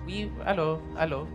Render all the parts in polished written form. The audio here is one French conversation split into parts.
Oui, allô, allô.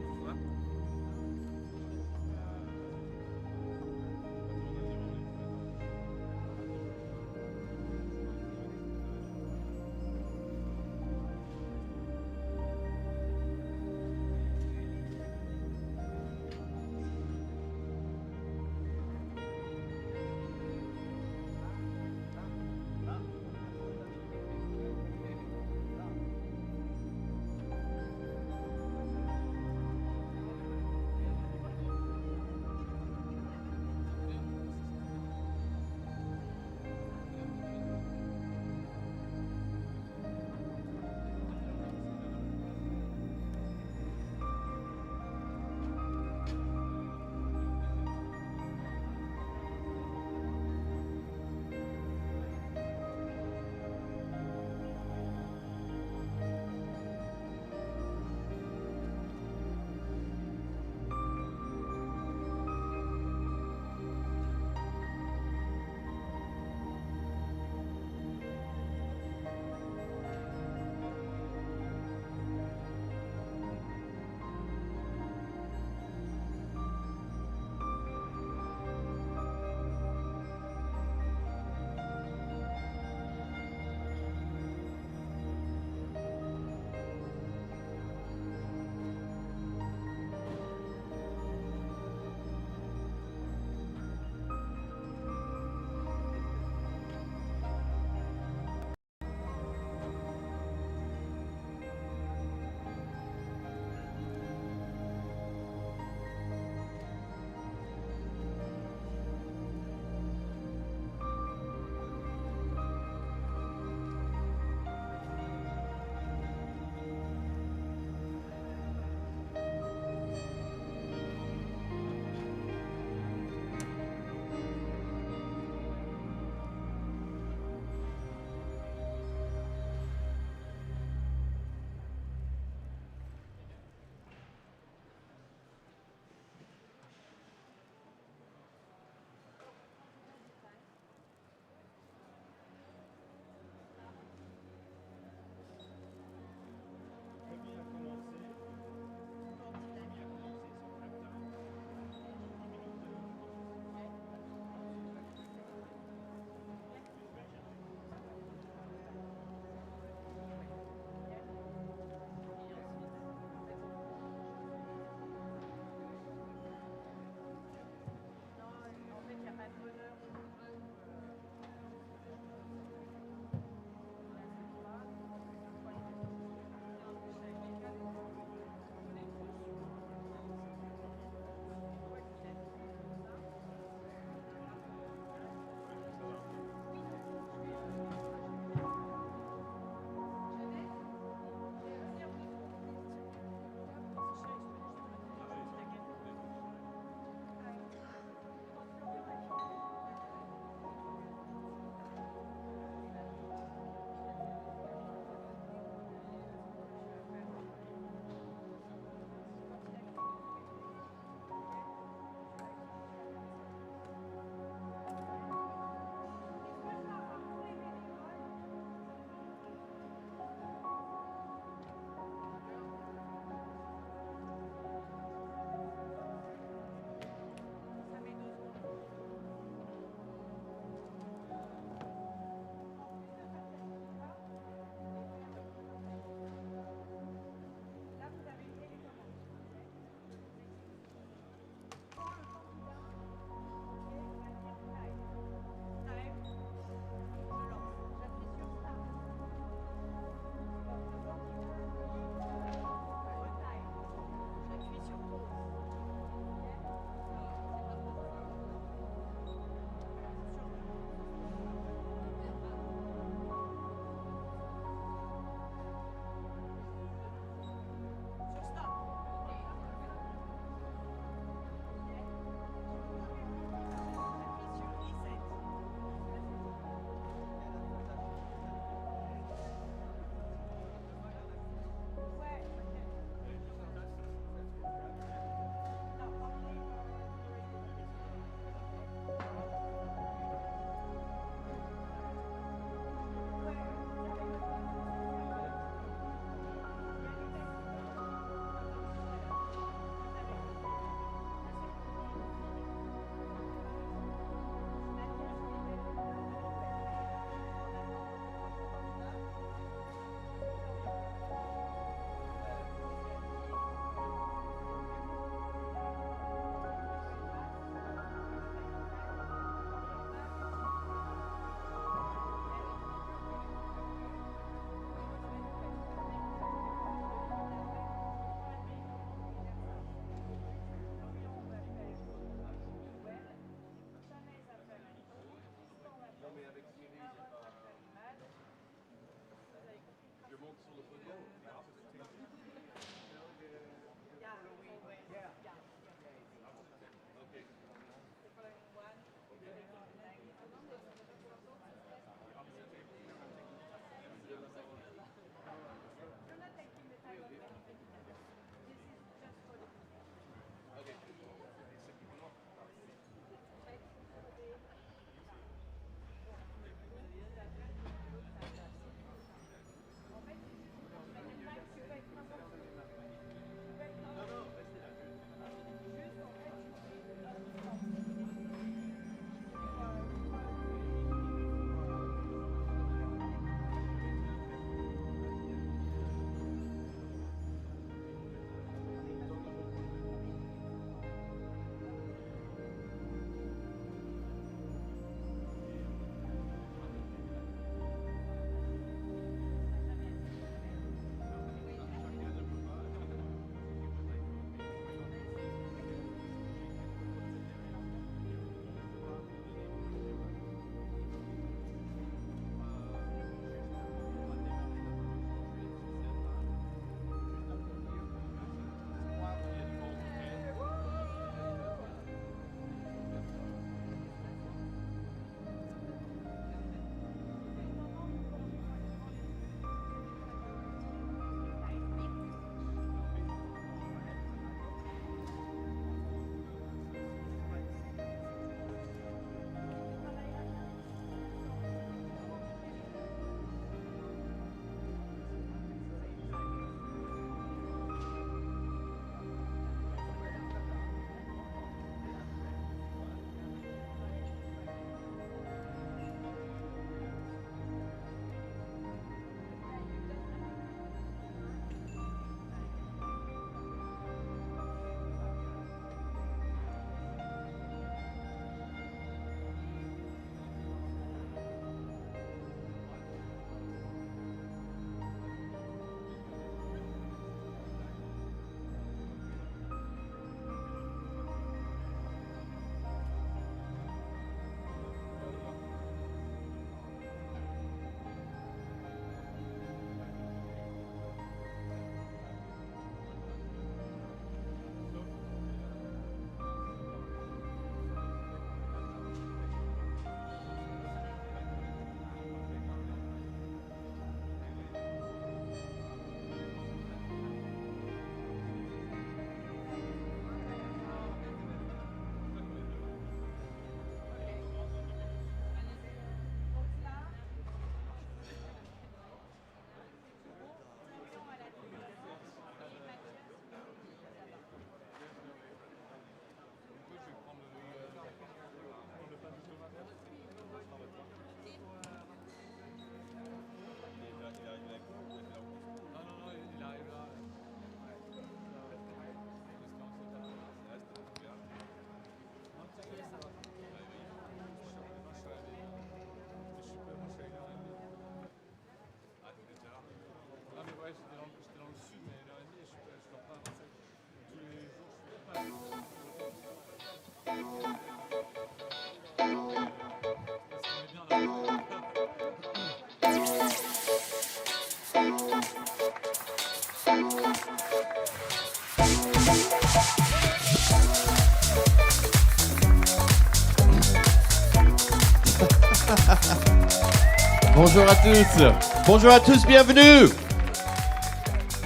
Bonjour à tous. Bonjour à tous, bienvenue.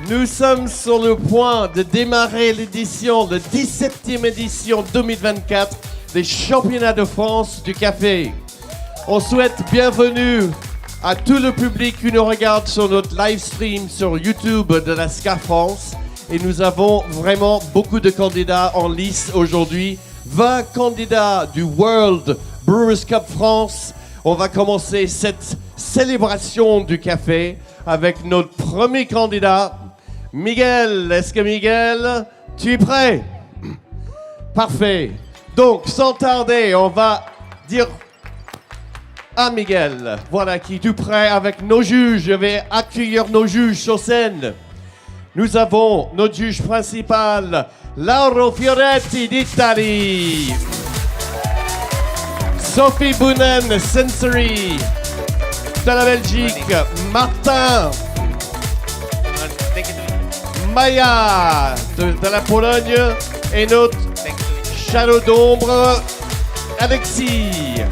Nous sommes sur le point de démarrer l'édition, la 17e édition 2024 des Championnats de France du Café. On souhaite bienvenue à tout le public qui nous regarde sur notre live stream sur YouTube de la SCA France. Et nous avons vraiment beaucoup de candidats en lice aujourd'hui. 20 candidats du World Brewers Cup France. On va commencer cette célébration du café avec notre premier candidat, Miguel. Est-ce que Miguel, tu es prêt? Parfait. Donc, sans tarder, on va dire à Miguel, voilà qui est tout prêt avec nos juges. Je vais accueillir nos juges sur scène. Nous avons notre juge principal, Lauro Fioretti d'Italie. Sophie Bounen, Sensory, de la Belgique. Martin. Maya, de la Pologne. Et notre shadow d'ombre, Alexis.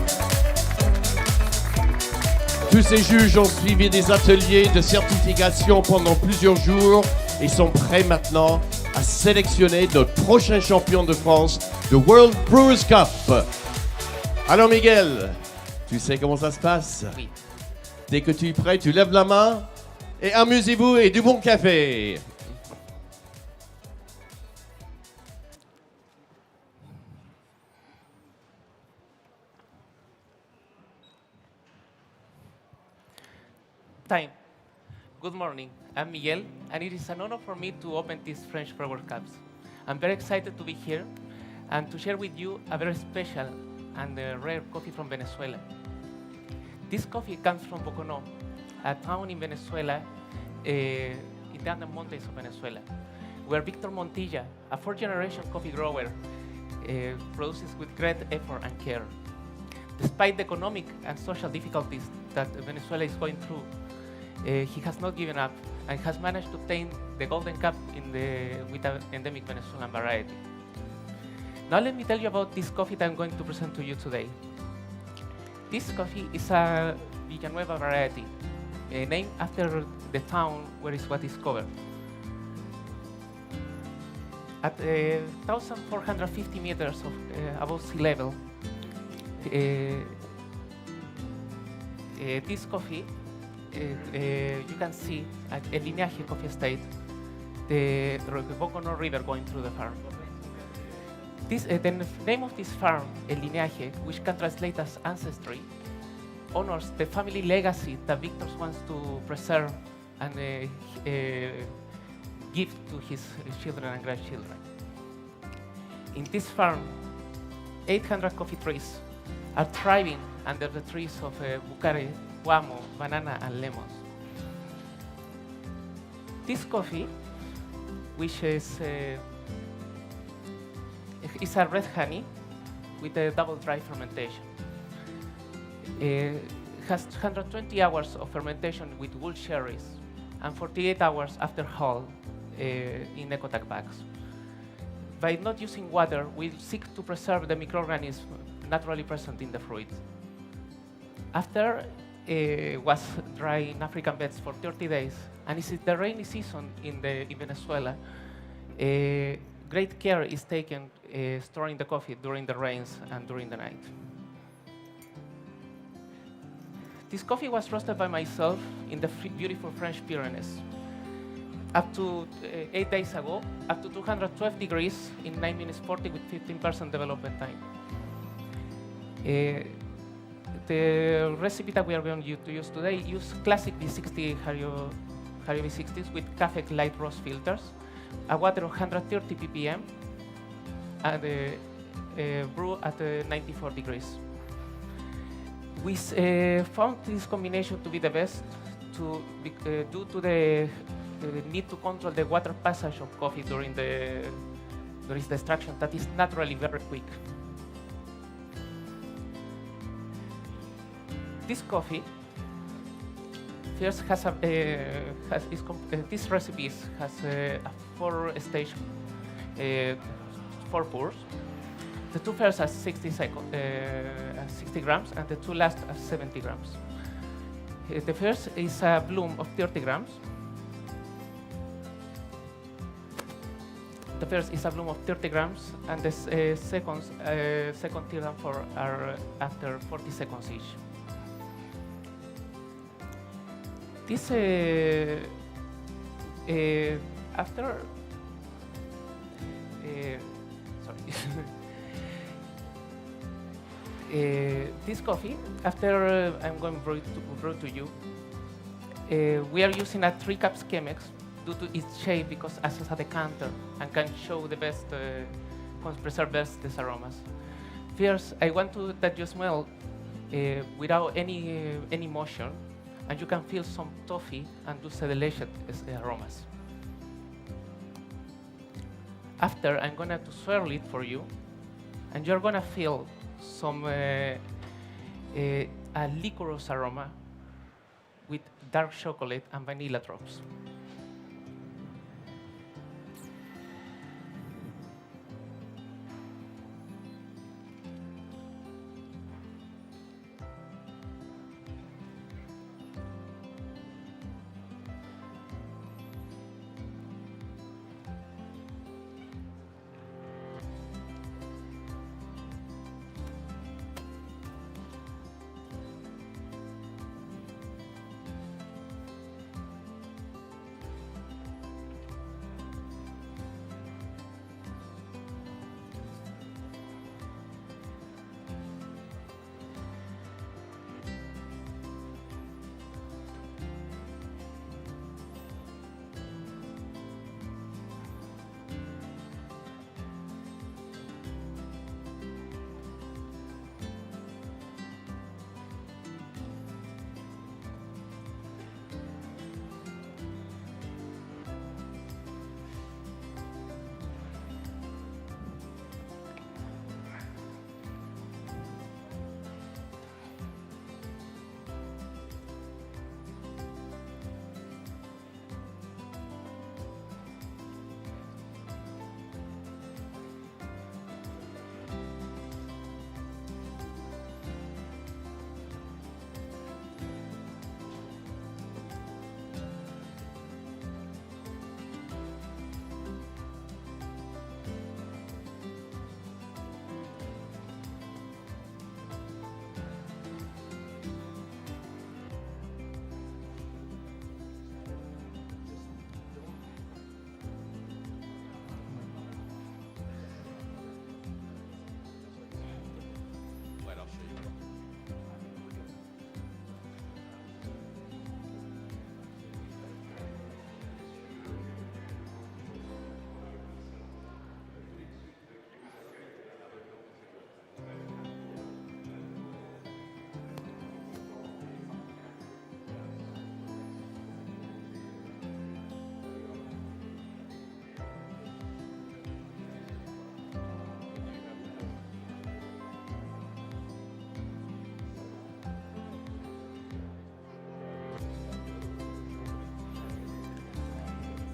Tous ces juges ont suivi des ateliers de certification pendant plusieurs jours et sont prêts maintenant à sélectionner notre prochain champion de France de World Brewers Cup. Alors Miguel, tu sais comment ça se passe? Oui. Dès que tu es prêt, tu lèves la main et amusez-vous et du bon café. Time. Good morning. I'm Miguel, and it is an honor for me to open these French Brewer Cups. I'm very excited to be here and to share with you a very special and rare coffee from Venezuela. This coffee comes from Boconó, a town in Venezuela, in the Andes Mountains of Venezuela, where Victor Montilla, a fourth-generation coffee grower, produces with great effort and care. Despite the economic and social difficulties that Venezuela is going through, he has not given up and has managed to obtain the Golden Cup with an endemic Venezuelan variety. Now let me tell you about this coffee that I'm going to present to you today. This coffee is a Villanueva variety, named after the town where it was discovered. At 1,450 meters above sea level, this coffee, you can see at El Lineaje Coffee Estate, the Boconó River going through the farm. The name of this farm, El Lineaje, which can translate as ancestry, honors the family legacy that Victor wants to preserve and give to his children and grandchildren. In this farm, 800 coffee trees are thriving under the trees of bucare, guamo, banana, and lemons. This coffee, which is a red honey with a double dry fermentation. Has 120 hours of fermentation with wool cherries and 48 hours after hull in Ecotac bags. By not using water, we seek to preserve the microorganisms naturally present in the fruit. After was dry in African beds for 30 days, and it's the rainy season in Venezuela, great care is taken storing the coffee during the rains and during the night. This coffee was roasted by myself in the beautiful French Pyrenees. Up to 8 days ago, up to 212 degrees in 9 minutes 40 with 15% development time. The recipe that we are going to use today use classic V60 Hario V60s with Café light roast filters, a water of 130 ppm, and brew at 94 degrees. We found this combination to be the best due to the need to control the water passage of coffee during the extraction that is naturally very quick. This coffee first has this recipe has a 4-stage 4 pours. The two first are 60 grams, and the two last are 70 grams. The first is a bloom of 30 grams. The first is a bloom of 30 grams, and the second tier are after 40 seconds each. This after sorry. This coffee, after I'm going to brew to you, we are using a 3 cups Chemex due to its shape because it acts as a decanter and can show the best, preserve best these aromas. First, I want that you smell without any motion, and you can feel some toffee and dulce de leche aromas. After, I'm going to swirl it for you, and you're going to feel some a liquorous aroma with dark chocolate and vanilla drops.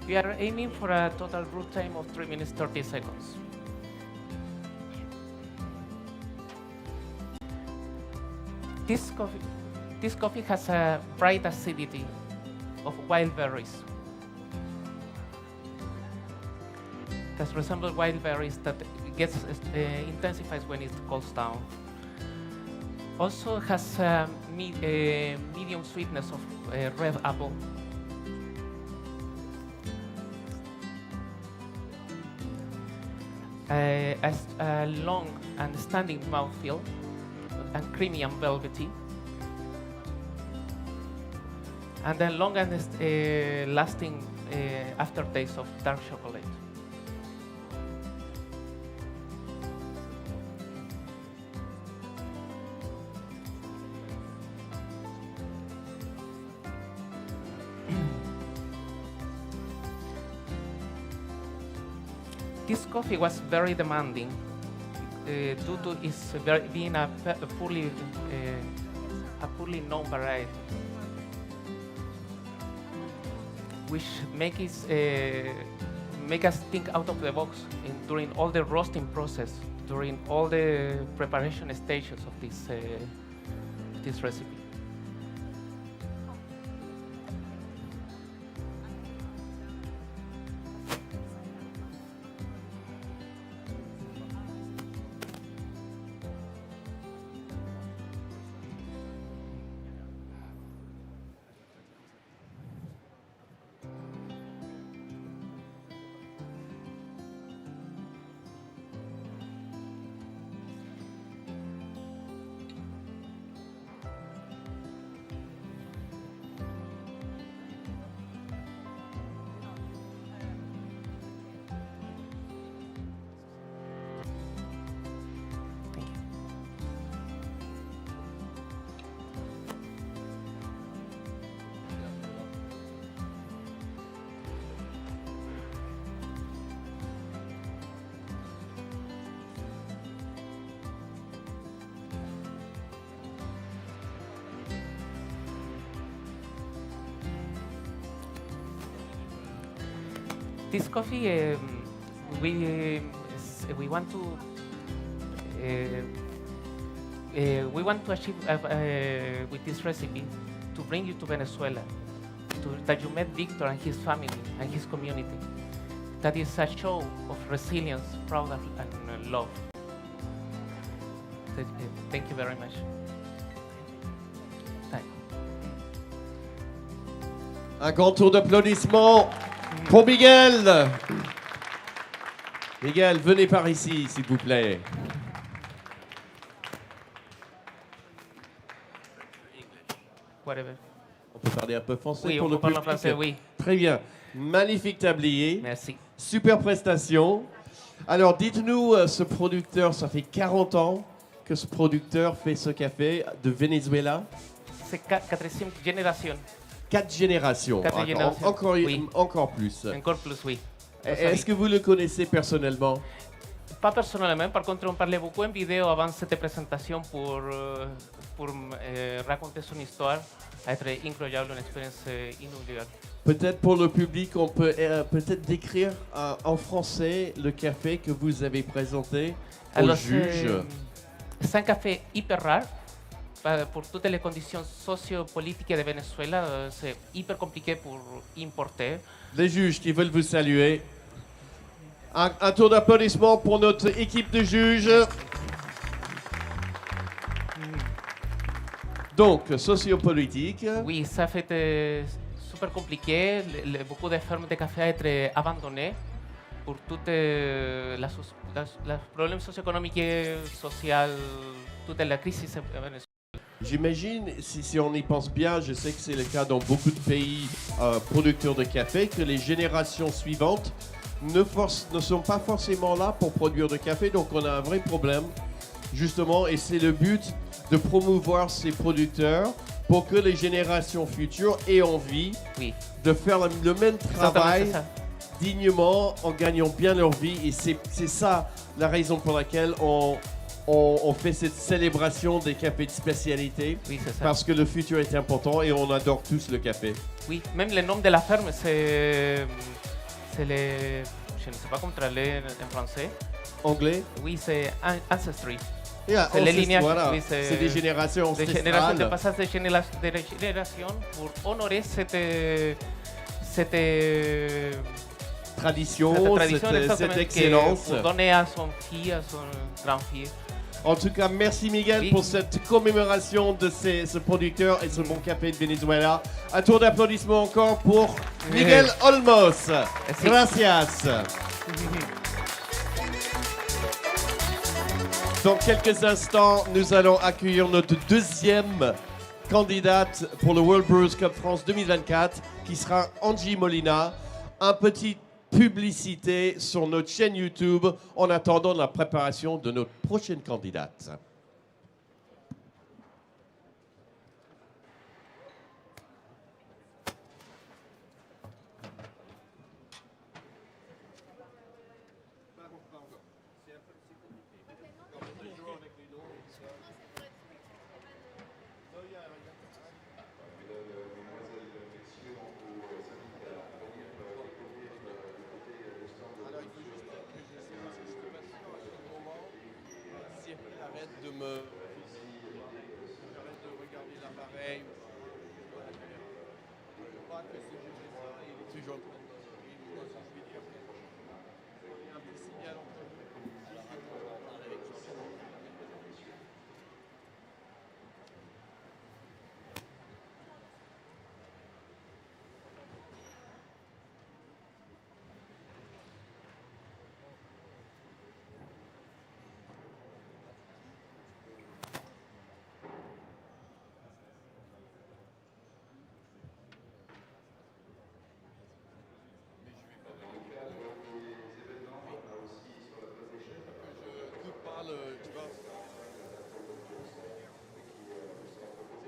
We are aiming for a total brew time of 3 minutes 30 seconds. This coffee has a bright acidity of wild berries that resemble wild berries that gets intensifies when it cools down. Also has a medium sweetness of red apple. A long and standing mouthfeel, and creamy and velvety, and then long and lasting aftertaste of dark chocolate. This coffee was very demanding due to its being a poorly known variety, which make us think out of the box during all the roasting process, during all the preparation stages of this recipe. this coffee, we want to achieve with this recipe to bring you to Venezuela, that you met Victor and his family and his community. That is a show of resilience, proud and love. Thank you very much. Un grand tour d'applaudissements pour Miguel. Miguel, venez par ici, s'il vous plaît. Whatever. On peut parler un peu français Oui, pour on le peut parler en public. français, oui. Très bien. Magnifique tablier. Merci. Super prestation. Alors, dites-nous, ce producteur, ça fait 40 ans que ce producteur fait ce café de Venezuela. C'est quatrième génération. 4 générations. Quatre générations. Encore, Oui. encore plus. Encore plus, oui. Est-ce que vous le connaissez personnellement? Pas personnellement, par contre, on parlait beaucoup en vidéo avant cette présentation pour raconter son histoire. Être incroyable, une expérience inoubliable. Peut-être pour le public, on peut peut-être décrire en français le café que vous avez présenté au juge. C'est un café hyper rare. Pour toutes les conditions sociopolitiques de Venezuela, c'est hyper compliqué pour importer. Les juges qui veulent vous saluer. Un tour d'applaudissement pour notre équipe de juges. Donc, sociopolitique. Oui, ça fait super compliqué. Beaucoup de fermes de café ont été abandonnées pour tous les problèmes socio-économiques et sociaux, toute la crise en Venezuela. J'imagine, si on y pense bien, je sais que c'est le cas dans beaucoup de pays producteurs de café, que les générations suivantes ne sont pas forcément là pour produire de café. Donc on a un vrai problème, justement, et c'est le but de promouvoir ces producteurs pour que les générations futures aient envie de faire le même travail dignement en gagnant bien leur vie. Et c'est ça la raison pour laquelle on fait cette célébration des cafés de spécialité, oui, c'est ça. Parce que le futur est important et on adore tous le café. Oui, même le nom de la ferme, c'est les... Je ne sais pas comment traduire en français. Anglais? Oui, c'est Ancestry. Yeah, c'est les lignages. Voilà. Oui, c'est des générations ancestrales. De passage de génération pour honorer cette tradition, cette excellence. Pour donner à son fille, à son grand-fille. En tout cas, merci Miguel pour cette commémoration de ce producteur et ce bon café de Venezuela. Un tour d'applaudissements encore pour Miguel Olmos. Gracias. Dans quelques instants, nous allons accueillir notre deuxième candidate pour le World Brewers Cup France 2024, qui sera Angie Molina. Un petit publicité sur notre chaîne YouTube en attendant la préparation de notre prochaine candidate.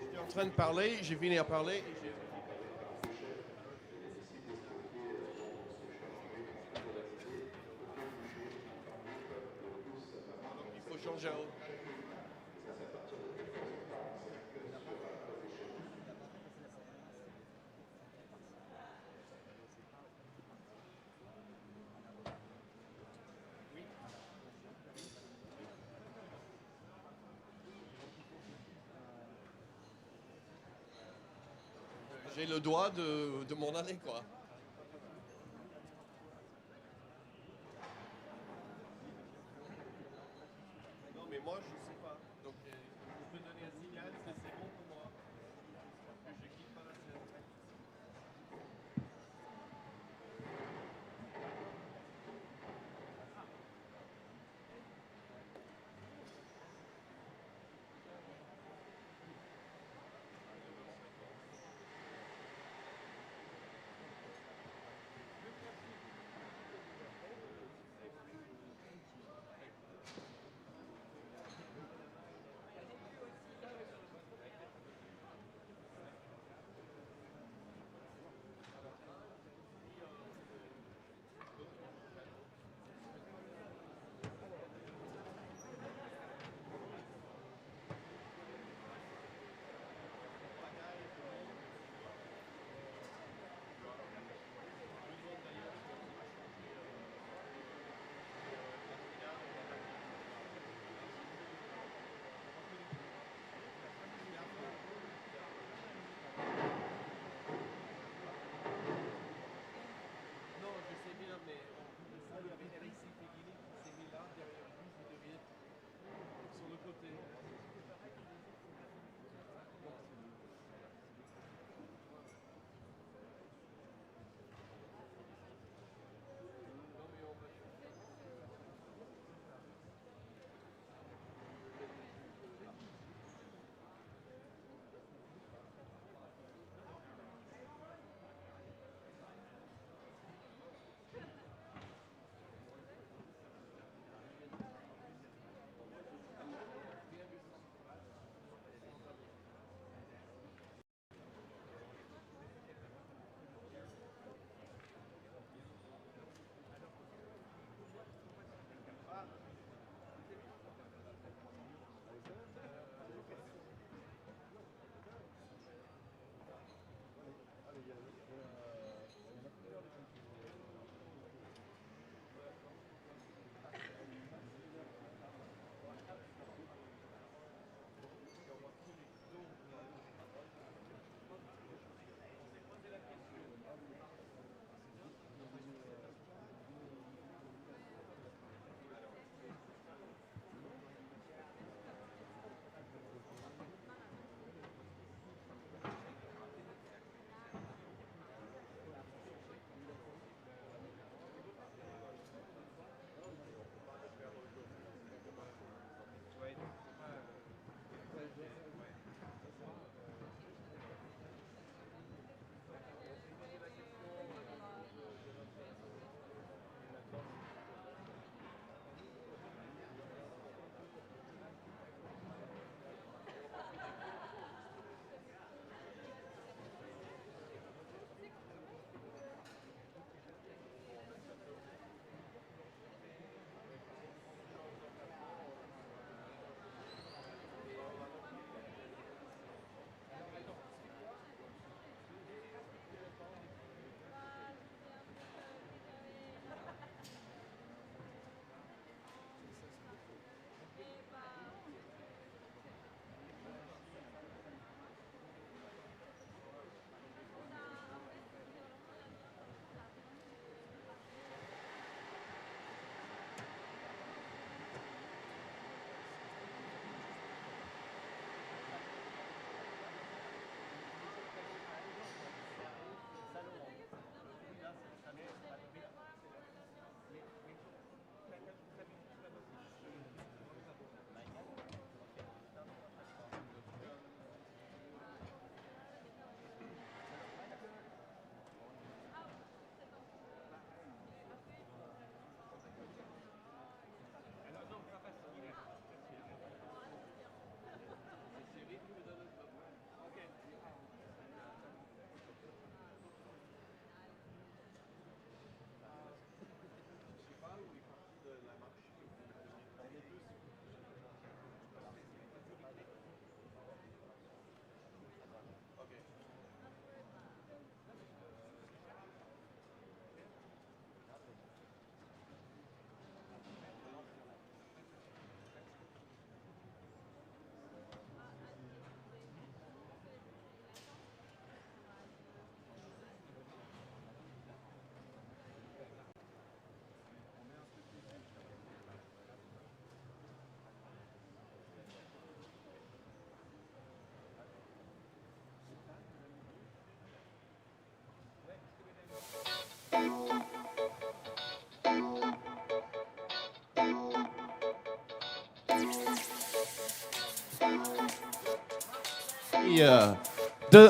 J'étais en train de parler, j'ai fini à parler. Il faut changer un autre. j'ai le doigt de m'en aller, quoi. Non, mais moi, je sais pas. Donc, vous pouvez donner un signal, c'est bon pour moi. Que je quitte pas la scène.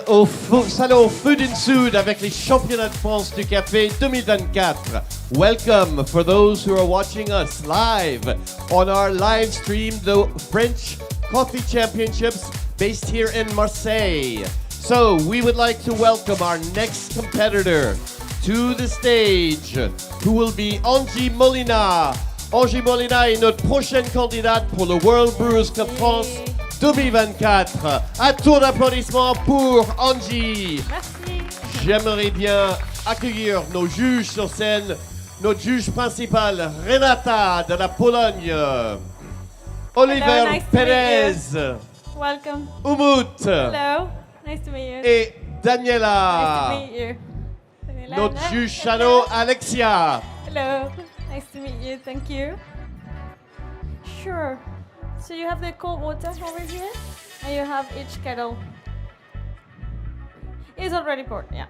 au salon Food and Sud avec les championnats de France du café 2024. Welcome for those who are watching us live on our live stream, the French Coffee Championships based here in Marseille. So we would like to welcome our next competitor to the stage, who will be Angie Molina. Angie Molina est notre prochaine candidate pour le World Brewers Cup France 2024. Un tour d'applaudissements pour Angie. Merci. J'aimerais bien accueillir nos juges sur scène. Notre juge principal, Renata de la Pologne. Oliver nice to Perez. Welcome. Umut. Hello. Nice to meet you. Et Daniela. Nice to meet you. Daniela. Notre juge shadow, Alexia. Hello. Nice to meet you. Thank you. Sure. So you have the cold water over here, and you have each kettle. It's already poured, yeah.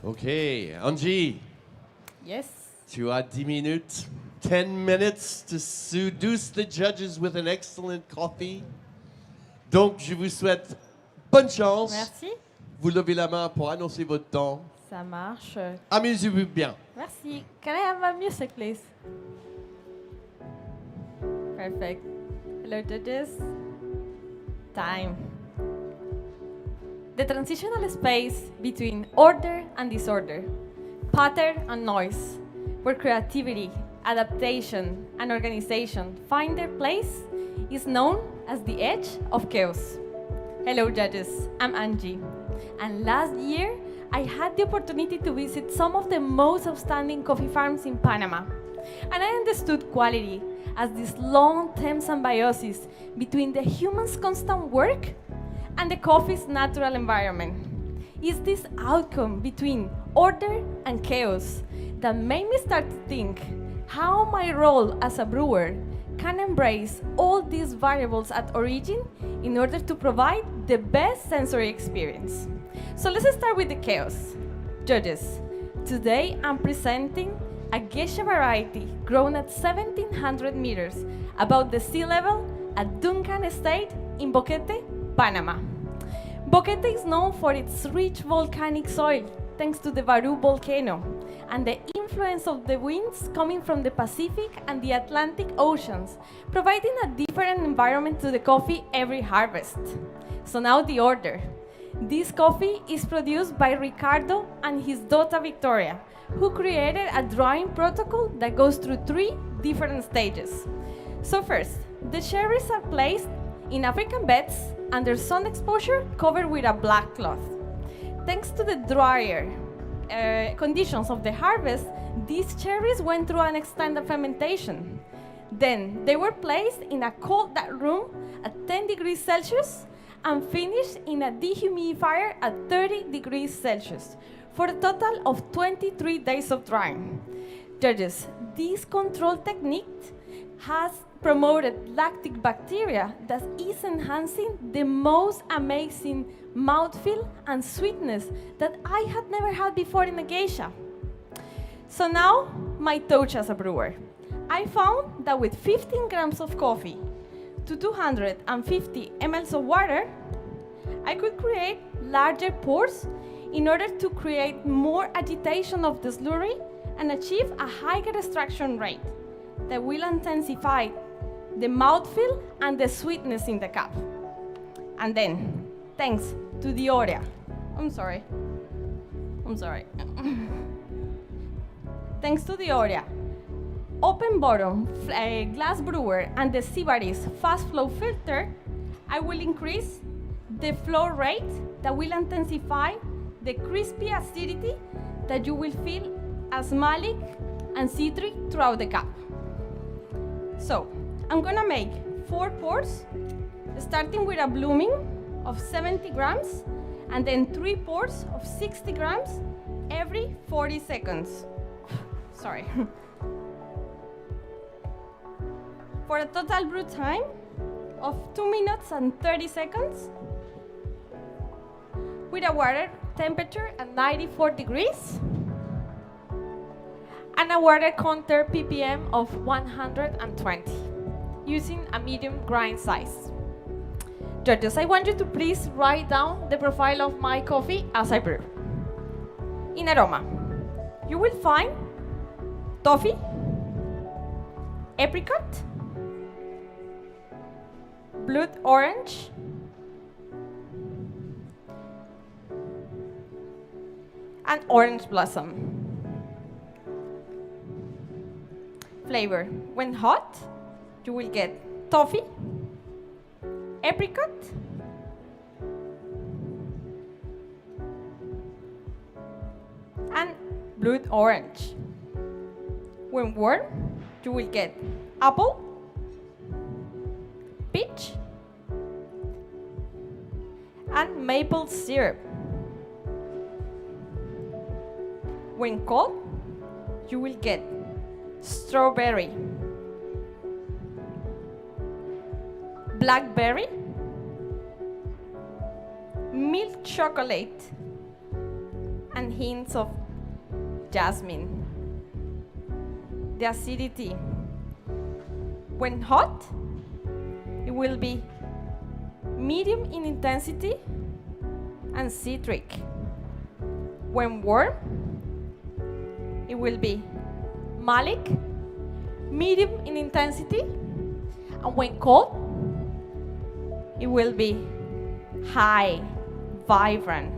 Okay, Angie, Yes. tu as 10 minutes, 10 minutes to seduce the judges with an excellent coffee. Donc, je vous souhaite bonne chance. Merci. Vous levez la main pour annoncer votre temps. Ça marche. Amusez-vous bien. Merci. Can I have my music, please? Perfect. Hello, judges. Time. The transitional space between order and disorder, pattern and noise, where creativity, adaptation, and organization find their place, is known as the edge of chaos. Hello, judges. I'm Angie. And last year, I had the opportunity to visit some of the most outstanding coffee farms in Panama. And I understood quality as this long-term symbiosis between the human's constant work and the coffee's natural environment. It's this outcome between order and chaos that made me start to think how my role as a brewer can embrace all these variables at origin in order to provide the best sensory experience. So let's start with the chaos. Judges, today I'm presenting a geisha variety grown at 1,700 meters above the sea level at Duncan Estate in Boquete, Panama. Boquete is known for its rich volcanic soil thanks to the Barú volcano and the influence of the winds coming from the Pacific and the Atlantic Oceans, providing a different environment to the coffee every harvest. So now the order. This coffee is produced by Ricardo and his daughter Victoria, who created a drying protocol that goes through 3 different stages. So first, the cherries are placed in African beds under sun exposure covered with a black cloth. Thanks to the drier conditions of the harvest, these cherries went through an extended fermentation. Then they were placed in a cold room at 10 degrees Celsius and finished in a dehumidifier at 30 degrees Celsius for a total of 23 days of drying. Judges, this control technique has promoted lactic bacteria that is enhancing the most amazing mouthfeel and sweetness that I had never had before in a geisha. So now, my touch as a brewer. I found that with 15 grams of coffee to 250 ml of water, I could create larger pours in order to create more agitation of the slurry and achieve a higher extraction rate that will intensify the mouthfeel and the sweetness in the cup. And then, thanks to the Orea. Thanks to the Orea, open bottom glass brewer and the Sibaris fast flow filter, I will increase the flow rate that will intensify the crispy acidity that you will feel as malic and citric throughout the cup. So, I'm gonna make 4 pours, starting with a blooming of 70 grams, and then 3 pours of 60 grams every 40 seconds. Sorry. For a total brew time of 2 minutes and 30 seconds, with a water temperature at 94 degrees and a water counter ppm of 120 using a medium grind size. Judges, I want you to please write down the profile of my coffee as I brew. In aroma, you will find toffee, apricot, blood orange, and orange blossom. Flavor, when hot, you will get toffee, apricot, and blood orange. When warm, you will get apple, peach, and maple syrup. When cold, you will get strawberry, blackberry, milk chocolate, and hints of jasmine. The acidity. When hot, it will be medium in intensity and citric. When warm, it will be malic, medium in intensity, and when cold, it will be high, vibrant,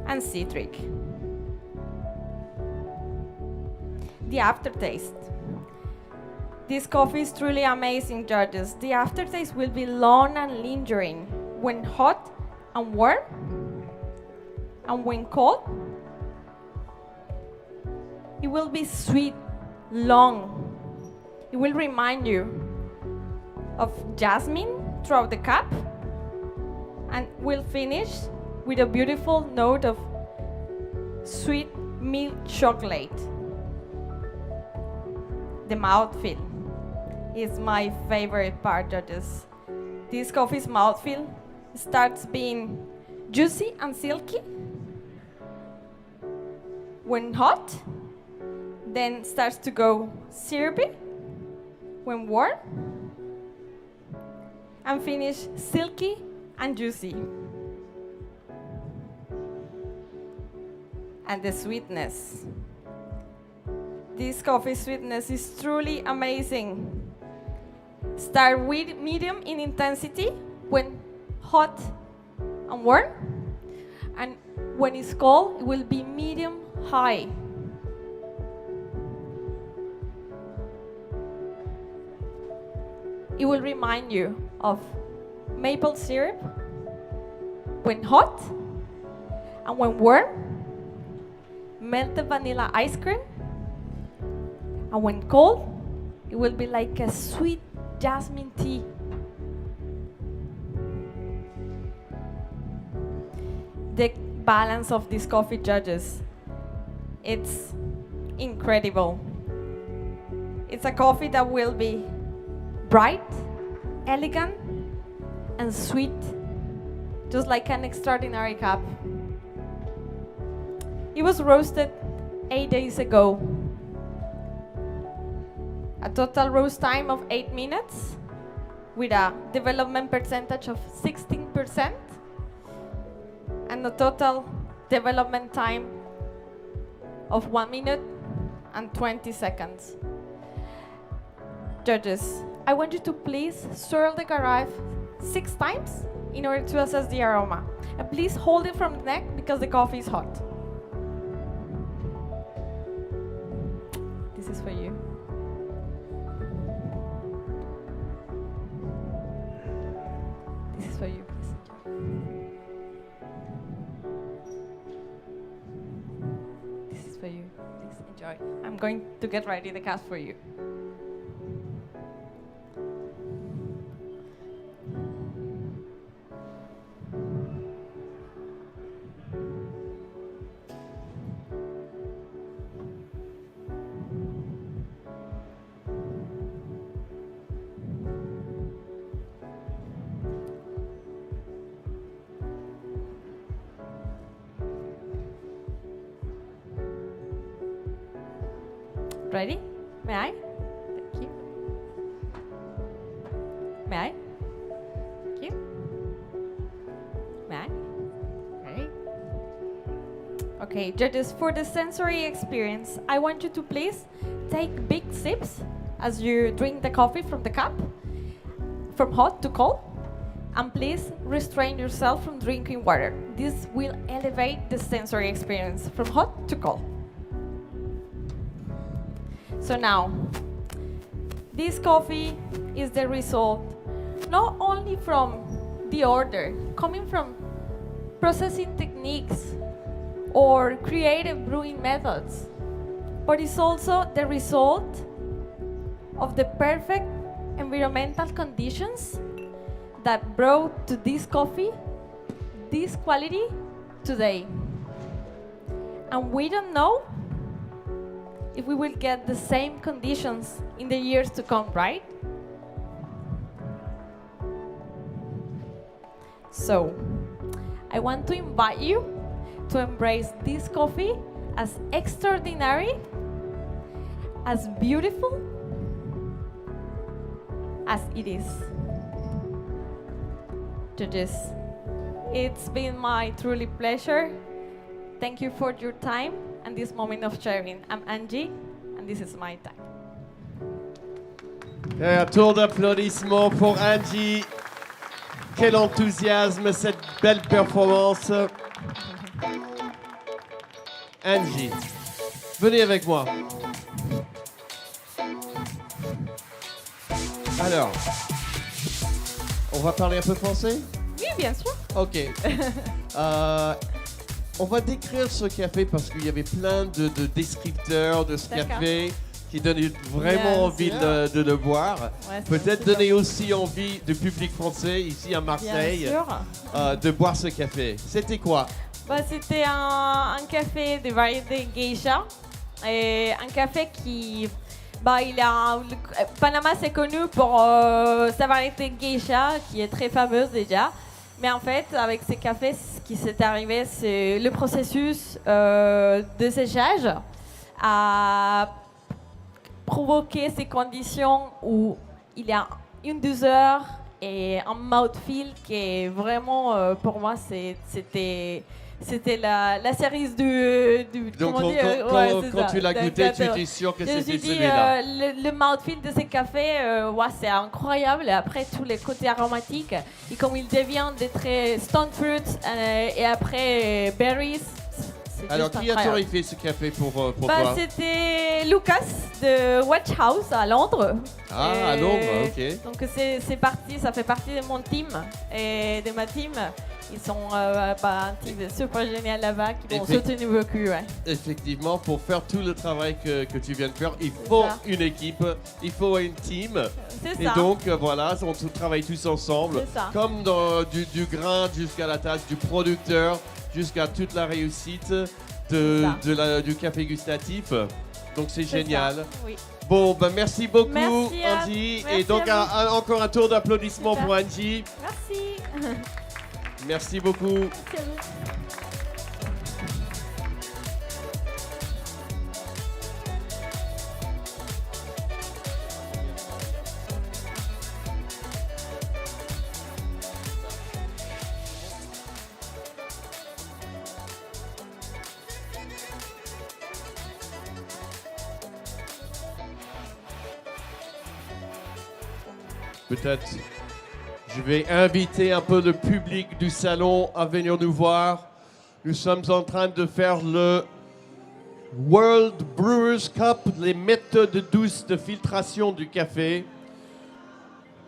and citric. The aftertaste. This coffee is truly amazing, judges. The aftertaste will be long and lingering when hot and warm, and when cold, it will be sweet, long. It will remind you of jasmine throughout the cup, and will finish with a beautiful note of sweet milk chocolate. The mouthfeel is my favorite part, judges. This coffee's mouthfeel starts being juicy and silky when hot, then starts to go syrupy when warm, and finish silky and juicy. And the sweetness. This coffee sweetness is truly amazing. Start with medium in intensity when hot and warm, and when it's cold, it will be medium high. It will remind you of maple syrup when hot, and when warm, melted vanilla ice cream, and when cold, it will be like a sweet jasmine tea. The balance of this coffee, judges, it's incredible. It's a coffee that will be bright, elegant, and sweet, just like an extraordinary cup. It was roasted 8 days ago. A total roast time of 8 minutes with a development percentage of 16% and a total development time of 1 minute and 20 seconds. Judges, I want you to please swirl the carafe 6 times in order to assess the aroma. And please hold it from the neck because the coffee is hot. This is for you. This is for you, please enjoy. This is for you, please enjoy. I'm going to get ready the cast for you. Ready? May I? Thank you. May I? Thank you. May I? Okay. Okay, judges, for the sensory experience, I want you to please take big sips as you drink the coffee from the cup, from hot to cold, and please restrain yourself from drinking water. This will elevate the sensory experience from hot to cold. So now, this coffee is the result not only from the order, coming from processing techniques or creative brewing methods, but it's also the result of the perfect environmental conditions that brought to this coffee this quality today. And we don't know if we will get the same conditions in the years to come, right? So, I want to invite you to embrace this coffee as extraordinary, as beautiful as it is. Judges, it's been my truly pleasure. Thank you for your time and this moment of sharing. I'm Angie, and this is my time. Et un tour d'applaudissements pour Angie. Quel enthousiasme, cette belle performance. Angie, venez avec moi. Alors, on va parler un peu français? Oui, bien sûr. Ok. On va décrire ce café parce qu'il y avait plein de descripteurs de ce café qui donnent vraiment envie de le boire. Ouais, Peut-être donner aussi envie du public français ici à Marseille de boire ce café. C'était quoi? C'était un café de variété geisha. Et un café qui... Panama, c'est connu pour sa variété geisha, qui est très fameuse déjà. Mais en fait, avec ces cafés, ce qui s'est arrivé, c'est le processus de séchage a provoqué ces conditions où il y a une douceur et un mouthfeel qui est vraiment, pour moi, c'était la cerise du Donc comment dire, quand tu l'as goûté, tu étais sûr que c'était celui-là. Le mouthfeel de ces cafés, c'est incroyable. Et après, tous les côtés aromatiques, et comme il devient des très stone fruits et après berries. Alors, qui a torréfié ce café pour toi? C'était Lucas de Watch House à Londres. Ah, à Londres, ok. Donc c'est parti, ça fait partie de mon team et de ma team. Ils sont un team super génial là-bas qui m'ont soutenu beaucoup. Ouais. Effectivement, pour faire tout le travail que tu viens de faire, il faut une équipe, il faut une team. C'est et ça. donc, voilà, on travaille tous ensemble. Comme du grain jusqu'à la tâche du producteur, jusqu'à toute la réussite du café gustatif. Donc, c'est génial. Oui. Bon, merci beaucoup, merci Angie. Et donc, encore un tour d'applaudissements pour Angie. Merci. Merci beaucoup. Merci à vous. Peut-être je vais inviter un peu le public du salon à venir nous voir. Nous sommes en train de faire le World Brewers Cup, les méthodes douces de filtration du café.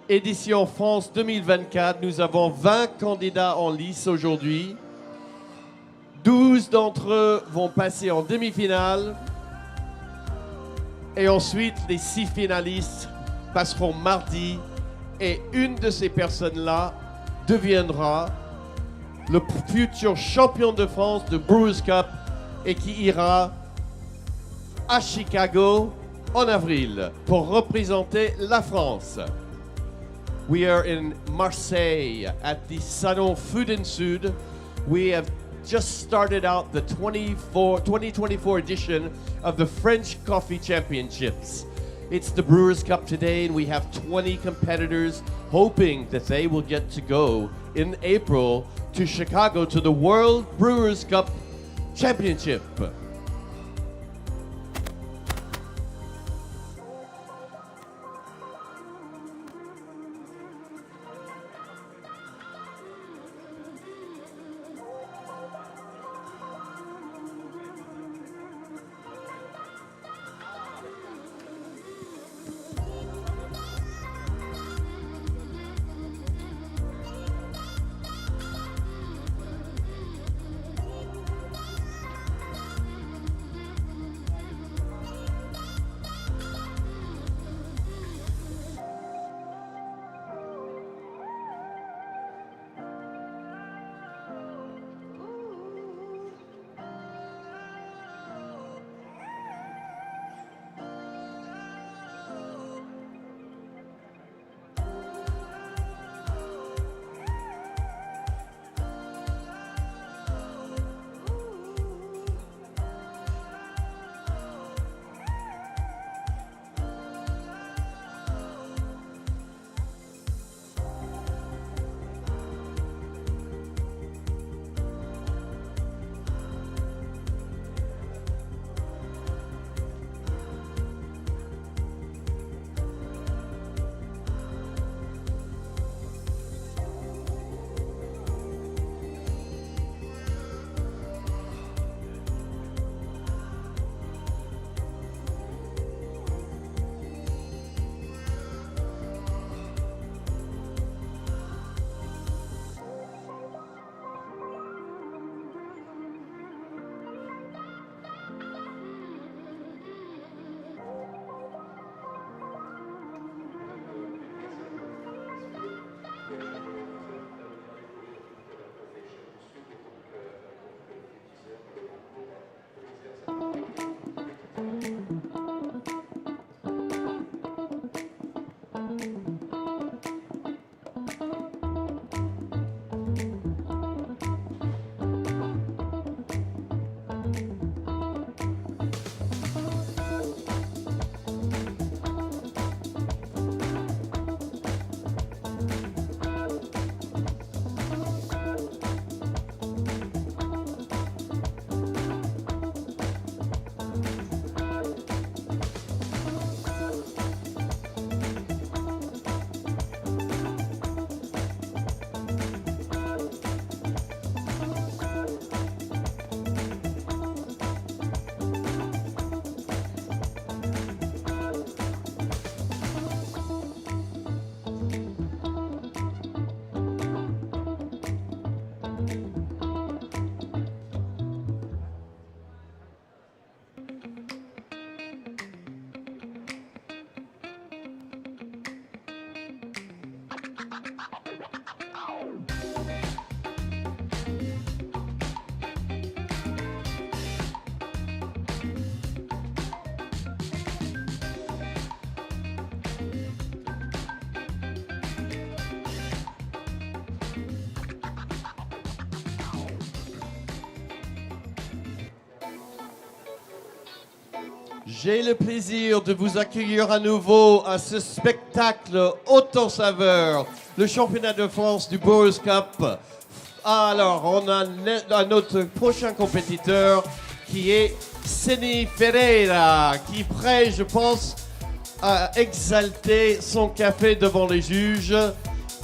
Édition France 2024. Nous avons 20 candidats en lice aujourd'hui. 12 d'entre eux vont passer en demi-finale. Et ensuite, les 6 finalistes passeront mardi. Et une de ces personnes-là deviendra le futur champion de France de Brewers Cup et qui ira à Chicago en avril pour représenter la France. We are in Marseille at the Salon Food and SUD. We have just started out the 2024 edition of the French Coffee Championships. It's the Brewers Cup today, and we have 20 competitors hoping that they will get to go in April to Chicago to the World Brewers Cup Championship. J'ai le plaisir de vous accueillir à nouveau à ce spectacle haute en saveur, le championnat de France du Brewers Cup. Alors, on a notre prochain compétiteur qui est Senny Ferreira, qui est prêt, je pense, à exalter son café devant les juges,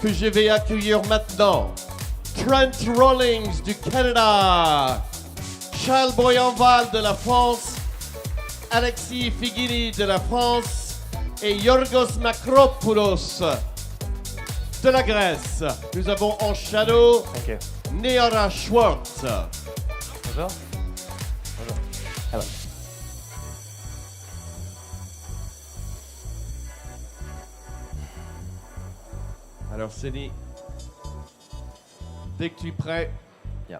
que je vais accueillir maintenant. Trent Rawlings du Canada, Charles Boyanval de la France, Alexis Figini de la France et Yorgos Makropoulos de la Grèce. Nous avons en shadow Neora Schwartz. Bonjour. Bonjour. Hello. Alors Senny, dès que tu es prêt,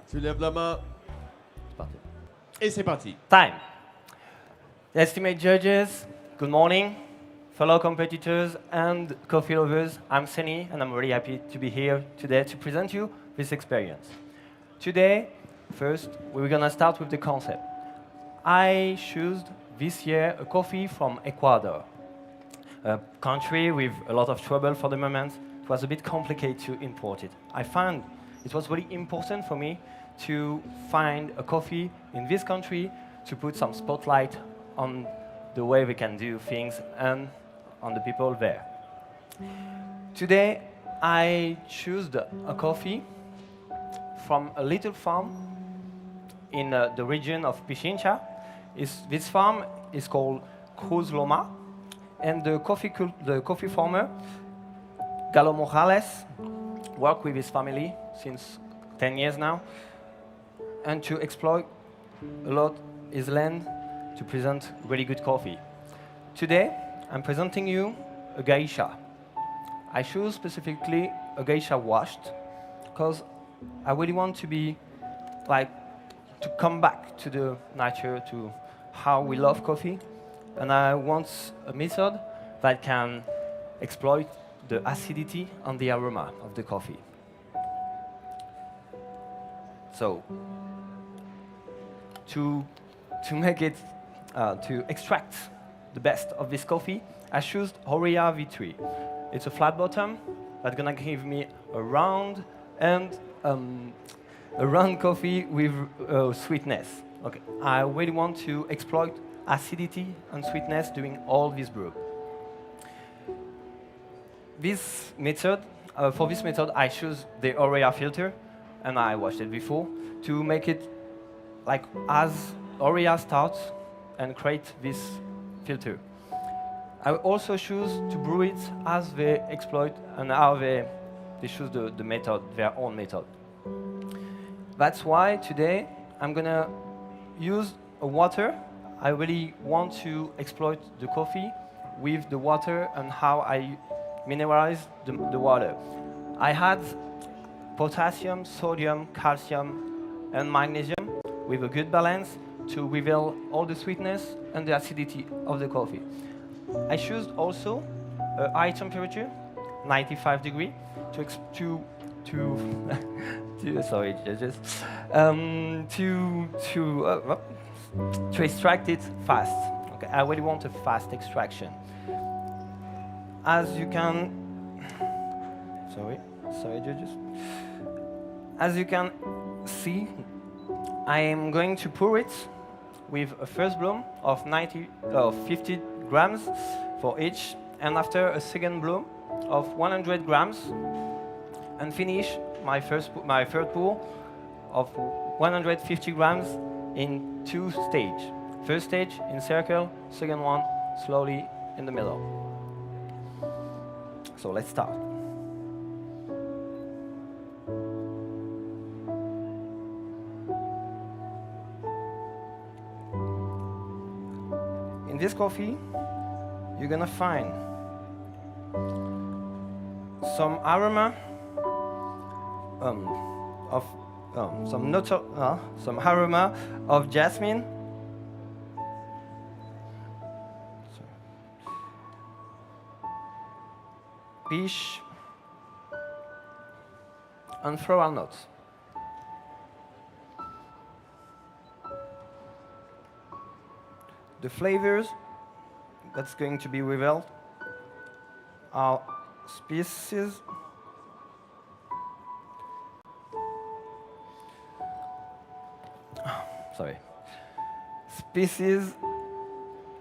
tu lèves la main. C'est parti. Et c'est parti. Time. Estimate judges, good morning. Fellow competitors and coffee lovers, I'm Senny, and I'm very happy to be here today to present you this experience. Today, First, we're gonna start with the concept. I chose this year a coffee from Ecuador, a country with a lot of trouble for the moment. It was a bit complicated to import it. I found it was really important for me to find a coffee in this country to put some spotlight on the way we can do things and on the people there. Today, I chose a coffee from a little farm in the region of Pichincha. This farm is called Cruz Loma, and the coffee farmer, Galo Morales, worked with his family since 10 years now, and to exploit a lot his land to present really good coffee. Today, I'm presenting you a geisha. I choose specifically a geisha washed because I really want to be to come back to the nature, to how we love coffee, and I want a method that can exploit the acidity and the aroma of the coffee. So, to make it, to extract the best of this coffee, I chose Horea V3. It's a flat bottom that's gonna give me a round and a round coffee with sweetness. Okay, I really want to exploit acidity and sweetness during all this brew. This method, for this method, I choose the Horea filter, and I washed it before to make it like as Horea starts and create this filter. I also choose to brew it as they exploit and how they choose the method, their own method. That's why today I'm gonna use a water. I really want to exploit the coffee with the water and how I mineralize the water. I had potassium, sodium, calcium, and magnesium with a good balance to reveal all the sweetness and the acidity of the coffee. I chose also a high temperature, 95 degree, to sorry, judges, to extract it fast. Okay, I really want a fast extraction. As you can, sorry, judges. As you can see, I am going to pour it with a first bloom of 50 grams for each, and after a second bloom of 100 grams, and finish my third pour of 150 grams in two stages. First stage in circle, second one slowly in the middle. So let's start. In this coffee, you're gonna find some aroma of some aroma of jasmine, peach, and floral notes. The flavors that's going to be revealed are spices,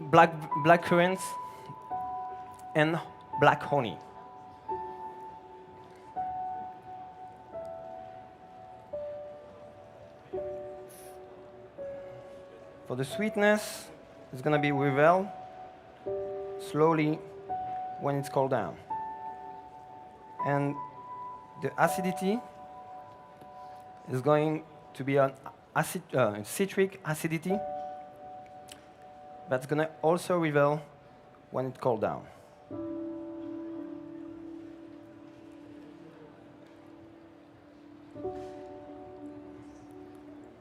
black currants, and black honey. For the sweetness, it's going to be revealed slowly when it's cooled down. And the acidity is going to be an citric acidity that's going to also reveal when it's cooled down.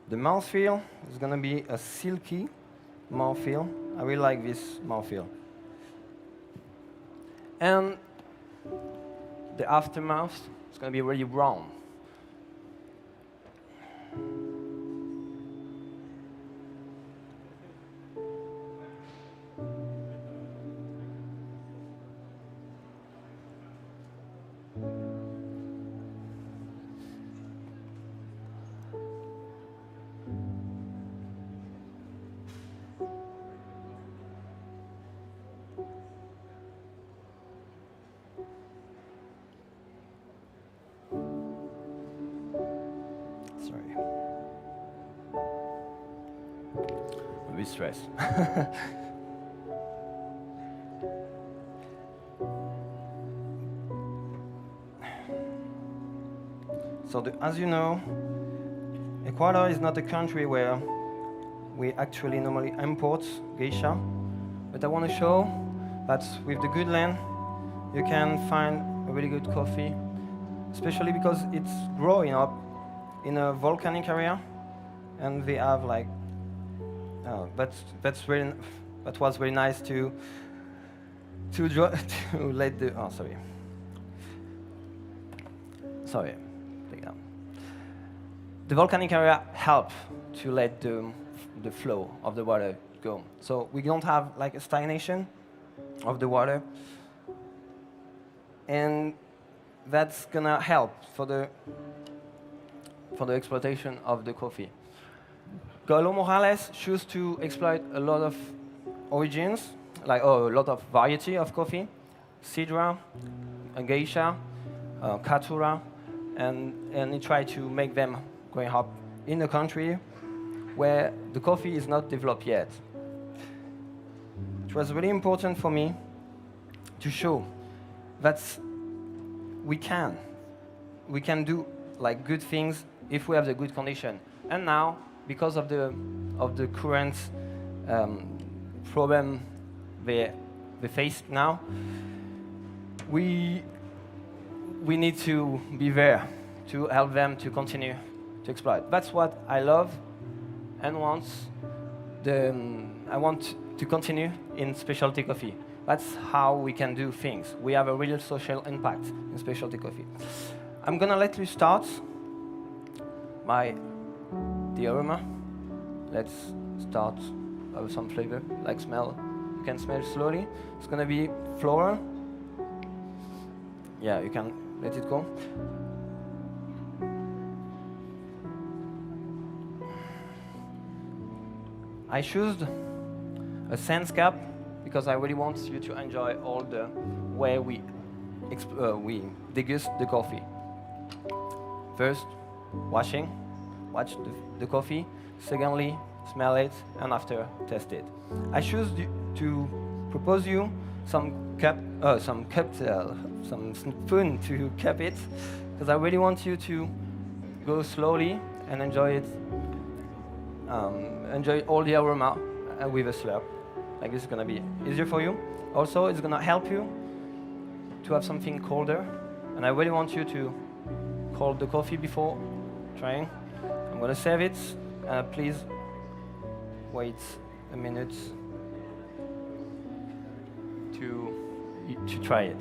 The mouthfeel is going to be a silky mouthfeel. I really like this mouthfeel. And the aftermath is going to be really brown. bit stressed. So, as you know, Ecuador is not a country where we actually normally import geisha, but I want to show that with the good land, you can find a really good coffee, especially because it's growing up in a volcanic area, and they have like, that was very nice to let the, sorry. The volcanic area help to let the flow of the water go. So we don't have like a stagnation of the water, and that's gonna help for the exploitation of the coffee. Geuedelot Morales choose to exploit a lot of origins, like a lot of variety of coffee, Sidra, Geisha, Caturra, and he try to make them going up in a country where the coffee is not developed yet. It was really important for me to show that we can do like good things if we have the good condition. And now, because of the current problem they face now, we need to be there to help them to continue to exploit. That's what I love and I want to continue in specialty coffee. That's how we can do things. We have a real social impact in specialty coffee. I'm gonna let you start the aroma. Let's start with some flavor, like smell. You can smell slowly. It's gonna be floral. Yeah, you can let it go. I chose a sense cap because I really want you to enjoy all the way we degust the coffee. First, watch the coffee. Secondly, smell it, and after, test it. I choose to propose you some spoon to cap it, because I really want you to go slowly and enjoy it. Enjoy all the aroma with a slurp. Like this is gonna be easier for you. Also, it's gonna help you to have something colder, and I really want you to cold the coffee before trying. I'm gonna serve it. Please wait a minute to try it.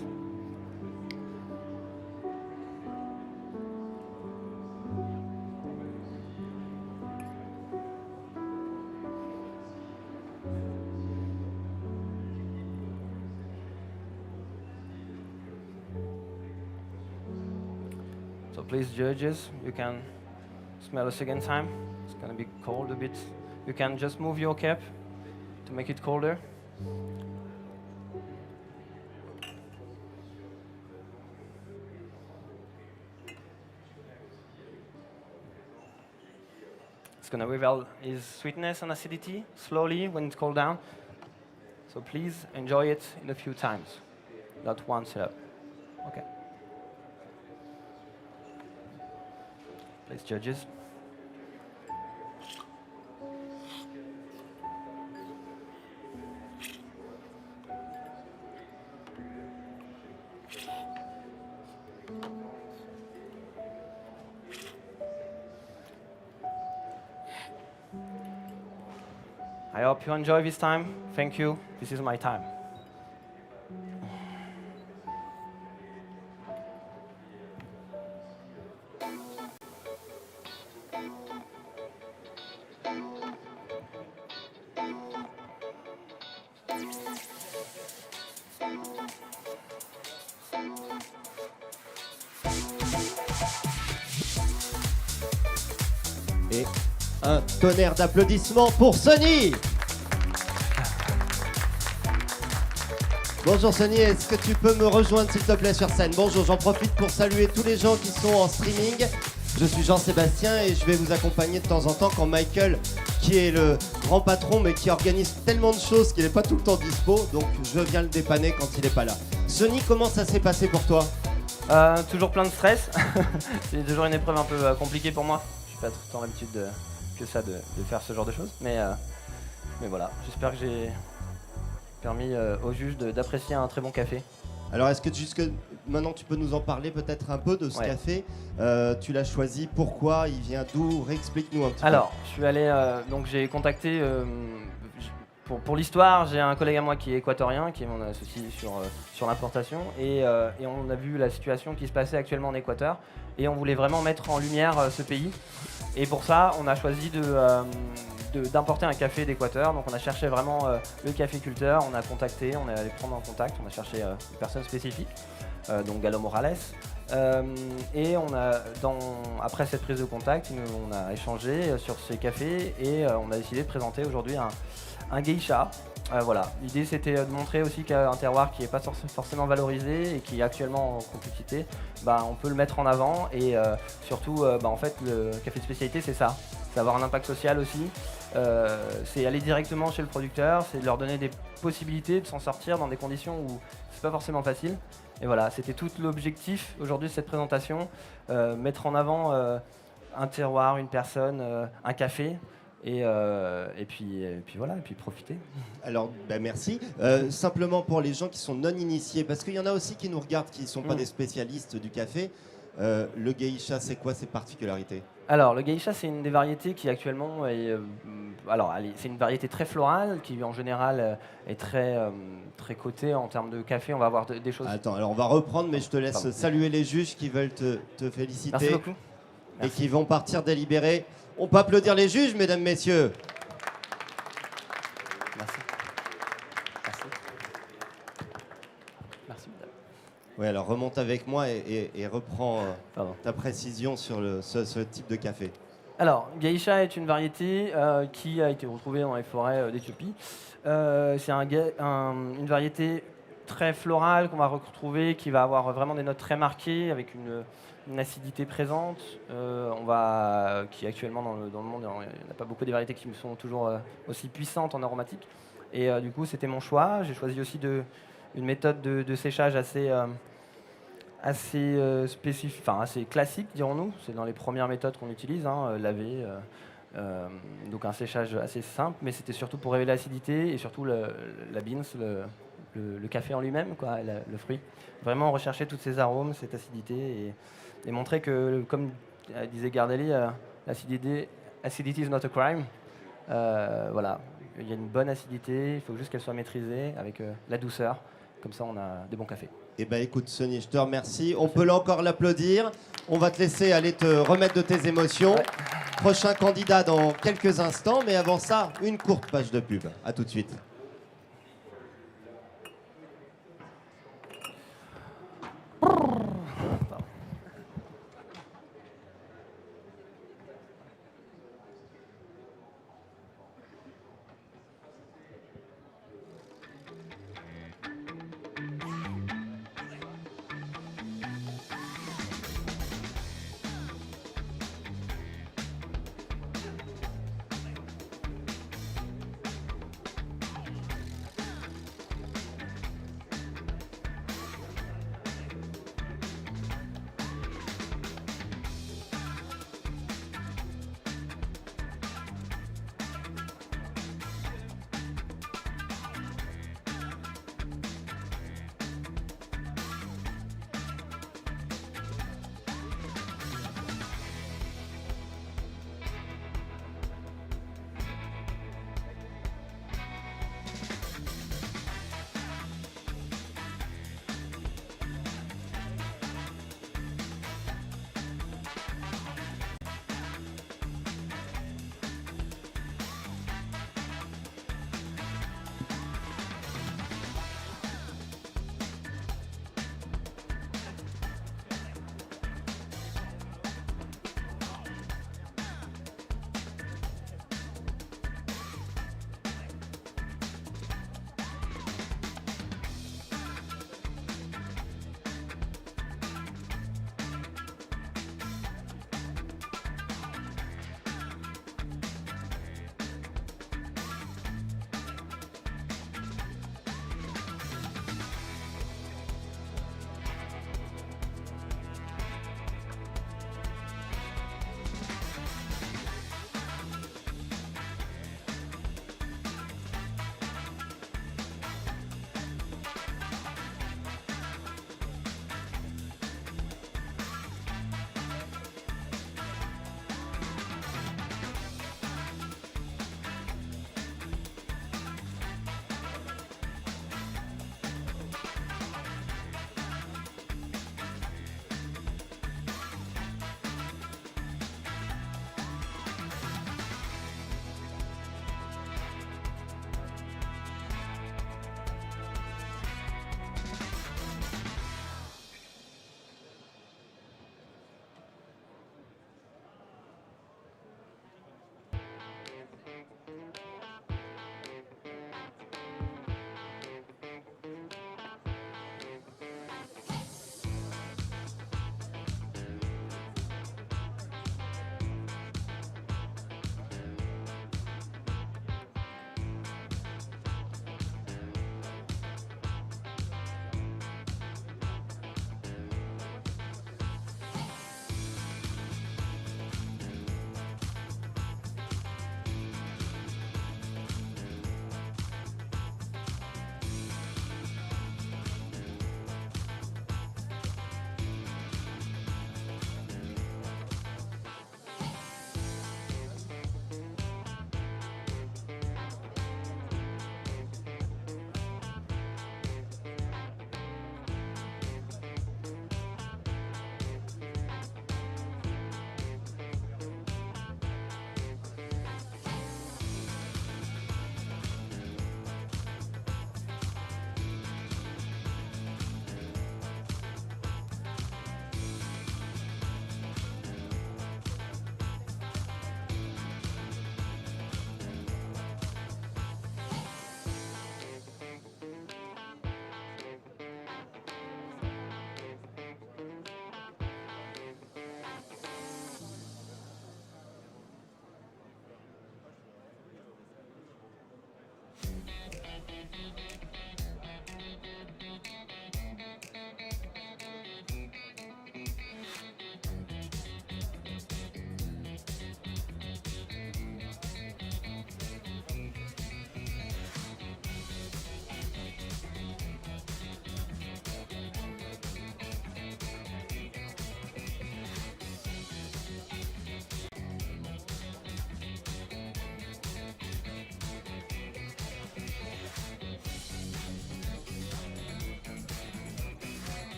So please, judges, you can smell a second time. It's gonna be cold a bit. You can just move your cap to make it colder. It's gonna reveal its sweetness and acidity slowly when it's cooled down. So please enjoy it in a few times, not one syrup. Okay. Please, judges. I hope you enjoy this time. Thank you. This is my time. Et un tonnerre d'applaudissements pour Senny. Bonjour Senny, est-ce que tu peux me rejoindre s'il te plaît sur scène? Bonjour, j'en profite pour saluer tous les gens qui sont en streaming. Je suis Jean-Sébastien et je vais vous accompagner de temps en temps quand Michael, qui est le grand patron, mais qui organise tellement de choses qu'il n'est pas tout le temps dispo, donc je viens le dépanner quand il n'est pas là. Senny, comment ça s'est passé pour toi? Toujours plein de stress. C'est toujours une épreuve un peu compliquée pour moi. Je n'ai pas tout le temps l'habitude que ça de faire ce genre de choses. Mais voilà, j'espère que j'ai permis aux juges d'apprécier un très bon café. Alors, est-ce que maintenant tu peux nous en parler peut-être un peu de ce café? Tu l'as choisi, pourquoi? Il vient d'où? Réexplique-nous un petit peu. Alors, je suis allé, donc j'ai contacté, pour l'histoire, j'ai un collègue à moi qui est équatorien, qui est mon associé sur l'importation, et on a vu la situation qui se passait actuellement en Équateur, et on voulait vraiment mettre en lumière ce pays. Et pour ça, on a choisi d'importer un café d'Équateur. Donc on a cherché vraiment le caféculteur, on a contacté, on est allé prendre en contact, on a cherché une personne spécifique, donc Galo Morales. Et après cette prise de contact, on a échangé sur ces cafés et on a décidé de présenter aujourd'hui un geisha. Voilà. L'idée c'était de montrer aussi qu'un terroir qui n'est pas forcément valorisé et qui est actuellement en compétitivité, on peut le mettre en avant et surtout en fait le café de spécialité c'est ça, c'est avoir un impact social aussi, c'est aller directement chez le producteur, c'est de leur donner des possibilités de s'en sortir dans des conditions où c'est pas forcément facile. Et voilà, c'était tout l'objectif aujourd'hui de cette présentation, mettre en avant un terroir, une personne, un café. Et puis voilà, et puis profiter. Alors, merci. Simplement pour les gens qui sont non initiés, parce qu'il y en a aussi qui nous regardent, qui ne sont pas des spécialistes du café, le geisha, c'est quoi ses particularités? Alors, le geisha, c'est une des variétés qui actuellement est... c'est une variété très florale, qui en général est très cotée en termes de café. On va avoir des choses... Attends, alors on va reprendre, mais je te laisse saluer les juges qui veulent te féliciter. Merci beaucoup. Et qui vont partir délibérer. On peut applaudir les juges, mesdames, messieurs. Merci. Merci. Merci, madame. Oui, alors remonte avec moi et reprends ta précision sur ce type de café. Alors, geisha est une variété qui a été retrouvée dans les forêts d'Éthiopie. C'est une variété très florale qu'on va retrouver, qui va avoir vraiment des notes très marquées, avec une acidité présente, qui actuellement dans le monde, il n'y a pas beaucoup de variétés qui sont toujours aussi puissantes en aromatique. Et du coup, c'était mon choix. J'ai choisi aussi une méthode de séchage assez classique, dirons-nous. C'est dans les premières méthodes qu'on utilise, laver. Donc un séchage assez simple, mais c'était surtout pour révéler l'acidité et surtout la beans, le café en lui-même, le fruit. Vraiment rechercher tous ces arômes, cette acidité et montrer que, comme disait Geuedelot, acidity is not a crime. Voilà, il y a une bonne acidité, il faut juste qu'elle soit maîtrisée avec la douceur. Comme ça, on a des bons cafés. Eh bien, écoute, Senny, je te remercie. On peut là encore l'applaudir. On va te laisser aller te remettre de tes émotions. Ouais. Prochain candidat dans quelques instants, mais avant ça, une courte page de pub. À tout de suite.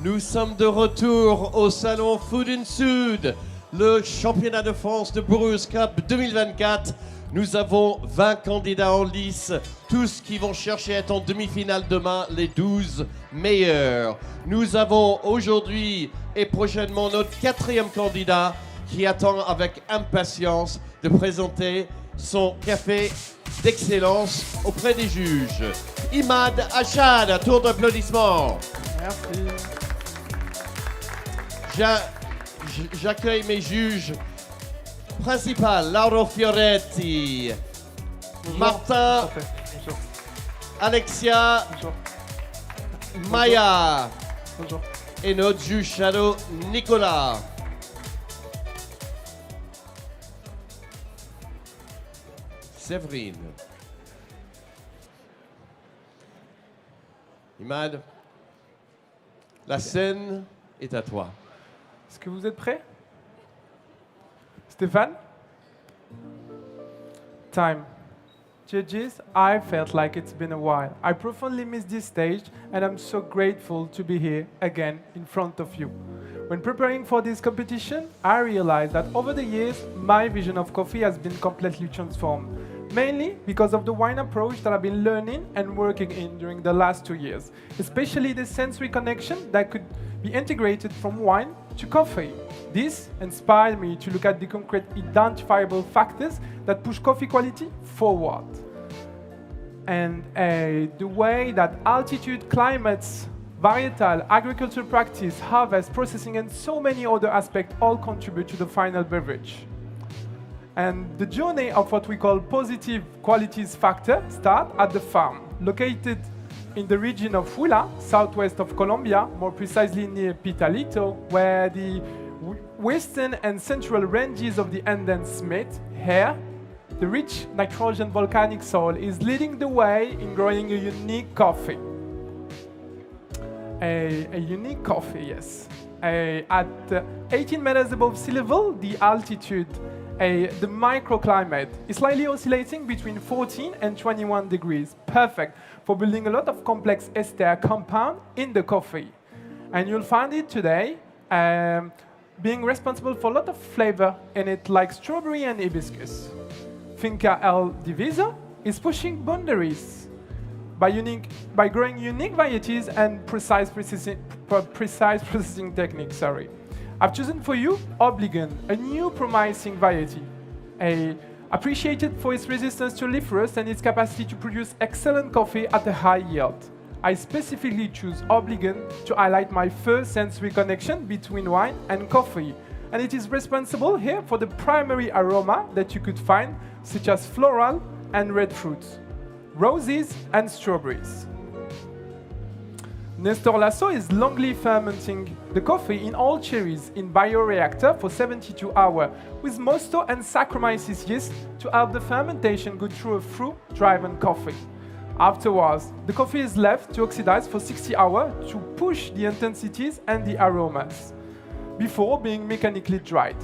Nous sommes de retour au salon Food and SUD, le championnat de France de Brewers Cup 2024. Nous avons 20 candidats en lice, tous qui vont chercher à être en demi-finale demain, les 12 meilleurs. Nous avons aujourd'hui et prochainement notre 4e candidat qui attend avec impatience de présenter son café d'excellence auprès des juges. Imad, Hachad, un tour d'applaudissements. Merci. J'accueille mes juges principaux, Lauro Fioretti, Bonjour. Martin, Bonjour. Alexia, Bonjour. Maya Bonjour. et notre juge shadow Nicolas. Séverine. Imad, la scène est à toi. Est-ce que vous êtes prêts? Stéphane? Time. Judges, I felt like it's been a while. I profoundly miss this stage, and I'm so grateful to be here again in front of you. When preparing for this competition, I realized that over the years, my vision of coffee has been completely transformed, mainly because of the wine approach that I've been learning and working in during the last 2 years, especially the sensory connection that could be integrated from wine to coffee. This inspired me to look at the concrete identifiable factors that push coffee quality forward. And the way that altitude, climates, varietal, agriculture practice, harvest, processing, and so many other aspects all contribute to the final beverage. And the journey of what we call positive qualities factor starts at the farm, located in the region of Huila, southwest of Colombia, more precisely near Pitalito, where the western and central ranges of the Andes meet. Here, the rich nitrogen volcanic soil is leading the way in growing a unique coffee. A unique coffee, yes. At 18 meters above sea level, the altitude, the microclimate is slightly oscillating between 14 and 21 degrees. Perfect for building a lot of complex ester compound in the coffee. And you'll find it today being responsible for a lot of flavor in it, like strawberry and hibiscus. Finca El Diviso is pushing boundaries by growing unique varieties and precise processing techniques. Sorry. I've chosen for you Obligan, a new promising variety, appreciated for its resistance to leaf rust and its capacity to produce excellent coffee at a high yield. I specifically choose Obligan to highlight my first sensory connection between wine and coffee, and it is responsible here for the primary aroma that you could find, such as floral and red fruits, roses and strawberries. Nestor Lasso is longly fermenting the coffee in all cherries in bioreactor for 72 hours with Mosto and Saccharomyces yeast to help the fermentation go through a fruit-driven coffee. Afterwards, the coffee is left to oxidize for 60 hours to push the intensities and the aromas before being mechanically dried.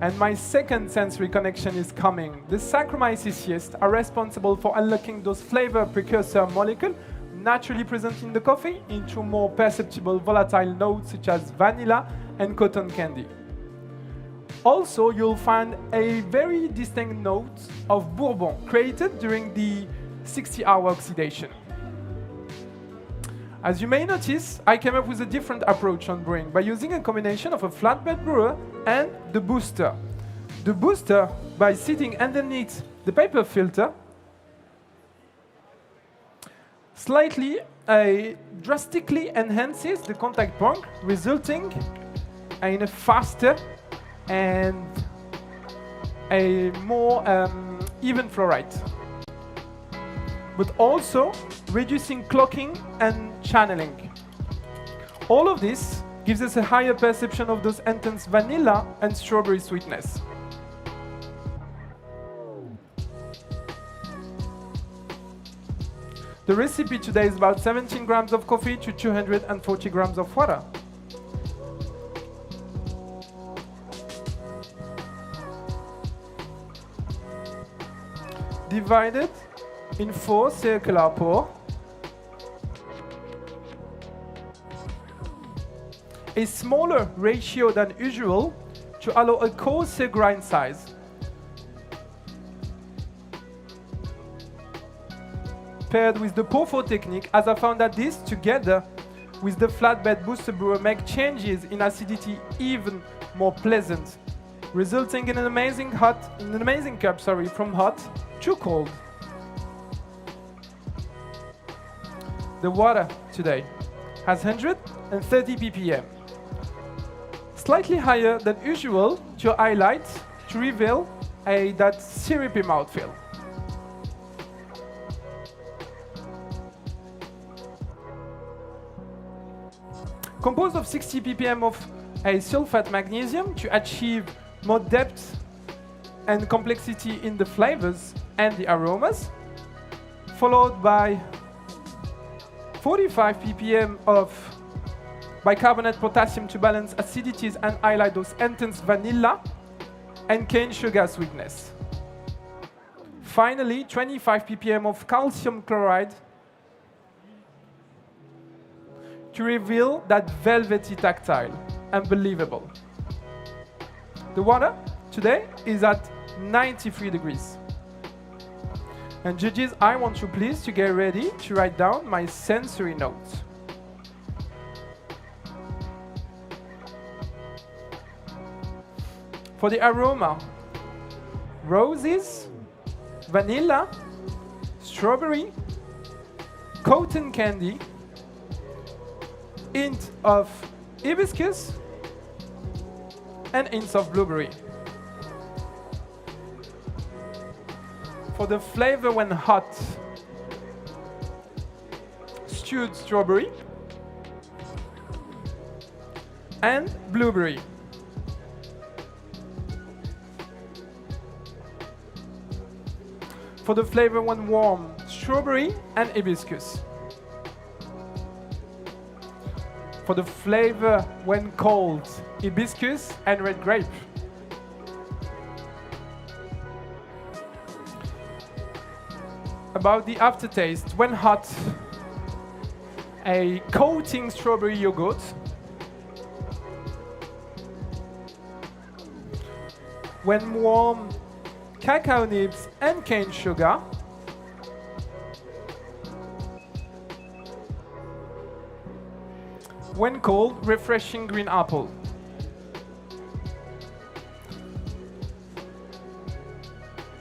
And my second sensory connection is coming. The Saccharomyces yeast are responsible for unlocking those flavor precursor molecules naturally present in the coffee into more perceptible volatile notes such as vanilla and cotton candy. Also, you'll find a very distinct note of bourbon created during the 60-hour oxidation. As you may notice, I came up with a different approach on brewing by using a combination of a flatbed brewer and the booster. The booster, by sitting underneath the paper filter, slightly drastically enhances the contact point, resulting in a faster and a more even flow rate, but also reducing clocking and channeling. All of this gives us a higher perception of those intense vanilla and strawberry sweetness. The recipe today is about 17 grams of coffee to 240 grams of water. Divided in 4 circular pour. a smaller ratio than usual to allow a coarser grind size. Paired with the POFO technique, as I found that this, together with the flatbed booster brewer, make changes in acidity even more pleasant, resulting in an amazing cup, from hot to cold. The water today has 130 ppm, slightly higher than usual to highlight, to reveal that syrupy mouthfeel. Composed of 60 ppm of a sulfate magnesium to achieve more depth and complexity in the flavors and the aromas, followed by 45 ppm of bicarbonate potassium to balance acidities and highlight those intense vanilla and cane sugar sweetness. Finally, 25 ppm of calcium chloride to reveal that velvety tactile. Unbelievable. The water today is at 93 degrees. And judges, I want you please to get ready to write down my sensory notes. For the aroma, roses, vanilla, strawberry, cotton candy, hint of hibiscus, and hints of blueberry. For the flavor when hot, stewed strawberry and blueberry. For the flavor when warm, strawberry and hibiscus. For the flavor when cold, hibiscus and red grape. About the aftertaste, when hot, a coating strawberry yogurt. When warm, cacao nibs and cane sugar. When cold, refreshing green apple.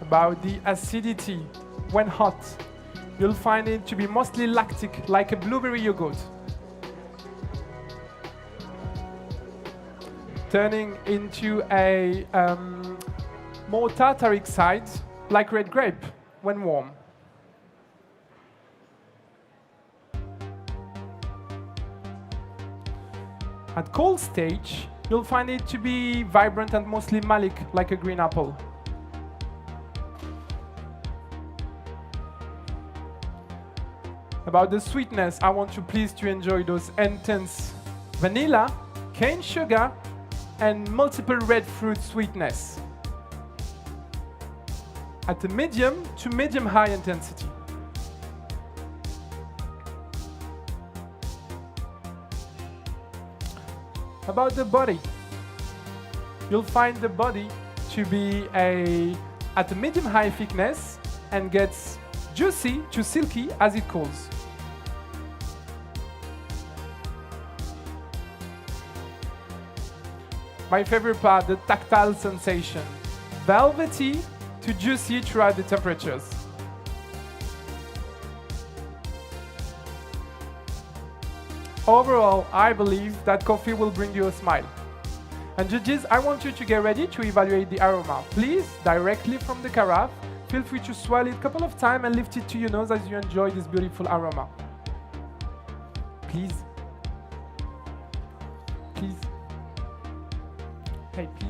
About the acidity, when hot, you'll find it to be mostly lactic, like a blueberry yogurt. Turning into a more tartaric side, like red grape, when warm. At cold stage, you'll find it to be vibrant and mostly malic, like a green apple. About the sweetness, I want you please to enjoy those intense vanilla, cane sugar, and multiple red fruit sweetness. At a medium to medium high intensity. About the body, you'll find the body to be at a medium high thickness and gets juicy to silky as it cools. My favorite part, the tactile sensation. Velvety to juicy throughout the temperatures. Overall, I believe that coffee will bring you a smile. And judges, I want you to get ready to evaluate the aroma. Please, directly from the carafe, feel free to swallow it a couple of times and lift it to your nose as you enjoy this beautiful aroma. Please. Please. Hey, please.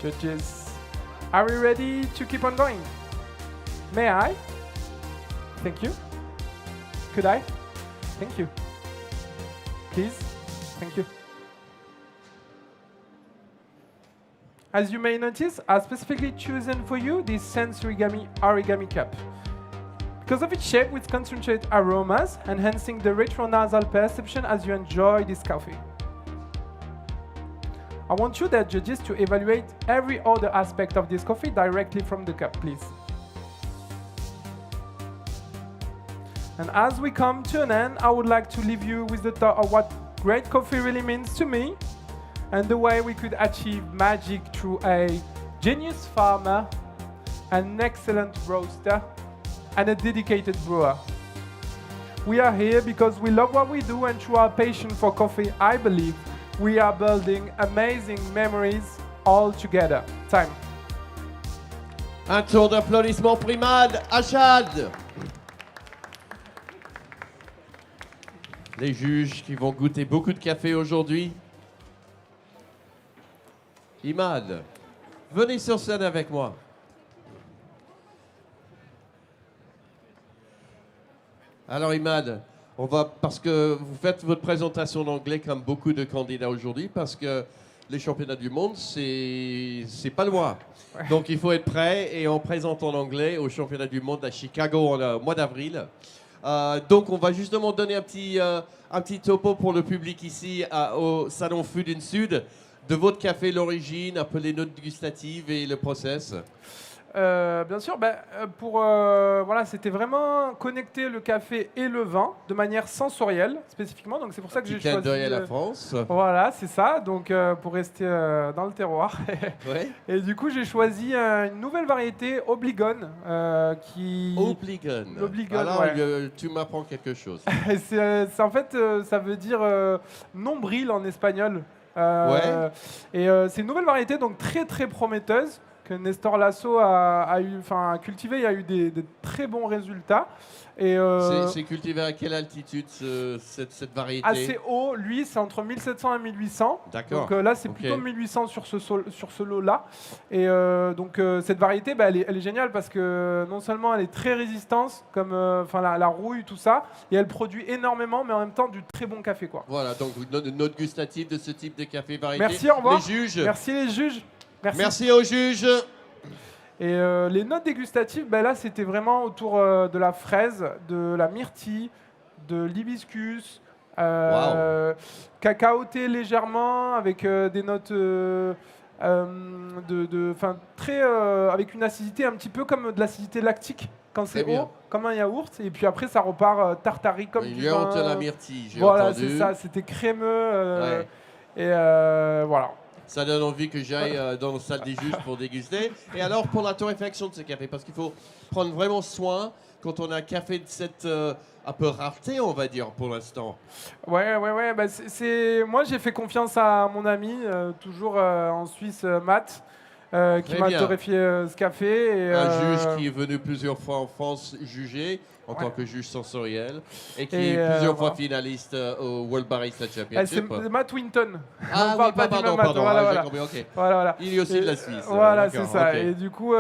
Judges, are we ready to keep on going? May I? Thank you. Could I? Thank you. Please? Thank you. As you may notice, I specifically chosen for you this sensory origami cup. Because of its shape with concentrated aromas, enhancing the retronasal perception as you enjoy this coffee. I want you, the judges, to evaluate every other aspect of this coffee directly from the cup, please. And as we come to an end, I would like to leave you with the thought of what great coffee really means to me, and the way we could achieve magic through a genius farmer, an excellent roaster, and a dedicated brewer. We are here because we love what we do, and through our passion for coffee, I believe we are building amazing memories all together. Time. Un tour d'applaudissements pour Imad, Hachad. Les juges qui vont goûter beaucoup de café aujourd'hui. Imad, venez sur scène avec moi. Alors Imad, parce que vous faites votre présentation en anglais comme beaucoup de candidats aujourd'hui, parce que les championnats du monde, c'est pas loin. Ouais. Donc il faut être prêt, et on présente en anglais au championnat du monde à Chicago au mois d'avril. Donc on va justement donner un petit topo pour le public ici au Salon Food in Sud, de votre café, l'origine, un peu les notes gustatives et le process. Bien sûr, voilà, c'était vraiment connecter le café et le vin de manière sensorielle spécifiquement. Donc c'est pour ça que j'ai choisi. À la France. Voilà, c'est ça. Donc pour rester dans le terroir. Ouais. Et du coup, j'ai choisi une nouvelle variété Obligone qui. Obligone. Alors, ouais. Tu m'apprends quelque chose. c'est en fait, ça veut dire nombril en espagnol. Ouais. Et c'est une nouvelle variété, donc très très prometteuse, que Nestor Lasso a cultivé. Il y a eu des très bons résultats. Et c'est cultivé à quelle altitude cette variété? Assez haut, lui c'est entre 1700 et 1800. D'accord. Donc là c'est plutôt 1800 sur ce lot-là. Et donc cette variété, elle est géniale parce que non seulement elle est très résistante, comme la rouille, tout ça, et elle produit énormément, mais en même temps du très bon café, quoi. Voilà, donc une note gustative de ce type de café variété. Merci, au revoir. Les juges. Merci les juges. Merci aux juges. Et les notes dégustatives, là, c'était vraiment autour de la fraise, de la myrtille, de l'hibiscus, cacaoté légèrement, avec des notes avec une acidité un petit peu comme de l'acidité lactique quand c'est haut, comme un yaourt. Et puis après, ça repart tartarique comme du vin. De la myrtille, j'ai voilà, entendu. c'est ça, c'était crémeux. Et voilà. Ça donne envie que j'aille dans la salle des juges pour déguster. Et alors, pour la torréfaction de ce café, parce qu'il faut prendre vraiment soin quand on a un café de cette un peu rareté, on va dire, pour l'instant. Ouais. Moi, j'ai fait confiance à mon ami, toujours en Suisse, Matt, qui m'a torréfié ce café. Et, un juge qui est venu plusieurs fois en France juger en tant que juge sensoriel et qui est plusieurs fois finaliste au World Barista Championship. C'est Matt Winton. Ah oui, pardon. J'ai compris, ok. Voilà. Il est aussi de la Suisse. Voilà, c'est ça. Okay. Et du coup,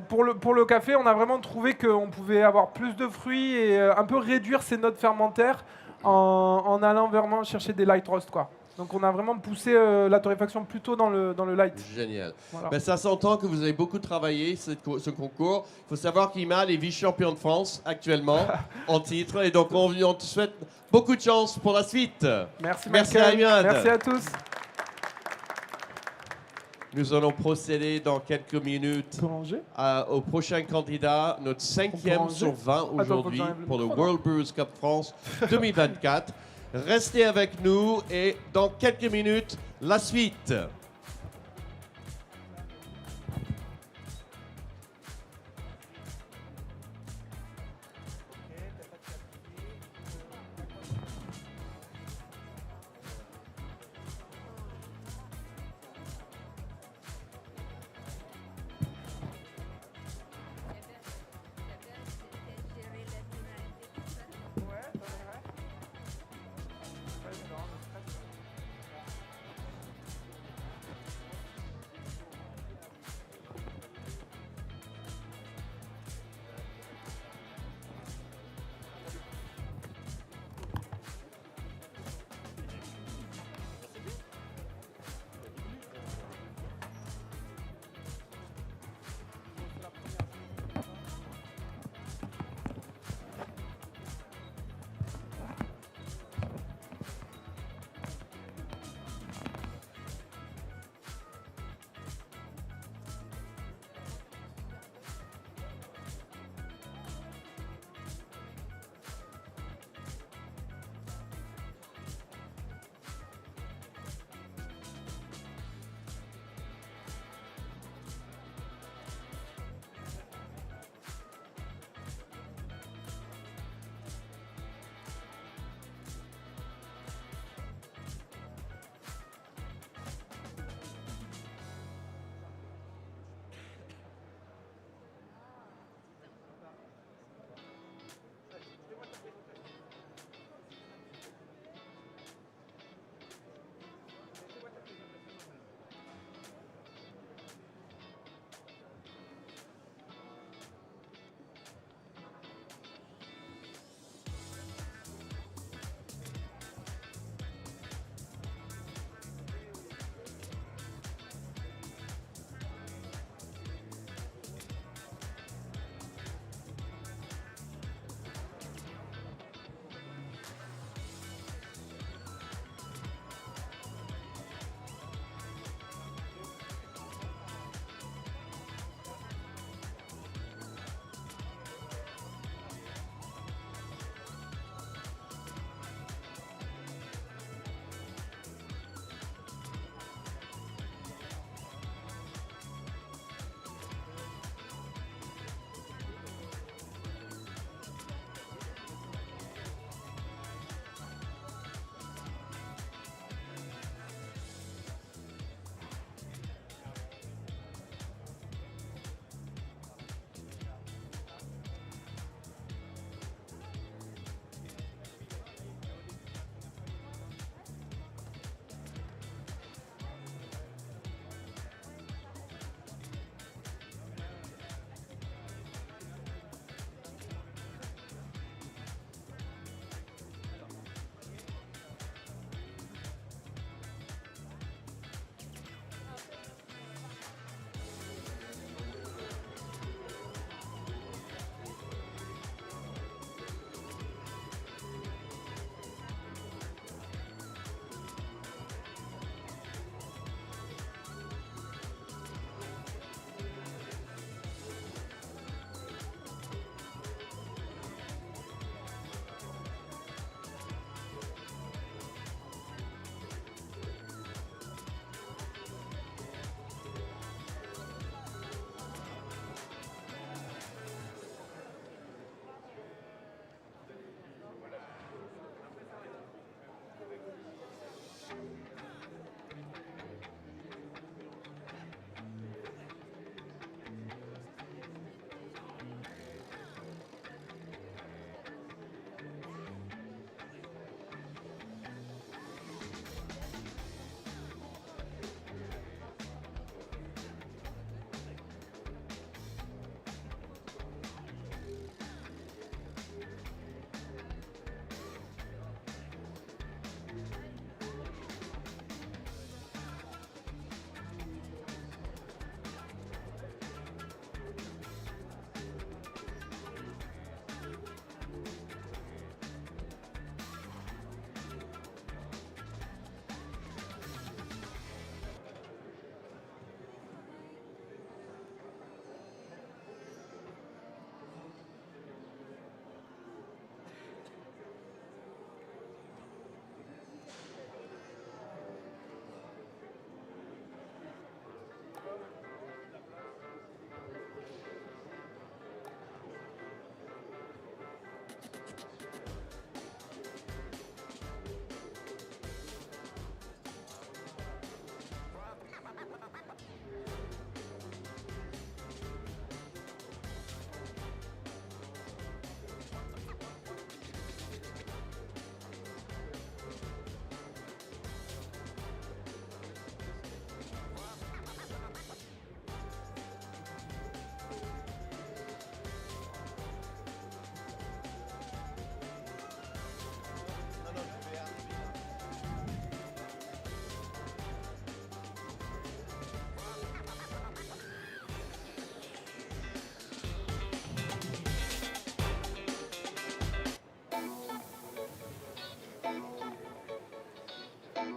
pour le café, on a vraiment trouvé qu'on pouvait avoir plus de fruits et un peu réduire ses notes fermentaires en allant vraiment chercher des light roast, quoi. Donc on a vraiment poussé la torréfaction plutôt dans le light. Génial. Voilà. Ça s'entend que vous avez beaucoup travaillé ce concours. Il faut savoir qu'Imad est vice-champion de France actuellement en titre. Et donc on te souhaite beaucoup de chance pour la suite. Merci à Imad. Merci à tous. Nous allons procéder dans quelques minutes au prochain candidat, notre 5e sur 20 aujourd'hui pour le World Brewers Cup France 2024. Restez avec nous et dans quelques minutes, la suite.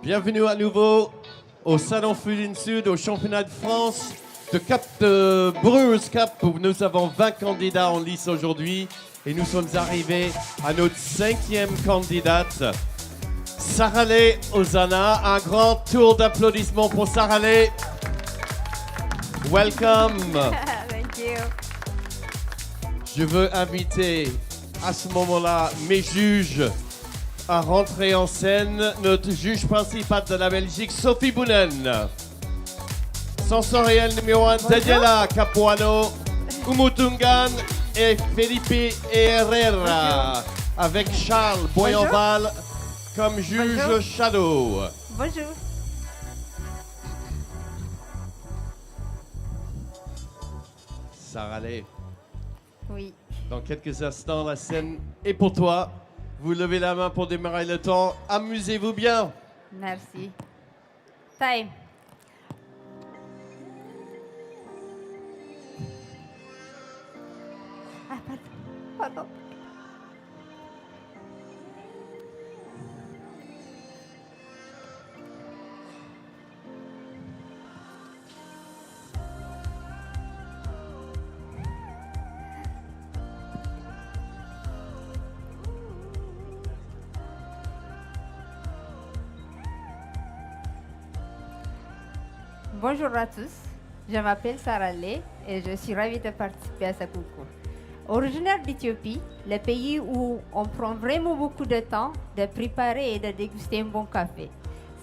Bienvenue à nouveau au Salon Fusion Sud, au championnat de France de Brewers Cup, où nous avons 20 candidats en lice aujourd'hui. Et nous sommes arrivés à notre 5e candidate, Saralé Ozana. Un grand tour d'applaudissements pour Saralé. Welcome. Thank you. Je veux inviter à ce moment-là mes juges à rentrer en scène. Notre juge principal de la Belgique, Sophie Bounen. Sensoriel numéro 1, Daniela Capuano, Umutungan et Felipe Herrera. Avec Charles Boyenval comme juge Bonjour. shadow. Bonjour. Saralé, Oui. dans quelques instants, la scène est pour toi. Vous levez la main pour démarrer le temps. Amusez-vous bien. Merci. Time. Ah, pardon. Bonjour à tous, je m'appelle Saralé et je suis ravie de participer à ce concours. Originaire d'Éthiopie, le pays où on prend vraiment beaucoup de temps de préparer et de déguster un bon café.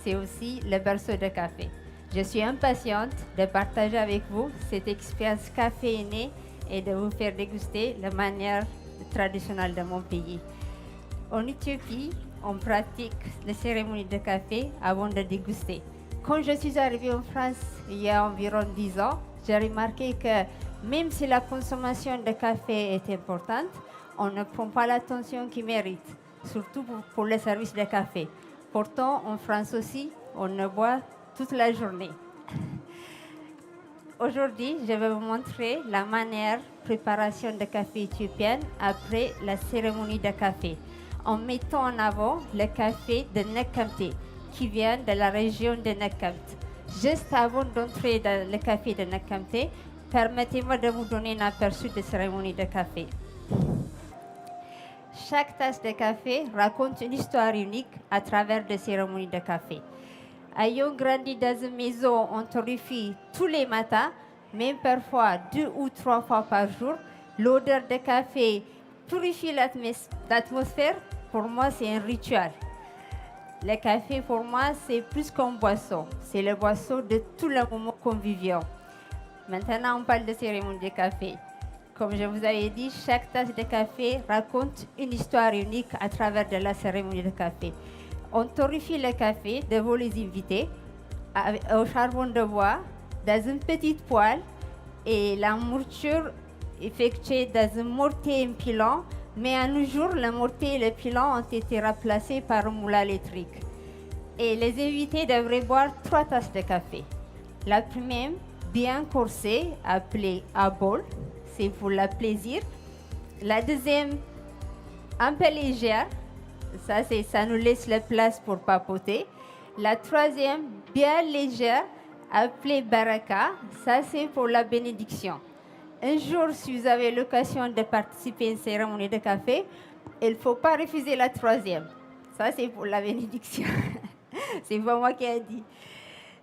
C'est aussi le berceau de café. Je suis impatiente de partager avec vous cette expérience caféinée et de vous faire déguster la manière traditionnelle de mon pays. En Éthiopie, on pratique les cérémonies de café avant de déguster. Quand je suis arrivée en France il y a environ 10 ans, j'ai remarqué que même si la consommation de café est importante, on ne prend pas l'attention qu'il mérite, surtout pour le service de café. Pourtant, en France aussi, on le boit toute la journée. Aujourd'hui, je vais vous montrer la manière de préparation de café éthiopienne après la cérémonie de café, en mettant en avant le café de Naqamté, qui vient de la région de Naqamté. Juste avant d'entrer dans le café de Naqamté, permettez-moi de vous donner un aperçu de cérémonie de café. Chaque tasse de café raconte une histoire unique à travers des cérémonies de café. Ayant grandi dans une maison en torréfie tous les matins, même parfois 2 ou 3 fois par jour, l'odeur de café purifie l'atmosphère. Pour moi, c'est un rituel. Le café, pour moi, c'est plus qu'une boisson. C'est le boisson de tout le moment convivial. Maintenant, on parle de cérémonie de café. Comme je vous avais dit, chaque tasse de café raconte une histoire unique à travers de la cérémonie de café. On torréfie le café devant les invités au charbon de bois dans une petite poêle et la mouture effectuée dans un mortier empilant. Mais à nos jours, le mortier et le pilon ont été remplacés par un moulin électrique. Et les invités devraient boire 3 tasses de café. La première, bien corsée, appelée à bol, c'est pour le plaisir. La deuxième, un peu légère, ça nous laisse la place pour papoter. La troisième, bien légère, appelée baraka, ça c'est pour la bénédiction. Un jour, si vous avez l'occasion de participer à une cérémonie de café, il ne faut pas refuser la troisième. Ça, c'est pour la bénédiction. C'est pas moi qui ai dit.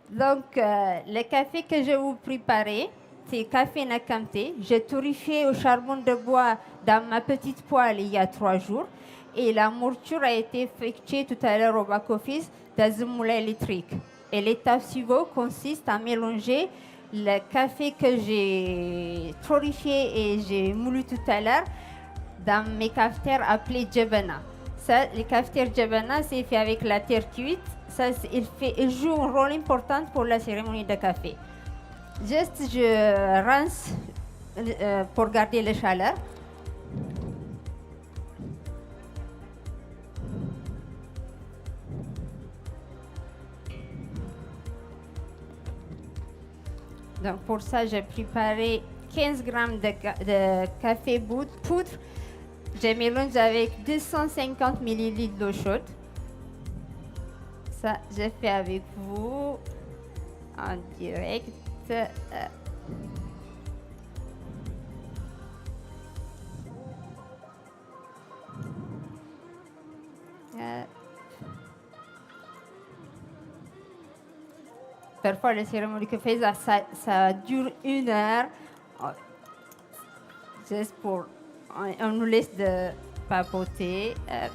Donc, le café que je vais vous préparer, c'est café Naqamté. J'ai torréfié au charbon de bois dans ma petite poêle il y a 3 jours. Et la mouture a été effectuée tout à l'heure au back-office dans un moulin électrique. Et l'étape suivante consiste à mélanger le café que j'ai torréfié et j'ai moulu tout à l'heure dans mes cafetières appelées Jabana. Ça, les cafetières Jabana, c'est fait avec la terre cuite. Ça, il joue un rôle important pour la cérémonie de café. Juste, je rince pour garder la chaleur. Donc pour ça, j'ai préparé 15 grammes de café poudre. Je mélange avec 250 ml d'eau chaude. Ça, j'ai fait avec vous en direct. Parfois, les cérémonies que fait, ça dure 1 heure. Juste pour... On nous laisse de papoter. Ouais.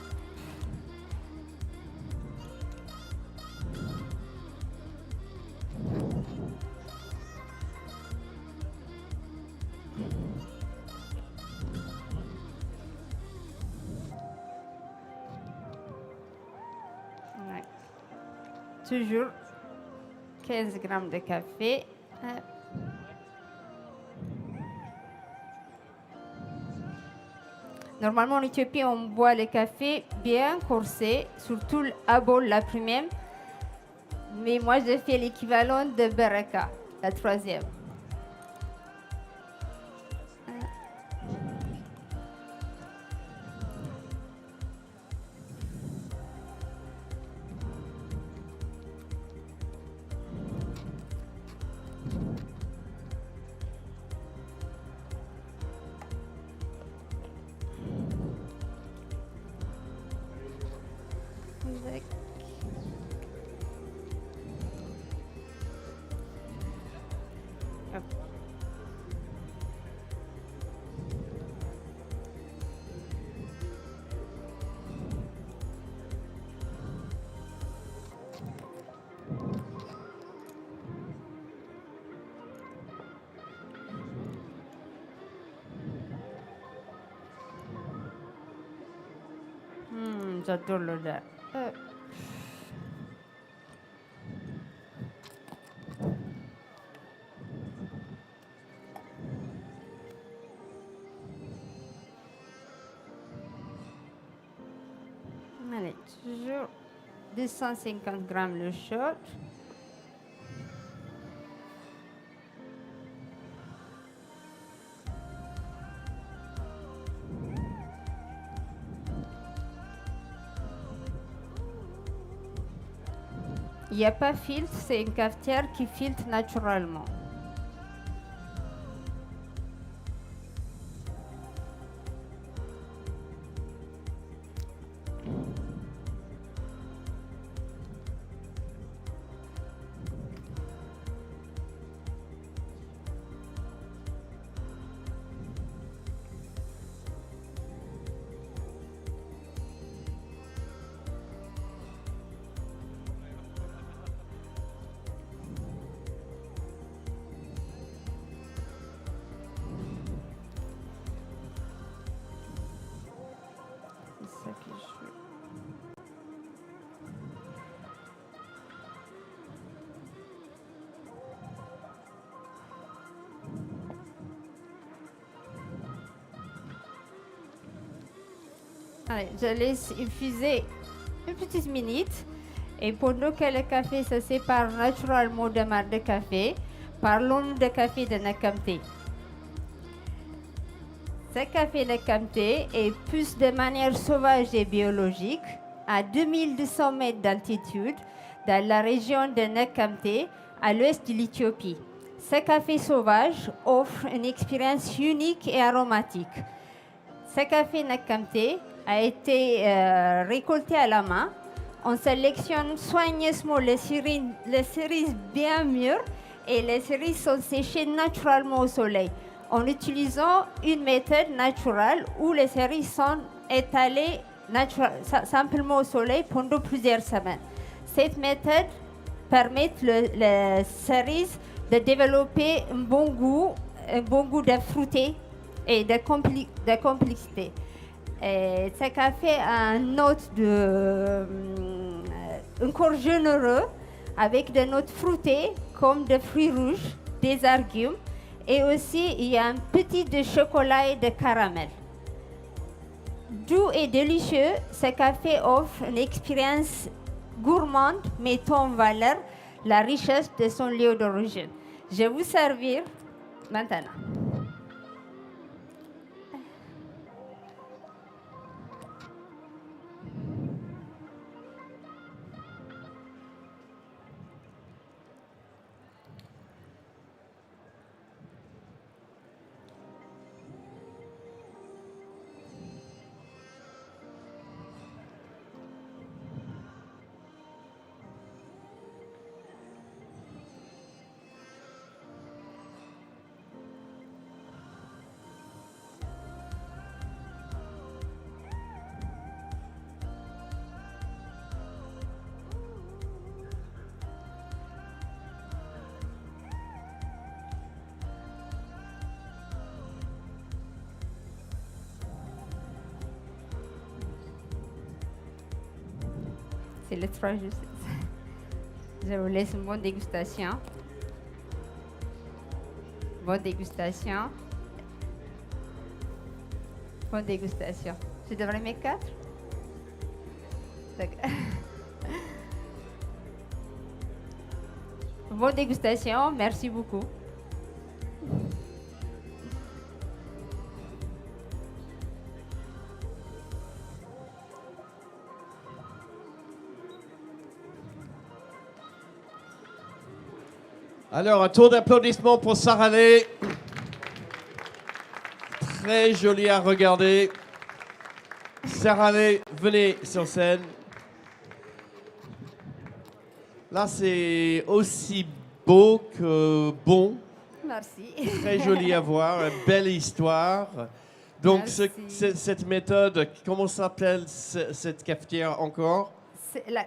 Toujours 15 grammes de café. Normalement, en Éthiopie, on boit le café bien corsé, surtout à bol l'après-midi. Mais moi, j'ai fait l'équivalent de Bereka, la troisième. J'adore l'odeur. Allez, toujours 250 grammes le shot. Il n'y a pas de filtre, c'est une cafetière qui filtre naturellement. Allez, je laisse infuser une petite minute et pendant que le café se sépare naturellement de marc de café, parlons de café de Nakamte. Ce café Nakamte est poussé de manière sauvage et biologique à 2200 mètres d'altitude dans la région de Nakamte à l'ouest de l'Éthiopie. Ce café sauvage offre une expérience unique et aromatique. Ce café Nakamte a été récolté à la main. On sélectionne soigneusement les cerises bien mûres et les cerises sont séchées naturellement au soleil en utilisant une méthode naturelle où les cerises sont étalées simplement au soleil pendant plusieurs semaines. Cette méthode permet les cerises de développer un bon goût de fruité et de complexité. Et ce café a une note encore généreux avec des notes fruitées comme des fruits rouges, des agrumes et aussi il y a un petit de chocolat et de caramel. Doux et délicieux, ce café offre une expérience gourmande mettant en valeur la richesse de son lieu d'origine. Je vais vous servir maintenant. c'est les 3 jours. Je vous laisse une bonne dégustation. Bonne dégustation. Bonne dégustation. Je devrais mettre 4? D'accord. Bonne dégustation, merci beaucoup. Alors, un tour d'applaudissements pour Saralé. Très joli à regarder. Saralé, venez sur scène. Là, c'est aussi beau que bon. Merci. Très joli à voir, une belle histoire. Donc, cette méthode, comment s'appelle cette cafetière encore?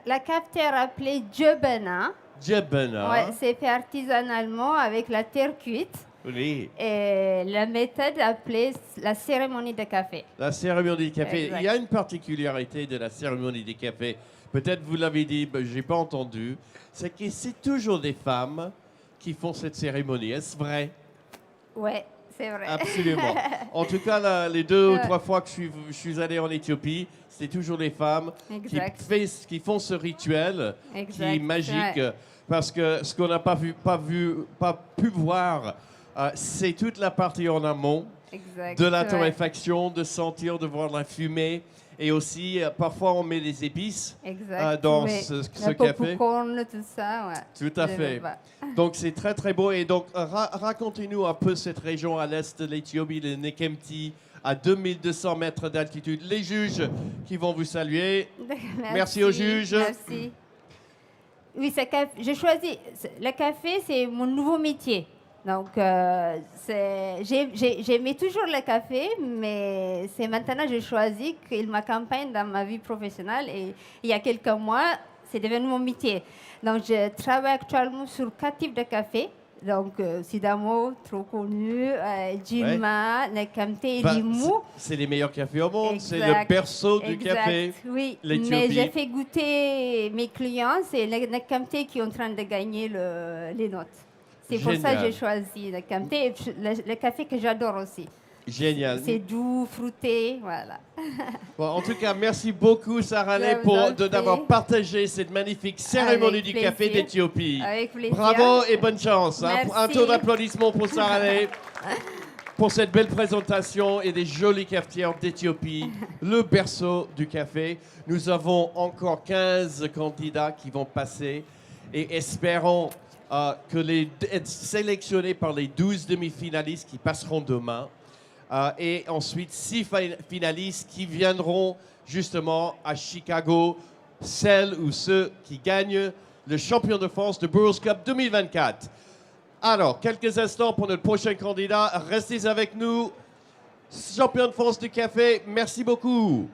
La cafetière appelée Geuedelot. Geuedelot. Ouais, c'est fait artisanalement avec la terre cuite. Oui. Et la méthode appelée la cérémonie de café. La cérémonie de café. Exact. Il y a une particularité de la cérémonie du café. Peut-être vous l'avez dit, mais je n'ai pas entendu. C'est que c'est toujours des femmes qui font cette cérémonie. Est-ce vrai? Ouais, c'est vrai. Absolument. En tout cas, les 2 ou 3 fois que je suis allé en Éthiopie, c'est toujours les femmes qui font ce rituel qui est magique. Ouais. Parce que ce qu'on n'a pas pu voir, c'est toute la partie en amont Exact. de la Ouais. torréfaction, de sentir, de voir la fumée. Et aussi, parfois, on met des épices Exact. dans Ouais. ce Le café. popcorn, tout ça, ouais. Tout à fait. Donc, c'est très, très beau. Et donc, racontez-nous un peu cette région à l'est de l'Éthiopie, le Nekemti, à 2200 mètres d'altitude. Les juges qui vont vous saluer. Merci aux juges. Merci. Oui, j'ai choisi. Le café, c'est mon nouveau métier. Donc, j'aimais toujours le café, mais c'est maintenant que j'ai choisi qu'il m'accompagne dans ma vie professionnelle. Et il y a quelques mois, c'est devenu mon métier. Donc, je travaille actuellement sur 4 types de café. Donc, Sidamo, trop connu, Jilma, Nekemté et Limou. C'est les meilleurs cafés au monde. C'est le Exact. berceau du café. Oui, l'Éthiopie. mais j'ai fait goûter mes clients. C'est le Nekemté qui est en train de gagner les notes. C'est pour ça que j'ai choisi le Nekemté. Le café que j'adore aussi. Génial. C'est doux, fruité, voilà. Bon, en tout cas, merci beaucoup, Saralé, d'avoir partagé cette magnifique cérémonie du café d'Éthiopie. Avec plaisir. Bravo et bonne chance. Merci. Un tour d'applaudissements pour Saralé pour cette belle présentation et des jolies cafetières d'Éthiopie, le berceau du café. Nous avons encore 15 candidats qui vont passer et espérons être sélectionnés par les 12 demi-finalistes qui passeront demain. Et ensuite 6 finalistes qui viendront justement à Chicago, celles ou ceux qui gagnent le champion de France de Brewers Cup 2024. Alors, quelques instants pour notre prochain candidat. Restez avec nous. Champion de France du café, merci beaucoup.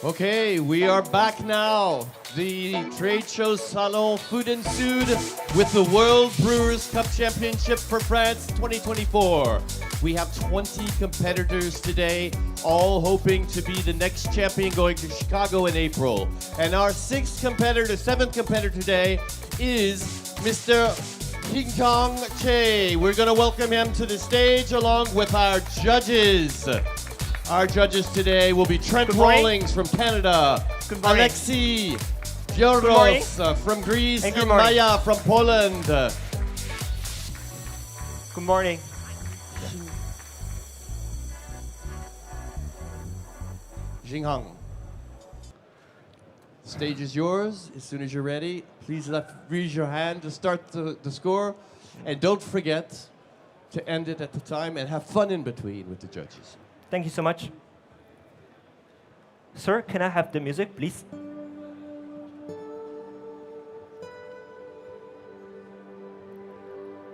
Okay, we are back now. The trade show Salon Food and SUD with the World Brewers Cup Championship for France 2024. We have 20 competitors today, all hoping to be the next champion going to Chicago in April. And our seventh competitor today is Mr. Xinhang. We're going to welcome him to the stage along with our judges. Our judges today will be Trent Rawlings from Canada, Alexis, Geuedelot from Greece, and Maya from Poland. Good morning. Xinhang. The stage is yours. As soon as you're ready, please raise your hand to start the score. And don't forget to end it at the time and have fun in between with the judges. Thank you so much. Sir, can I have the music, please?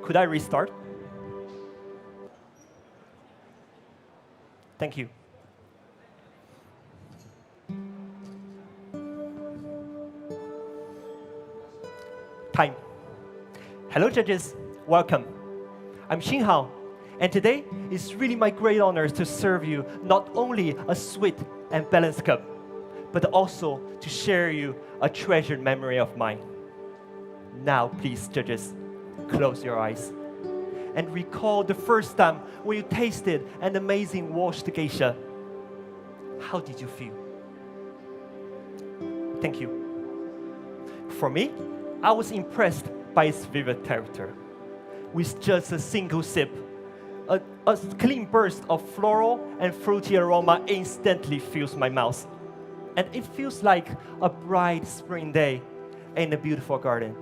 Could I restart? Thank you. Time. Hello, judges. Welcome. I'm Xinhang. And today, it's really my great honor to serve you not only a sweet and balanced cup, but also to share you a treasured memory of mine. Now, please, judges, close your eyes and recall the first time when you tasted an amazing washed geisha. How did you feel? Thank you. For me, I was impressed by its vivid character. With just a single sip, a clean burst of floral and fruity aroma instantly fills my mouth. And it feels like a bright spring day in a beautiful garden.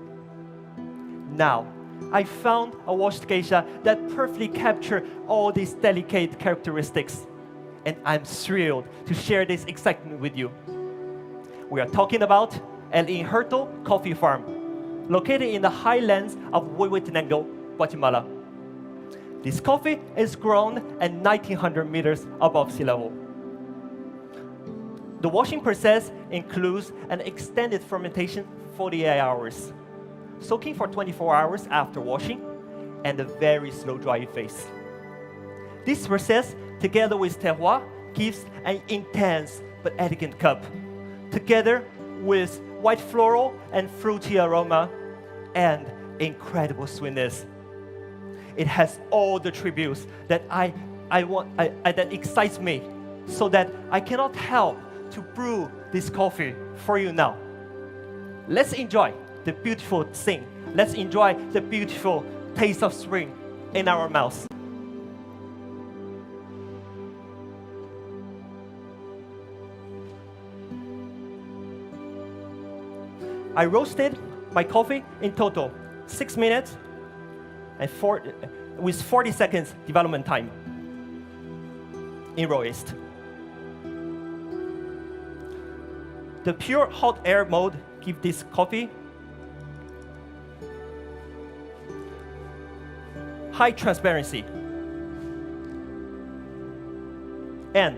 Now, I found a washed geisha that perfectly captures all these delicate characteristics. And I'm thrilled to share this excitement with you. We are talking about El Injerto Coffee Farm, located in the highlands of Huehuetenango, Guatemala. This coffee is grown at 1,900 meters above sea level. The washing process includes an extended fermentation for 48 hours, soaking for 24 hours after washing, and a very slow drying phase. This process, together with terroir, gives an intense but elegant cup, together with white floral and fruity aroma and incredible sweetness. It has all the tributes that that excites me, so that I cannot help to brew this coffee for you now. Let's enjoy the beautiful thing. Let's enjoy the beautiful taste of spring in our mouths. I roasted my coffee in total 6 minutes and with 40 seconds development time in roast. The pure hot air mode gives this coffee high transparency. And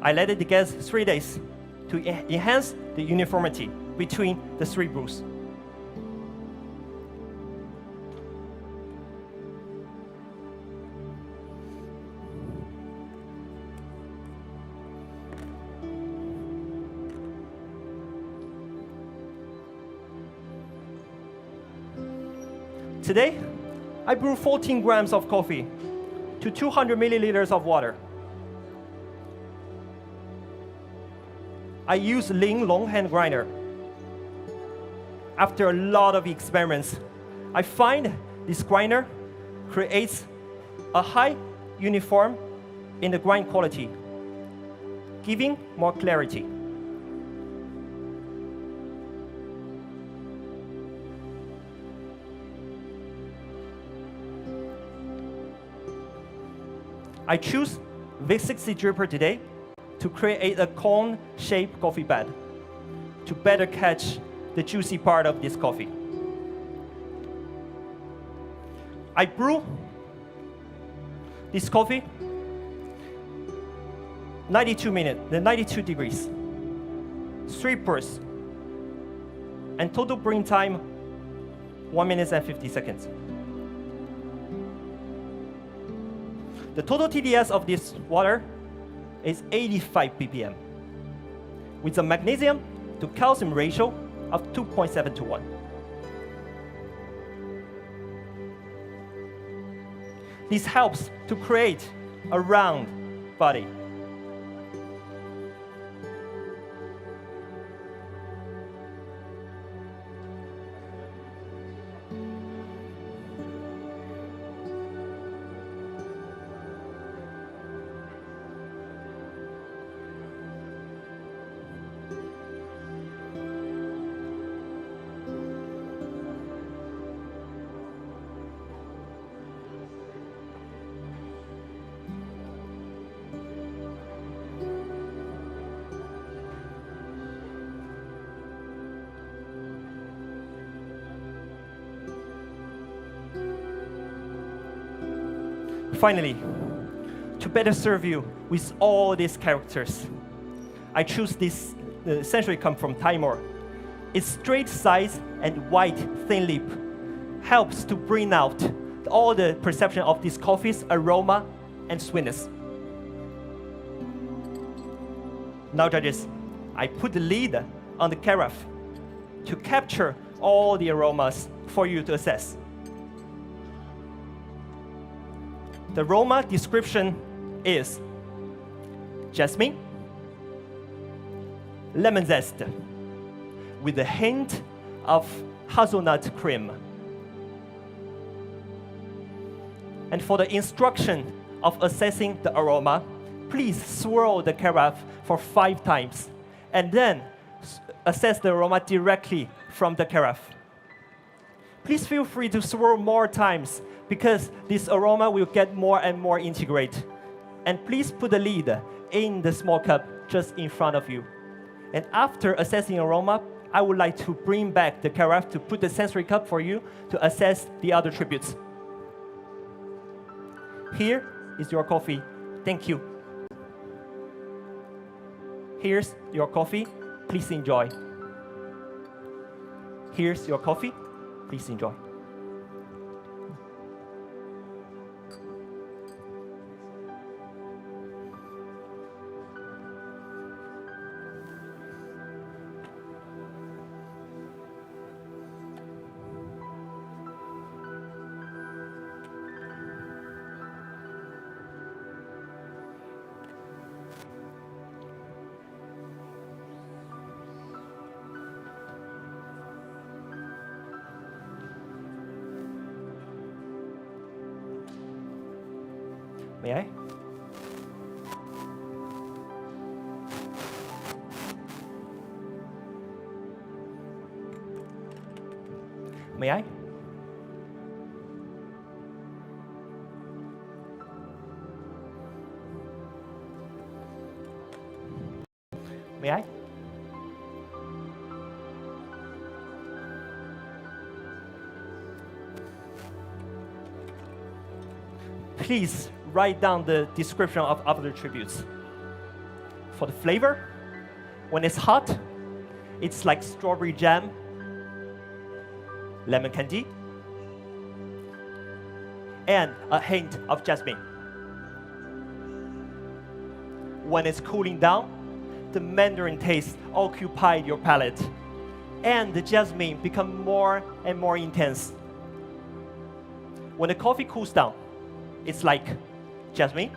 I let it gas 3 days to enhance the uniformity between the 3 brews. Today, I brew 14 grams of coffee to 200 milliliters of water. I use Ling long hand grinder. After a lot of experiments, I find this grinder creates a high uniform in the grind quality, giving more clarity. I choose V60 dripper today to create a cone-shaped coffee pad to better catch the juicy part of this coffee. I brew this coffee 92 degrees. 3 purs. And total brewing time, 1 minute and 50 seconds. The total TDS of this water is 85 ppm, with a magnesium to calcium ratio of 2.7 to 1. This helps to create a round body. Finally, to better serve you with all these characters, I choose this Century Cup from Timor. Its straight size and white thin lip helps to bring out all the perception of this coffee's aroma and sweetness. Now, judges, I put the lid on the carafe to capture all the aromas for you to assess. The aroma description is jasmine, lemon zest, with a hint of hazelnut cream. And for the instruction of assessing the aroma, please swirl the carafe for 5 times, and then assess the aroma directly from the carafe. Please feel free to swirl more times, because this aroma will get more and more integrated. And please put the lid in the small cup just in front of you. And after assessing aroma, I would like to bring back the carafe to put the sensory cup for you to assess the other tributes. Here is your coffee. Thank you. Here's your coffee. Please enjoy. Here's your coffee. Please enjoy. May I? May I? May I? Please write down the description of other tributes. For the flavor, when it's hot, it's like strawberry jam, lemon candy, and a hint of jasmine. When it's cooling down, the mandarin taste occupied your palate, and the jasmine become more and more intense. When the coffee cools down, it's like jasmine,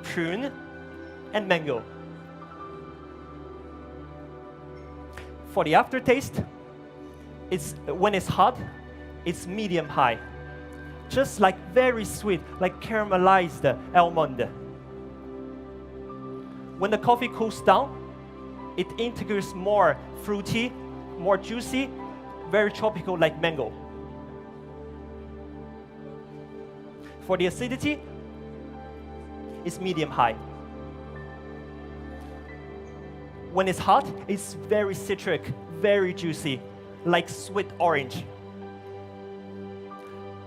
prune, and mango. For the aftertaste, when it's hot, it's medium high. Just like very sweet, like caramelized almond. When the coffee cools down, it integrates more fruity, more juicy, very tropical like mango. For the acidity, it's medium high. When it's hot, it's very citric, very juicy, like sweet orange.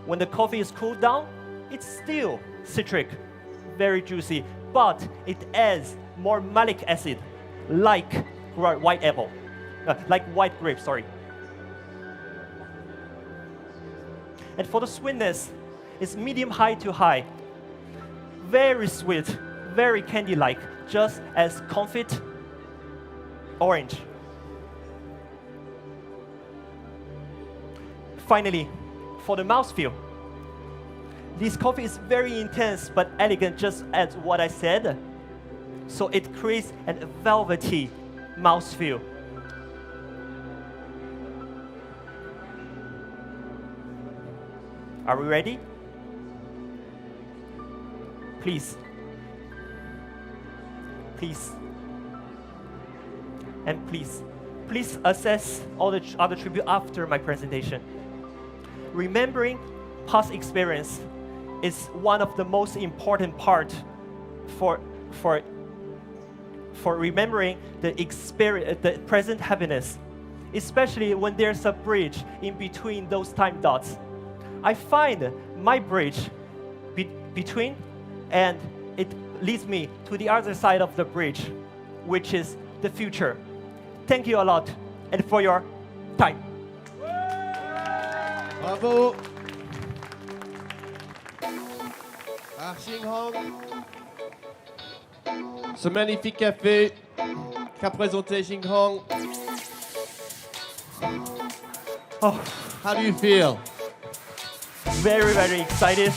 When the coffee is cooled down, it's still citric, very juicy, but it adds more malic acid, like white apple, like white grape, sorry. And for the sweetness, it's medium high to high. Very sweet, very candy-like, just as confit orange. Finally, for the mouthfeel, this coffee is very intense but elegant, just as what I said. So it creates a velvety mouthfeel. Are we ready? Please. Please. And please. Please assess all the other tribute after my presentation. Remembering past experience is one of the most important part for remembering the experience, the present happiness, especially when there's a bridge in between those time dots. I find my bridge between, and it leads me to the other side of the bridge, which is the future. Thank you a lot, and for your time. Bravo. Xinhang. Ce magnifique café qu'a présenté Xinhang. Oh, How do you feel? very, very excited.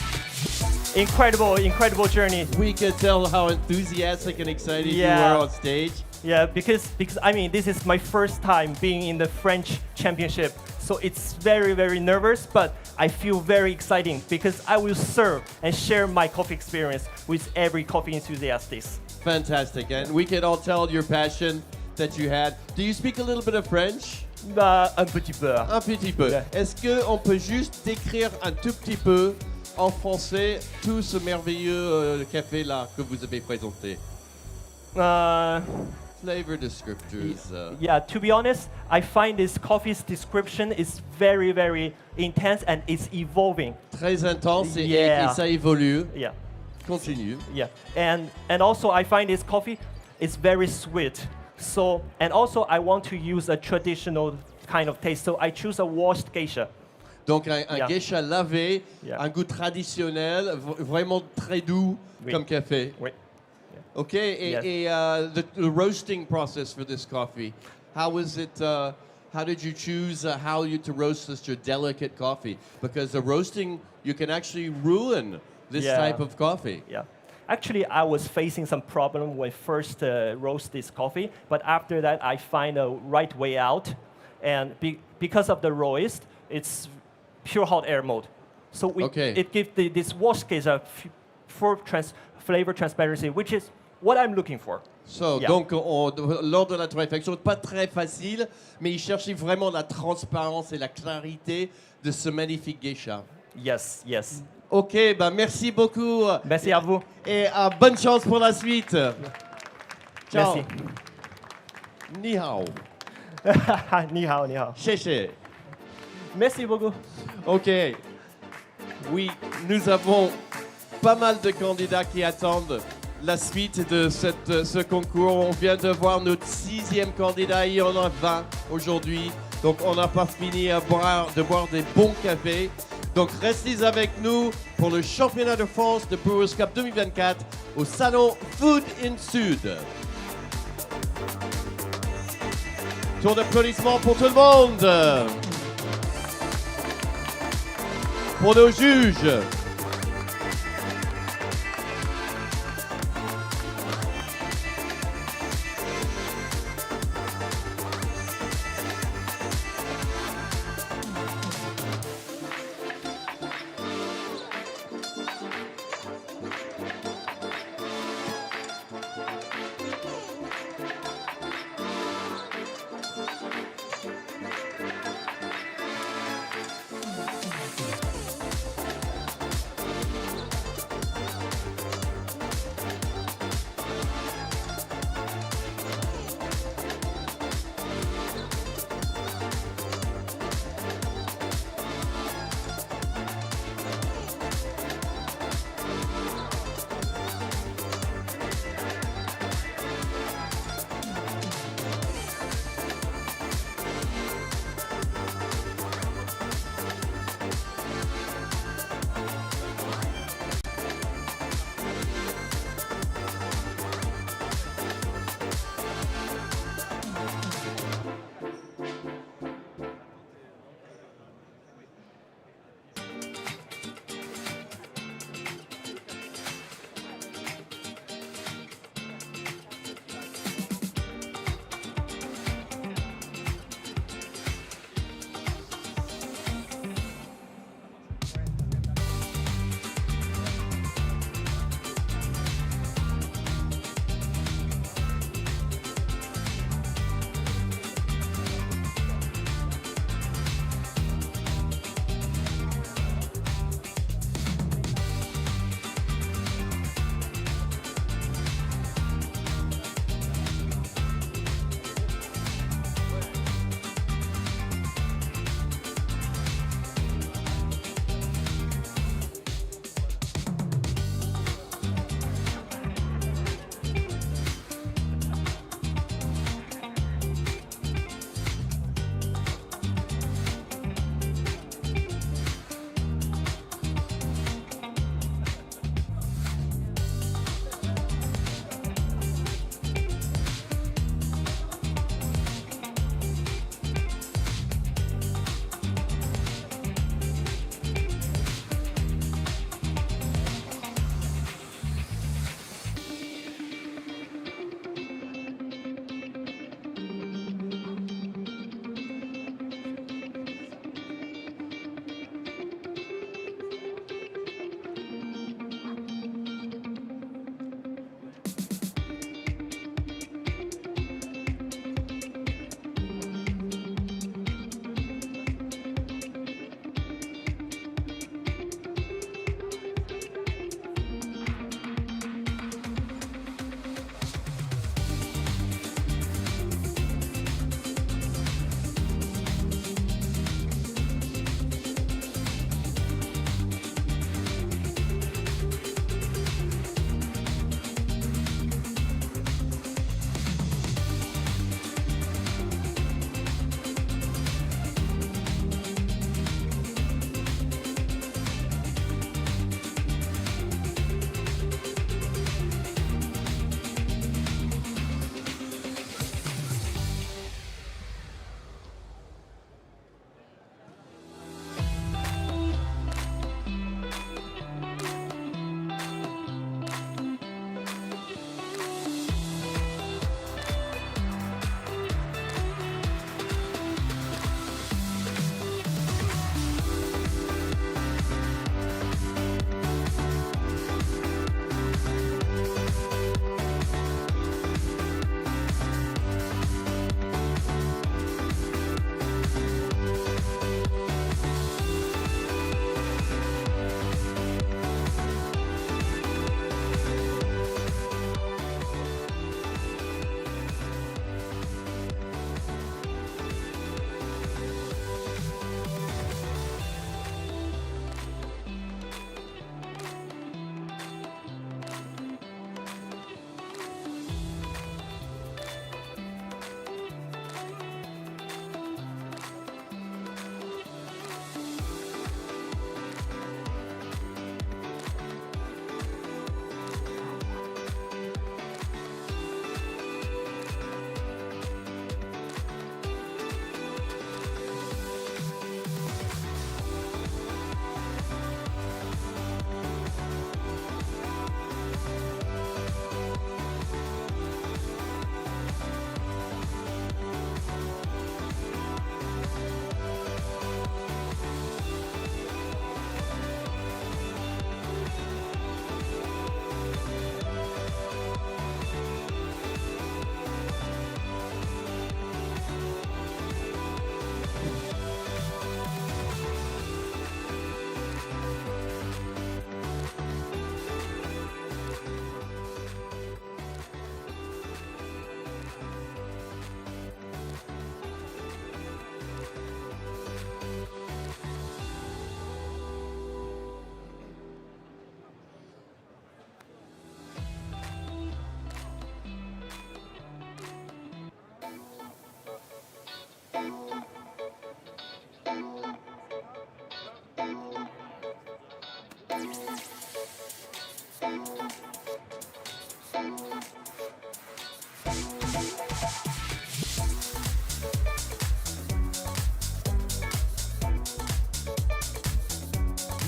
Incredible journey. We could tell how enthusiastic and excited you Yeah. were on stage. Yeah, because I mean, this is my first time being in the French championship. So it's very, very nervous, but I feel very exciting because I will serve and share my coffee experience with every coffee enthusiast. Fantastic. And we can all tell your passion that you had. Do you speak a little bit of French? Un petit peu. Un petit peu. Yeah. Est-ce qu'on peut juste décrire un tout petit peu en français tout ce merveilleux café-là que vous avez présenté? Flavor descriptors. Yeah, to be honest, I find this coffee's description is very, very intense and it's evolving. Très intense et, Yeah. et ça évolue. Yeah, Continue. yeah. And also I find this coffee is very sweet. So, and also I want to use a traditional kind of taste. So I choose a washed geisha. Donc un Yeah. geisha lavé, Yeah. un goût traditionnel, vraiment très doux Oui. comme café. Oui. Ok, et, Yes. et the roasting process for this coffee, how was it? How did you choose how you to roast such a delicate coffee? Because the roasting, you can actually ruin this Yeah. type of coffee. Yeah. Actually, I was facing some problem when first roast this coffee, but after that, I find a right way out. And because of the roast, it's pure hot air mode. So it gives this wash case a flavor transparency, which is what I'm looking for. So, Yeah. donc, lors de la torréfaction, pas très facile, mais il cherchait vraiment la transparence et la clarité de ce magnifique geisha. Yes, yes. Ok, ben merci beaucoup. Merci à vous. Et bonne chance pour la suite. Ciao. Merci. Ni hao. Ni hao, ni hao. Chéché. Merci beaucoup. Ok. Oui, nous avons pas mal de candidats qui attendent la suite de ce concours. On vient de voir notre 6e candidat. Il y en a 20 aujourd'hui. Donc, on n'a pas fini de boire des bons cafés. Donc, restez avec nous pour le championnat de France de Brewers Cup 2024 au salon Food in Sud. Tour d'applaudissements pour tout le monde. Pour nos juges.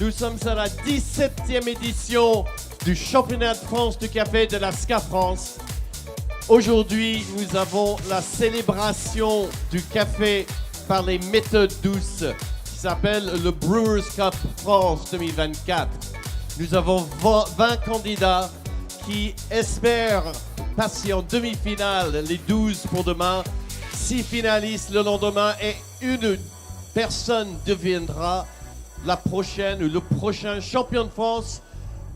Nous sommes à la 17e édition du championnat de France du café de la SCA France. Aujourd'hui, nous avons la célébration du café par les méthodes douces qui s'appelle le Brewers Cup France 2024. Nous avons 20 candidats qui espèrent passer en demi-finale, les 12 pour demain, 6 finalistes le lendemain et une personne deviendra la prochaine ou le prochain champion de France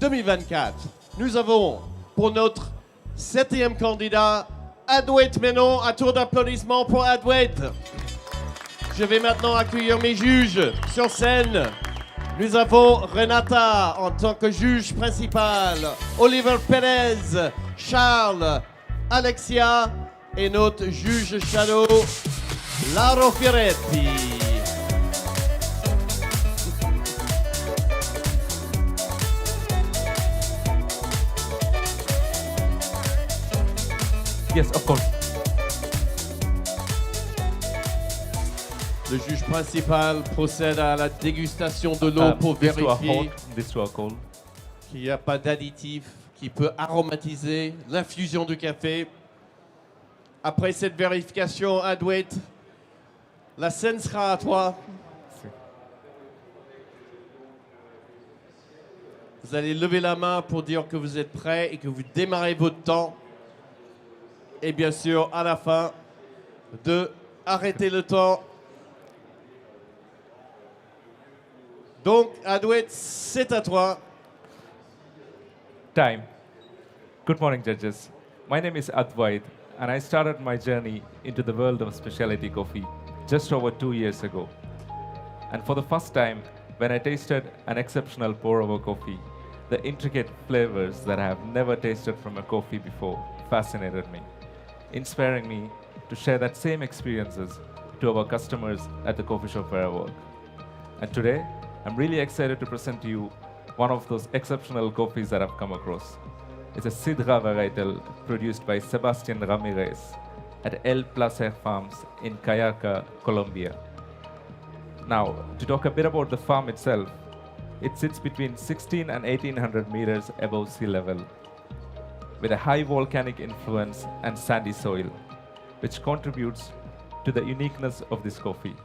2024. Nous avons pour notre 7e candidat Adwaith Menon. Un tour d'applaudissements pour Adwaith. Je vais maintenant accueillir mes juges sur scène. Nous avons Renata en tant que juge principal, Oliver Perez, Charles, Alexia et notre juge shadow, Laro Fioretti. Yes, of course. Le juge principal procède à la dégustation de l'eau pour These two are vérifier hot, these two are cold. qu'il n'y a pas d'additif qui peut aromatiser l'infusion du café. Après cette vérification, Adwaith, la scène sera à toi. Vous allez lever la main pour dire que vous êtes prêt et que vous démarrez votre temps. Et bien sûr, à la fin, de arrêter le temps. Donc, Adwaith, c'est à toi. Time. Good morning, judges. My name is Adwaith, and I started my journey into the world of specialty coffee just over 2 years ago. And for the first time, when I tasted an exceptional pour-over coffee, the intricate flavors that I have never tasted from a coffee before fascinated me, inspiring me to share that same experiences to our customers at the coffee shop where I work. And today, I'm really excited to present to you one of those exceptional coffees that I've come across. It's a Sidra varietal produced by Sebastian Ramirez at El Placer Farms in Cayarca, Colombia. Now, to talk a bit about the farm itself, it sits between 16 and 1800 meters above sea level, with a high volcanic influence and sandy soil, which contributes to the uniqueness of this coffee.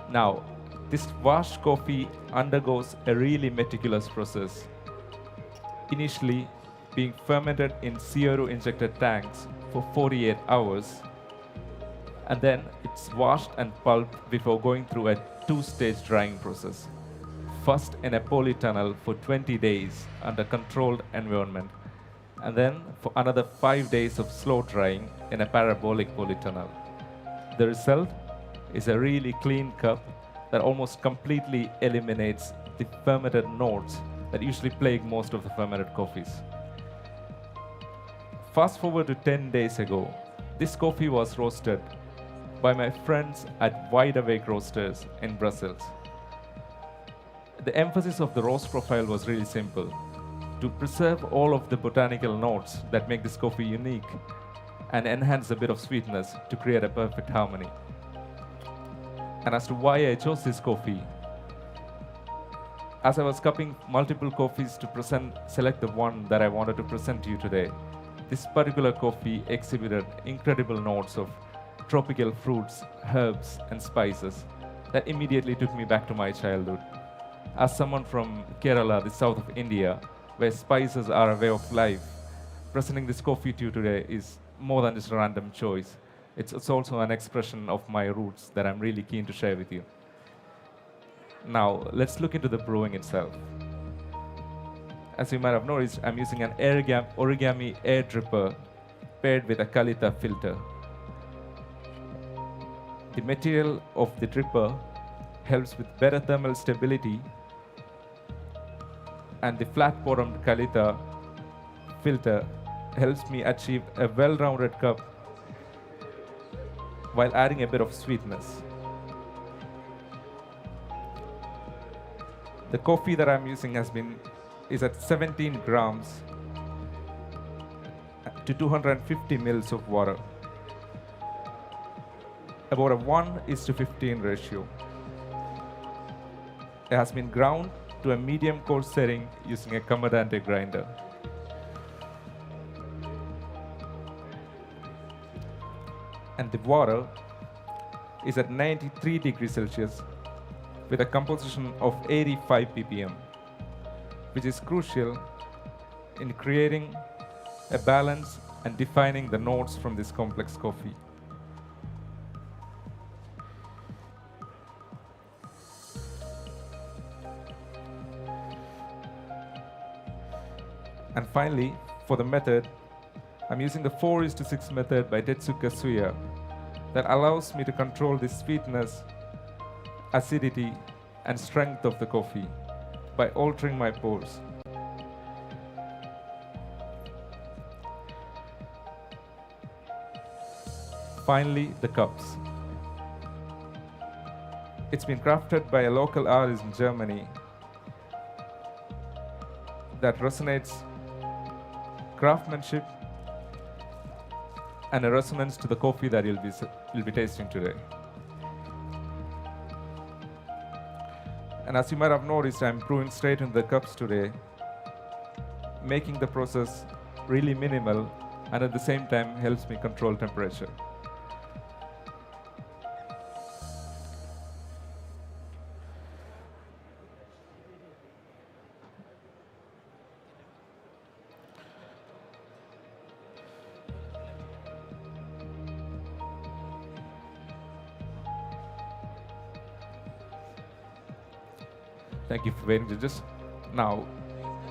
Now, this washed coffee undergoes a really meticulous process, initially being fermented in CO2-injected tanks for 48 hours, and then it's washed and pulped before going through a 2-stage drying process. First in a polytunnel for 20 days under controlled environment, and then for another 5 days of slow drying in a parabolic polytunnel. The result is a really clean cup that almost completely eliminates the fermented notes that usually plague most of the fermented coffees. Fast forward to 10 days ago, this coffee was roasted by my friends at Wide Awake Roasters in Brussels. The emphasis of the roast profile was really simple: to preserve all of the botanical notes that make this coffee unique and enhance a bit of sweetness to create a perfect harmony. And as to why I chose this coffee, as I was cupping multiple coffees to select the one that I wanted to present to you today, this particular coffee exhibited incredible notes of tropical fruits, herbs, and spices that immediately took me back to my childhood. As someone from Kerala, the south of India, where spices are a way of life, presenting this coffee to you today is more than just a random choice. It's also an expression of my roots that I'm really keen to share with you. Now, let's look into the brewing itself. As you might have noticed, I'm using an origami air dripper paired with a Kalita filter. The material of the dripper helps with better thermal stability, and the flat-bottomed Kalita filter helps me achieve a well-rounded cup while adding a bit of sweetness. The coffee that I'm using is at 17 grams to 250 mils of water, about a 1:15 ratio. It has been ground to a medium coarse setting using a Commandante grinder. And the water is at 93 degrees Celsius with a composition of 85 ppm, which is crucial in creating a balance and defining the notes from this complex coffee. And finally, for the method, I'm using the 4:6 method by Tetsuka Suya that allows me to control the sweetness, acidity, and strength of the coffee by altering my pours. Finally, the cups. It's been crafted by a local artist in Germany that resonates craftsmanship and a resonance to the coffee that you'll be tasting today. And as you might have noticed, I'm brewing straight into the cups today, making the process really minimal and at the same time helps me control temperature. Thank you for waiting, judges. Now,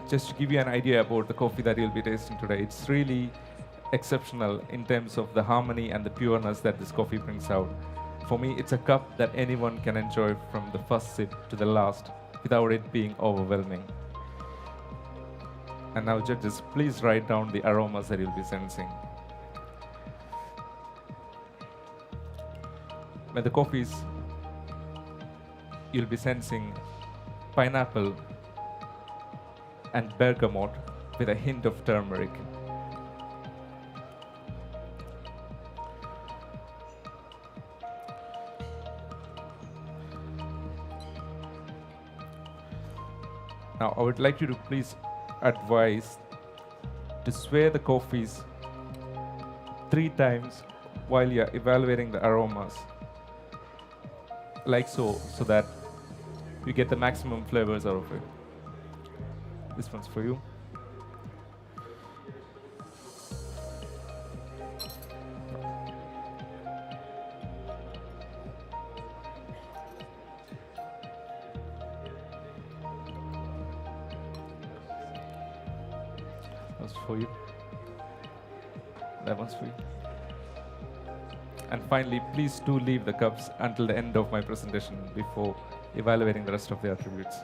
just to give you an idea about the coffee that you'll be tasting today, it's really exceptional in terms of the harmony and the pureness that this coffee brings out. For me, it's a cup that anyone can enjoy from the first sip to the last without it being overwhelming. And now, judges, please write down the aromas that you'll be sensing. When the coffees, you'll be sensing pineapple and bergamot with a hint of turmeric. Now, I would like you to please advise to sway the coffees 3 times while you're evaluating the aromas, like so that you get the maximum flavors out of it. This one's for you. That's for you. That one's for you. And finally, please do leave the cups until the end of my presentation before evaluating the rest of the attributes.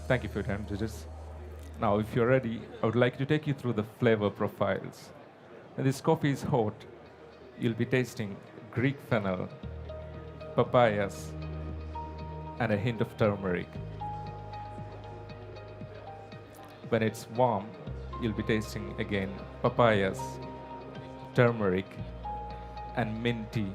Thank you for your time, judges. Now, if you're ready, I would like to take you through the flavor profiles. When this coffee is hot, you'll be tasting Greek fennel, papayas, and a hint of turmeric. When it's warm, you'll be tasting again papayas, turmeric, and mint tea.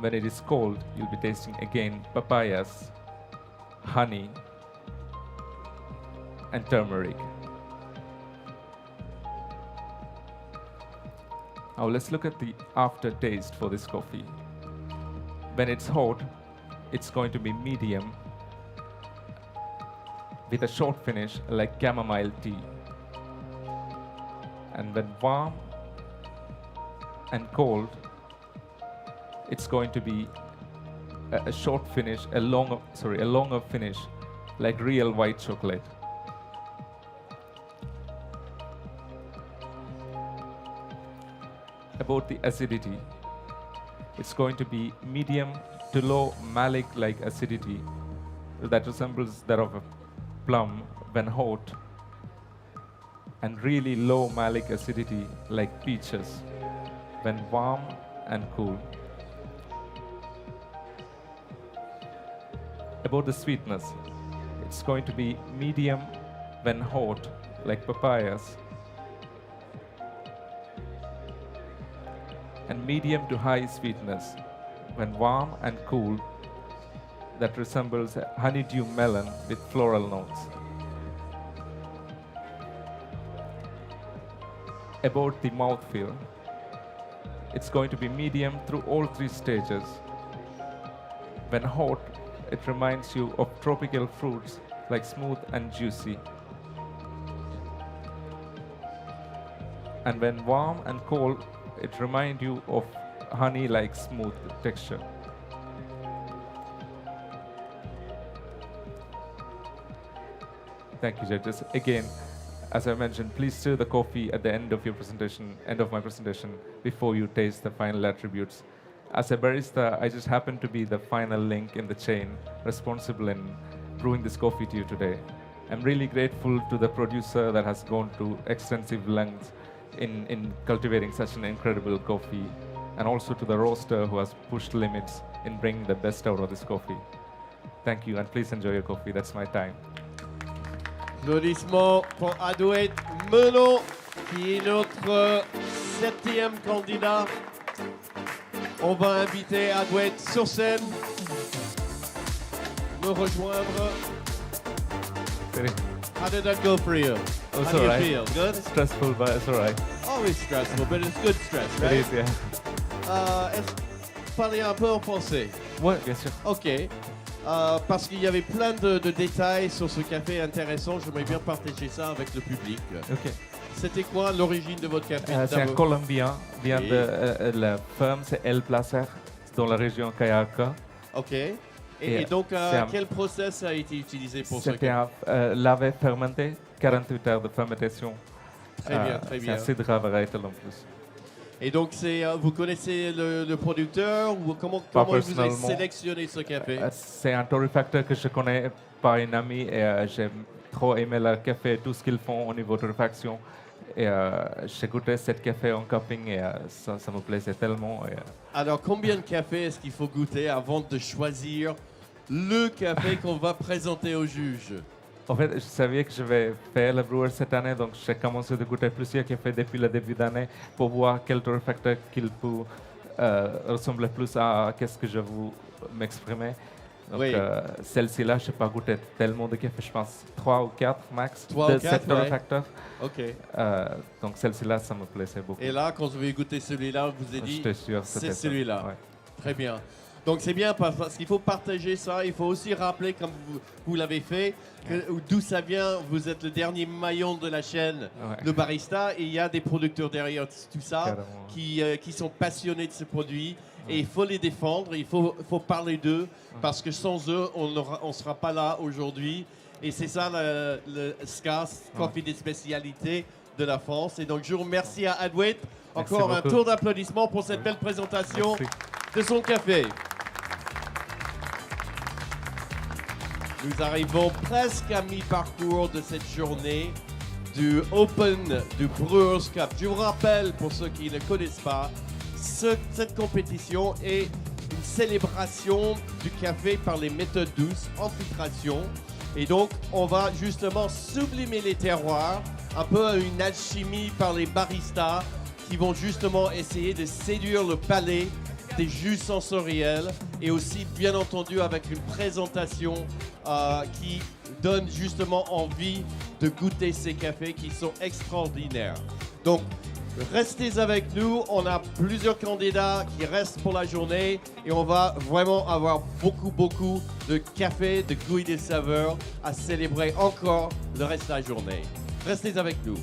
When it is cold, you'll be tasting again papayas, honey, and turmeric. Now let's look at the aftertaste for this coffee. When it's hot, it's going to be medium with a short finish like chamomile tea. And when warm and cold, it's going to be a short finish, a longer finish, like real white chocolate. About the acidity, it's going to be medium to low malic-like acidity that resembles that of a plum when hot, and really low malic acidity like peaches when warm and cool. About the sweetness, it's going to be medium when hot like papayas, and medium to high sweetness when warm and cool that resembles a honeydew melon with floral notes. About the mouthfeel, it's going to be medium through all three stages. When hot, it reminds you of tropical fruits like smooth and juicy. And when warm and cold, it reminds you of honey-like smooth texture. Thank you, judges. Again, as I mentioned, please stir the coffee at the end of your presentation, end of my presentation, before you taste the final attributes. As a barista, I just happen to be the final link in the chain responsible in brewing this coffee to you today. I'm really grateful to the producer that has gone to extensive lengths in cultivating such an incredible coffee, and also to the roaster who has pushed limits in bringing the best out of this coffee. Thank you, and please enjoy your coffee. That's my time. Applaudissements pour Adwaith Menon, qui est notre 7e candidat. On va inviter Adwaith sur scène, me rejoindre. How did that go for you? Oh, How do you feel? Good? Stressful, but it's all right. Always stressful, but it's good stress, It right? is, yeah. Est-ce que parler un peu en français? Ouais, bien sûr. Ok. Parce qu'il y avait plein de détails sur ce café intéressant, j'aimerais bien partager ça avec le public. Ok. C'était quoi l'origine de votre café? C'est un Colombien, vient Oui. de la ferme, c'est El Placer, dans la région Cayaca. Ok. Et Et donc, c'est un- quel process a été utilisé pour ce C'était café? un lave fermenté, 48 heures de fermentation. Très bien, très bien. C'est un cidre variétal en plus. Et donc, vous connaissez le producteur ou comment Pas vous avez personnellement. sélectionné ce café? C'est un torréfacteur que je connais par une amie et j'ai trop aimé leur café, tout ce qu'ils font au niveau de torréfaction. Et j'ai goûté ce café en cupping et ça me plaisait tellement. Alors, combien de cafés est-ce qu'il faut goûter avant de choisir le café qu'on va présenter au juge? En fait, je savais que je vais faire le Brewer cette année, donc j'ai commencé de goûter plusieurs cafés depuis le début d'année pour voir quel torréfacteur qu'il peut ressembler plus à qu'est-ce que je veux m'exprimer. Donc, Oui. celle-ci-là, je n'ai pas goûté tellement de café, je pense 3 ou 4 max 3 de ou 4, cet torréfacteur. Ok. Donc celle-ci-là, ça me plaisait beaucoup. Et là, quand vous avez goûté celui-là, vous vous avez dit, J'étais sûr, c'est c'était ça. celui-là. Ouais. Très bien. Donc c'est bien parce qu'il faut partager ça. Il faut aussi rappeler, comme vous l'avez fait, d'où ça vient. Vous êtes le dernier maillon de la chaîne Ouais. de barista et il y a des producteurs derrière tout ça Carrément. qui sont passionnés de ce produit. Et il faut les défendre, il faut parler d'eux parce que sans eux, on ne sera pas là aujourd'hui. Et c'est ça le SCAS, Coffee des spécialités de la France. Et donc je vous remercie à Adwaith. Merci Encore un beaucoup. tour d'applaudissements pour cette belle présentation Merci. de son café. Nous arrivons presque à mi-parcours de cette journée du Open du Brewers Cup. Je vous rappelle, pour ceux qui ne connaissent pas, cette compétition est une célébration du café par les méthodes douces en filtration. Et donc, on va justement sublimer les terroirs, un peu à une alchimie par les baristas qui vont justement essayer de séduire le palais des jus sensoriels et aussi, bien entendu, avec une présentation qui donne justement envie de goûter ces cafés qui sont extraordinaires. Donc, restez avec nous, on a plusieurs candidats qui restent pour la journée et on va vraiment avoir beaucoup de café, de goût et de saveurs à célébrer encore le reste de la journée. Restez avec nous.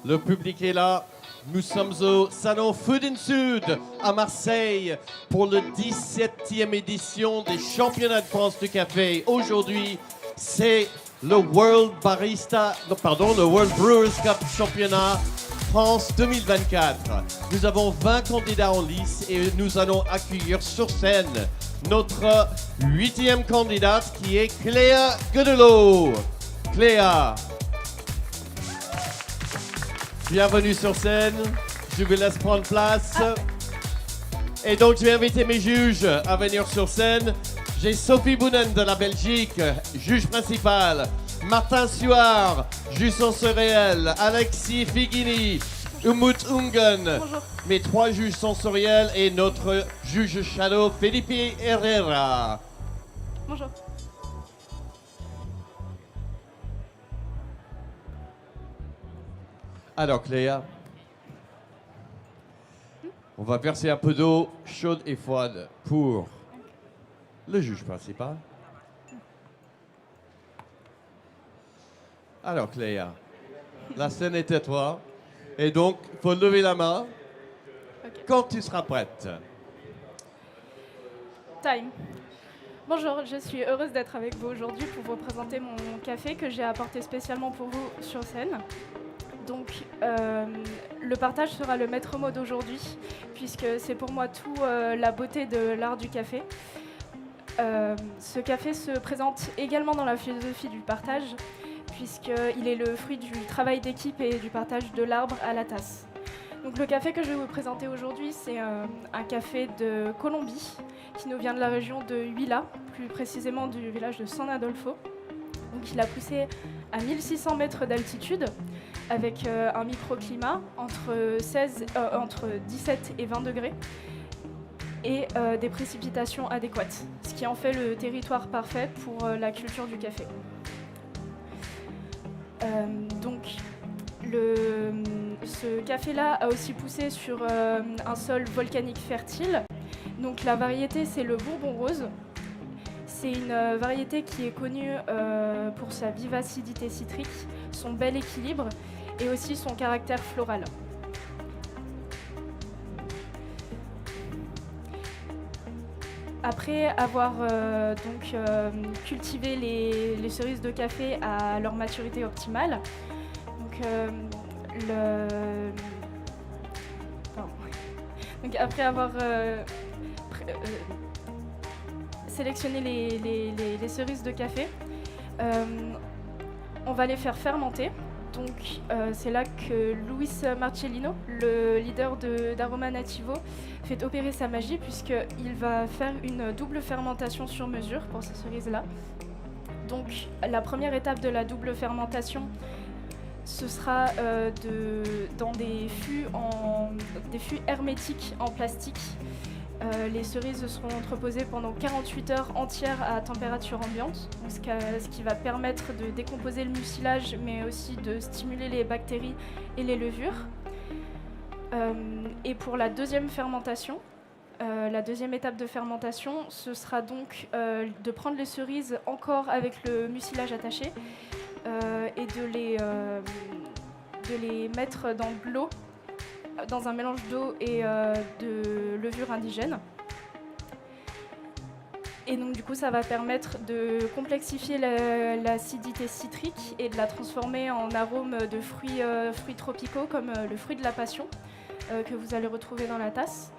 Le public est là. Nous sommes au salon Food and Sud à Marseille pour le 17e édition des championnats de France du café. Aujourd'hui, c'est le World Brewers Cup Championnat France 2024. Nous avons 20 candidats en lice et nous allons accueillir sur scène notre 8e candidate qui est Cléa Geuedelot. Cléa, bienvenue sur scène. Je vous laisse prendre place. Et donc, je vais inviter mes juges à venir sur scène. J'ai Sophie Bounen de la Belgique, juge principal. Martin Suard, juge sensoriel. Alexis Figini, Umut Ungen, mes 3 juges sensoriels et notre juge shadow, Felipe Herrera. Bonjour. Alors Cléa, on va verser un peu d'eau chaude et froide pour le juge principal. Alors Cléa, la scène est à toi et donc il faut lever la main quand tu seras prête. Time. Bonjour, je suis heureuse d'être avec vous aujourd'hui pour vous présenter mon café que j'ai apporté spécialement pour vous sur scène. Donc, le partage sera le maître mot d'aujourd'hui, puisque c'est pour moi tout la beauté de l'art du café. Ce café se présente également dans la philosophie du partage, puisqu'il est le fruit du travail d'équipe et du partage de l'arbre à la tasse. Donc, le café que je vais vous présenter aujourd'hui, c'est un café de Colombie, qui nous vient de la région de Huila, plus précisément du village de San Adolfo. Donc, il a poussé à 1600 mètres d'altitude, avec un microclimat entre 17 et 20 degrés et des précipitations adéquates, ce qui en fait le territoire parfait pour la culture du café. Ce café-là a aussi poussé sur un sol volcanique fertile. Donc la variété, c'est le Bourbon rose. C'est une variété qui est connue pour sa vivacité citrique, son bel équilibre et aussi son caractère floral. Après avoir cultivé les cerises de café à leur maturité optimale, après avoir sélectionné les cerises de café, on va les faire fermenter. Donc c'est là que Luis Marcellino, le leader d'Aroma Nativo, fait opérer sa magie puisqu'il va faire une double fermentation sur mesure pour ces cerises-là. Donc la première étape de la double fermentation, ce sera dans des fûts hermétiques en plastique. Les cerises seront entreposées pendant 48 heures entières à température ambiante, donc ce qui va permettre de décomposer le mucilage, mais aussi de stimuler les bactéries et les levures. Et pour la deuxième fermentation, la deuxième étape de fermentation, ce sera donc de prendre les cerises encore avec le mucilage attaché et de les mettre dans de l'eau, dans un mélange d'eau et de levure indigène. Et donc du coup ça va permettre de complexifier l'acidité citrique et de la transformer en arômes de fruits tropicaux comme le fruit de la passion que vous allez retrouver dans la tasse,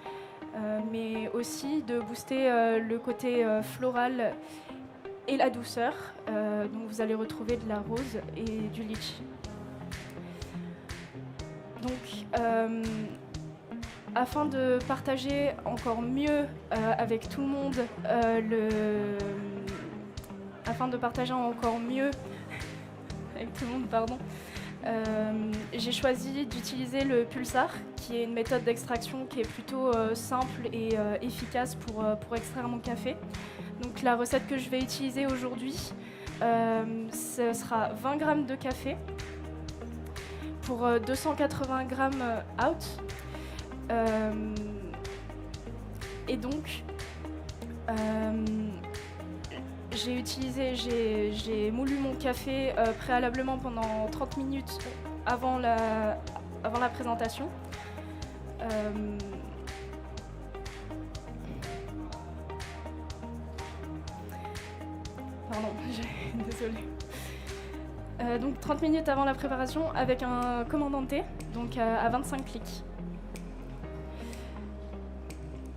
mais aussi de booster le côté floral et la douceur. Donc vous allez retrouver de la rose et du litchi. Donc, afin de partager encore mieux avec tout le monde, j'ai choisi d'utiliser le pulsar, qui est une méthode d'extraction qui est plutôt simple et efficace pour extraire mon café. Donc la recette que je vais utiliser aujourd'hui, ce sera 20 g de café pour 280 g out. Et donc, j'ai moulu mon café préalablement pendant 30 minutes avant avant la présentation. Pardon, désolée. Donc 30 minutes avant la préparation avec un commandanté, donc à 25 clics.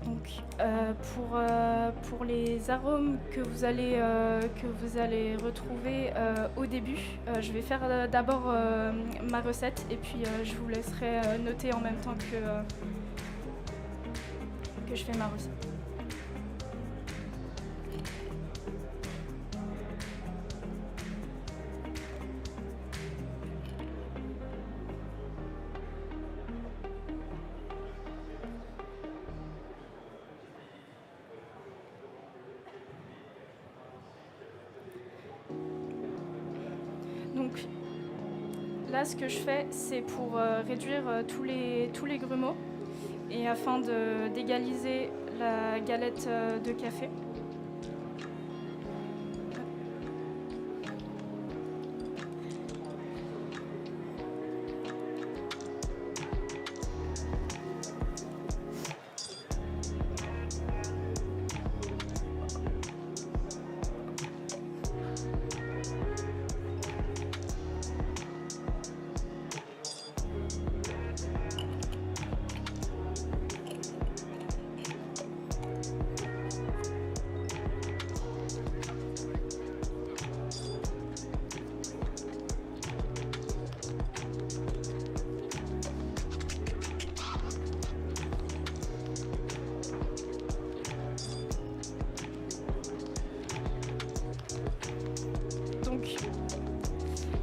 Donc pour les arômes que vous allez retrouver au début, je vais faire d'abord ma recette et puis je vous laisserai noter en même temps que je fais ma recette. Donc là, ce que je fais, c'est pour réduire tous les grumeaux et afin d'égaliser la galette de café.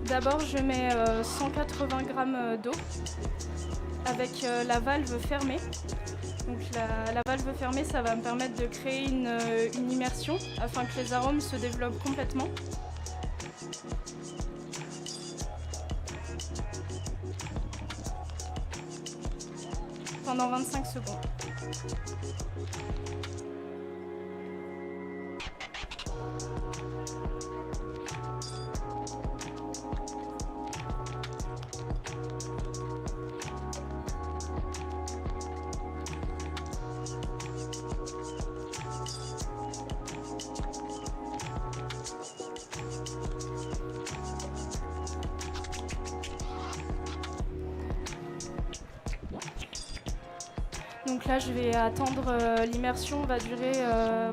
D'abord, je mets 180 g d'eau avec la valve fermée. Donc la valve fermée, ça va me permettre de créer une immersion afin que les arômes se développent complètement. Pendant 25 secondes. Donc là, je vais attendre, l'immersion va durer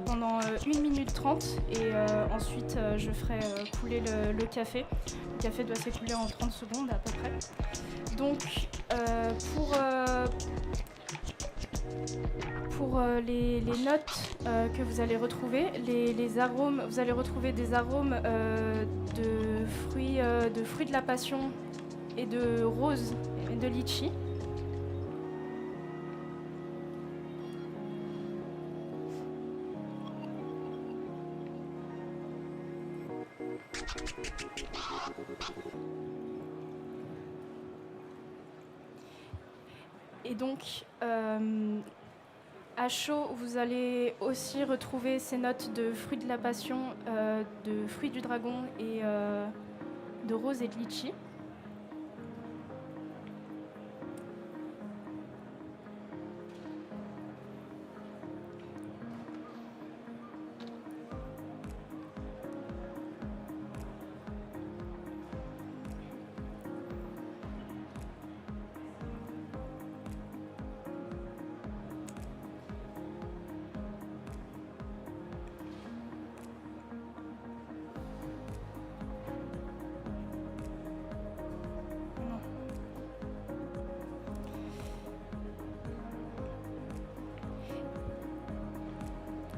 pendant 1 minute 30 et ensuite je ferai couler le café. Le café doit s'écouler en 30 secondes à peu près. Donc pour les notes que vous allez retrouver, les arômes, vous allez retrouver des arômes de fruits de la passion et de rose et de litchi. Et donc, à chaud, vous allez aussi retrouver ces notes de fruits de la passion, de fruits du dragon et de rose et de litchi.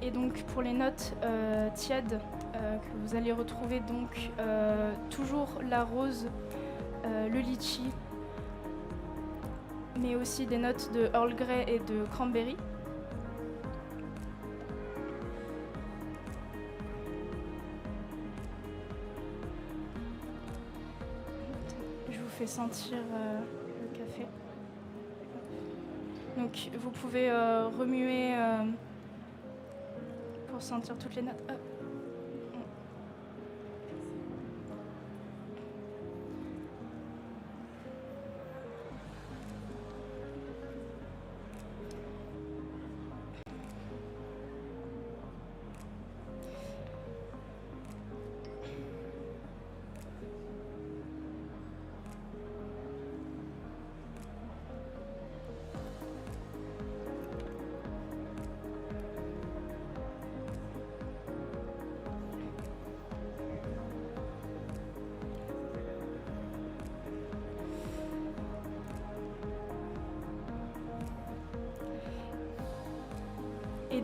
Et donc pour les notes tièdes que vous allez retrouver donc toujours la rose, le litchi, mais aussi des notes de Earl Grey et de cranberry. Je vous fais sentir le café. Donc vous pouvez remuer pour sentir toutes les notes.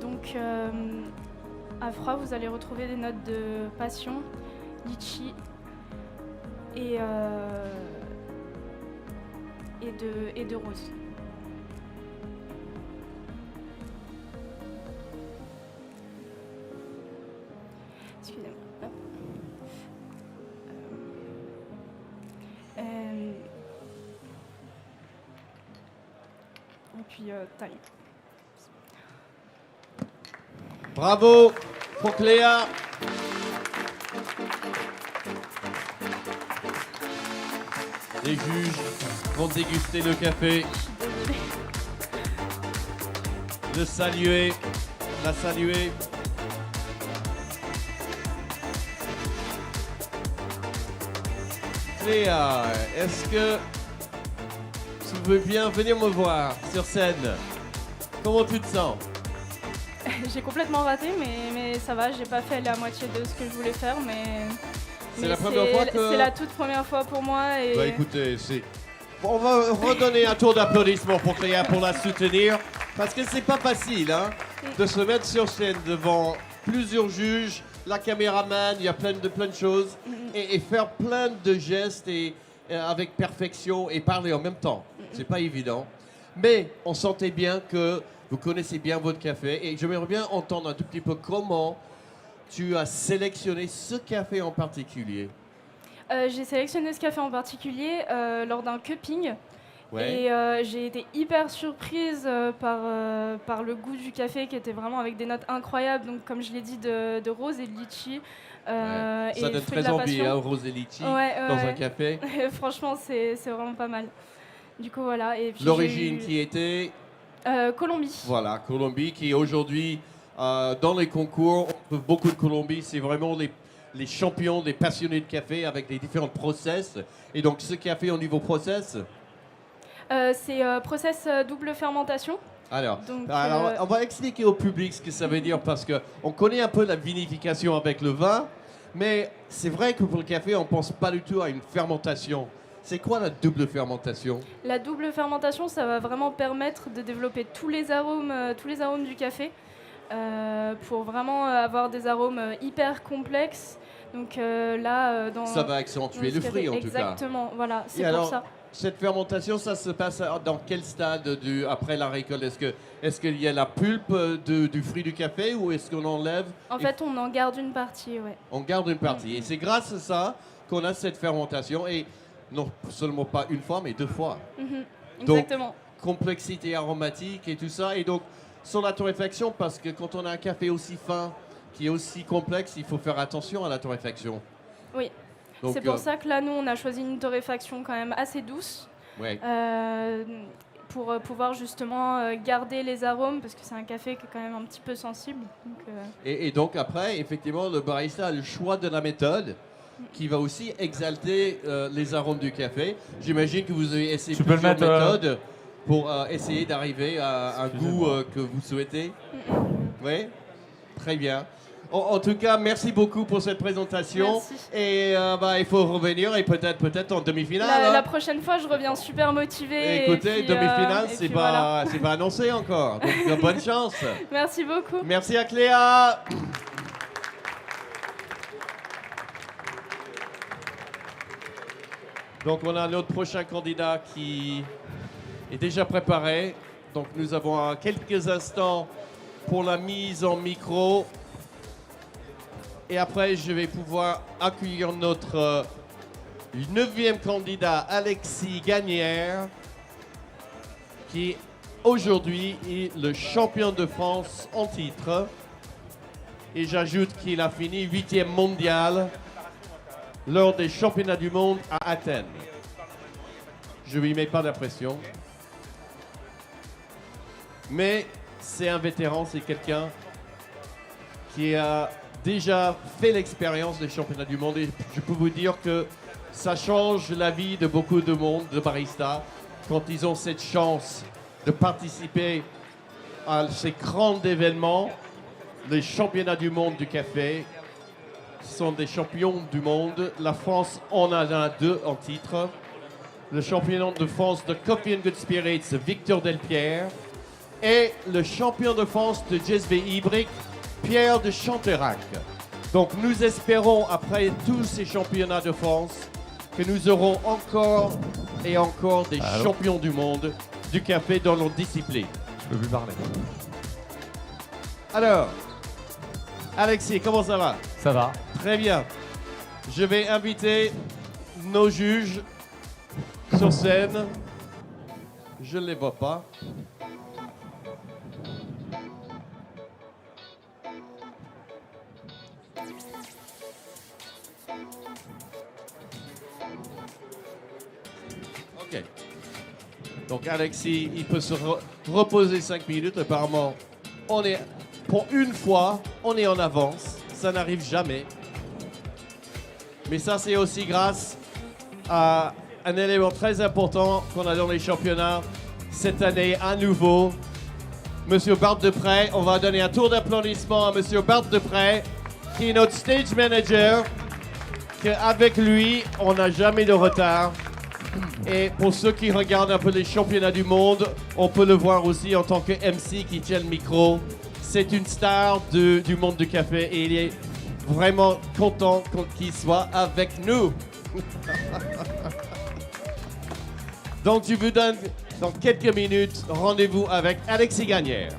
Donc, à froid, vous allez retrouver des notes de passion, litchi et de rose. Excusez-moi. Hop. Et puis, taille. Bravo pour Cléa. Les juges vont déguster le café. Le saluer, la saluer. Cléa, est-ce que tu veux bien venir me voir sur scène? Comment tu te sens? J'ai complètement raté, mais ça va, j'ai pas fait la moitié de ce que je voulais faire, mais C'est la première fois que... C'est la toute première fois pour moi. Et... Bah écoutez, on va redonner un tour d'applaudissements pour Cléa pour la soutenir, parce que c'est pas facile hein, de se mettre sur scène devant plusieurs juges, la caméraman, il y a plein de choses, et faire plein de gestes et avec perfection et parler en même temps. C'est pas évident, mais on sentait bien que vous connaissez bien votre café, et j'aimerais bien entendre un tout petit peu comment tu as sélectionné ce café en particulier. J'ai sélectionné ce café en particulier lors d'un cupping. Ouais. Et j'ai été hyper surprise par le goût du café qui était vraiment avec des notes incroyables. Donc, comme je l'ai dit, de rose et de litchi. Ça et donne fruits de très la envie, passion. hein, rose et litchi dans un café. Franchement, c'est vraiment pas mal. Du coup, voilà. Et puis, L'origine qui était Colombie. Voilà, Colombie, qui aujourd'hui, dans les concours, on trouve beaucoup de Colombie. C'est vraiment les champions, des passionnés de café avec les différents process. Et donc, ce café au niveau process? C'est process double fermentation. Alors, Donc, on va expliquer au public ce que ça veut dire, parce qu'on connaît un peu la vinification avec le vin, mais c'est vrai que pour le café, on ne pense pas du tout à une fermentation. C'est quoi la double fermentation? La double fermentation, ça va vraiment permettre de développer tous les arômes du café pour vraiment avoir des arômes hyper complexes. Donc ça va accentuer le fruit en tout cas. Exactement, voilà, c'est Et pour alors, ça. cette fermentation, ça se passe dans quel stade après la récolte? Est-ce qu'il y a la pulpe du fruit du café, ou est-ce qu'on enlève? En fait, on en garde une partie, ouais. On garde une partie. Et c'est grâce à ça qu'on a cette fermentation. Et non seulement pas une fois, mais 2 fois. Exactement. Donc, complexité aromatique et tout ça. Et donc, sur la torréfaction, parce que quand on a un café aussi fin, qui est aussi complexe, il faut faire attention à la torréfaction. Oui. Donc, c'est pour ça que là, nous, on a choisi une torréfaction quand même assez douce. Ouais. Pour pouvoir justement garder les arômes, parce que c'est un café qui est quand même un petit peu sensible. Donc, Et donc après, effectivement, le barista a le choix de la méthode qui va aussi exalter les arômes du café. J'imagine que vous avez essayé plusieurs méthodes pour essayer d'arriver à un goût que vous souhaitez. Oui, très bien. En tout cas, merci beaucoup pour cette présentation. Merci. Et il faut revenir, et peut-être en demi-finale. la prochaine fois, je reviens super motivée. Écoutez, demi-finale, c'est pas annoncé encore. Donc bonne chance. Merci beaucoup. Merci à Cléa. Donc on a notre prochain candidat qui est déjà préparé. Donc nous avons quelques instants pour la mise en micro. Et après, je vais pouvoir accueillir notre 9e candidat, Alexis Gagnaire, qui aujourd'hui est le champion de France en titre. Et j'ajoute qu'il a fini 8e mondial lors des championnats du monde à Athènes. Je ne lui mets pas de pression. Mais c'est un vétéran, c'est quelqu'un qui a déjà fait l'expérience des championnats du monde, et je peux vous dire que ça change la vie de beaucoup de monde, de baristas, quand ils ont cette chance de participer à ces grands événements, les championnats du monde du café. Ce sont des champions du monde. La France en a 2 en titre. Le championnat de France de Coffee and Good Spirits, Victor Delpierre. et le champion de France de GSB Ibrick, Pierre de Chanterac. Donc nous espérons, après tous ces championnats de France, que nous aurons encore et encore des champions du monde du café dans nos disciplines. Je peux plus parler. Alors, Alexis, comment ça va? Ça va. Très bien. Je vais inviter nos juges sur scène. Je ne les vois pas. Ok. Donc Alexis, il peut se reposer 5 minutes. Apparemment, on est, pour une fois, on est en avance. Ça n'arrive jamais. Mais ça, c'est aussi grâce à un élément très important qu'on a dans les championnats cette année à nouveau. Monsieur Bart Deprez, on va donner un tour d'applaudissement à Monsieur Bart Deprez, qui est notre stage manager, qu'avec lui, on n'a jamais de retard. Et pour ceux qui regardent un peu les championnats du monde, on peut le voir aussi en tant que MC qui tient le micro. C'est une star du monde du café et il est vraiment content qu'il soit avec nous. Donc je vous donne dans quelques minutes rendez-vous avec Alexis Gagnaire.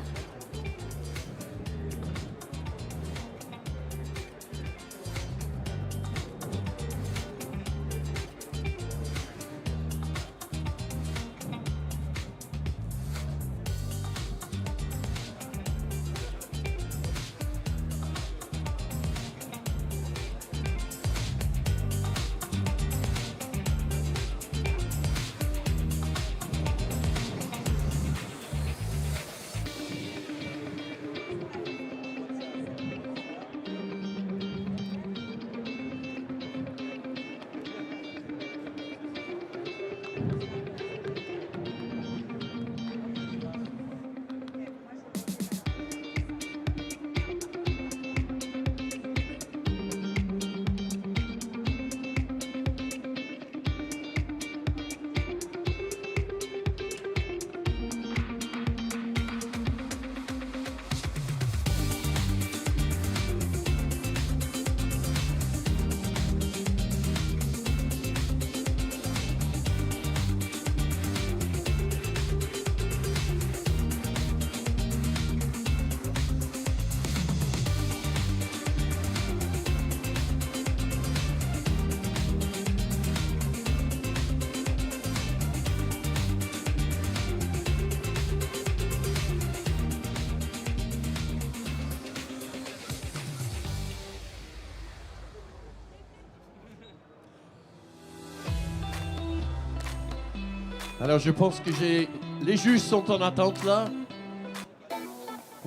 Alors je pense que les juges sont en attente là.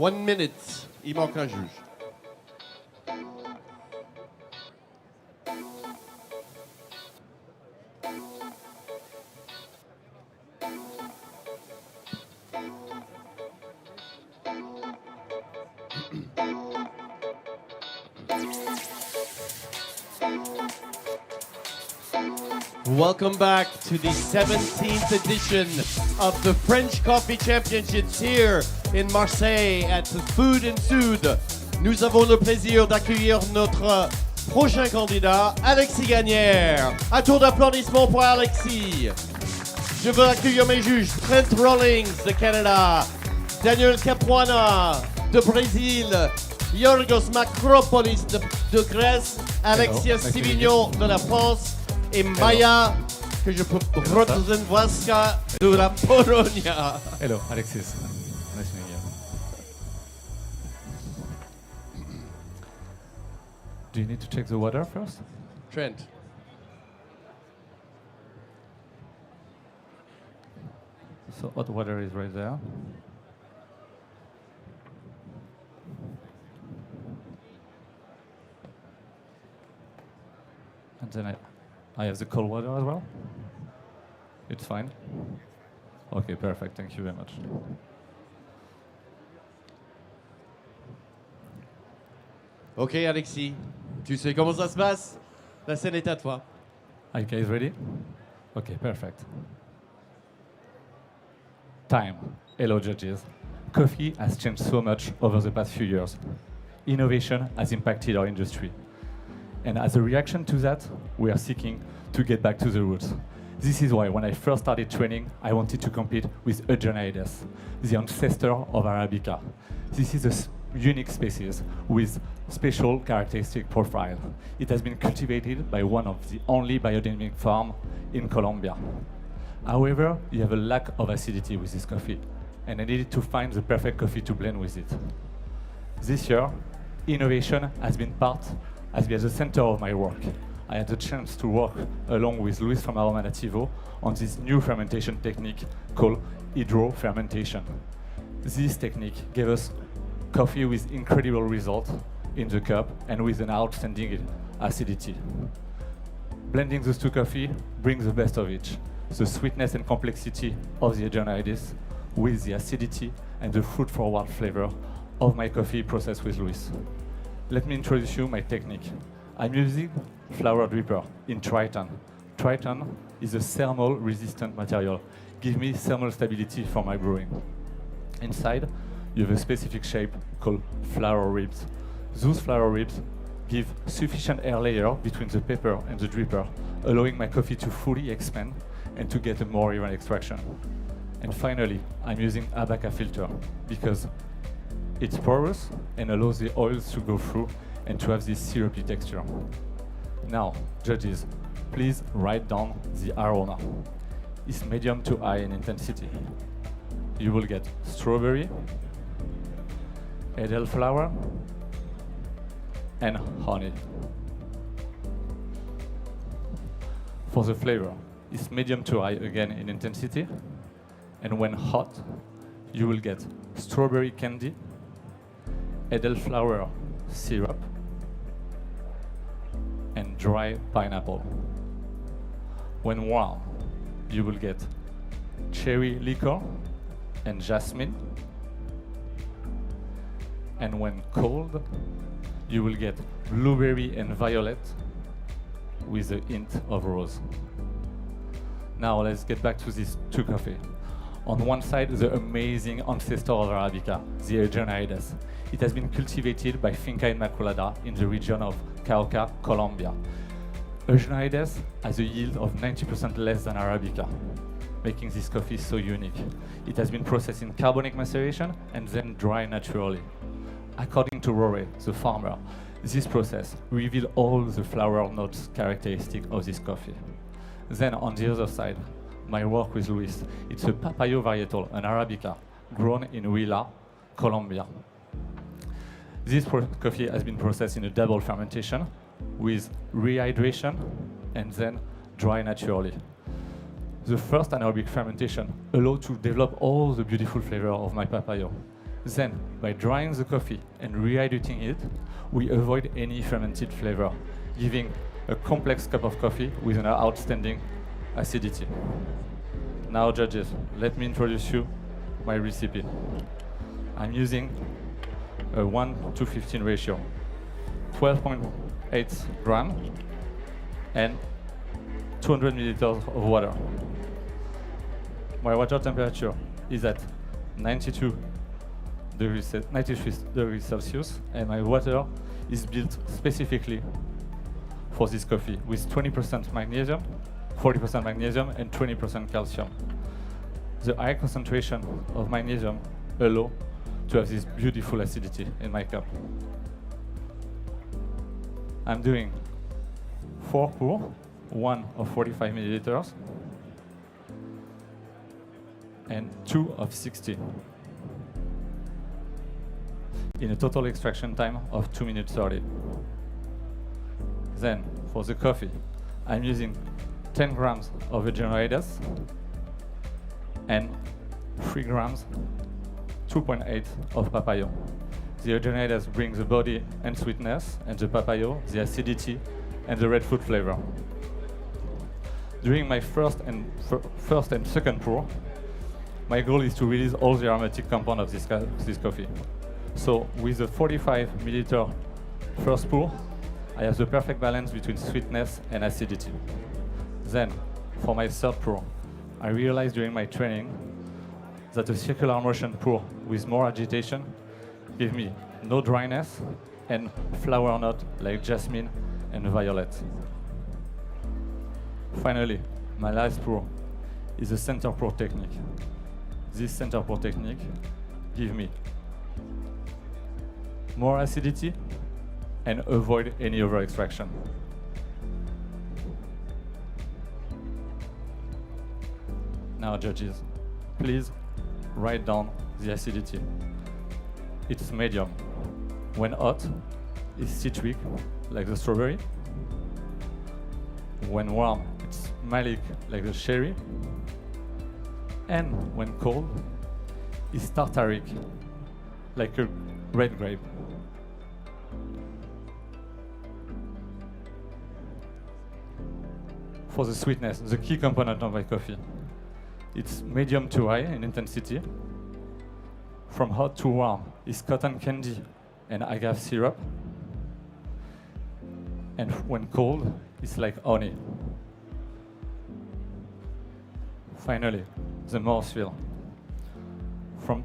1 minute, il manque un juge. Welcome back to the 17th edition of the French Coffee Championships here in Marseille at the Food and SUD. Nous avons le plaisir d'accueillir notre prochain candidat, Alexis Gagnaire. Un tour d'applaudissements pour Alexis. Je veux accueillir mes juges, Trent Rawlings de Canada, Daniel Capuana de Brésil, Yorgos Makropolis de Grèce, Alexis Sivignon de la France, et Maya, que je peux représenter de la Pologne. Hello, Alexis. Nice meeting you. Do you need to check the water first? Trent. So hot water is right there. And then I have the cold water as well. It's fine. Okay, perfect. Thank you very much. Ok, Alexis, tu sais comment ça se passe? La scène est à toi. Are you guys ready? Okay, perfect. Time. Hello, judges. Coffee has changed so much over the past few years. Innovation has impacted our industry. And as a reaction to that, we are seeking to get back to the roots. This is why when I first started training, I wanted to compete with Geuedelot, the ancestor of Arabica. This is a unique species with special characteristic profile. It has been cultivated by one of the only biodynamic farms in Colombia. However, you have a lack of acidity with this coffee, and I needed to find the perfect coffee to blend with it. This year, innovation has been at the center of my work. I had the chance to work along with Luis from Aroma Nativo on this new fermentation technique called hydro-fermentation. This technique gave us coffee with incredible results in the cup and with an outstanding acidity. Blending those two coffee brings the best of each, the sweetness and complexity of the Geuedelot with the acidity and the fruit-forward flavor of my coffee processed with Luis. Let me introduce you my technique. I'm using flower dripper in Triton. Triton is a thermal-resistant material. Give me thermal stability for my brewing. Inside, you have a specific shape called flower ribs. Those flower ribs give sufficient air layer between the pepper and the dripper, allowing my coffee to fully expand and to get a more even extraction. And finally, I'm using Abaca filter because it's porous and allows the oils to go through and to have this syrupy texture. Now, judges, please write down the aroma. It's medium to high in intensity. You will get strawberry, elderflower, and honey. For the flavor, it's medium to high again in intensity, and when hot, you will get strawberry candy, elderflower syrup, and dry pineapple. When warm, you will get cherry liqueur and jasmine. And when cold, you will get blueberry and violet with a hint of rose. Now let's get back to these two coffee. On one side, the amazing ancestor of Arabica, the Geuedelot. It has been cultivated by Finca Inmaculada in the region of Cauca, Colombia. Geuedelot has a yield of 90% less than Arabica, making this coffee so unique. It has been processed in carbonic maceration and then dry naturally. According to Romain, the farmer, this process reveals all the floral notes characteristic of this coffee. Then on the other side, my work with Luis, it's a Papayo varietal, an Arabica, grown in Huila, Colombia. This coffee has been processed in a double fermentation with rehydration and then dry naturally. The first anaerobic fermentation allowed to develop all the beautiful flavor of my Papayo. Then, by drying the coffee and rehydrating it, we avoid any fermented flavor, giving a complex cup of coffee with an outstanding acidity. Now, judges, let me introduce you my recipe. I'm using a 1:15 ratio, 12.8 grams and 200 milliliters of water. My water temperature is at 93 degrees Celsius, and my water is built specifically for this coffee with 20% magnesium, 40% magnesium, and 20% calcium. The high concentration of magnesium allows to have this beautiful acidity in my cup. I'm doing 4 pour, 1 of 45 milliliters, and 2 of 60. In a total extraction time of 2 minutes 30. Then, for the coffee, I'm using 10 grams of Geuedelot and 3 grams, 2.8 of Papayo. The Geuedelot brings the body and sweetness, and the Papayo, the acidity and the red fruit flavor. During my first and second pour, my goal is to release all the aromatic compound of this coffee. So with the 45 milliliter first pour, I have the perfect balance between sweetness and acidity. Then, for my third pour, I realized during my training that a circular motion pour with more agitation give me no dryness and flower note like jasmine and violet. Finally, my last pour is a center pour technique. This center pour technique give me more acidity and avoid any over extraction. Now, judges, please write down the acidity. It's medium. When hot, it's citric, like the strawberry. When warm, it's malic, like the cherry. And when cold, it's tartaric, like a red grape. For the sweetness, the key component of my coffee, it's medium to high in intensity. From hot to warm is cotton candy and agave syrup. And when cold, it's like honey. Finally, the mouthfeel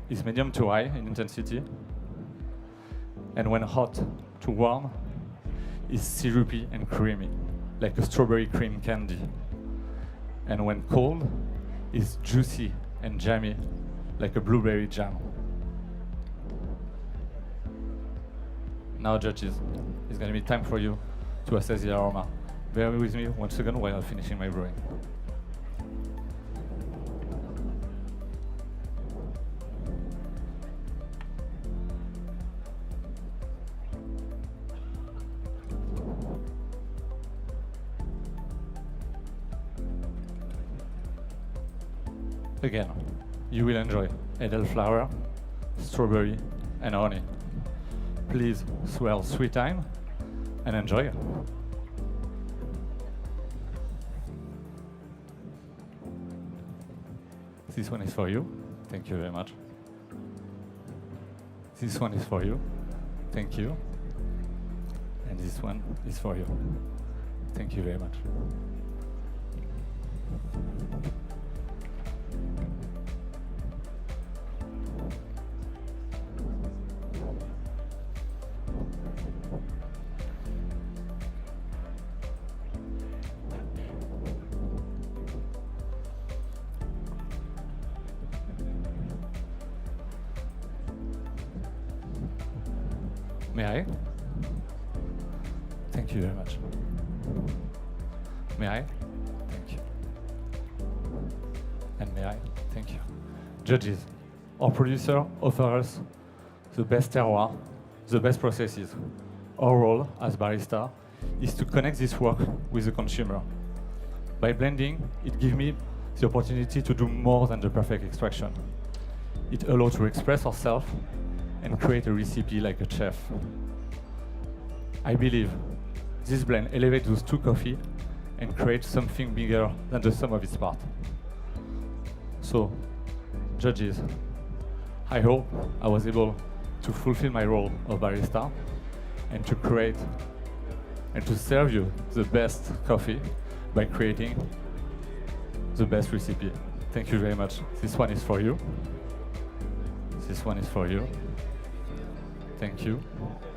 is medium to high in intensity. And when hot to warm, is syrupy and creamy, like a strawberry cream candy. And when cold, is juicy and jammy, like a blueberry jam. Now, judges, it's going to be time for you to assess the aroma. Bear with me 1 second while I'm finishing my brewing. Again, you will enjoy elderflower, strawberry, and honey. Please swirl 3 times and enjoy. This one is for you. Thank you very much. This one is for you. Thank you. And this one is for you. Thank you very much. May I? Thank you very much. May I? Thank you. And may I? Thank you. Judges, our producer offers us the best terroir, the best processes. Our role as barista is to connect this work with the consumer. By blending, it gives me the opportunity to do more than the perfect extraction. It allows to express ourselves and create a recipe like a chef. I believe this blend elevates those 2 coffees and creates something bigger than the sum of its parts. So, judges, I hope I was able to fulfill my role of barista and to create and to serve you the best coffee by creating the best recipe. Thank you very much. This one is for you. This one is for you. Thank you.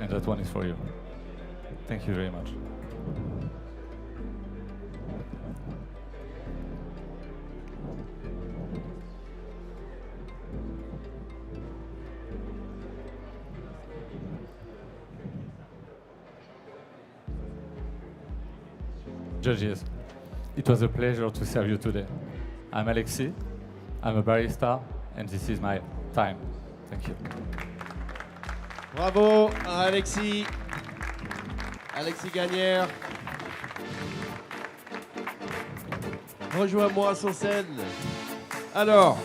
And that one is for you. Thank you very much. Judges, it was a pleasure to serve you today. I'm Alexis, I'm a barista, and this is my time. Thank you. Bravo à Alexis. Alexis Gagnaire. Rejoins-moi sur scène. Alors,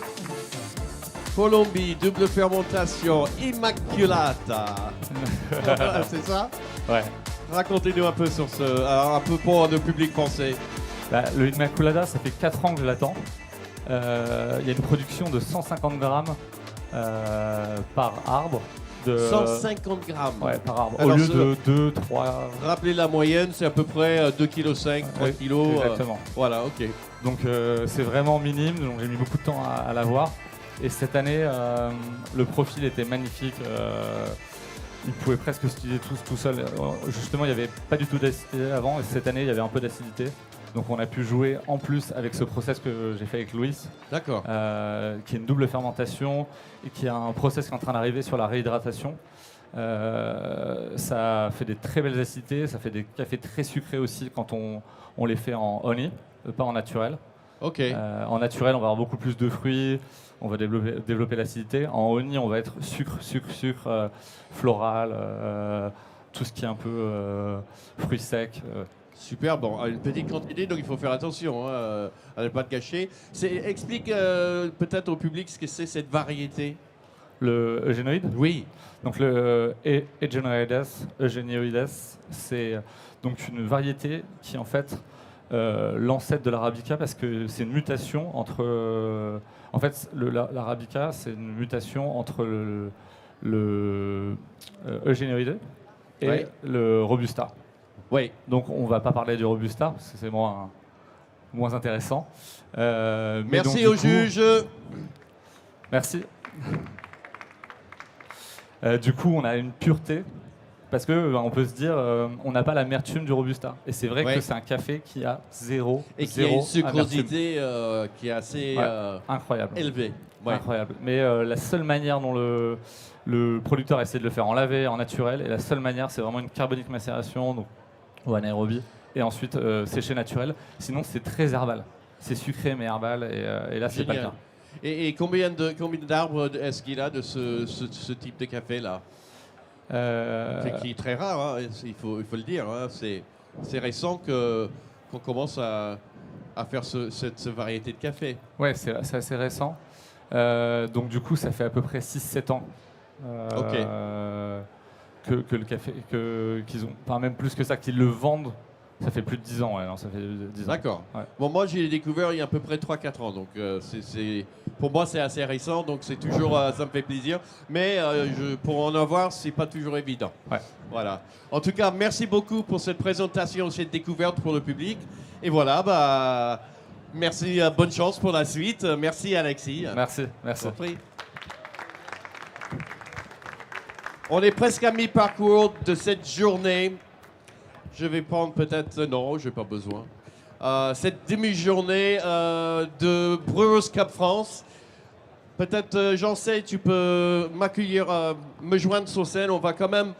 Colombie, double fermentation, immaculata. Voilà, c'est ça? Ouais. Racontez-nous un peu sur un peu pour le public français. Bah, le Immaculata, ça fait 4 ans que je l'attends. Il y a une production de 150 grammes par arbre. 150 grammes. Ouais, par arbre. Alors, au lieu de 2, 3. Rappelez la moyenne, c'est à peu près 2,5 kg, 3 kg. Exactement. Voilà, ok. Donc c'est vraiment minime, donc j'ai mis beaucoup de temps à l'avoir. Et cette année, le profil était magnifique. Ils pouvaient presque studier tous tout seuls. Justement, il n'y avait pas du tout d'acidité avant, et cette année, il y avait un peu d'acidité. Donc on a pu jouer en plus avec ce process que j'ai fait avec Louis. D'accord. Qui est une double fermentation et qui a un process qui est en train d'arriver sur la réhydratation. Ça fait des très belles acidités, ça fait des cafés très sucrés aussi quand on les fait en honey, pas en naturel. Ok. En naturel, on va avoir beaucoup plus de fruits, on va développer l'acidité. En honey, on va être sucre, floral, tout ce qui est un peu fruits secs. Super, bon, une petite quantité, donc il faut faire attention à ne pas te gâcher. Explique peut-être au public ce que c'est cette variété. Le eugénoïde ? Oui. Donc le Eugenoides, c'est donc une variété qui est en fait l'ancêtre de l'arabica parce que c'est une mutation entre... en fait, l'arabica, c'est une mutation entre le eugénoïde et le robusta. Oui. Donc on va pas parler du robusta parce que c'est moins intéressant. Merci au juge. Merci. Du coup, on a une pureté parce que on peut se dire, on n'a pas l'amertume du robusta. Et c'est vrai que c'est un café qui a zéro et qui a une sucrosité qui est assez incroyable, élevée. Ouais. Incroyable. Mais la seule manière dont le producteur essaie de le faire en lavé, en naturel, et la seule manière, c'est vraiment une carbonique macération, donc ou anaérobie, et ensuite séché naturel. Sinon, c'est très herbal. C'est sucré mais herbal, et là, c'est pas le cas. Et combien d'arbres est-ce qu'il a de ce type de café-là qui est très rare, hein, il faut le dire. Hein, c'est récent qu'on commence à faire cette variété de café. Ouais, c'est assez récent. Donc du coup, ça fait à peu près 6-7 ans que le café, qu'ils ont, enfin même plus que ça, qu'ils le vendent. Ça fait plus de 10 ans, ouais, non, ça fait 10 ans. D'accord. Ouais. Bon, moi, j'ai découvert il y a à peu près 3-4 ans. Donc, pour moi, c'est assez récent. Donc, c'est toujours, ça me fait plaisir. Mais pour en avoir, c'est pas toujours évident. Ouais. Voilà. En tout cas, merci beaucoup pour cette présentation, cette découverte pour le public. Et voilà, merci, bonne chance pour la suite. Merci, Alexis. Merci. On est presque à mi-parcours de cette journée. Je vais prendre peut-être... Non, je n'ai pas besoin. Cette demi-journée de Brewers Cup France. Peut-être, j'en sais, tu peux m'accueillir, me joindre sur scène. On va quand même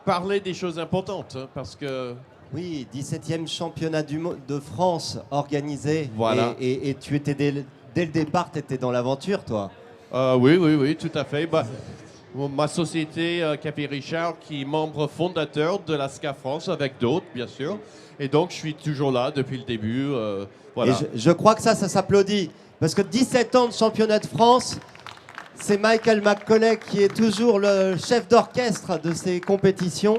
parler des choses importantes. Hein, parce que... Oui, 17e championnat de France organisé. Voilà. Et tu étais dès le départ, tu étais dans l'aventure, toi. Oui, tout à fait. Ma société, Café Richard, qui est membre fondateur de la SCA France, avec d'autres, bien sûr. Et donc, je suis toujours là depuis le début. Voilà. Et je crois que ça s'applaudit. Parce que 17 ans de championnat de France, c'est Michael McCauley qui est toujours le chef d'orchestre de ces compétitions.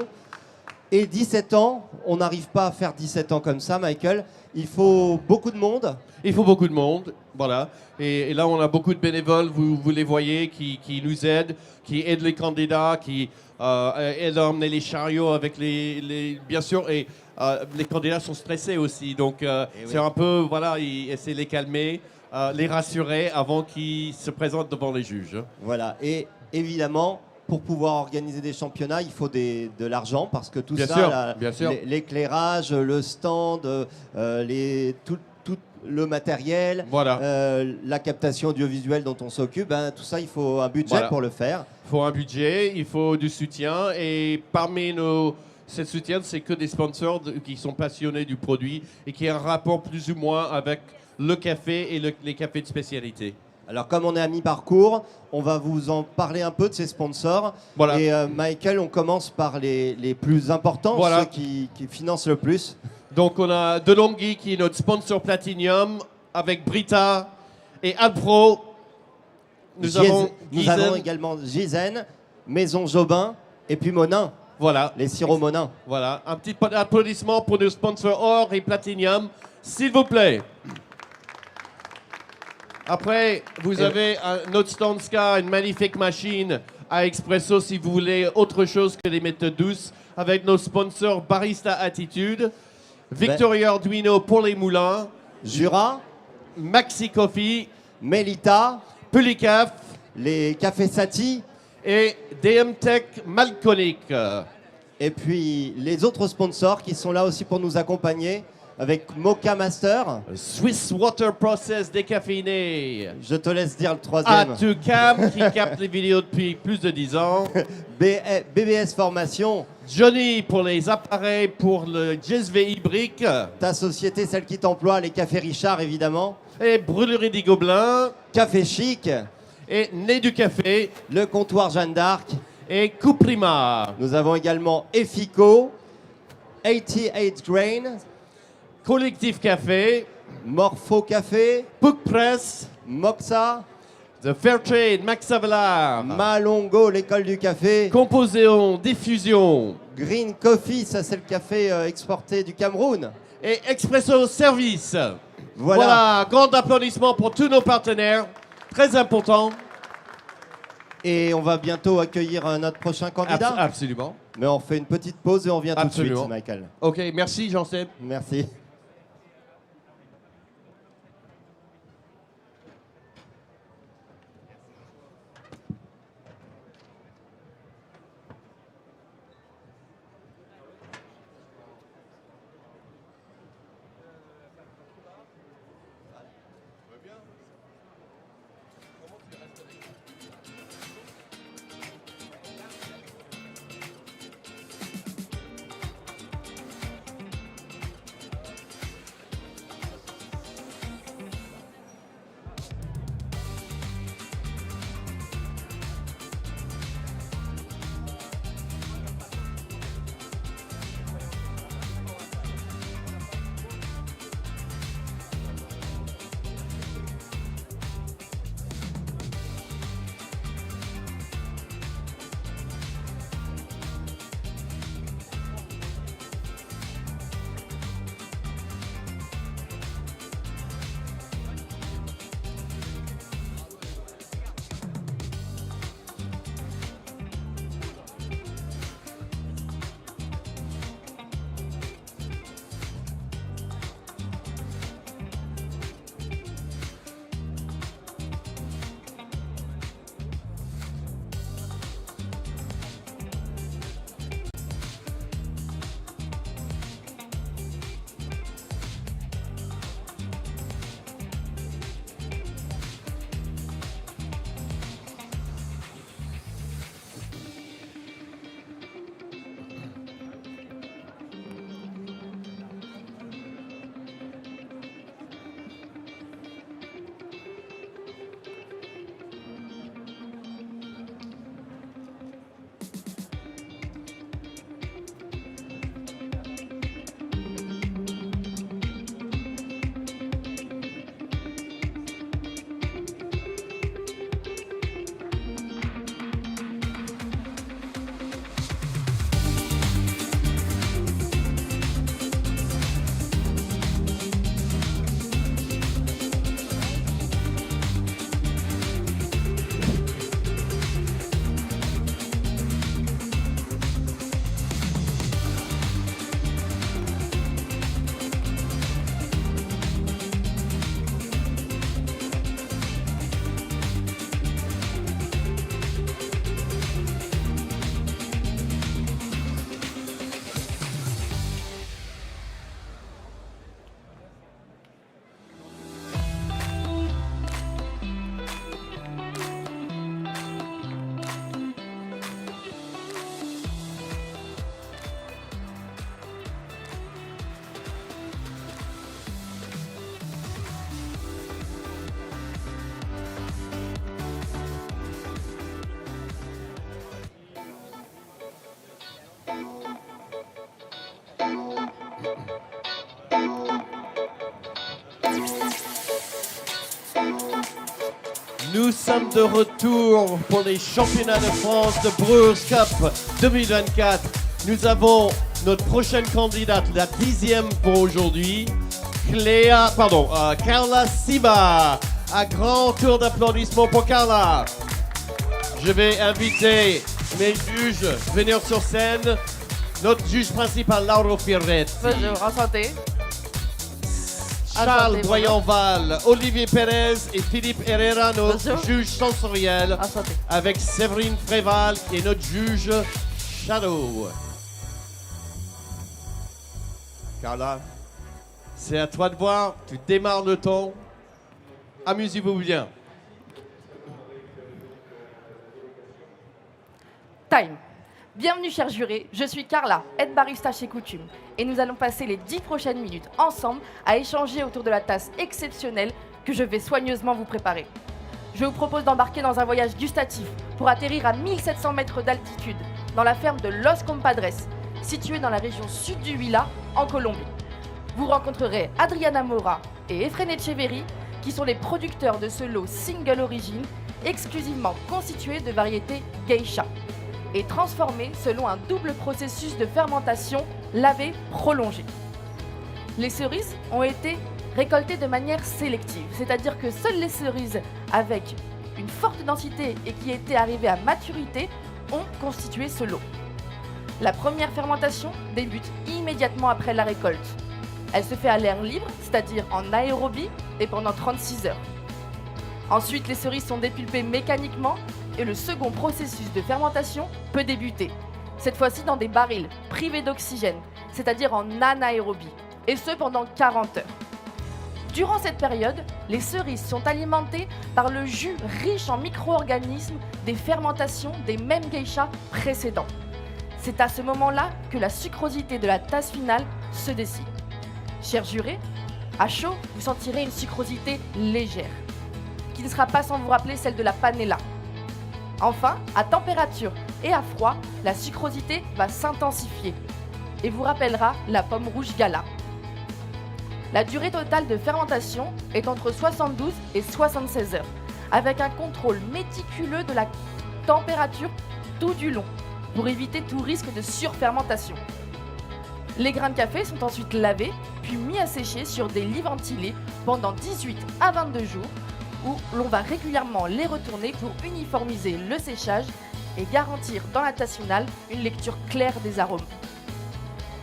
Et 17 ans, on n'arrive pas à faire 17 ans comme ça, Michael. Il faut beaucoup de monde. Il faut beaucoup de monde, voilà. Et là, on a beaucoup de bénévoles, vous les voyez, qui nous aident, qui aident les candidats, qui aident à emmener les chariots avec bien sûr, et les candidats sont stressés aussi. Donc, c'est un peu, voilà, essayer de les calmer, les rassurer avant qu'ils se présentent devant les juges. Voilà, et évidemment, pour pouvoir organiser des championnats, il faut de l'argent parce que tout l'éclairage, le stand, tout le matériel, la captation audiovisuelle dont on s'occupe, tout ça, il faut un budget pour le faire. Il faut un budget, il faut du soutien et parmi ces soutiens, c'est que des sponsors qui sont passionnés du produit et qui ont un rapport plus ou moins avec le café et les cafés de spécialité. Alors, comme on est à mi-parcours, on va vous en parler un peu de ces sponsors. Voilà. Et Michael, on commence par les plus importants, ceux qui financent le plus. Donc, on a Delonghi qui est notre sponsor Platinum avec Brita et Alpro. Nous avons également Gizen, Maison Jobin et puis Menon. Voilà. Les sirops Menon. Voilà. Un petit applaudissement pour nos sponsors Or et Platinum, s'il vous plaît. Après, vous avez notre stand Ska, une magnifique machine à expresso si vous voulez autre chose que des méthodes douces, avec nos sponsors Barista Attitude, Victoria Arduino pour les moulins, Jura, Maxi Coffee, Melita, Pulicaf les cafés Sati et DMTech Malconic. Et puis les autres sponsors qui sont là aussi pour nous accompagner avec Mocha Master. Swiss Water Process décaféiné. Je te laisse dire le troisième. Atoutcam qui capte les vidéos depuis plus de 10 ans. BBS Formation. Johnny pour les appareils pour le GSV Ibrick. Ta société, celle qui t'emploie, les cafés Richard évidemment. Et Brûlerie des Gobelins. Café Chic. Et Né du Café. Le comptoir Jeanne d'Arc. Et Couprima. Nous avons également Effico, 88 Grain, Collectif Café. Morpho Café, Puck Press. Moxa, The Fairtrade Max Avelar. Malongo, l'école du café. Composéon, Diffusion. Green Coffee, ça c'est le café exporté du Cameroun. Et Expresso Service. Voilà. Grand applaudissement pour tous nos partenaires. Très important. Et on va bientôt accueillir notre prochain candidat. Absolument. Mais on fait une petite pause et on vient tout de suite, Michael. Ok, merci Jean-Seb. Merci. Nous sommes de retour pour les championnats de France de Brewers Cup 2024. Nous avons notre prochaine candidate, la 10e pour aujourd'hui, Carla Siba. Un grand tour d'applaudissements pour Carla. Je vais inviter mes juges à venir sur scène. Notre juge principal, Lauro Firretti. Bonjour, enchanté. Charles Enchanté, Boyanval, Olivier Pérez et Philippe Herrera, nos Bonjour. juges sensoriels, Enchanté. avec Séverine Fréval qui est notre juge Shadow. Carla, c'est à toi de voir, tu démarres le ton. Amusez-vous bien. Time. Bienvenue, chers jurés. Je suis Carla, aide barista chez Coutume. Et nous allons passer les 10 prochaines minutes ensemble à échanger autour de la tasse exceptionnelle que je vais soigneusement vous préparer. Je vous propose d'embarquer dans un voyage gustatif pour atterrir à 1700 mètres d'altitude dans la ferme de Los Compadres, située dans la région sud du Huila, en Colombie. Vous rencontrerez Adriana Mora et Efren Echeverry, qui sont les producteurs de ce lot single origine, exclusivement constitué de variétés geisha et transformé selon un double processus de fermentation lavé prolongé. Les cerises ont été récoltées de manière sélective, c'est-à-dire que seules les cerises avec une forte densité et qui étaient arrivées à maturité ont constitué ce lot. La première fermentation débute immédiatement après la récolte. Elle se fait à l'air libre, c'est-à-dire en aérobie, et pendant 36 heures. Ensuite, les cerises sont dépulpées mécaniquement et le second processus de fermentation peut débuter, cette fois-ci dans des barils privés d'oxygène, c'est-à-dire en anaérobie, et ce pendant 40 heures. Durant cette période, les cerises sont alimentées par le jus riche en micro-organismes des fermentations des mêmes geishas précédents. C'est à ce moment-là que la sucrosité de la tasse finale se décide. Chers jurés, à chaud, vous sentirez une sucrosité légère, qui ne sera pas sans vous rappeler celle de la panela. Enfin, à température et à froid, la sucrosité va s'intensifier et vous rappellera la pomme rouge gala. La durée totale de fermentation est entre 72 et 76 heures, avec un contrôle méticuleux de la température tout du long, pour éviter tout risque de surfermentation. Les grains de café sont ensuite lavés, puis mis à sécher sur des lits ventilés pendant 18 à 22 jours, où l'on va régulièrement les retourner pour uniformiser le séchage et garantir dans la tasse finale une lecture claire des arômes.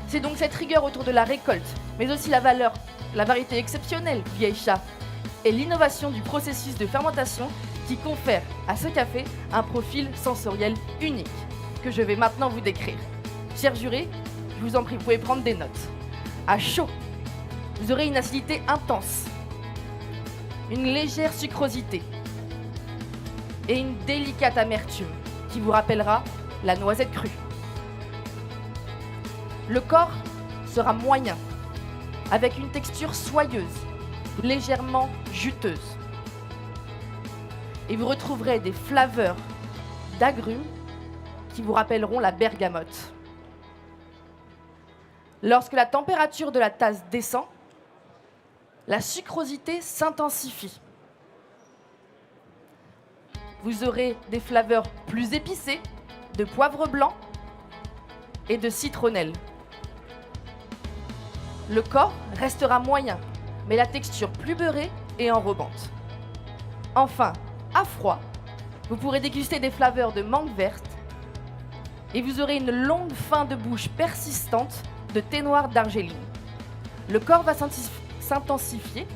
C'est donc cette rigueur autour de la récolte, mais aussi la variété exceptionnelle geisha et l'innovation du processus de fermentation qui confère à ce café un profil sensoriel unique, que je vais maintenant vous décrire. Chers jurés, je vous en prie, vous pouvez prendre des notes. À chaud, vous aurez une acidité intense, une légère sucrosité et une délicate amertume qui vous rappellera la noisette crue. Le corps sera moyen, avec une texture soyeuse, légèrement juteuse. Et vous retrouverez des flaveurs d'agrumes qui vous rappelleront la bergamote. Lorsque la température de la tasse descend, la sucrosité s'intensifie. Vous aurez des flaveurs plus épicées, de poivre blanc et de citronnelle. Le corps restera moyen, mais la texture plus beurrée et enrobante. Enfin, à froid, vous pourrez déguster des flaveurs de mangue verte et vous aurez une longue fin de bouche persistante de thé noir d'Argéline. Le corps va s'intensifier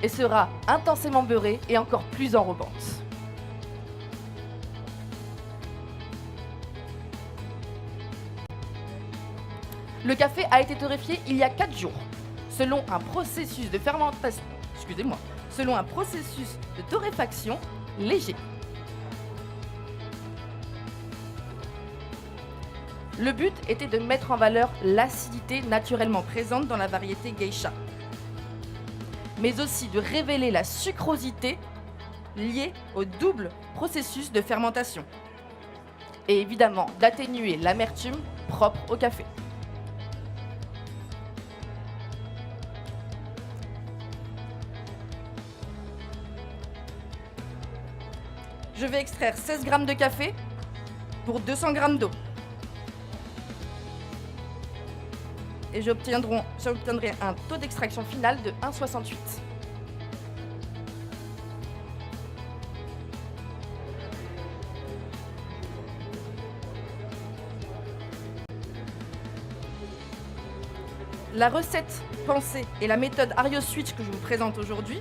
et sera intensément beurré et encore plus enrobante. Le café a été torréfié il y a 4 jours, selon un processus de fermentation, selon un processus de torréfaction léger. Le but était de mettre en valeur l'acidité naturellement présente dans la variété geisha, mais aussi de révéler la sucrosité liée au double processus de fermentation, et évidemment d'atténuer l'amertume propre au café. Je vais extraire 16 g de café pour 200 g d'eau. Et j'obtiendrai un taux d'extraction final de 1,68. La recette pensée et la méthode Ario Switch que je vous présente aujourd'hui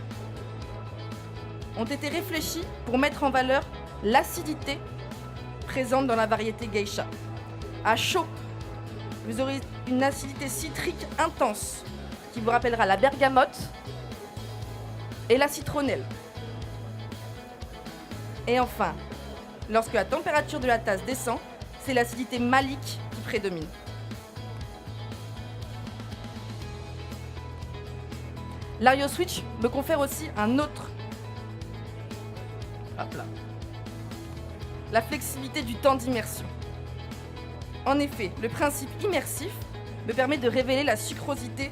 ont été réfléchis pour mettre en valeur l'acidité présente dans la variété geisha. À chaud, vous aurez une acidité citrique intense qui vous rappellera la bergamote et la citronnelle. Et enfin, lorsque la température de la tasse descend, c'est l'acidité malique qui prédomine. L'Ario Switch me confère aussi un autre. Hop là. La flexibilité du temps d'immersion. En effet, le principe immersif me permet de révéler la sucrosité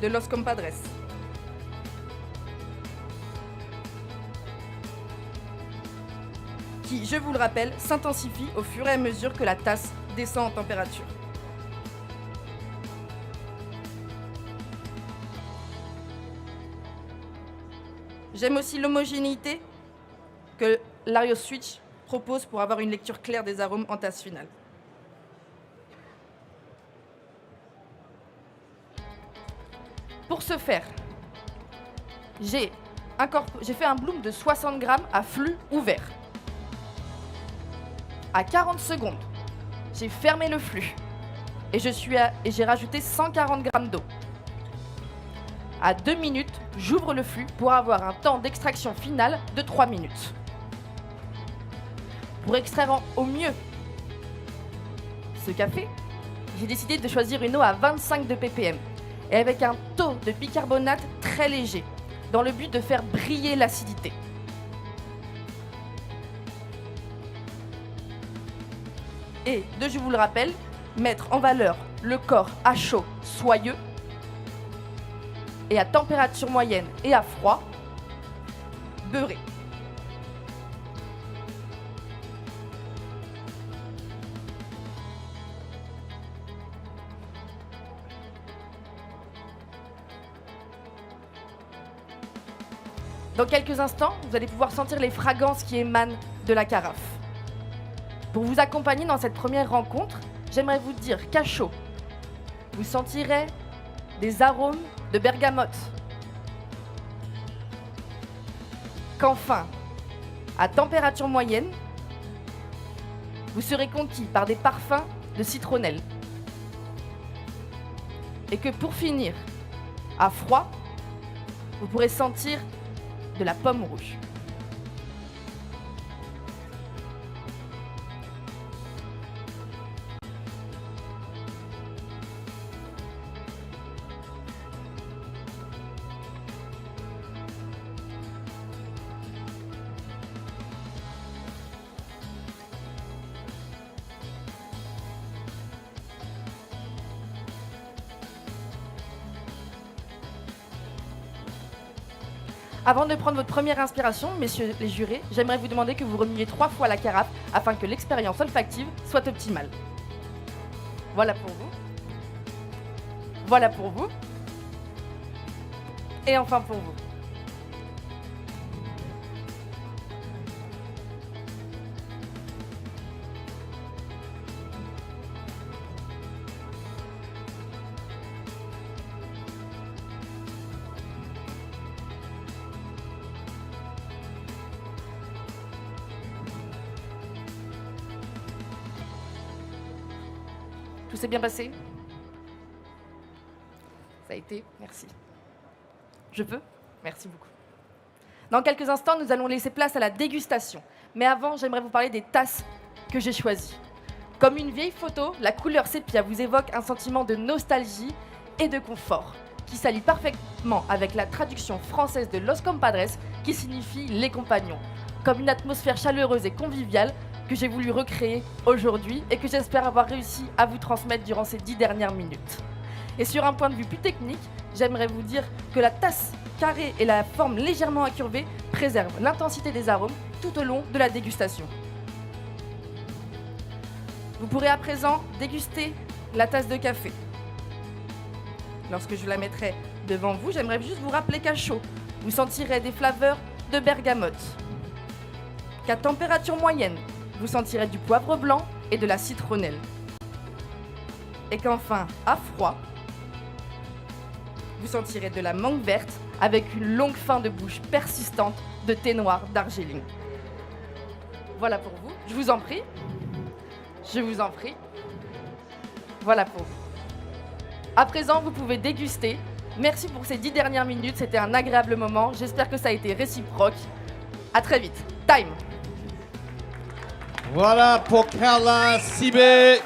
de Los Compadres. Qui, je vous le rappelle, s'intensifie au fur et à mesure que la tasse descend en température. J'aime aussi l'homogénéité que l'Ario Switch propose pour avoir une lecture claire des arômes en tasse finale. Pour ce faire, j'ai fait un bloom de 60 grammes à flux ouvert. À 40 secondes, j'ai fermé le flux et j'ai rajouté 140 grammes d'eau. À 2 minutes, j'ouvre le flux pour avoir un temps d'extraction finale de 3 minutes. Pour extraire au mieux ce café, j'ai décidé de choisir une eau à 25 de ppm et avec un taux de bicarbonate très léger, dans le but de faire briller l'acidité. Et, je vous le rappelle, mettre en valeur le corps à chaud, soyeux, et à température moyenne et à froid, beurré. Dans quelques instants, vous allez pouvoir sentir les fragrances qui émanent de la carafe. Pour vous accompagner dans cette première rencontre, j'aimerais vous dire qu'à chaud, vous sentirez des arômes de bergamote. Qu'enfin, à température moyenne, vous serez conquis par des parfums de citronnelle. Et que pour finir, à froid, vous pourrez sentir de la pomme rouge. Avant de prendre votre première inspiration, messieurs les jurés, j'aimerais vous demander que vous remuiez 3 fois la carafe afin que l'expérience olfactive soit optimale. Voilà pour vous. Voilà pour vous. Et enfin pour vous. Tout s'est bien passé? Ça a été? Merci. Je peux? Merci beaucoup. Dans quelques instants, nous allons laisser place à la dégustation. Mais avant, j'aimerais vous parler des tasses que j'ai choisies. Comme une vieille photo, la couleur sépia vous évoque un sentiment de nostalgie et de confort, qui s'allie parfaitement avec la traduction française de Los Compadres, qui signifie les compagnons. Comme une atmosphère chaleureuse et conviviale que j'ai voulu recréer aujourd'hui et que j'espère avoir réussi à vous transmettre durant ces 10 dernières minutes. Et sur un point de vue plus technique, j'aimerais vous dire que la tasse carrée et la forme légèrement incurvée préservent l'intensité des arômes tout au long de la dégustation. Vous pourrez à présent déguster la tasse de café. Lorsque je la mettrai devant vous, j'aimerais juste vous rappeler qu'à chaud, vous sentirez des flaveurs de bergamote. Qu'à température moyenne, vous sentirez du poivre blanc et de la citronnelle. Et qu'enfin, à froid, vous sentirez de la mangue verte avec une longue fin de bouche persistante de thé noir d'Argéline. Voilà pour vous. Je vous en prie. Je vous en prie. Voilà pour vous. À présent, vous pouvez déguster. Merci pour ces 10 dernières minutes. C'était un agréable moment. J'espère que ça a été réciproque. À très vite. Time. Voilà pour Carla, Sibé,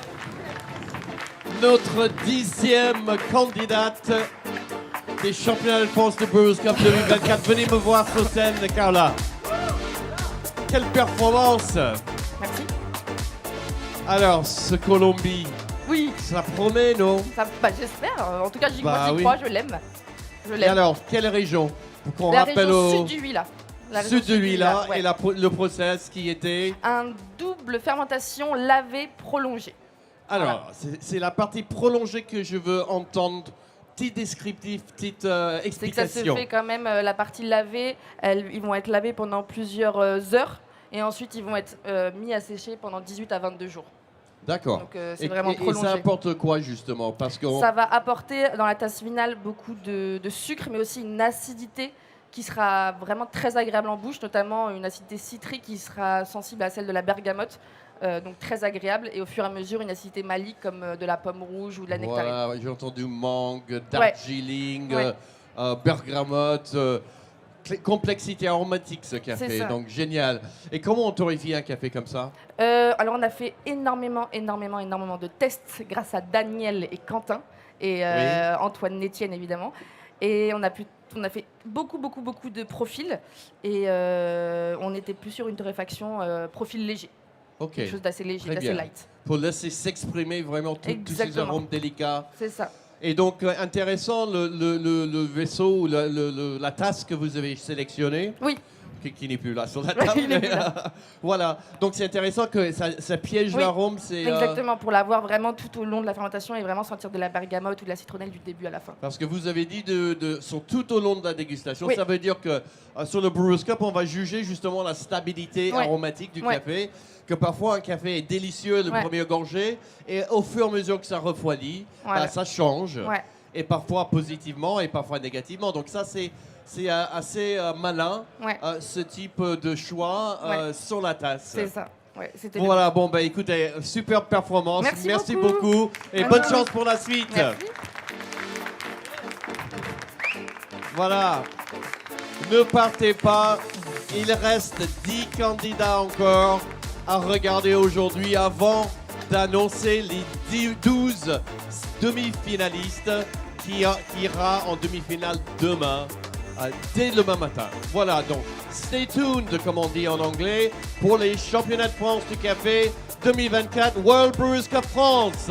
notre 10e candidate des championnats de France de Brewers Cup 2024. Venez me voir sur scène, Carla. Quelle performance! Merci. Alors, ce Colombie, oui, ça promet, non? J'espère. En tout cas, j'y oui. crois, je l'aime. Et alors, quelle région? Pour qu'on la rappelle région sud du Huila. Sud du Huila, ouais. Et le process qui était? Un double fermentation lavée prolongée. Alors, voilà. C'est la partie prolongée que je veux entendre. Petit descriptif, petite explication. C'est que ça se fait quand même, la partie lavée, ils vont être lavés pendant plusieurs heures et ensuite ils vont être mis à sécher pendant 18 à 22 jours. D'accord. Donc c'est vraiment prolongé. Et ça apporte quoi justement? Parce que ça va apporter dans la tasse finale beaucoup de sucre mais aussi une acidité qui sera vraiment très agréable en bouche, notamment une acidité citrique qui sera sensible à celle de la bergamote. Donc très agréable, et au fur et à mesure une acidité malique comme de la pomme rouge ou de la nectarine. Voilà, j'ai entendu mangue, darjeeling, bergamote, complexité aromatique ce café, donc génial. Et comment on torréfie un café comme ça? Alors on a fait énormément de tests grâce à Daniel et Quentin et Antoine Nétienne évidemment, et on a fait beaucoup de profils et on était plus sur une torréfaction profil léger. Okay. Quelque chose d'assez léger, d'assez light. Pour laisser s'exprimer vraiment tous ces arômes délicats. C'est ça. Et donc, intéressant, le vaisseau ou la tasse que vous avez sélectionnée. Oui. Qui n'est plus là sur la table. Voilà. Donc, c'est intéressant que ça piège l'arôme. Exactement, pour l'avoir vraiment tout au long de la fermentation et vraiment sentir de la bergamote ou de la citronnelle du début à la fin. Parce que vous avez dit sur tout au long de la dégustation. Oui. Ça veut dire que sur le Brewers Cup, on va juger justement la stabilité aromatique du café. Que parfois un café est délicieux le premier gorgée et au fur et à mesure que ça refroidit, ça change. Et parfois positivement et parfois négativement. Donc ça, c'est assez malin, ce type de choix sur la tasse. C'est ça. Voilà, bon, bah écoutez, super performance. Merci beaucoup. Et bonne chance pour la suite. Merci. Voilà. Ne partez pas. Il reste 10 candidats encore à regarder aujourd'hui avant d'annoncer les 12 demi-finalistes qui ira en demi-finale demain, dès demain matin. Voilà, donc stay tuned, comme on dit en anglais, pour les championnats de France du café 2024 World Brewers Cup France.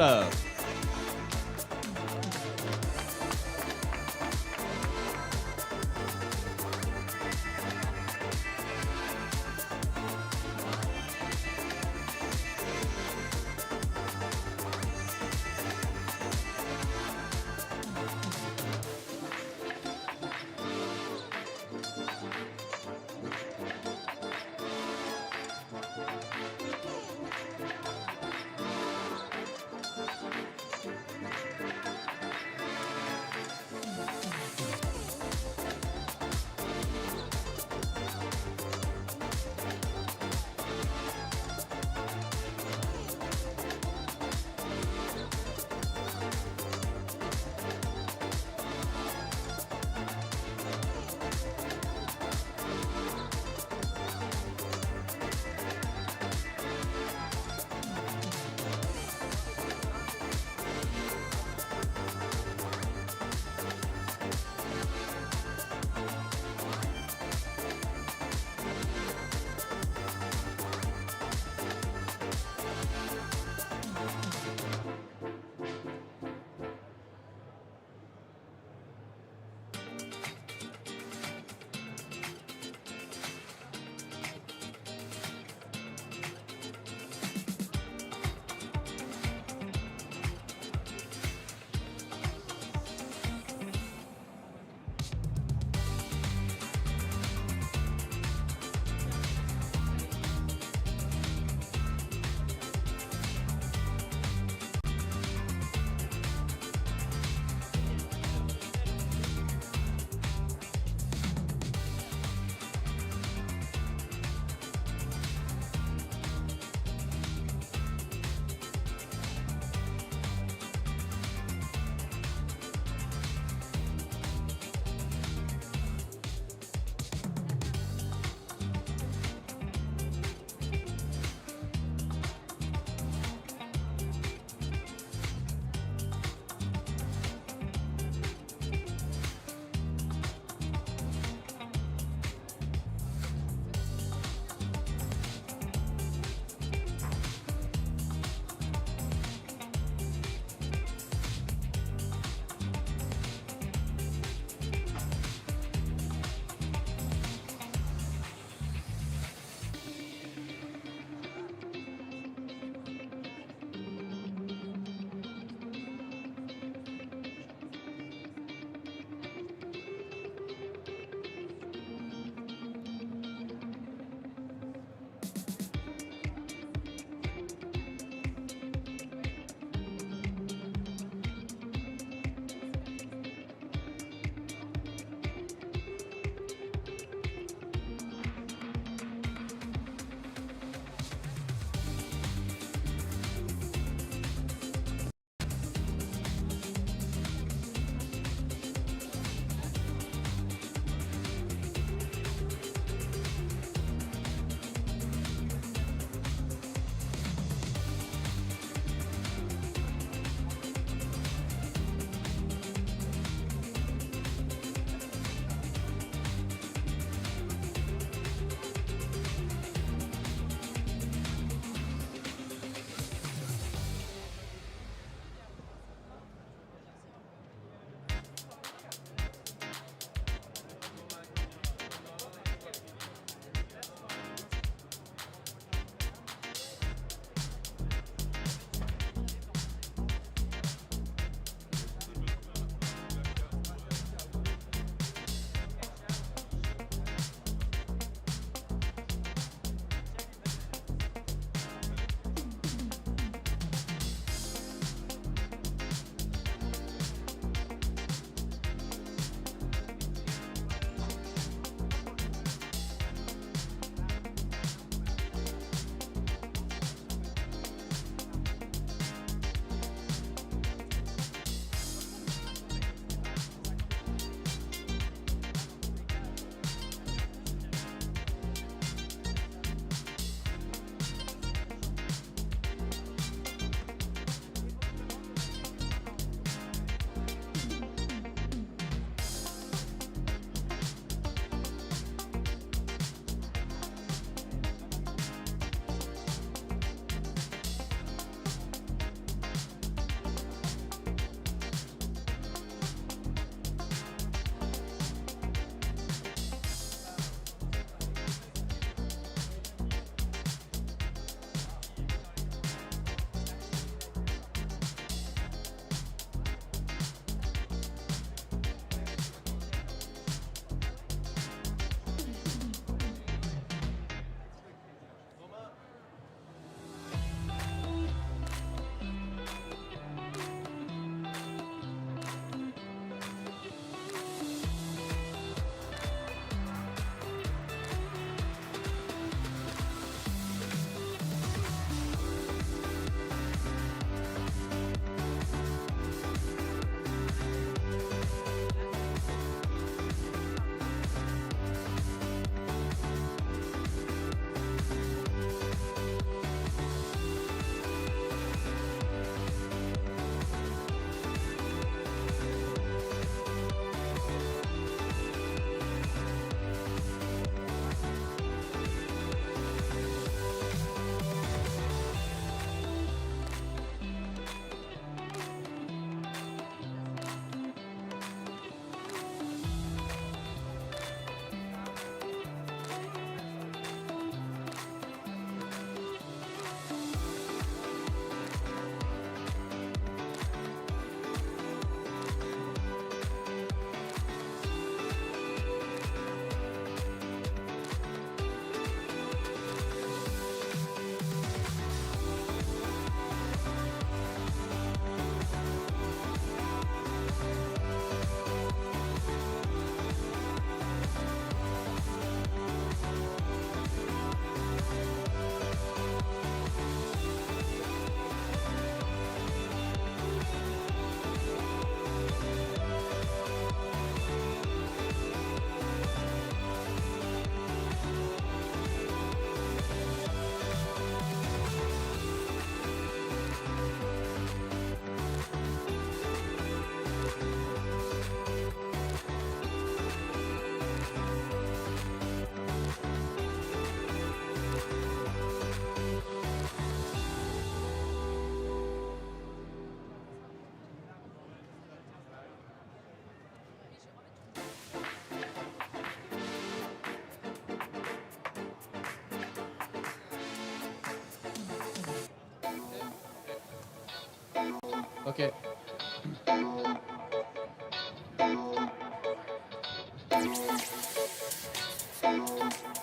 Okay.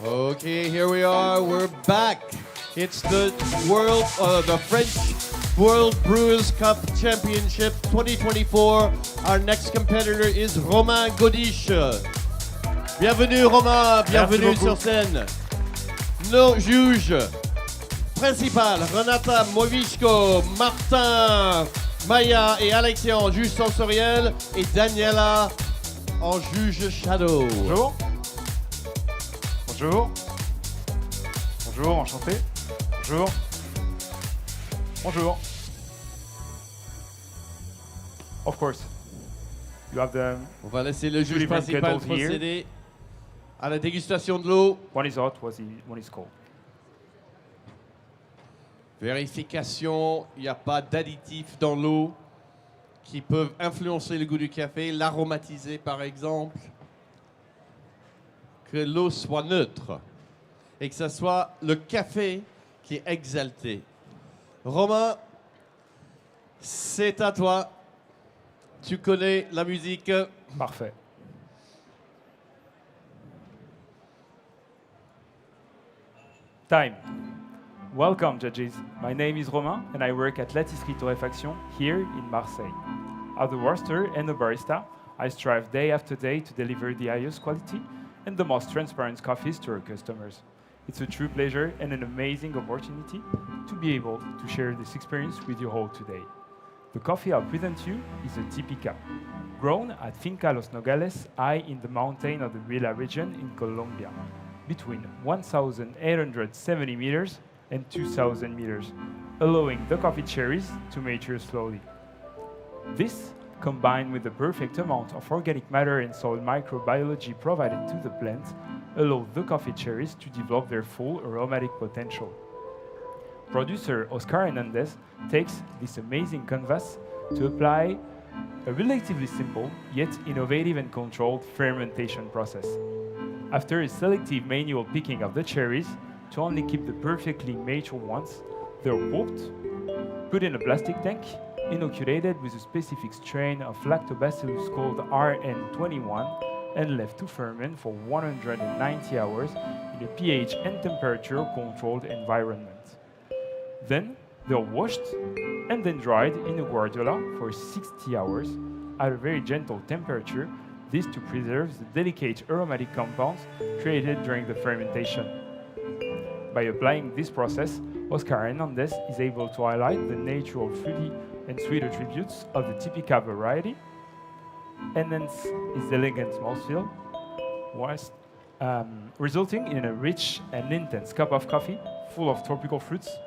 Okay, here we are. We're back. It's the the French World Brewers Cup Championship 2024. Our next competitor is Romain Gaudiche. Bienvenue Romain, bienvenue sur scène. Nos juges principaux, Renata Movichko, Martin Maya et Alexis en juge sensoriel et Daniela en juge shadow. Bonjour. Bonjour. Bonjour, enchanté. Bonjour. Bonjour. Of course. You have the On va laisser le juge different principal kettles here. procéder à la dégustation de l'eau. One is hot, one is cold. Vérification, il n'y a pas d'additifs dans l'eau qui peuvent influencer le goût du café, l'aromatiser par exemple. Que l'eau soit neutre et que ce soit le café qui est exalté. Romain, c'est à toi. Tu connais la musique. Parfait. Time. Welcome, judges. My name is Romain, and I work at Latisserie Torréfaction here in Marseille. As a roaster and a barista, I strive day after day to deliver the highest quality and the most transparent coffees to our customers. It's a true pleasure and an amazing opportunity to be able to share this experience with you all today. The coffee I'll present to you is a Typica, grown at Finca Los Nogales, high in the mountain of the Huila region in Colombia, between 1,870 meters and 2,000 meters, allowing the coffee cherries to mature slowly. This, combined with the perfect amount of organic matter and soil microbiology provided to the plant, allow the coffee cherries to develop their full aromatic potential. Producer Oscar Hernandez takes this amazing canvas to apply a relatively simple yet innovative and controlled fermentation process. After a selective manual picking of the cherries to only keep the perfectly mature ones, they're pulped, put in a plastic tank, inoculated with a specific strain of lactobacillus called RN21, and left to ferment for 190 hours in a pH and temperature controlled environment. Then they're washed and then dried in a guardiola for 60 hours at a very gentle temperature, this to preserve the delicate aromatic compounds created during the fermentation. By applying this process, Oscar Hernandez is able to highlight the natural fruity and sweet attributes of the Typica variety, enhance its elegant mouthfeel, whilst resulting in a rich and intense cup of coffee full of tropical fruits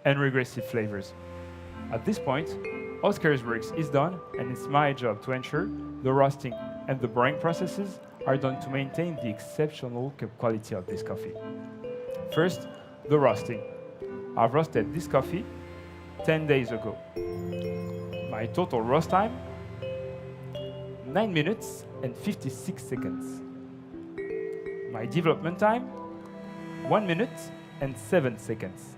and regressive flavors. At this point, Oscar's work is done, and it's my job to ensure the roasting and the brewing processes are done to maintain the exceptional quality of this coffee. First, the roasting. I've roasted this coffee 10 days ago. My total roast time, 9 minutes and 56 seconds. My development time, 1 minute and 7 seconds.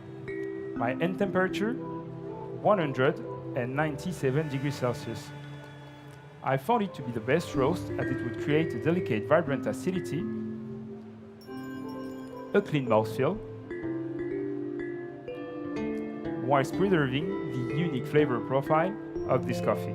My end temperature, 197 degrees Celsius. I found it to be the best roast as it would create a delicate, vibrant acidity, a clean mouthfeel, whilst preserving the unique flavor profile of this coffee.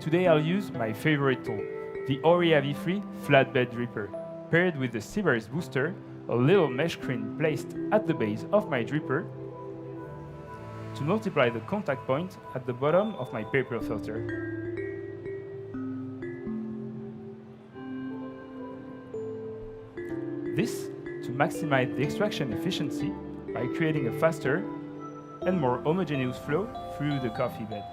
Today I'll use my favorite tool, the Oria V3 flatbed dripper, paired with the Sibé's booster, a little mesh screen placed at the base of my dripper to multiply the contact point at the bottom of my paper filter. This to maximize the extraction efficiency by creating a faster and more homogeneous flow through the coffee bed.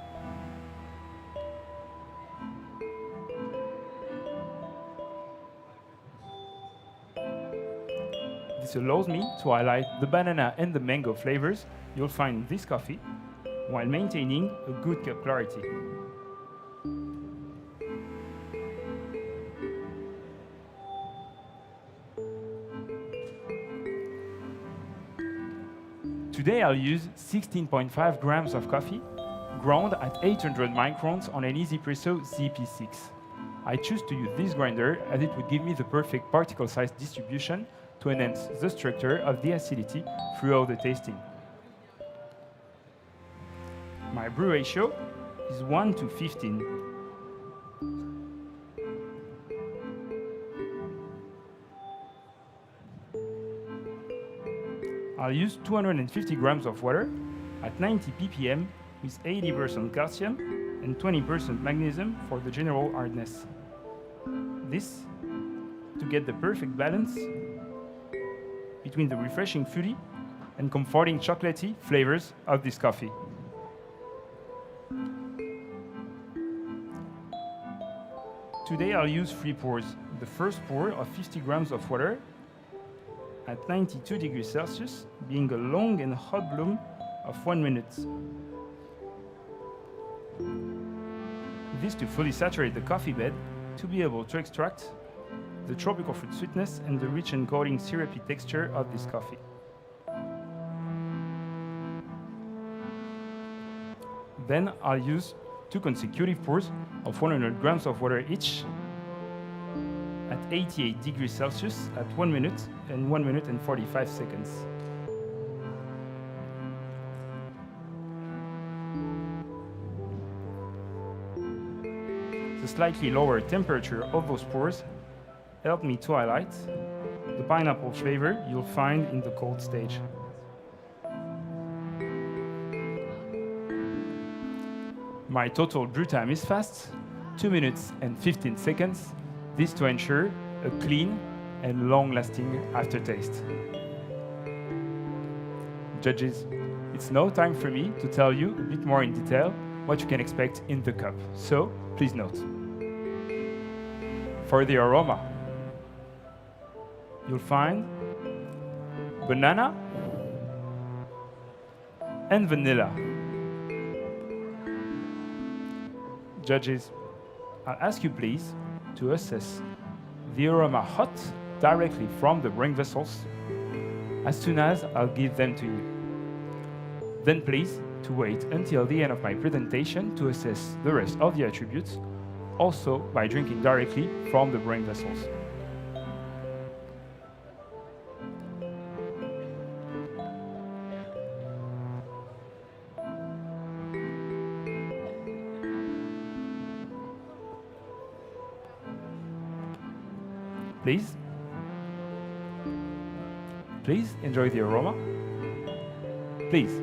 This allows me to highlight the banana and the mango flavors you'll find in this coffee, while maintaining a good cup clarity. Today I'll use 16.5 grams of coffee, ground at 800 microns on an EasyPresso ZP6. I choose to use this grinder as it would give me the perfect particle size distribution to enhance the structure of the acidity throughout the tasting. My brew ratio is 1 to 15. I'll use 250 grams of water at 90 ppm with 80% calcium and 20% magnesium for the general hardness. This to get the perfect balance between the refreshing fruity and comforting chocolatey flavors of this coffee. Today I'll use 3 pours. The first pour of 50 grams of water at 92 degrees Celsius, being a long and hot bloom of 1 minute. This to fully saturate the coffee bed to be able to extract the tropical fruit sweetness and the rich and coating syrupy texture of this coffee. Then I'll use 2 consecutive pours of 100 grams of water each at 88 degrees Celsius at 1 minute and 1 minute and 45 seconds. The slightly lower temperature of those pours helped me to highlight the pineapple flavor you'll find in the cold stage. My total brew time is fast, 2 minutes and 15 seconds, this to ensure a clean and long-lasting aftertaste. Judges, it's now time for me to tell you a bit more in detail what you can expect in the cup, so please note. For the aroma, you'll find banana and vanilla. Judges, I'll ask you please to assess the aroma hot directly from the brewing vessels as soon as I'll give them to you. Then please to wait until the end of my presentation to assess the rest of the attributes, also by drinking directly from the brewing vessels. Please enjoy the aroma. Please.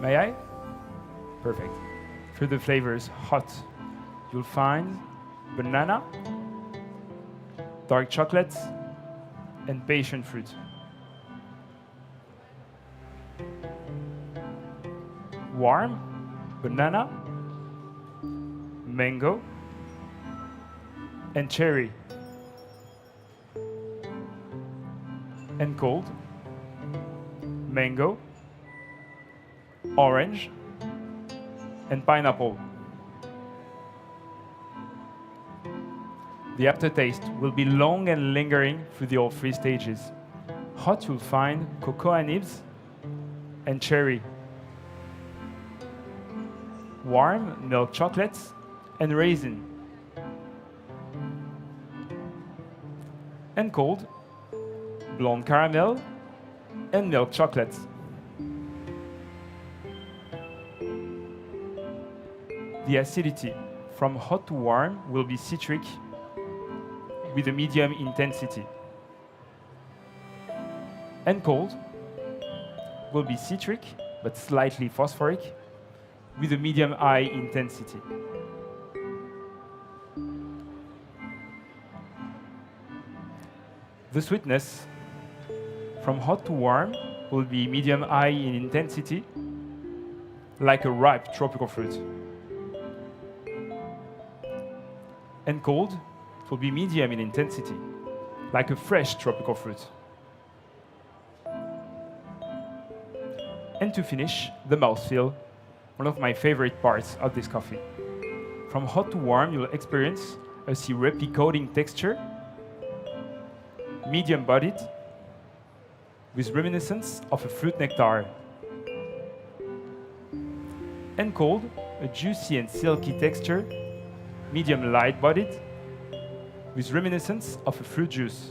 May I? Perfect. For the flavors hot, you'll find banana, dark chocolate, and passion fruit. Warm, banana, mango, and cherry. And cold, mango, orange, and pineapple. The aftertaste will be long and lingering through all 3 stages. Hot, you'll find cocoa nibs and cherry. Warm, milk chocolates and raisin. And cold, blonde caramel and milk chocolates. The acidity from hot to warm will be citric with a medium intensity. And cold will be citric but slightly phosphoric with a medium high intensity. The sweetness, from hot to warm, will be medium-high in intensity, like a ripe tropical fruit. And cold, it will be medium in intensity, like a fresh tropical fruit. And to finish, the mouthfeel, one of my favorite parts of this coffee. From hot to warm, you'll experience a syrupy coating texture, medium-bodied, with reminiscence of a fruit nectar. And cold, a juicy and silky texture, medium light-bodied, with reminiscence of a fruit juice.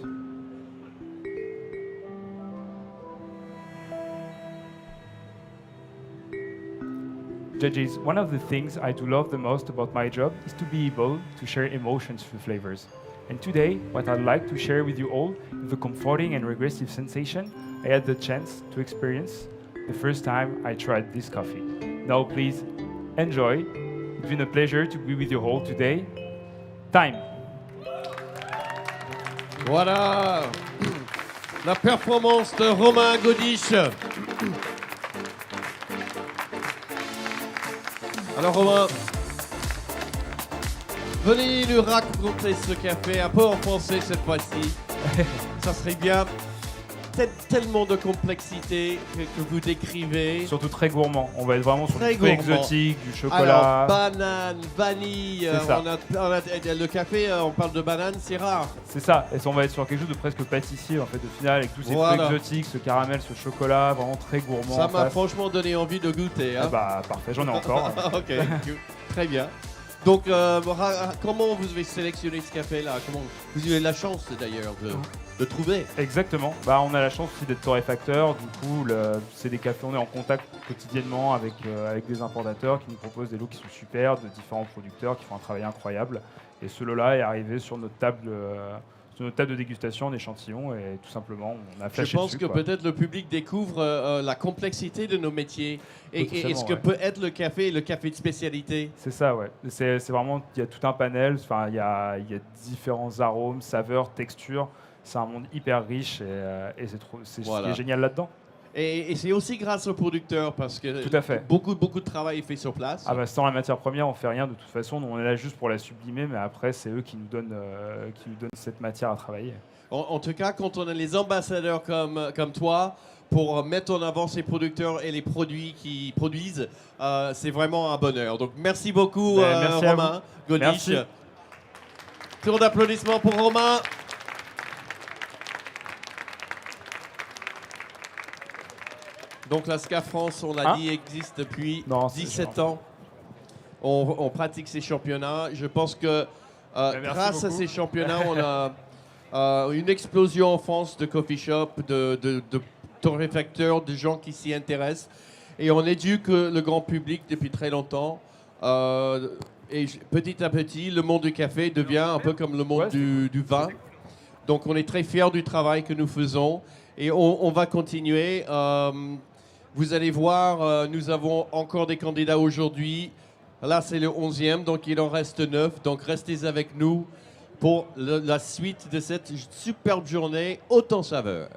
Judges, one of the things I do love the most about my job is to be able to share emotions through flavors. And today, what I'd like to share with you all is the comforting and regressive sensation I had the chance to experience the first time I tried this coffee. Now please, enjoy. It's been a pleasure to be with you all today. Time. Voilà la performance de Romain Gaudiche. Alors Romain, venez nous raconter ce café, un peu en français cette fois-ci. Ça serait bien. Tellement de complexité que vous décrivez. Surtout très gourmand. On va être vraiment sur Très du fruit gourmand. exotique, du chocolat. Alors, banane, vanille, le café, on parle de banane, c'est rare. C'est ça. Et on va être sur quelque chose de presque pâtissier en fait, au final, avec tous ces fruits exotiques, ce caramel, ce chocolat, vraiment très gourmand. Ça m'a franchement donné envie de goûter. Hein. Ah bah parfait, j'en ai encore. Ok, très bien. Donc, comment vous avez sélectionné ce café-là? Comment vous avez la chance d'ailleurs de trouver? Exactement. Bah, on a la chance aussi d'être torréfacteur. Du coup, c'est des cafés. On est en contact quotidiennement avec des importateurs qui nous proposent des lots qui sont super, de différents producteurs qui font un travail incroyable. Et ce lot-là est arrivé sur notre table de dégustation en échantillon et tout simplement, on a flashé dessus. Je pense que peut-être le public découvre la complexité de nos métiers et ce que peut être le café de spécialité. C'est ça, ouais. C'est vraiment, il y a tout un panel, enfin, il y a différents arômes, saveurs, textures. C'est un monde hyper riche et c'est ce qui est génial là-dedans. Et c'est aussi grâce aux producteurs parce que tout à fait. Beaucoup de travail est fait sur place. Ah bah, sans la matière première, on fait rien de toute façon. On est là juste pour la sublimer, mais après, c'est eux qui nous donnent cette matière à travailler. En tout cas, quand on a les ambassadeurs comme toi pour mettre en avant ces producteurs et les produits qu'ils produisent, c'est vraiment un bonheur. Donc merci beaucoup merci Romain Gaudiche. Tour d'applaudissements pour Romain. Donc la SCA France, on l'a dit, existe depuis 17 ans. On pratique ces championnats. Je pense que grâce à ces championnats, on a une explosion en France de coffee shop, de torréfacteurs, de gens qui s'y intéressent. Et on éduque le grand public depuis très longtemps. Et petit à petit, le monde du café devient un peu comme le monde du vin. Donc on est très fiers du travail que nous faisons. Et on va continuer. Vous allez voir, nous avons encore des candidats aujourd'hui. Là, c'est le 11e, donc il en reste 9. Donc restez avec nous pour la suite de cette superbe journée haute en saveur.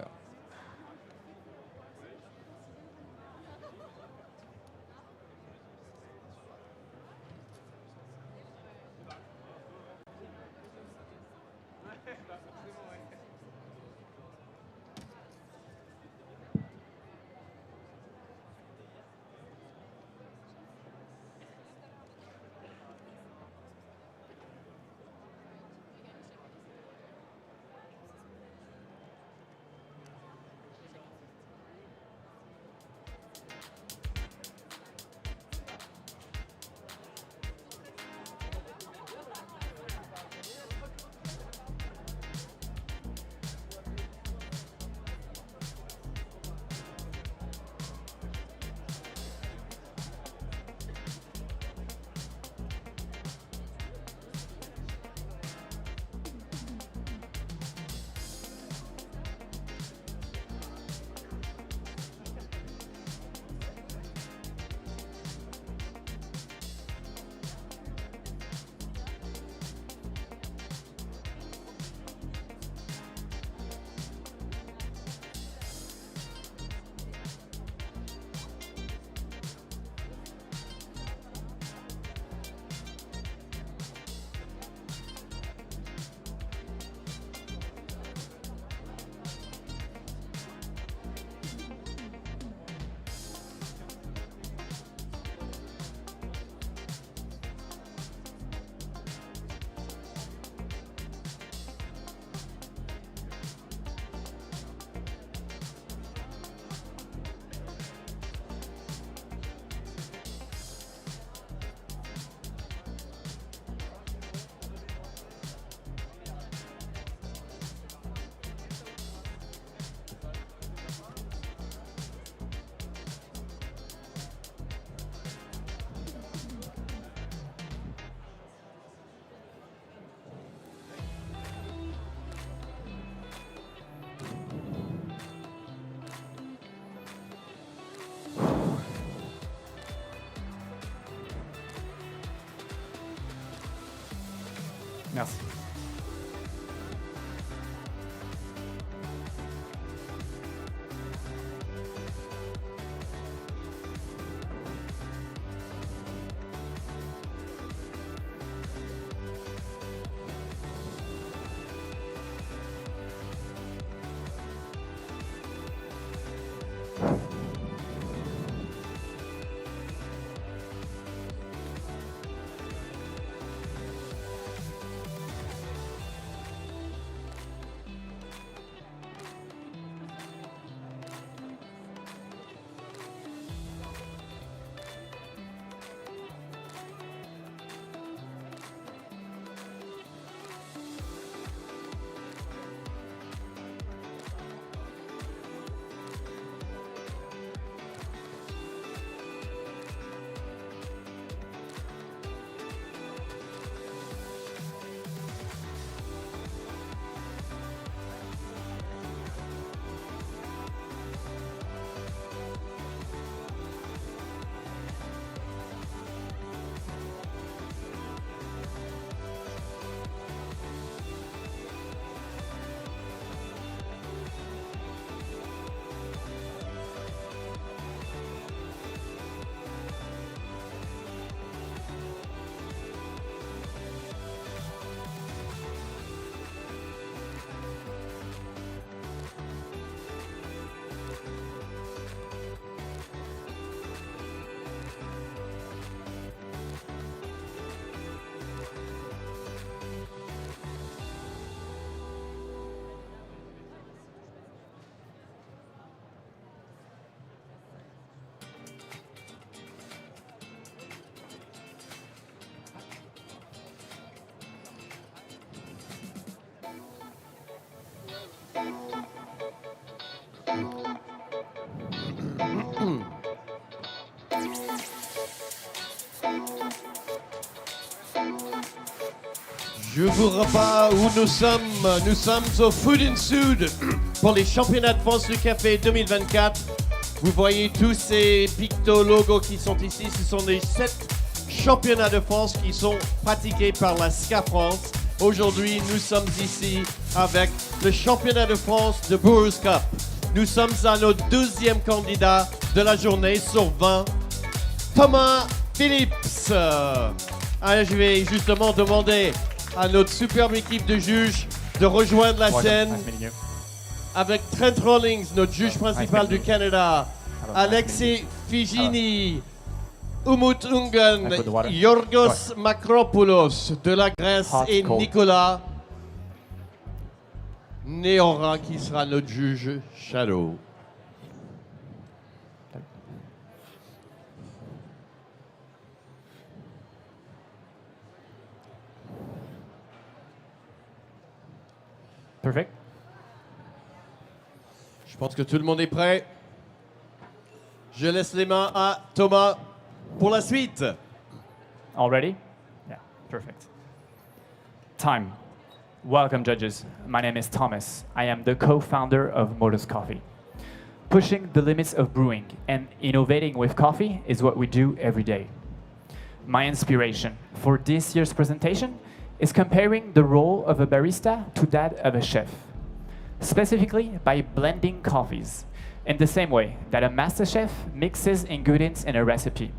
Merci. Je vous repas où nous sommes. Nous sommes au Food & SUD pour les championnats de France du café 2024. Vous voyez tous ces picto logos qui sont ici. Ce sont les 7 championnats de France qui sont pratiqués par la SCA France. Aujourd'hui, nous sommes ici avec le championnat de France de Brewers Cup. Nous sommes à notre 12e candidat de la journée sur 20, Thomas Phillips. Je vais justement demander à notre superbe équipe de juges de rejoindre la scène avec Trent Rawlings, notre juge principal du Canada, Alexis Figini, Umut Ungan, Yorgos Makropoulos de la Grèce et Nicolas Néora qui sera notre juge shadow. Perfect. Je pense que tout le monde est prêt. Je laisse les mains à Thomas pour la suite. All ready? Yeah, perfect. Time. Welcome, judges. My name is Thomas. I am the co-founder of Modus Coffee. Pushing the limits of brewing and innovating with coffee is what we do every day. My inspiration for this year's presentation is comparing the role of a barista to that of a chef, specifically by blending coffees, in the same way that a master chef mixes ingredients in a recipe.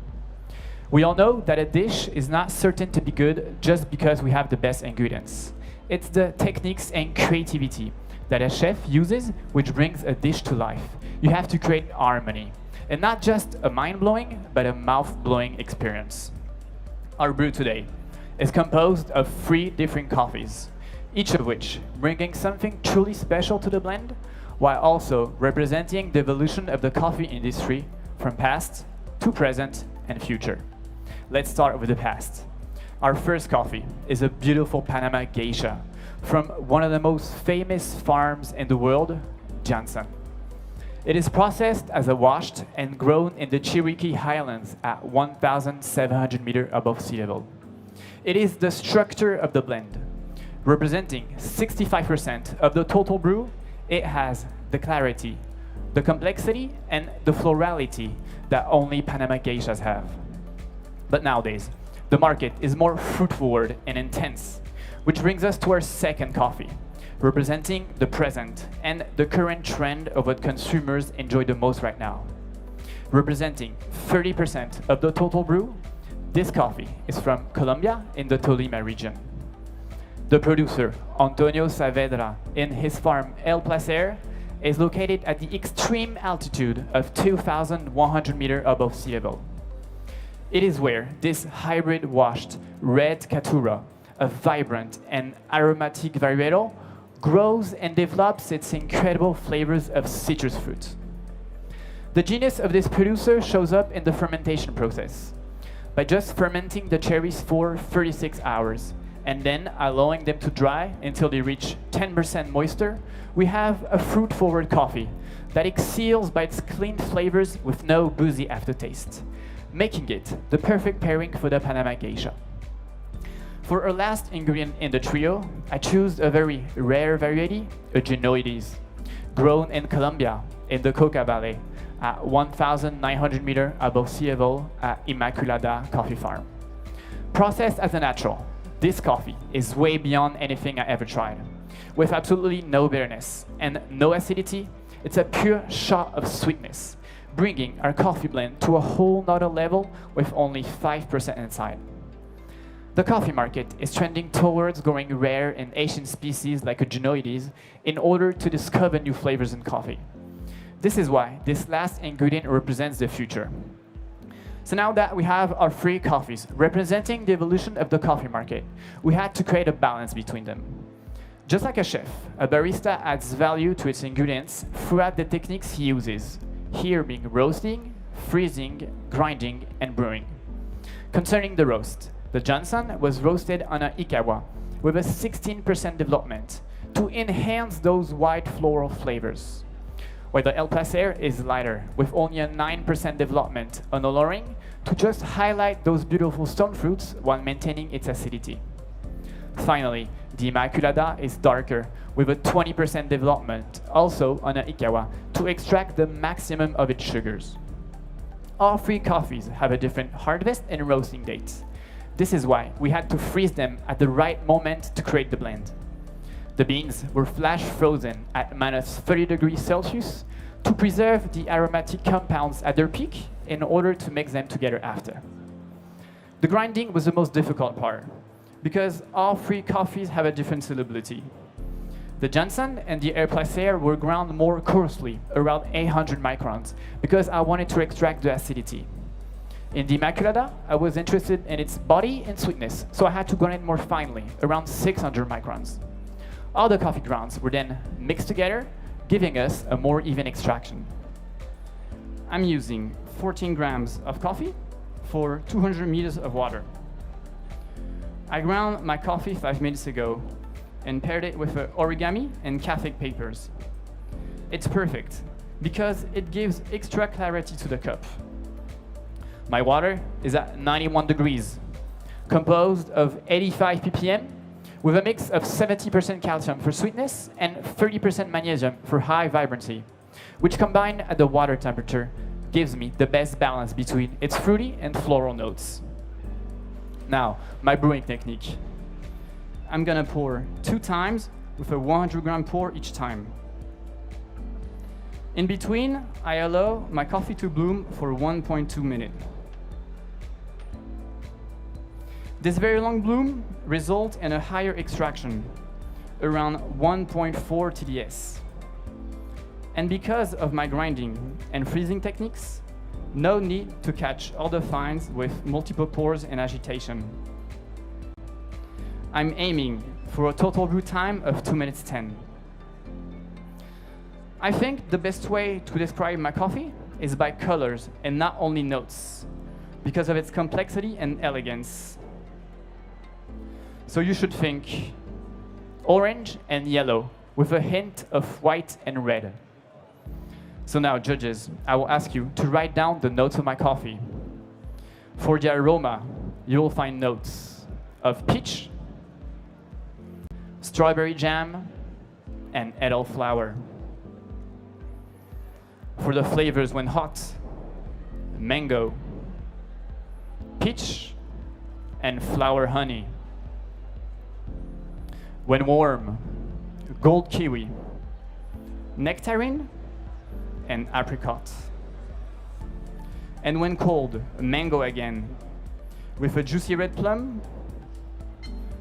We all know that a dish is not certain to be good just because we have the best ingredients. It's the techniques and creativity that a chef uses which brings a dish to life. You have to create harmony, and not just a mind-blowing, but a mouth-blowing experience. Our brew today is composed of 3 different coffees, each of which bringing something truly special to the blend, while also representing the evolution of the coffee industry from past to present and future. Let's start with the past. Our first coffee is a beautiful Panama geisha from one of the most famous farms in the world, Janssen. It is processed as a washed and grown in the Cherokee Highlands at 1,700 meters above sea level. It is the structure of the blend. Representing 65% of the total brew, it has the clarity, the complexity, and the florality that only Panama geishas have. But nowadays, the market is more fruit-forward and intense, Which brings us to our second coffee, representing the present and the current trend of what consumers enjoy the most right now. Representing 30% of the total brew, this coffee is from Colombia in the Tolima region. The producer, Antonio Saavedra, in his farm El Placer, is located at the extreme altitude of 2,100 meters above sea level. It is where this hybrid washed red Caturra, a vibrant and aromatic varietal, grows and develops its incredible flavors of citrus fruit. The genius of this producer shows up in the fermentation process. By just fermenting the cherries for 36 hours and then allowing them to dry until they reach 10% moisture, we have a fruit-forward coffee that excels by its clean flavors with no boozy aftertaste, making it the perfect pairing for the Panama Geisha. For our last ingredient in the trio, I chose a very rare variety, a Genoides, grown in Colombia in the Coca Valley at 1,900 meters above sea level at Immaculada Coffee Farm. Processed as a natural, this coffee is way beyond anything I ever tried. With absolutely no bitterness and no acidity, it's a pure shot of sweetness, bringing our coffee blend to a whole nother level with only 5% inside. The coffee market is trending towards growing rare and Asian species like a Genoides in order to discover new flavors in coffee. This is why this last ingredient represents the future. So now that we have our three coffees representing the evolution of the coffee market, we had to create a balance between them. Just like a chef, a barista adds value to its ingredients throughout the techniques he uses, here being roasting, freezing, grinding, and brewing. Concerning the roast, the Johnson was roasted on an Ikawa with a 16% development to enhance those white floral flavors, while the El Placer is lighter with only a 9% development on oloring to just highlight those beautiful stone fruits while maintaining its acidity. Finally, the Immaculada is darker with a 20% development also on an Ikawa to extract the maximum of its sugars. All three coffees have a different harvest and roasting dates. This is why we had to freeze them at the right moment to create the blend. The beans were flash frozen at minus 30 degrees Celsius to preserve the aromatic compounds at their peak in order to mix them together after. The grinding was the most difficult part because all three coffees have a different solubility. The Johnson and the El Placer were ground more coarsely, around 800 microns, because I wanted to extract the acidity. In the Immaculada, I was interested in its body and sweetness, so I had to grind it more finely, around 600 microns. All the coffee grounds were then mixed together, giving us a more even extraction. I'm using 14 grams of coffee for 200 meters of water. I ground my coffee 5 minutes ago and paired it with origami and Café papers. It's perfect because it gives extra clarity to the cup. My water is at 91 degrees, composed of 85 ppm, with a mix of 70% calcium for sweetness and 30% magnesium for high vibrancy, which combined at the water temperature gives me the best balance between its fruity and floral notes. Now, my brewing technique. I'm gonna pour 2 times with a 100-gram pour each time. In between, I allow my coffee to bloom for 1.2 minutes. This very long bloom results in a higher extraction, around 1.4 TDS. And because of my grinding and freezing techniques, no need to catch all the fines with multiple pours and agitation. I'm aiming for a total brew time of 2 minutes 10. I think the best way to describe my coffee is by colors and not only notes, because of its complexity and elegance. So you should think orange and yellow with a hint of white and red. So now, judges, I will ask you to write down the notes of my coffee. For the aroma, you will find notes of peach, strawberry jam, and elderflower. For the flavors when hot, mango, peach, and flower honey. When warm, gold kiwi, nectarine, and apricot. And when cold, mango again, with a juicy red plum,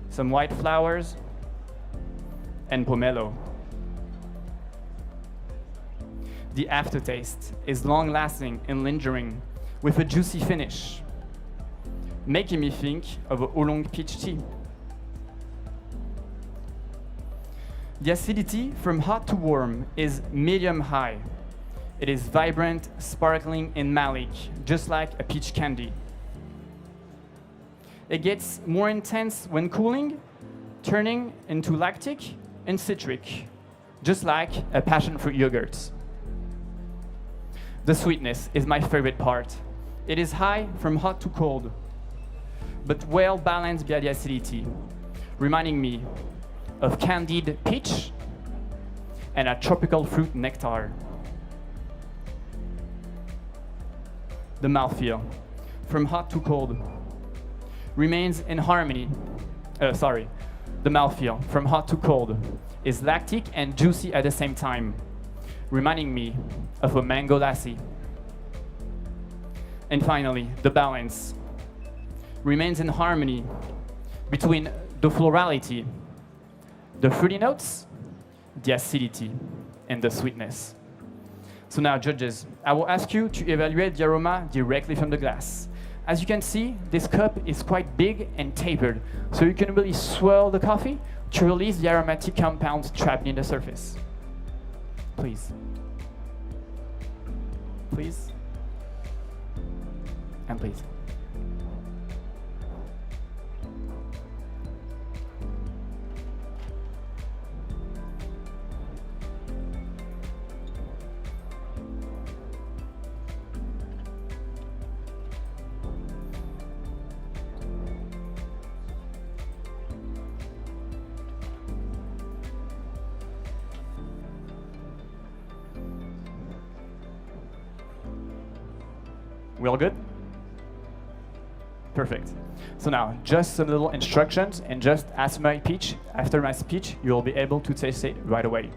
some white flowers, and pomelo. The aftertaste is long-lasting and lingering, with a juicy finish, making me think of a oolong peach tea. The acidity from hot to warm is medium-high. It is vibrant, sparkling, and malic, just like a peach candy. It gets more intense when cooling, turning into lactic and citric, just like a passion fruit yogurt. The sweetness is my favorite part. It is high from hot to cold, but well balanced by the acidity, reminding me of candied peach and a tropical fruit nectar. The mouthfeel, from hot to cold, remains in harmony. The mouthfeel, from hot to cold, is lactic and juicy at the same time, reminding me of a mango lassi. And finally, the balance remains in harmony between the florality, the fruity notes, the acidity, and the sweetness. So now, judges, I will ask you to evaluate the aroma directly from the glass. As you can see, this cup is quite big and tapered, so you can really swirl the coffee to release the aromatic compounds trapped in the surface. Please. Please. And please. We all good? Perfect. So now, just some little instructions, and just after my speech, you'll be able to taste it right away.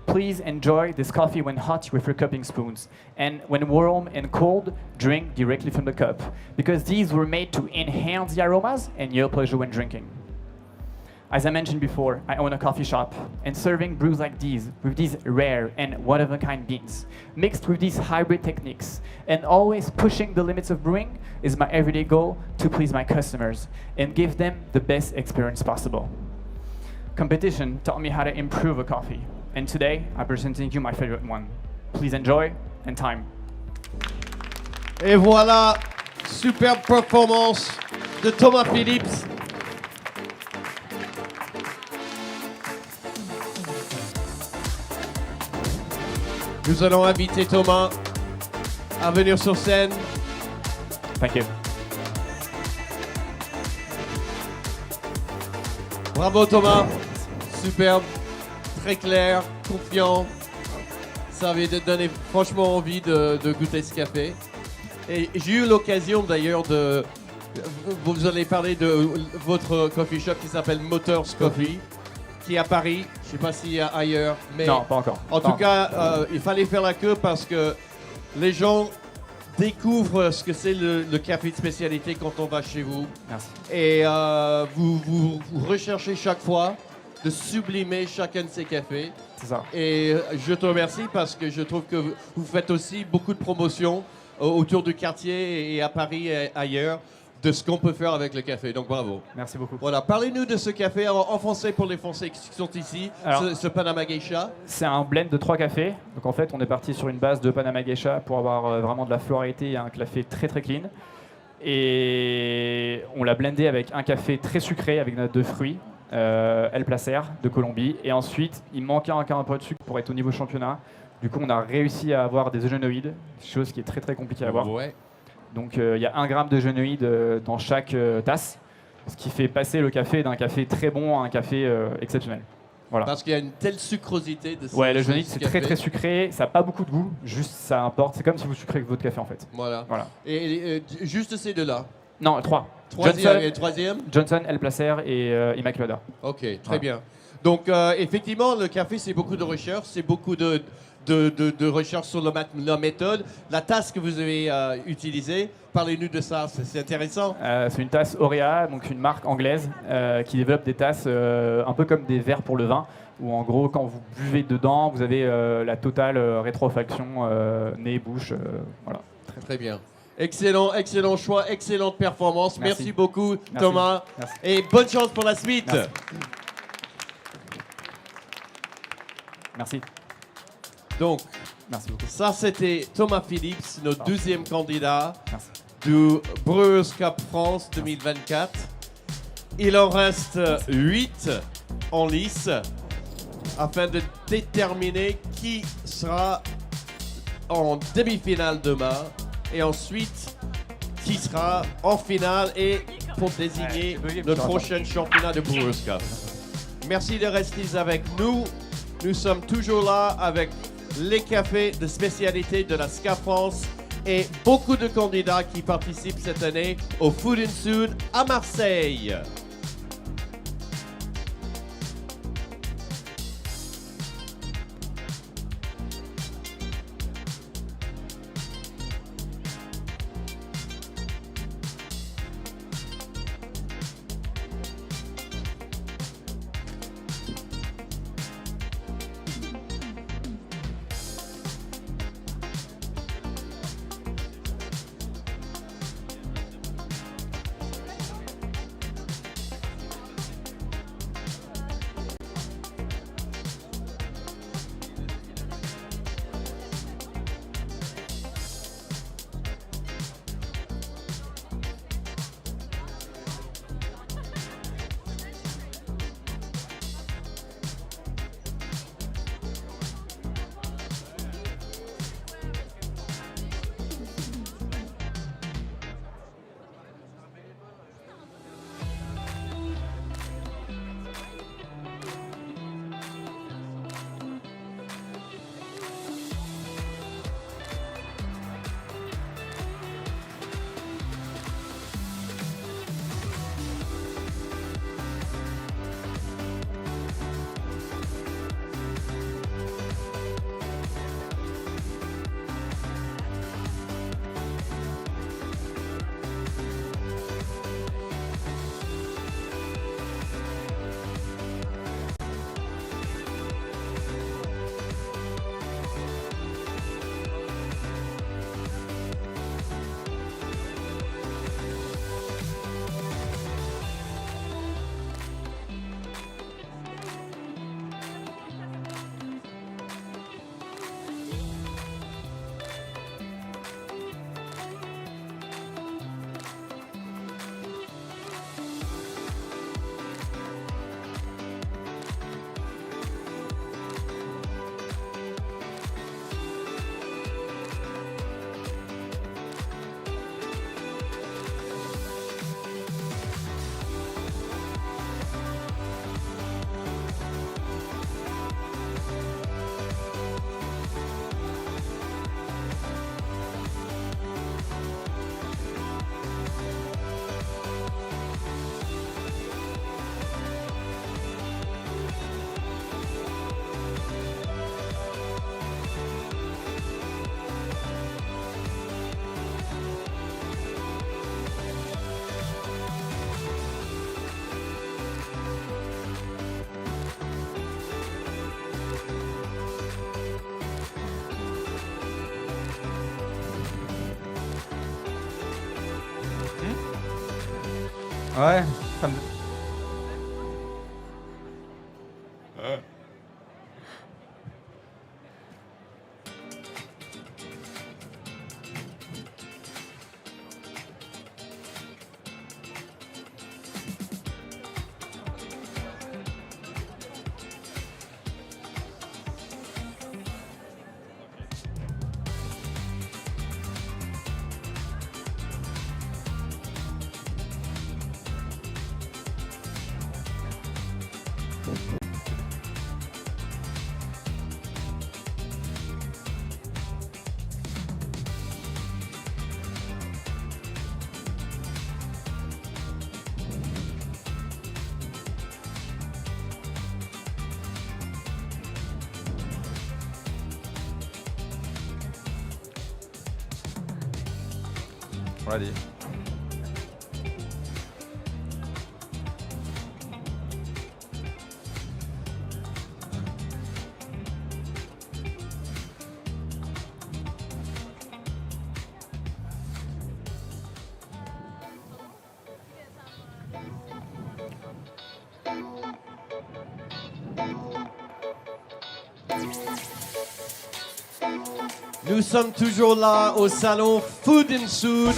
Please enjoy this coffee when hot with your cupping spoons, and when warm and cold, drink directly from the cup, because these were made to enhance the aromas and your pleasure when drinking. As I mentioned before, I own a coffee shop, and serving brews like these, with these rare and one-of-a-kind beans, mixed with these hybrid techniques, and always pushing the limits of brewing, is my everyday goal to please my customers and give them the best experience possible. Competition taught me how to improve a coffee, and today I'm presenting you my favorite one. Please enjoy, and time. Et voilà, superbe performance de Thomas Phillips. Nous allons inviter Thomas à venir sur scène. Thank you. Bravo Thomas, superbe, très clair, confiant. Ça avait donné franchement envie de goûter ce café. Et j'ai eu l'occasion d'ailleurs de... Vous allez parler de votre coffee shop qui s'appelle Motors Coffee, qui est à Paris. Je ne sais pas s'il y a ailleurs. Mais non, pas encore. En tout cas, il fallait faire la queue parce que les gens découvrent ce que c'est le café de spécialité quand on va chez vous. Merci. Et vous recherchez chaque fois de sublimer chacun de ces cafés. C'est ça. Et je te remercie parce que je trouve que vous faites aussi beaucoup de promotions autour du quartier et à Paris et ailleurs de ce qu'on peut faire avec le café. Donc bravo. Merci beaucoup. Voilà, parlez-nous de ce café en français pour les Français qui sont ici. Alors, ce Panama Geisha. C'est un blend de 3 cafés. Donc en fait, on est parti sur une base de Panama Geisha pour avoir vraiment de la floralité et un café très très clean. Et on l'a blendé avec un café très sucré avec note de fruits, El Placer de Colombie. Et ensuite, il manquait encore un peu de sucre pour être au niveau championnat. Du coup, on a réussi à avoir des eugénoïdes, chose qui est très très compliquée à avoir. Ouais. Donc il y a 1 gramme de génoïdes dans chaque tasse, ce qui fait passer le café d'un café très bon à un café exceptionnel. Voilà. Parce qu'il y a une telle sucrosité de le génoïde c'est très très sucré, ça n'a pas beaucoup de goût, juste ça importe, c'est comme si vous sucrez votre café en fait. Voilà. Et juste ces deux-là? Non, 3. Troisième et troisième? Johnson, El Placer et Immaculada. Ok, très bien. Donc, effectivement, le café, c'est beaucoup de recherche, c'est beaucoup de recherche sur la méthode. La tasse que vous avez utilisée, parlez-nous de ça, c'est intéressant. C'est une tasse Aurea, donc une marque anglaise qui développe des tasses un peu comme des verres pour le vin, où en gros, quand vous buvez dedans, vous avez la totale rétrofaction nez, bouche. Voilà. Très bien. Excellent, excellent choix, excellente performance. Merci beaucoup, Thomas. Merci. Et bonne chance pour la suite. Merci. Donc, merci beaucoup. Ça, c'était Thomas Phillips, notre deuxième candidat Merci. du Brewers Cup France 2024. Il en reste 8 en lice afin de déterminer qui sera en demi-finale demain et ensuite qui sera en finale et pour désigner notre prochain championnat de Brewers Cup. Merci de rester avec nous. Nous sommes toujours là avec les cafés de spécialité de la SCA France et beaucoup de candidats qui participent cette année au Food in SUD à Marseille. Ouais, ça me... Ready. Nous sommes toujours là au salon Food and SUD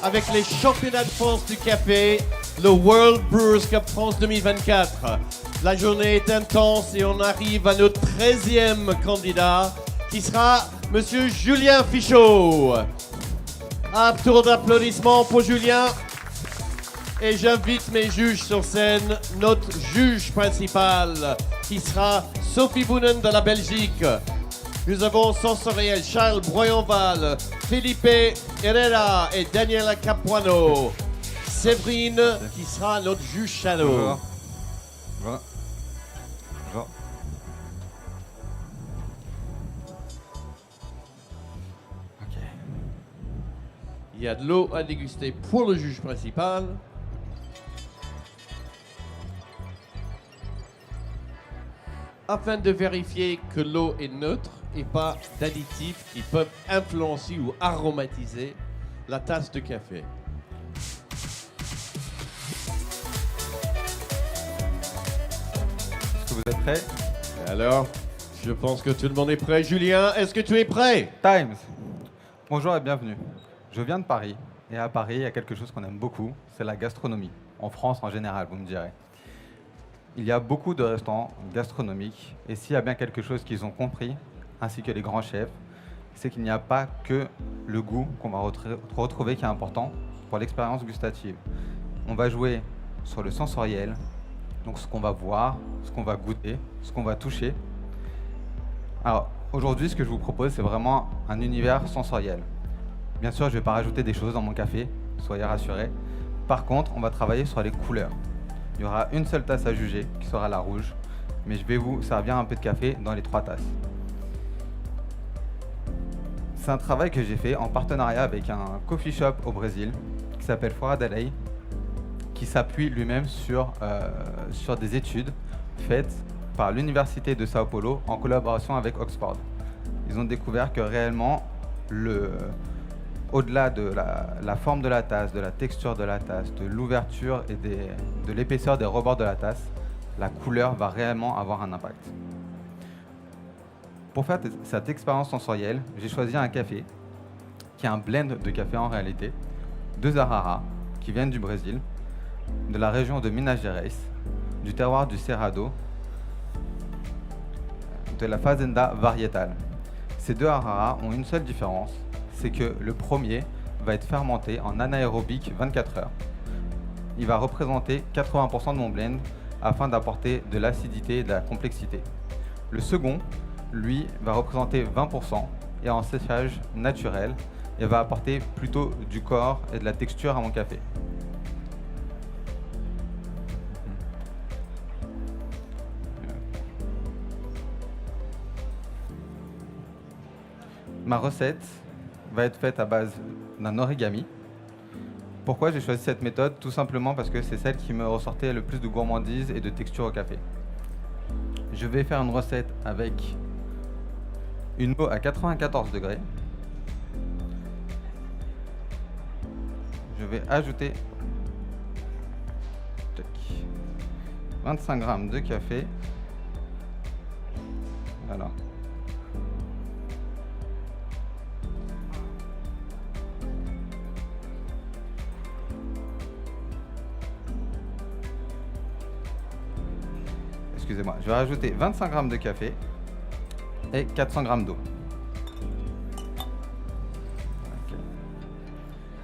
avec les championnats de France du café, le World Brewers Cup France 2024. La journée est intense et on arrive à notre 13e candidat qui sera Monsieur Julien Fichot. Un tour d'applaudissements pour Julien. Et j'invite mes juges sur scène, notre juge principal qui sera Sophie Bounen de la Belgique. Nous avons sensoriel Charles Broyenval, Felipe Herrera et Daniela Capuano. Séverine qui sera notre juge shadow. Bonjour. Bonjour. Ok. Il y a de l'eau à déguster pour le juge principal. Afin de vérifier que l'eau est neutre et pas d'additifs qui peuvent influencer ou aromatiser la tasse de café. Est-ce que vous êtes prêts? Alors, je pense que tout le monde est prêt. Julien, est-ce que tu es prêt? Times. Bonjour et bienvenue. Je viens de Paris. Et à Paris, il y a quelque chose qu'on aime beaucoup, c'est la gastronomie. En France en général, vous me direz. Il y a beaucoup de restaurants gastronomiques. Et s'il y a bien quelque chose qu'ils ont compris, ainsi que les grands chefs, c'est qu'il n'y a pas que le goût qu'on va retrouver qui est important pour l'expérience gustative. On va jouer sur le sensoriel, donc ce qu'on va voir, ce qu'on va goûter, ce qu'on va toucher. Alors aujourd'hui, ce que je vous propose, c'est vraiment un univers sensoriel. Bien sûr, je ne vais pas rajouter des choses dans mon café, soyez rassurés. Par contre, on va travailler sur les couleurs. Il y aura une seule tasse à juger, qui sera la rouge, mais je vais vous servir un peu de café dans les 3 tasses. C'est un travail que j'ai fait en partenariat avec un coffee shop au Brésil qui s'appelle Ferreira, qui s'appuie lui-même sur des études faites par l'Université de Sao Paulo en collaboration avec Oxford. Ils ont découvert que réellement, au-delà de la forme de la tasse, de la texture de la tasse, de l'ouverture et de l'épaisseur des rebords de la tasse, la couleur va réellement avoir un impact. Pour faire cette expérience sensorielle, j'ai choisi un café, qui est un blend de café en réalité, 2 araras qui viennent du Brésil, de la région de Minas Gerais, du terroir du Cerrado, de la Fazenda variétale. Ces 2 araras ont une seule différence, c'est que le premier va être fermenté en anaérobique 24 heures. Il va représenter 80% de mon blend afin d'apporter de l'acidité et de la complexité. Le second, lui, va représenter 20% et en séchage naturel et va apporter plutôt du corps et de la texture à mon café. Ma recette va être faite à base d'un origami. Pourquoi j'ai choisi cette méthode? Tout simplement parce que c'est celle qui me ressortait le plus de gourmandise et de texture au café. Je vais faire une recette avec une eau à 94 degrés. Je vais ajouter 25 g de café. Voilà. Excusez-moi, je vais rajouter 25 g de café et 400 g d'eau. Okay.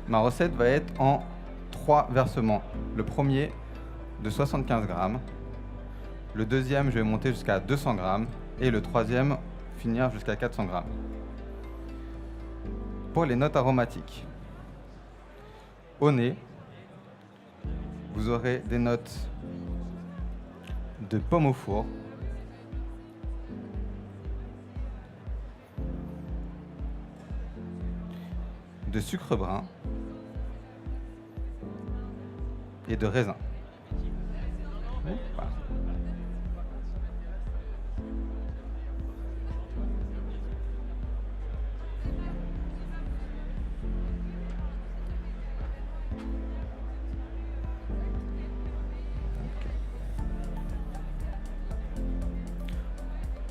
Ma recette va être en 3 versements. Le premier de 75 g, le deuxième je vais monter jusqu'à 200 g et le troisième finir jusqu'à 400 g. Pour les notes aromatiques, au nez, vous aurez des notes de pomme au four, de sucre brun et de raisin. Voilà.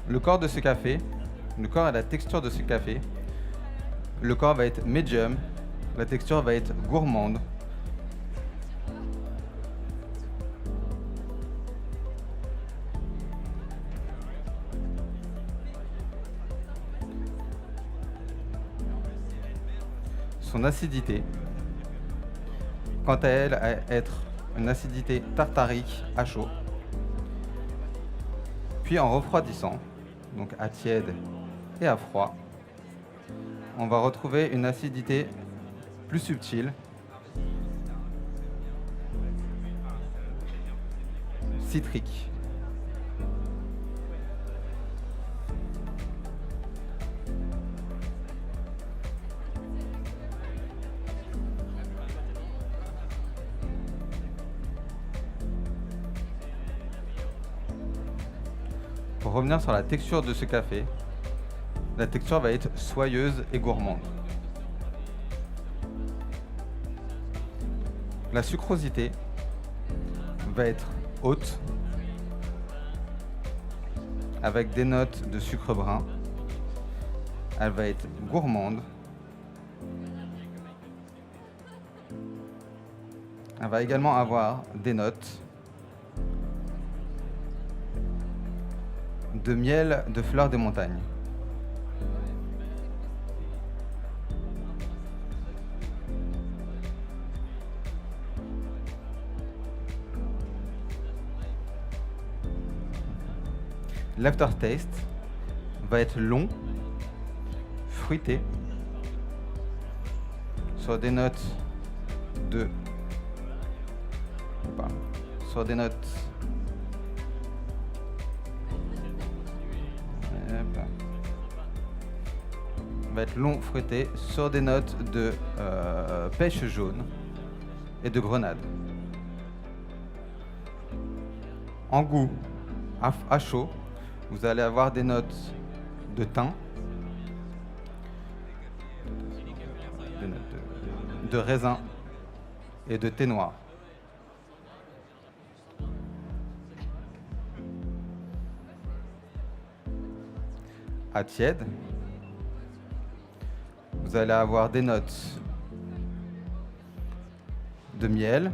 Le corps de ce café, le corps et la texture de ce café, le corps va être médium, la texture va être gourmande. Son acidité, quant à elle, à être une acidité tartarique à chaud. Puis en refroidissant, donc à tiède et à froid, on va retrouver une acidité plus subtile, citrique. Pour revenir sur la texture de ce café, la texture va être soyeuse et gourmande. La sucrosité va être haute, avec des notes de sucre brun. Elle va être gourmande. Elle va également avoir des notes de miel de fleurs des montagnes. L'aftertaste va être long, fruité, sur des notes de... sur des notes... va être long, fruité, sur des notes de pêche jaune et de grenade. En goût, à chaud, vous allez avoir des notes de thym, de raisin et de thé noir. À tiède, vous allez avoir des notes de miel,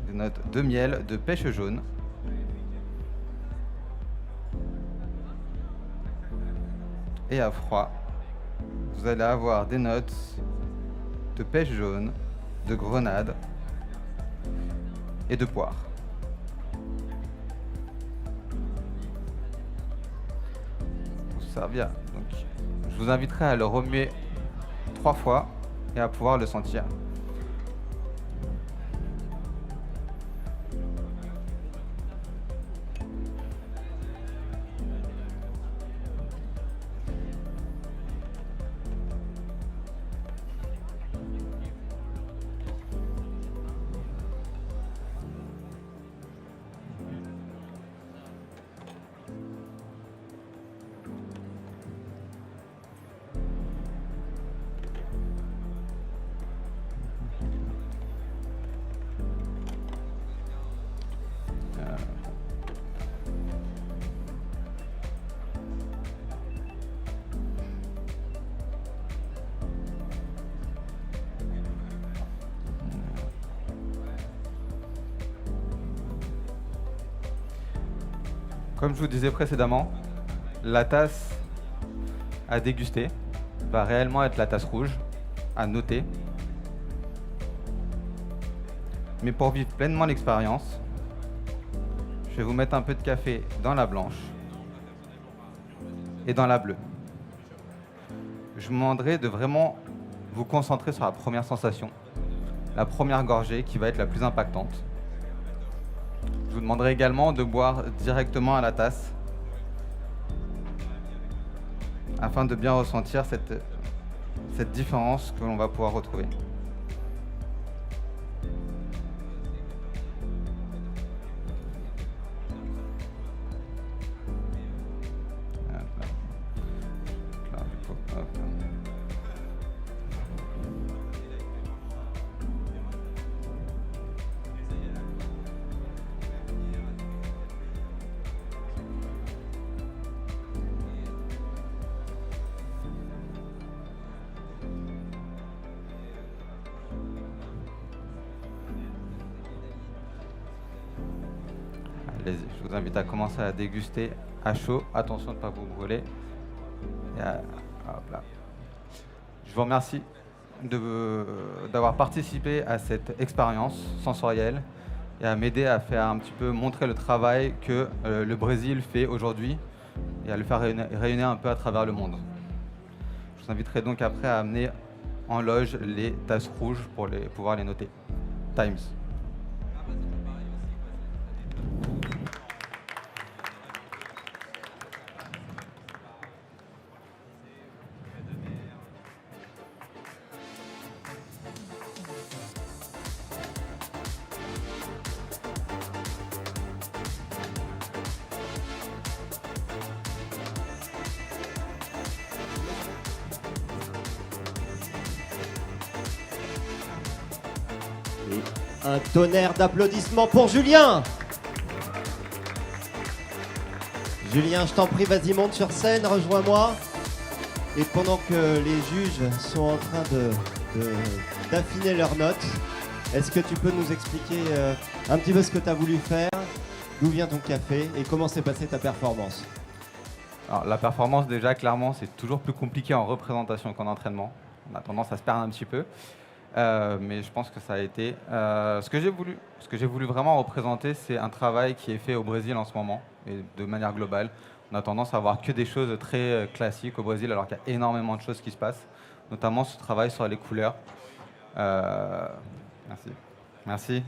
des notes de miel, de pêche jaune, et à froid, vous allez avoir des notes de pêche jaune, de grenade et de poire. Pour se servir, donc, je vous inviterai à le remuer 3 fois et à pouvoir le sentir. Comme je vous disais précédemment, la tasse à déguster va réellement être la tasse rouge, à noter. Mais pour vivre pleinement l'expérience, je vais vous mettre un peu de café dans la blanche et dans la bleue. Je vous demanderai de vraiment vous concentrer sur la première sensation, la première gorgée qui va être la plus impactante. Je vous demanderai également de boire directement à la tasse afin de bien ressentir cette différence que l'on va pouvoir retrouver. Allez-y, je vous invite à commencer à déguster à chaud. Attention de ne pas vous brûler. Hop là. Je vous remercie d'avoir participé à cette expérience sensorielle et à m'aider à faire un petit peu montrer le travail que le Brésil fait aujourd'hui et à le faire rayonner un peu à travers le monde. Je vous inviterai donc après à amener en loge les tasses rouges pour pouvoir les noter. Times. Un tonnerre d'applaudissements pour Julien. Julien, je t'en prie, vas-y, monte sur scène, rejoins-moi. Et pendant que les juges sont en train d'affiner leurs notes, est-ce que tu peux nous expliquer un petit peu ce que tu as voulu faire, d'où vient ton café et comment s'est passée ta performance? Alors, la performance, déjà, clairement, c'est toujours plus compliqué en représentation qu'en entraînement. On a tendance à se perdre un petit peu. Mais je pense que ça a été... ce que j'ai voulu vraiment représenter, c'est un travail qui est fait au Brésil en ce moment, et de manière globale. On a tendance à voir que des choses très classiques au Brésil, alors qu'il y a énormément de choses qui se passent, notamment ce travail sur les couleurs. Merci. Merci.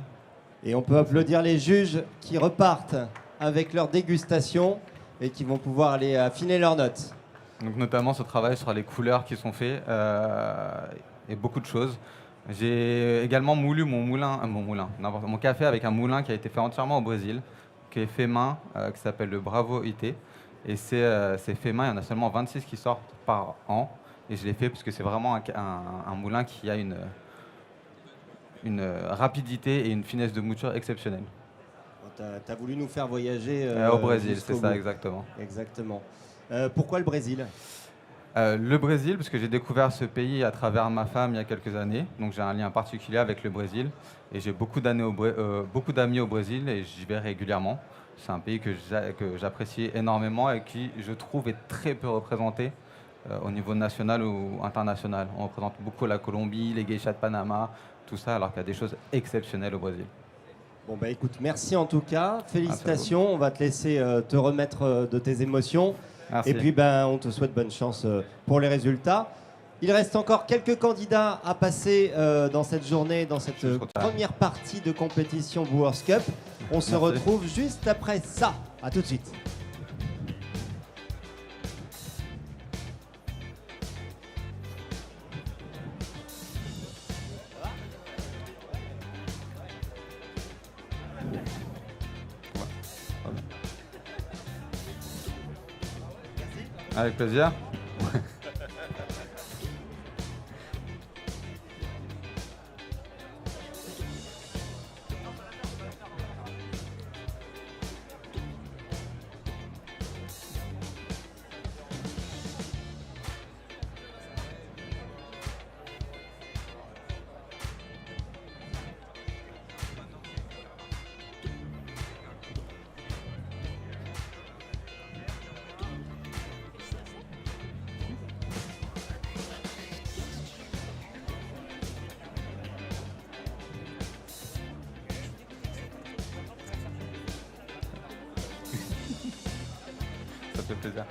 Et on peut applaudir les juges qui repartent avec leur dégustation et qui vont pouvoir aller affiner leurs notes. Donc notamment ce travail sur les couleurs qui sont faits et beaucoup de choses. J'ai également moulu mon café avec un moulin qui a été fait entièrement au Brésil, qui est fait main, qui s'appelle le Bravo IT. Et c'est fait main, il y en a seulement 26 qui sortent par an. Et je l'ai fait parce que c'est vraiment un moulin qui a une rapidité et une finesse de mouture exceptionnelle. Tu as voulu nous faire voyager au Brésil, c'est ça, exactement. Exactement. Pourquoi le Brésil ? Le Brésil, parce que j'ai découvert ce pays à travers ma femme il y a quelques années. Donc j'ai un lien particulier avec le Brésil. Et j'ai beaucoup d'amis au Brésil et j'y vais régulièrement. C'est un pays que j'apprécie énormément et qui, je trouve, est très peu représenté au niveau national ou international. On représente beaucoup la Colombie, les geishas de Panama, tout ça, alors qu'il y a des choses exceptionnelles au Brésil. Bon bah écoute, merci en tout cas, félicitations, on va te laisser te remettre de tes émotions. Merci. Et puis on te souhaite bonne chance pour les résultats. Il reste encore quelques candidats à passer dans cette journée, dans cette première partie de compétition Brewers Cup. On se retrouve juste après ça. À tout de suite. Avec plaisir. Ça fait plaisir.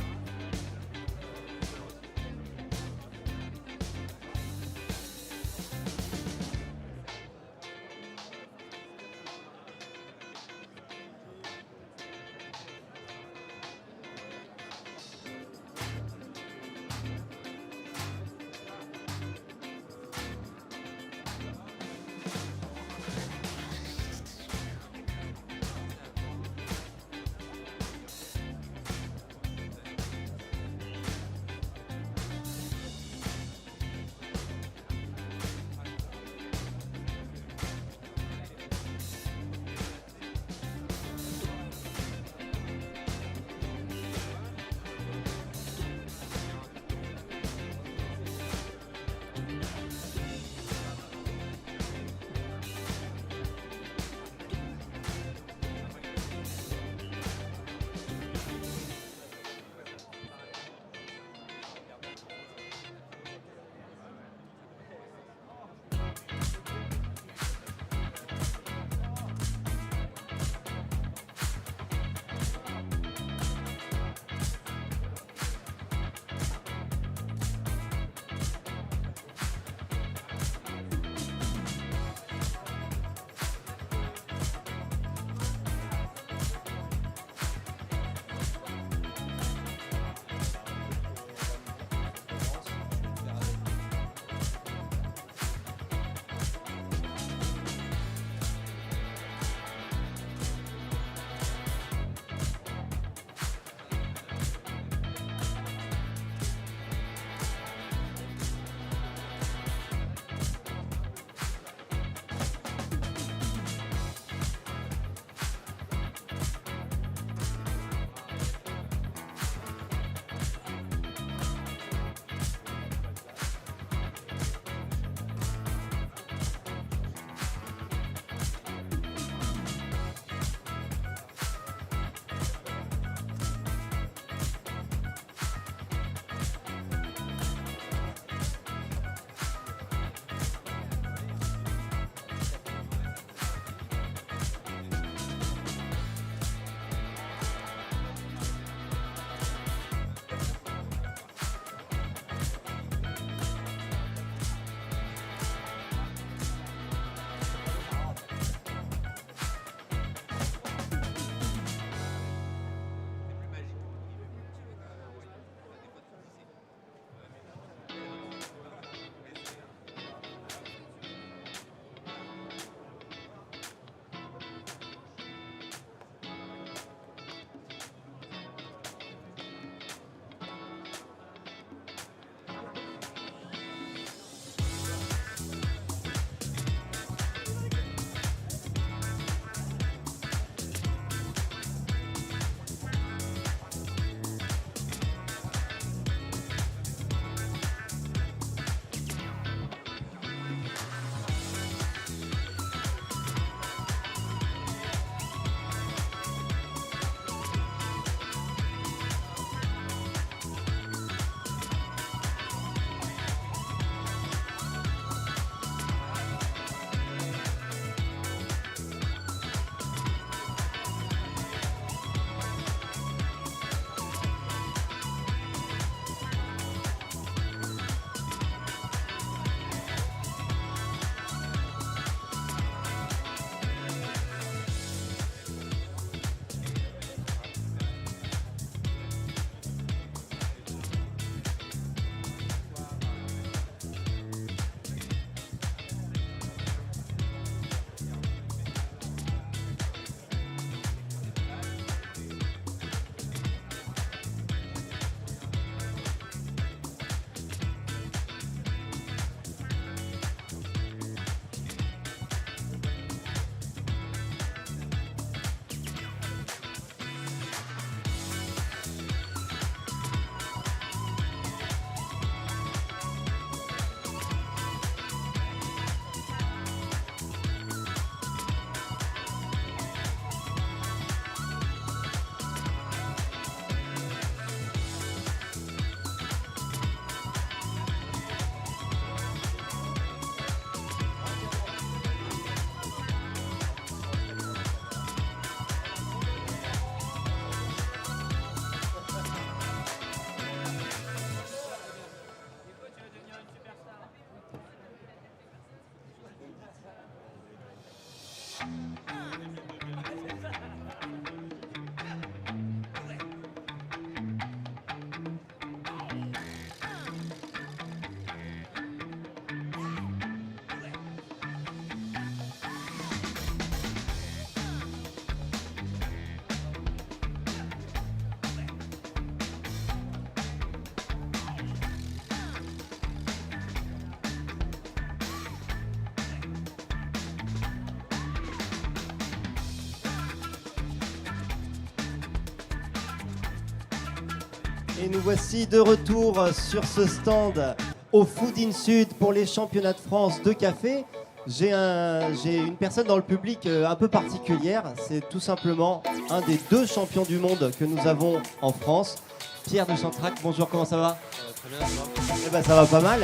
Et nous voici de retour sur ce stand au Food in Sud pour les championnats de France de café. J'ai une personne dans le public un peu particulière. C'est tout simplement un des 2 champions du monde que nous avons en France. Pierre de Chantrac, bonjour, comment ça va? Très bien, ça va. Eh ben, ça va pas mal.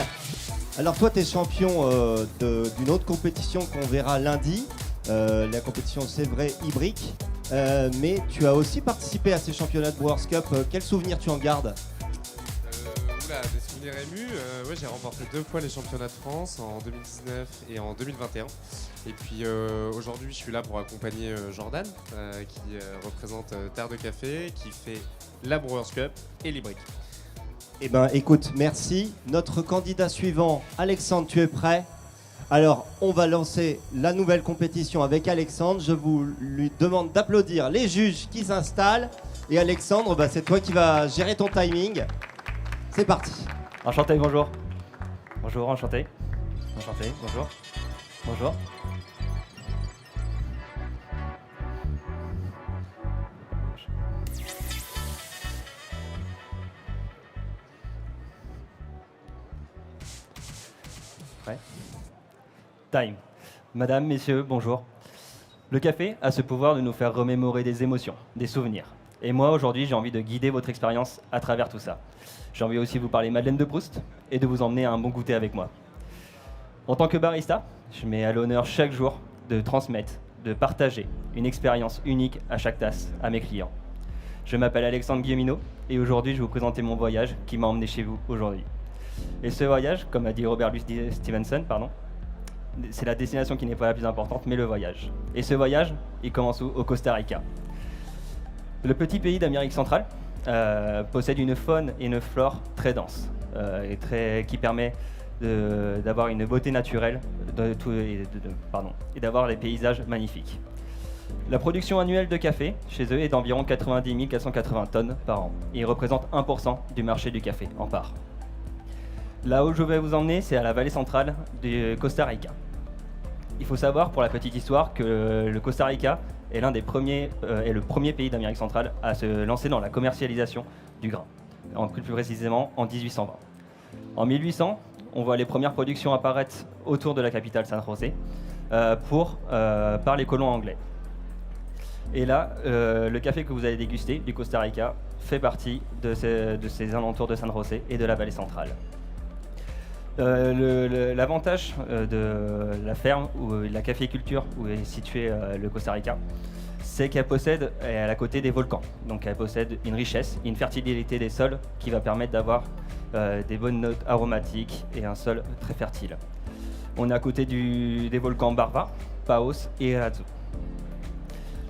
Alors toi, tu es champion d'une autre compétition qu'on verra lundi. La compétition, c'est vrai, Ibrick. Mais tu as aussi participé à ces championnats de Brewers Cup. Quels souvenirs tu en gardes? Des souvenirs émus. Ouais, j'ai remporté 2 fois les championnats de France, en 2019 et en 2021. Et puis aujourd'hui, je suis là pour accompagner Jordan, qui représente Terre de Café, qui fait la Brewers Cup et l'Ibrick. Eh ben, écoute, merci. Notre candidat suivant, Alexandre, tu es prêt? Alors, on va lancer la nouvelle compétition avec Alexandre. Je vous lui demande d'applaudir les juges qui s'installent. Et Alexandre, bah, c'est toi qui vas gérer ton timing. C'est parti. Enchanté, bonjour. Bonjour, enchanté. Enchanté, bonjour. Bonjour. Prêt? Time. Madame, messieurs, bonjour. Le café a ce pouvoir de nous faire remémorer des émotions, des souvenirs. Et moi, aujourd'hui, j'ai envie de guider votre expérience à travers tout ça. J'ai envie aussi de vous parler Madeleine de Proust et de vous emmener à un bon goûter avec moi. En tant que barista, je mets à l'honneur chaque jour de transmettre, de partager une expérience unique à chaque tasse à mes clients. Je m'appelle Alexandre Guillemino et aujourd'hui, je vais vous présenter mon voyage qui m'a emmené chez vous aujourd'hui. Et ce voyage, comme a dit Robert Louis Stevenson, c'est la destination qui n'est pas la plus importante, mais le voyage. Et ce voyage, il commence où? Au Costa Rica. Le petit pays d'Amérique centrale possède une faune et une flore très dense qui permet d'avoir une beauté naturelle et d'avoir des paysages magnifiques. La production annuelle de café chez eux est d'environ 90 480 tonnes par an. Et il représente 1% du marché du café en part. Là où je vais vous emmener, c'est à la vallée centrale du Costa Rica. Il faut savoir, pour la petite histoire, que le Costa Rica est le premier pays d'Amérique centrale à se lancer dans la commercialisation du grain, plus précisément en 1820. En 1800, on voit les premières productions apparaître autour de la capitale San José par les colons anglais. Et là, le café que vous allez déguster du Costa Rica fait partie de ces alentours de San José et de la vallée centrale. L'avantage de la ferme ou la caféiculture où est situé le Costa Rica, c'est qu'elle possède, elle est à côté des volcans. Donc elle possède une richesse, une fertilité des sols qui va permettre d'avoir des bonnes notes aromatiques et un sol très fertile. On est à côté des volcans Barva, Paos et Erazu.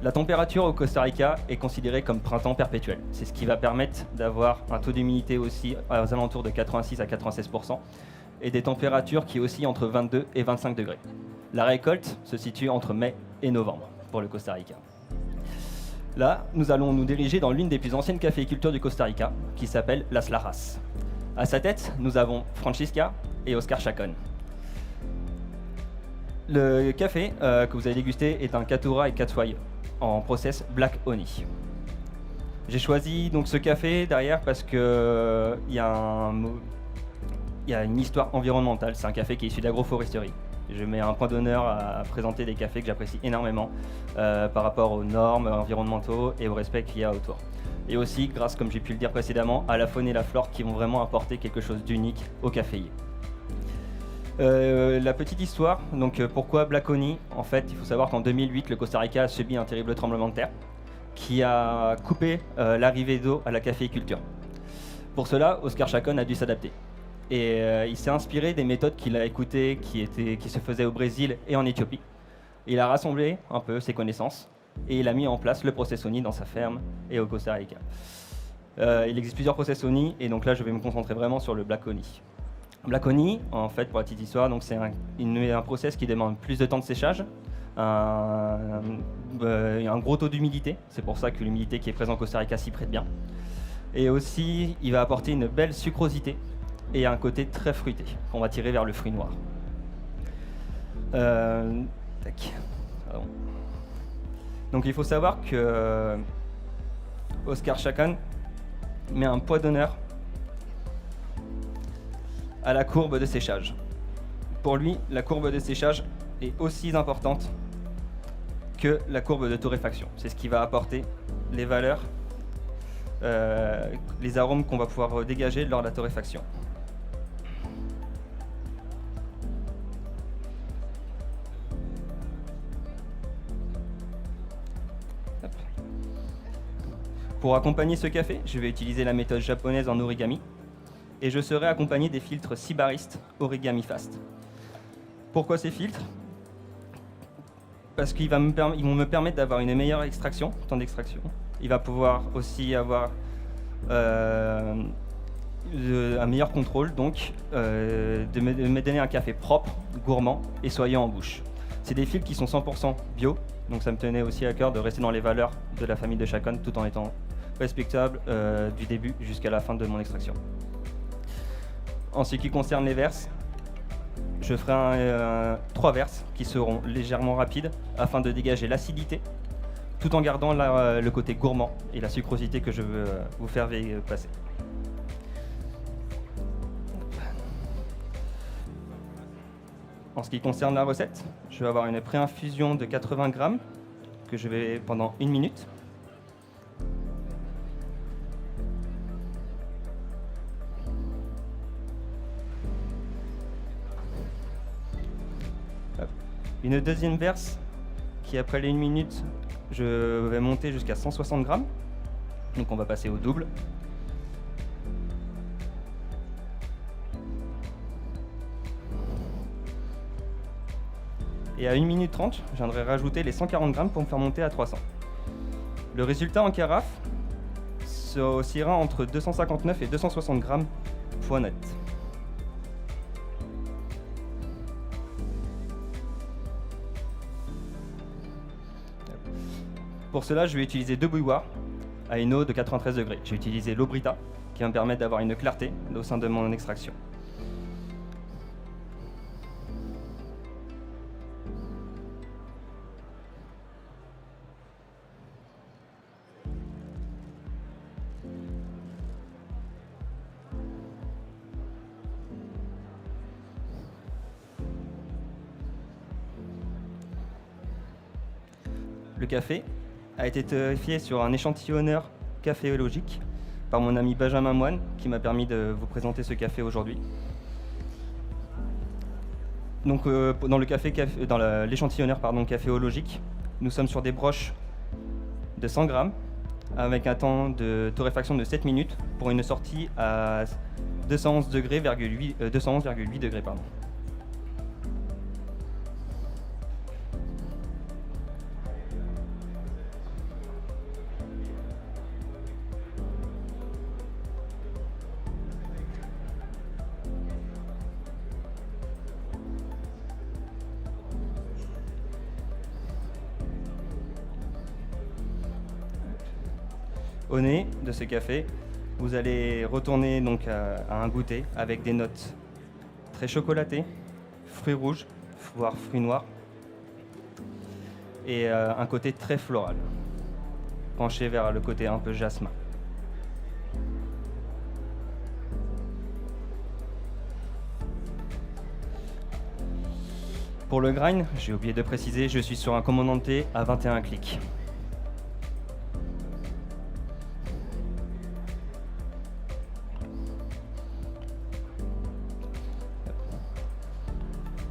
La température au Costa Rica est considérée comme printemps perpétuel. C'est ce qui va permettre d'avoir un taux d'humidité aussi aux alentours de 86 à 96%. Et des températures qui oscillent entre 22 et 25 degrés. La récolte se situe entre mai et novembre pour le Costa Rica. Là, nous allons nous diriger dans l'une des plus anciennes caféicultures du Costa Rica, qui s'appelle Las Lajas. À sa tête, nous avons Francisca et Oscar Chacon. Le café que vous allez déguster est un Caturra et Catsuay en process Black Honey. J'ai choisi donc ce café derrière parce que il y a une histoire environnementale. C'est un café qui est issu d'agroforesterie. Je mets un point d'honneur à présenter des cafés que j'apprécie énormément par rapport aux normes environnementaux et au respect qu'il y a autour. Et aussi, grâce, comme j'ai pu le dire précédemment, à la faune et la flore qui vont vraiment apporter quelque chose d'unique au caféier. La petite histoire, donc pourquoi Black Honey? En fait, il faut savoir qu'en 2008, le Costa Rica a subi un terrible tremblement de terre qui a coupé l'arrivée d'eau à la caféiculture. Pour cela, Oscar Chacon a dû s'adapter. Et il s'est inspiré des méthodes qu'il a écoutées, qui se faisaient au Brésil et en Éthiopie. Il a rassemblé un peu ses connaissances et il a mis en place le process Honey dans sa ferme et au Costa Rica. Il existe plusieurs process Honey et donc là je vais me concentrer vraiment sur le Black Honey. Black Honey, en fait, pour la petite histoire, donc c'est un process qui demande plus de temps de séchage, un gros taux d'humidité, c'est pour ça que l'humidité qui est présente au Costa Rica s'y prête bien. Et aussi, il va apporter une belle sucrosité et un côté très fruité, qu'on va tirer vers le fruit noir. Donc il faut savoir que Oscar Chacon met un point d'honneur à la courbe de séchage. Pour lui, la courbe de séchage est aussi importante que la courbe de torréfaction. C'est ce qui va apporter les valeurs, les arômes qu'on va pouvoir dégager lors de la torréfaction. Pour accompagner ce café, je vais utiliser la méthode japonaise en origami et je serai accompagné des filtres 6 baristes origami fast. Pourquoi ces filtres? Parce qu'ils vont me permettre d'avoir une meilleure extraction, temps d'extraction. Il va pouvoir aussi avoir un meilleur contrôle, donc de me donner un café propre, gourmand et soyeux en bouche. C'est des filtres qui sont 100% bio, donc ça me tenait aussi à cœur de rester dans les valeurs de la famille de Chacon tout en étant respectable du début jusqu'à la fin de mon extraction. En ce qui concerne les verses, je ferai 3 verses qui seront légèrement rapides afin de dégager l'acidité tout en gardant le côté gourmand et la sucrosité que je veux vous faire passer. En ce qui concerne la recette, je vais avoir une pré-infusion de 80 grammes que je vais pendant 1 minute. Une deuxième verse qui, après les 1 minute, je vais monter jusqu'à 160 grammes. Donc on va passer au double. Et à 1 minute 30, je viendrai rajouter les 140 grammes pour me faire monter à 300. Le résultat en carafe oscillera entre 259 et 260 grammes fois net. Pour cela, je vais utiliser 2 bouilloires à une eau de 93 degrés. J'ai utilisé l'eau Brita qui va me permettre d'avoir une clarté au sein de mon extraction. Le café a été torréfié sur un échantillonneur caféologique par mon ami Benjamin Moine qui m'a permis de vous présenter ce café aujourd'hui. Donc dans l'échantillonneur caféologique, nous sommes sur des broches de 100 grammes avec un temps de torréfaction de 7 minutes pour une sortie à 211,8 degrés. Au nez de ce café, vous allez retourner donc à un goûter avec des notes très chocolatées, fruits rouges, voire fruits noirs, et un côté très floral, penché vers le côté un peu jasmin. Pour le grind, j'ai oublié de préciser, je suis sur un commandante à 21 clics.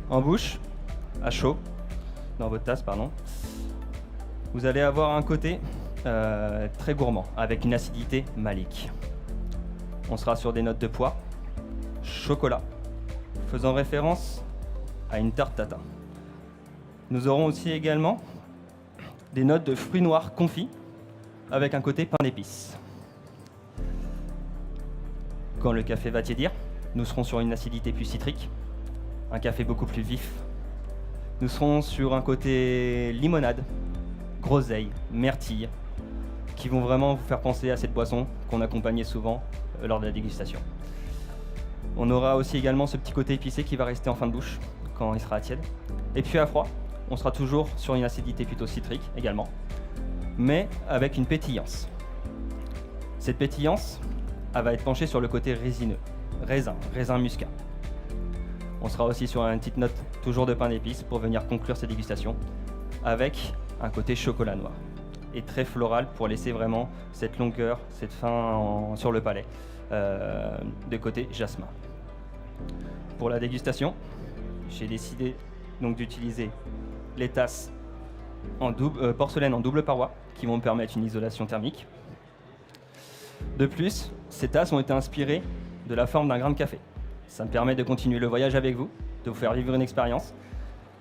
En bouche, à chaud, dans votre tasse, vous allez avoir un côté très gourmand, avec une acidité malique. On sera sur des notes de pois, chocolat, faisant référence à une tarte tatin. Nous aurons aussi également des notes de fruits noirs confits, avec un côté pain d'épices. Quand le café va tiédir, nous serons sur une acidité plus citrique, un café beaucoup plus vif. Nous serons sur un côté limonade, groseille, myrtille, qui vont vraiment vous faire penser à cette boisson qu'on accompagnait souvent lors de la dégustation. On aura aussi également ce petit côté épicé qui va rester en fin de bouche quand il sera tiède. Et puis à froid, on sera toujours sur une acidité plutôt citrique également, mais avec une pétillance. Cette pétillance elle va être penchée sur le côté résineux, raisin muscat. On sera aussi sur une petite note toujours de pain d'épices pour venir conclure cette dégustation avec un côté chocolat noir et très floral pour laisser vraiment cette longueur, cette fin sur le palais de côté jasmin. Pour la dégustation, j'ai décidé donc d'utiliser les tasses en porcelaine en double paroi qui vont me permettre une isolation thermique. De plus, ces tasses ont été inspirées de la forme d'un grain de café. Ça me permet de continuer le voyage avec vous, de vous faire vivre une expérience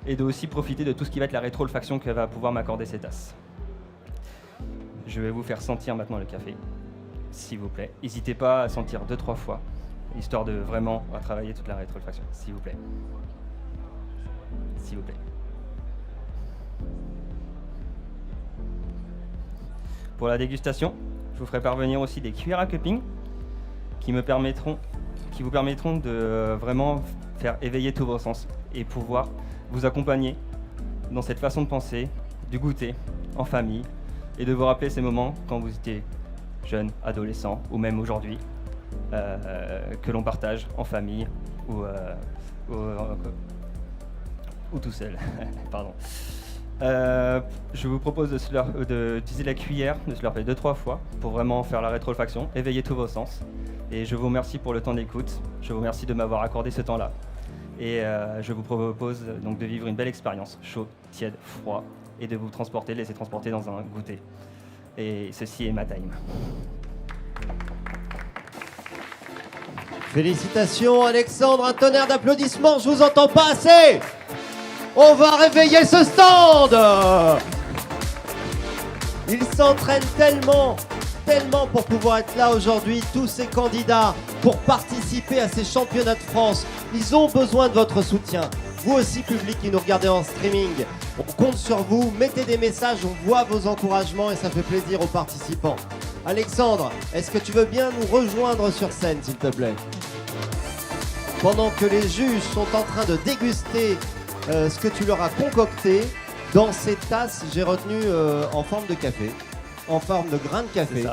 et de aussi profiter de tout ce qui va être la rétro-olfaction que va pouvoir m'accorder ces tasses. Je vais vous faire sentir maintenant le café, s'il vous plaît. N'hésitez pas à sentir 2-3 fois, histoire de vraiment travailler toute la rétro-olfaction, s'il vous plaît. S'il vous plaît. Pour la dégustation, je vous ferai parvenir aussi des cuillères à cupping qui vous permettront de vraiment faire éveiller tous vos sens et pouvoir vous accompagner dans cette façon de penser, du goûter en famille et de vous rappeler ces moments quand vous étiez jeune, adolescent ou même aujourd'hui que l'on partage en famille ou tout seul. Pardon. Je vous propose d'utiliser la cuillère, de se leur faire 2-3 fois pour vraiment faire la rétro-olfaction, éveiller tous vos sens. Et je vous remercie pour le temps d'écoute. Je vous remercie de m'avoir accordé ce temps-là. Et je vous propose donc de vivre une belle expérience, chaud, tiède, froid, et de vous laisser transporter dans un goûter. Et ceci est ma time. Félicitations Alexandre, un tonnerre d'applaudissements, je vous entends pas assez. On va réveiller ce stand. Ils s'entraînent tellement pour pouvoir être là aujourd'hui, tous ces candidats, pour participer à ces championnats de France. Ils ont besoin de votre soutien. Vous aussi, public qui nous regardez en streaming, on compte sur vous. Mettez des messages, on voit vos encouragements et ça fait plaisir aux participants. Alexandre, est-ce que tu veux bien nous rejoindre sur scène, s'il te plaît? Pendant que les juges sont en train de déguster ce que tu leur as concocté dans ces tasses, j'ai retenu en forme de café, en forme de grain de café.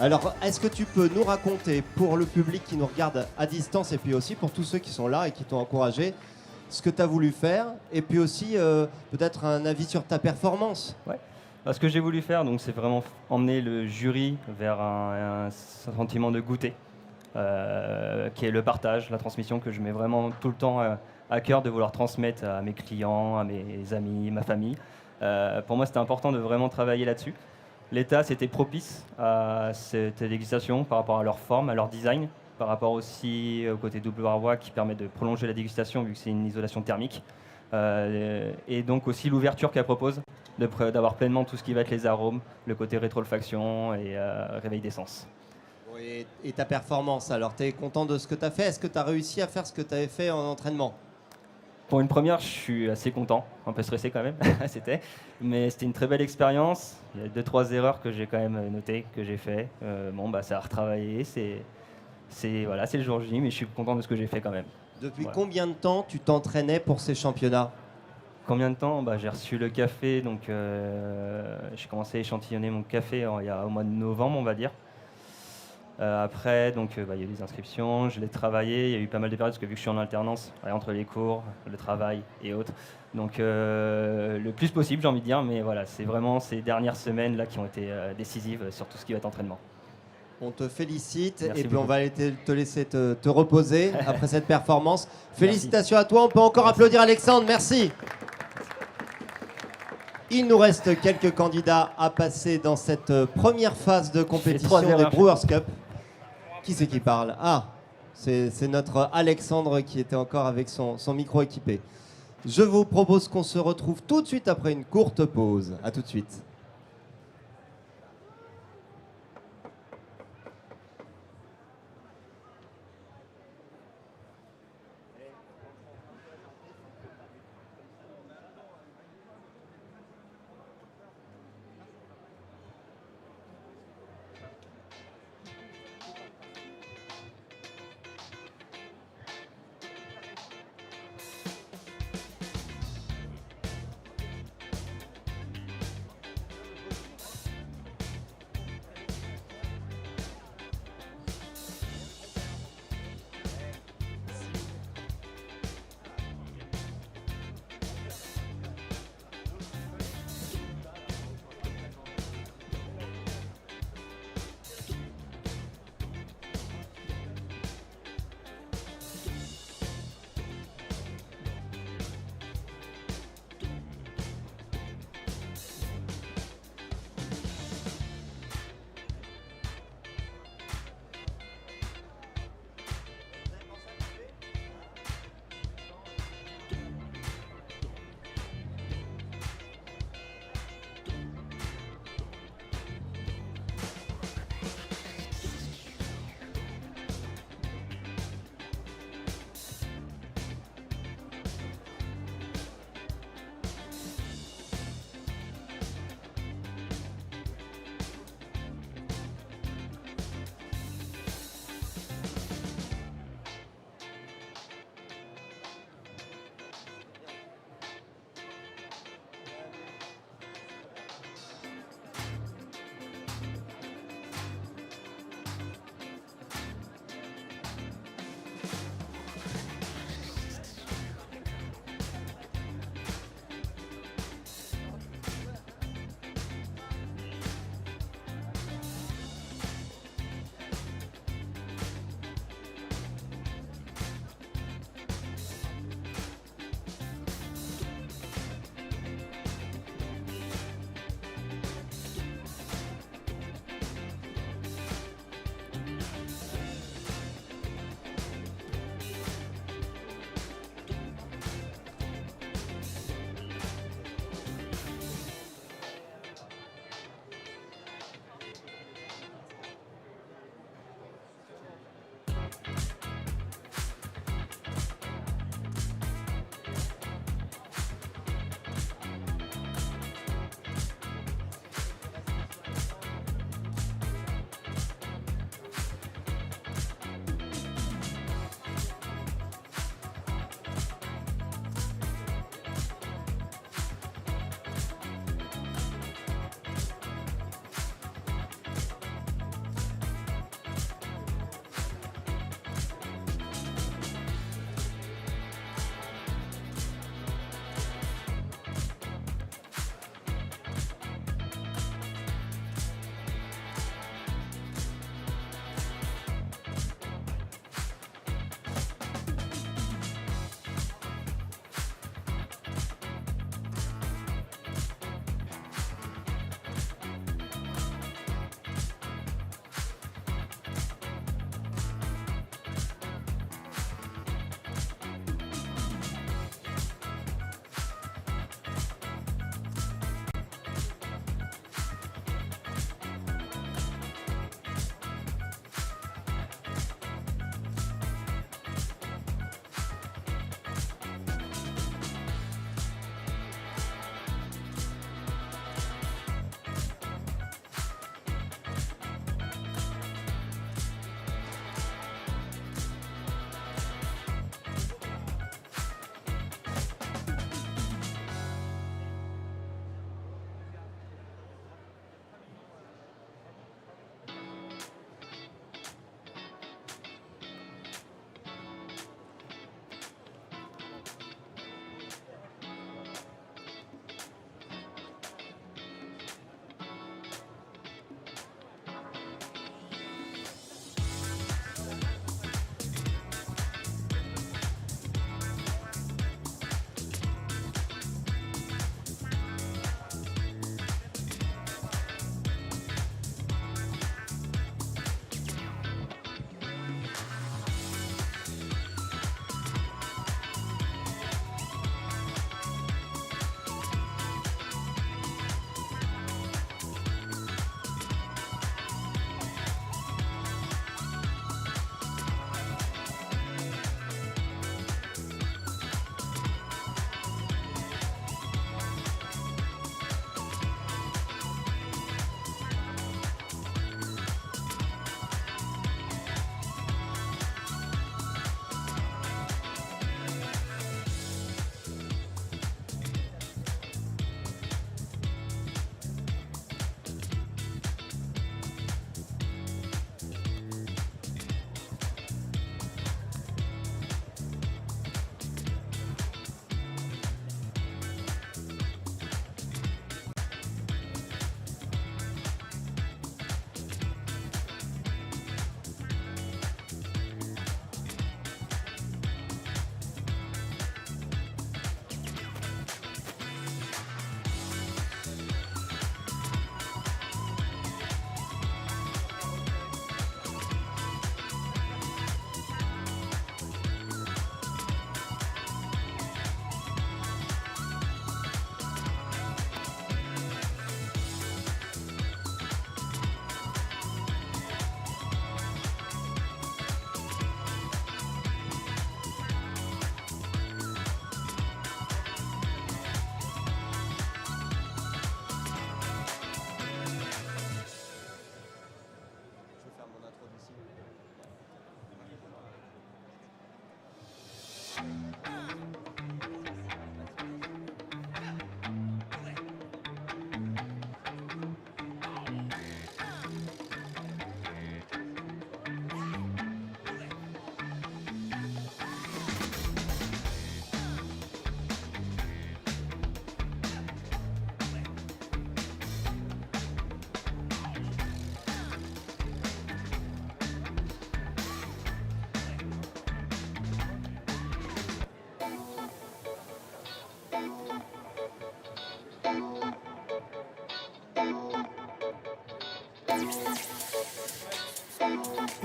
Alors, est-ce que tu peux nous raconter, pour le public qui nous regarde à distance et puis aussi pour tous ceux qui sont là et qui t'ont encouragé, ce que tu as voulu faire et puis aussi peut-être un avis sur ta performance? Ouais. Ce que j'ai voulu faire, donc, c'est vraiment emmener le jury vers un sentiment de goûter, qui est le partage, la transmission que je mets vraiment tout le temps à cœur de vouloir transmettre à mes clients, à mes amis, ma famille. Pour moi, c'était important de vraiment travailler là-dessus. L'État, c'était propice à cette dégustation par rapport à leur forme, à leur design, par rapport aussi au côté double paroi qui permet de prolonger la dégustation vu que c'est une isolation thermique. Et donc aussi l'ouverture qu'elle propose, d'avoir pleinement tout ce qui va être les arômes, le côté rétro-olfaction et réveil des sens. Et ta performance, alors tu es content de ce que tu as fait? Est-ce que tu as réussi à faire ce que tu avais fait en entraînement? Pour une première, je suis assez content, un peu stressé quand même, mais c'était une très belle expérience. Il y a 2-3 erreurs que j'ai quand même notées, que j'ai fait. Ça a retravaillé, c'est le jour J, mais je suis content de ce que j'ai fait quand même. Depuis combien de temps tu t'entraînais pour ces championnats? Combien de temps? J'ai reçu le café, donc j'ai commencé à échantillonner mon café il y a au mois de novembre, on va dire. Après, il y a eu des inscriptions, je l'ai travaillé, il y a eu pas mal de périodes parce que vu que je suis en alternance entre les cours, le travail et autres, donc le plus possible j'ai envie de dire, mais voilà, c'est vraiment ces dernières semaines là qui ont été décisives sur tout ce qui va être entraînement. On te félicite. Merci et puis beaucoup. on va aller te laisser te reposer après cette performance. Félicitations à toi, on peut encore applaudir Alexandre, merci. Il nous reste quelques candidats à passer dans cette première phase de compétition des Brewers Cup. Qui c'est qui parle? Ah, c'est notre Alexandre qui était encore avec son micro équipé. Je vous propose qu'on se retrouve tout de suite après une courte pause. A tout de suite.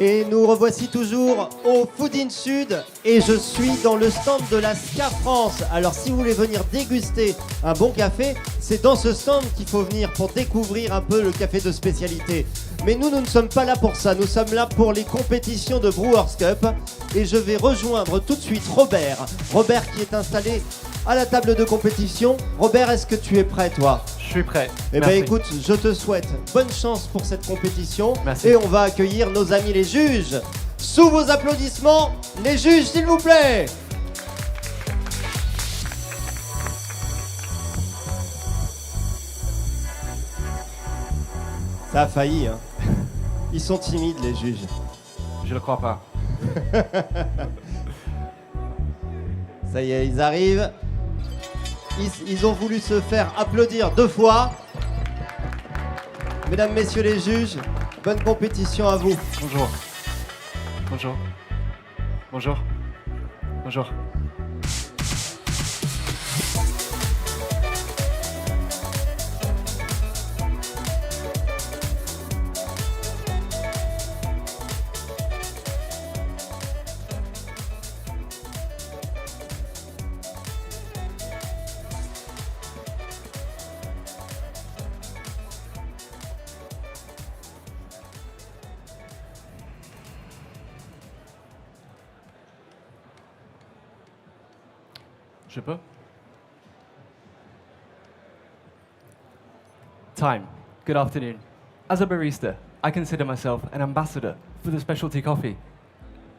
Et nous revoici toujours au Food in Sud et je suis dans le stand de la SCA France. Alors si vous voulez venir déguster un bon café, c'est dans ce stand qu'il faut venir pour découvrir un peu le café de spécialité. Mais nous ne sommes pas là pour ça, nous sommes là pour les compétitions de Brewers Cup et je vais rejoindre tout de suite Robert. Robert qui est installé à la table de compétition. Robert, est-ce que tu es prêt toi ? Je suis prêt. Eh bien Merci. écoute, je te souhaite bonne chance pour cette compétition. Merci. Et on va accueillir nos amis les juges. Sous vos applaudissements, les juges s'il vous plaît. Ça a failli, hein. Ils sont timides les juges. Je le crois pas. Ça y est, ils arrivent. Ils ont voulu se faire applaudir 2 fois. Mesdames, messieurs les juges, bonne compétition à vous. Bonjour. Bonjour. Bonjour. Bonjour. Je peux? Time. Good afternoon. As a barista, I consider myself an ambassador for the specialty coffee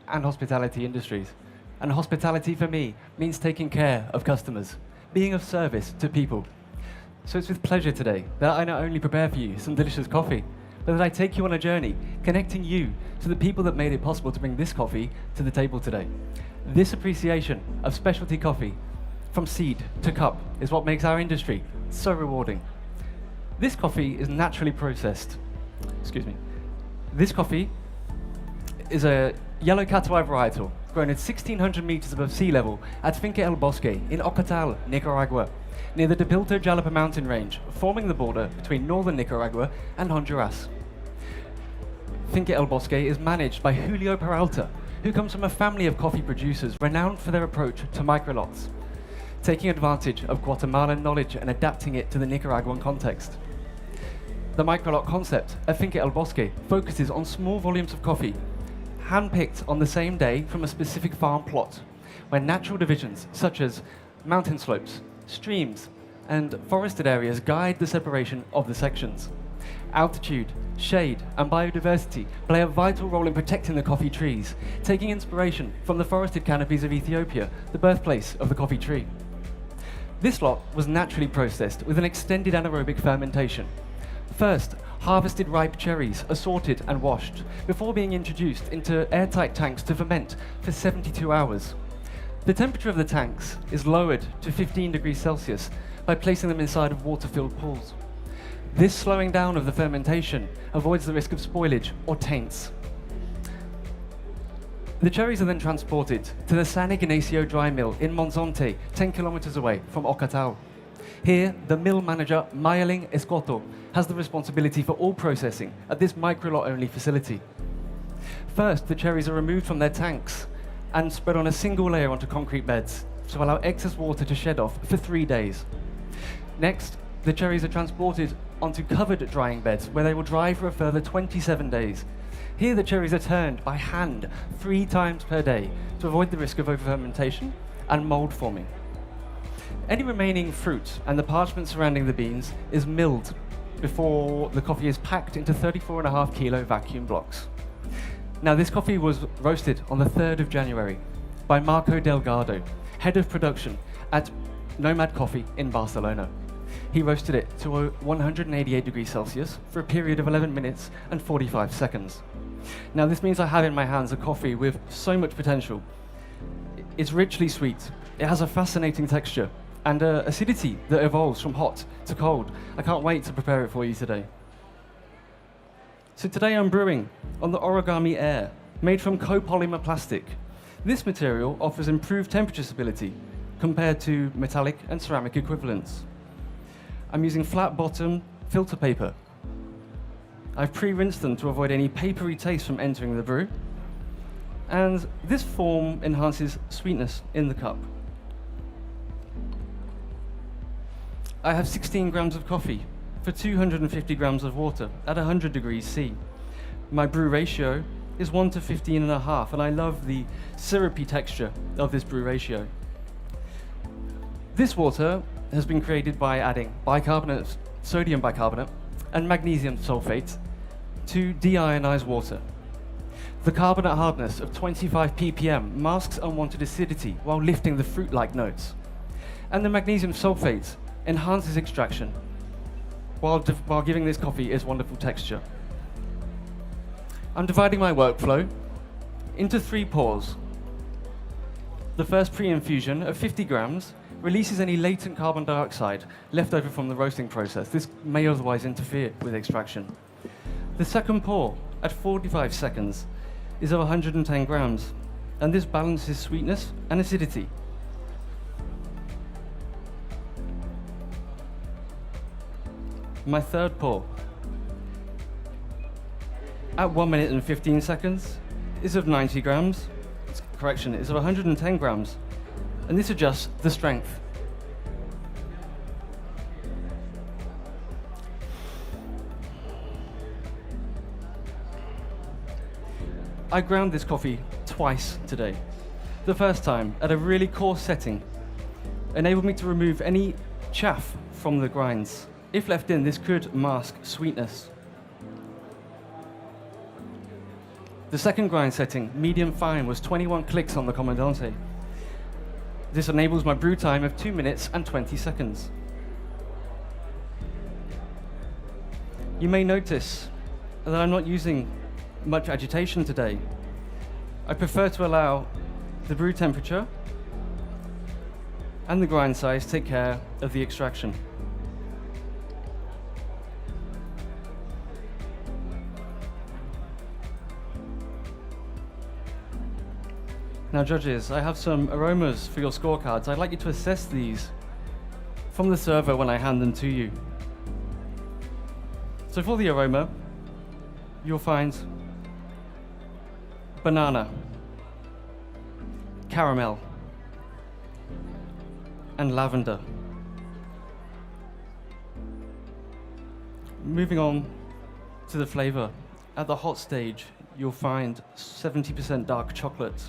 and hospitality industries. And hospitality for me means taking care of customers, being of service to people. So it's with pleasure today that I not only prepare for you some delicious coffee, but that I take you on a journey, connecting you to the people that made it possible to bring this coffee to the table today. This appreciation of specialty coffee from seed to cup is what makes our industry so rewarding. This coffee is naturally processed. Excuse me. This coffee is a yellow Catuai varietal grown at 1,600 meters above sea level at Finca El Bosque in Ocotal, Nicaragua, near the Depilto Jalapa mountain range, forming the border between northern Nicaragua and Honduras. Finca El Bosque is managed by Julio Peralta, who comes from a family of coffee producers renowned for their approach to microlots, taking advantage of Guatemalan knowledge and adapting it to the Nicaraguan context. The microlot concept at Finca El Bosque focuses on small volumes of coffee, hand-picked on the same day from a specific farm plot, where natural divisions such as mountain slopes, streams, and forested areas guide the separation of the sections. Altitude, shade, and biodiversity play a vital role in protecting the coffee trees, taking inspiration from the forested canopies of Ethiopia, the birthplace of the coffee tree. This lot was naturally processed with an extended anaerobic fermentation. First, harvested ripe cherries, assorted and washed, before being introduced into airtight tanks to ferment for 72 hours. The temperature of the tanks is lowered to 15 degrees Celsius by placing them inside of water-filled pools. This slowing down of the fermentation avoids the risk of spoilage or taints. The cherries are then transported to the San Ignacio dry mill in Monzonte, 10 kilometers away from Ocotal. Here, the mill manager, Mayaling Escoto, has the responsibility for all processing at this microlot-only facility. First, the cherries are removed from their tanks and spread on a single layer onto concrete beds to allow excess water to shed off for 3 days. Next, the cherries are transported onto covered drying beds where they will dry for a further 27 days. Here the cherries are turned by hand 3 times per day to avoid the risk of over-fermentation and mold forming. Any remaining fruit and the parchment surrounding the beans is milled before the coffee is packed into 34.5 kilo vacuum blocks. Now this coffee was roasted on the 3rd of January by Marco Delgado, head of production at Nomad Coffee in Barcelona. He roasted it to 188 degrees Celsius for a period of 11 minutes and 45 seconds. Now this means I have in my hands a coffee with so much potential. It's richly sweet, it has a fascinating texture, and acidity that evolves from hot to cold. I can't wait to prepare it for you today. So today I'm brewing on the Origami Air, made from copolymer plastic. This material offers improved temperature stability compared to metallic and ceramic equivalents. I'm using flat bottom filter paper I've pre-rinsed them to avoid any papery taste from entering the brew. And this form enhances sweetness in the cup. I have 16 grams of coffee for 250 grams of water at 100 degrees C. My brew ratio is 1 to 15.5, and I love the syrupy texture of this brew ratio. This water has been created by adding bicarbonate, sodium bicarbonate, and magnesium sulfate to deionized water. The carbonate hardness of 25 ppm masks unwanted acidity while lifting the fruit-like notes. And the magnesium sulfate enhances extraction while giving this coffee its wonderful texture. I'm dividing my workflow into 3 pours. The first pre-infusion of 50 grams releases any latent carbon dioxide left over from the roasting process. This may otherwise interfere with extraction. The second pour, at 45 seconds, is of 110 grams, and this balances sweetness and acidity. My third pour, at 1 minute and 15 seconds, is of 90 grams. Correction, is of 110 grams, and this adjusts the strength. I ground this coffee twice today. The first time at a really coarse setting enabled me to remove any chaff from the grinds. If left in, this could mask sweetness. The second grind setting, medium fine, was 21 clicks on the Commandante. This enables my brew time of 2 minutes and 20 seconds. You may notice that I'm not using much agitation today. I prefer to allow the brew temperature and the grind size take care of the extraction. Now judges, I have some aromas for your scorecards. I'd like you to assess these from the server when I hand them to you. So for the aroma, you'll find banana, caramel, and lavender. Moving on to the flavor. At the hot stage, you'll find 70% dark chocolate,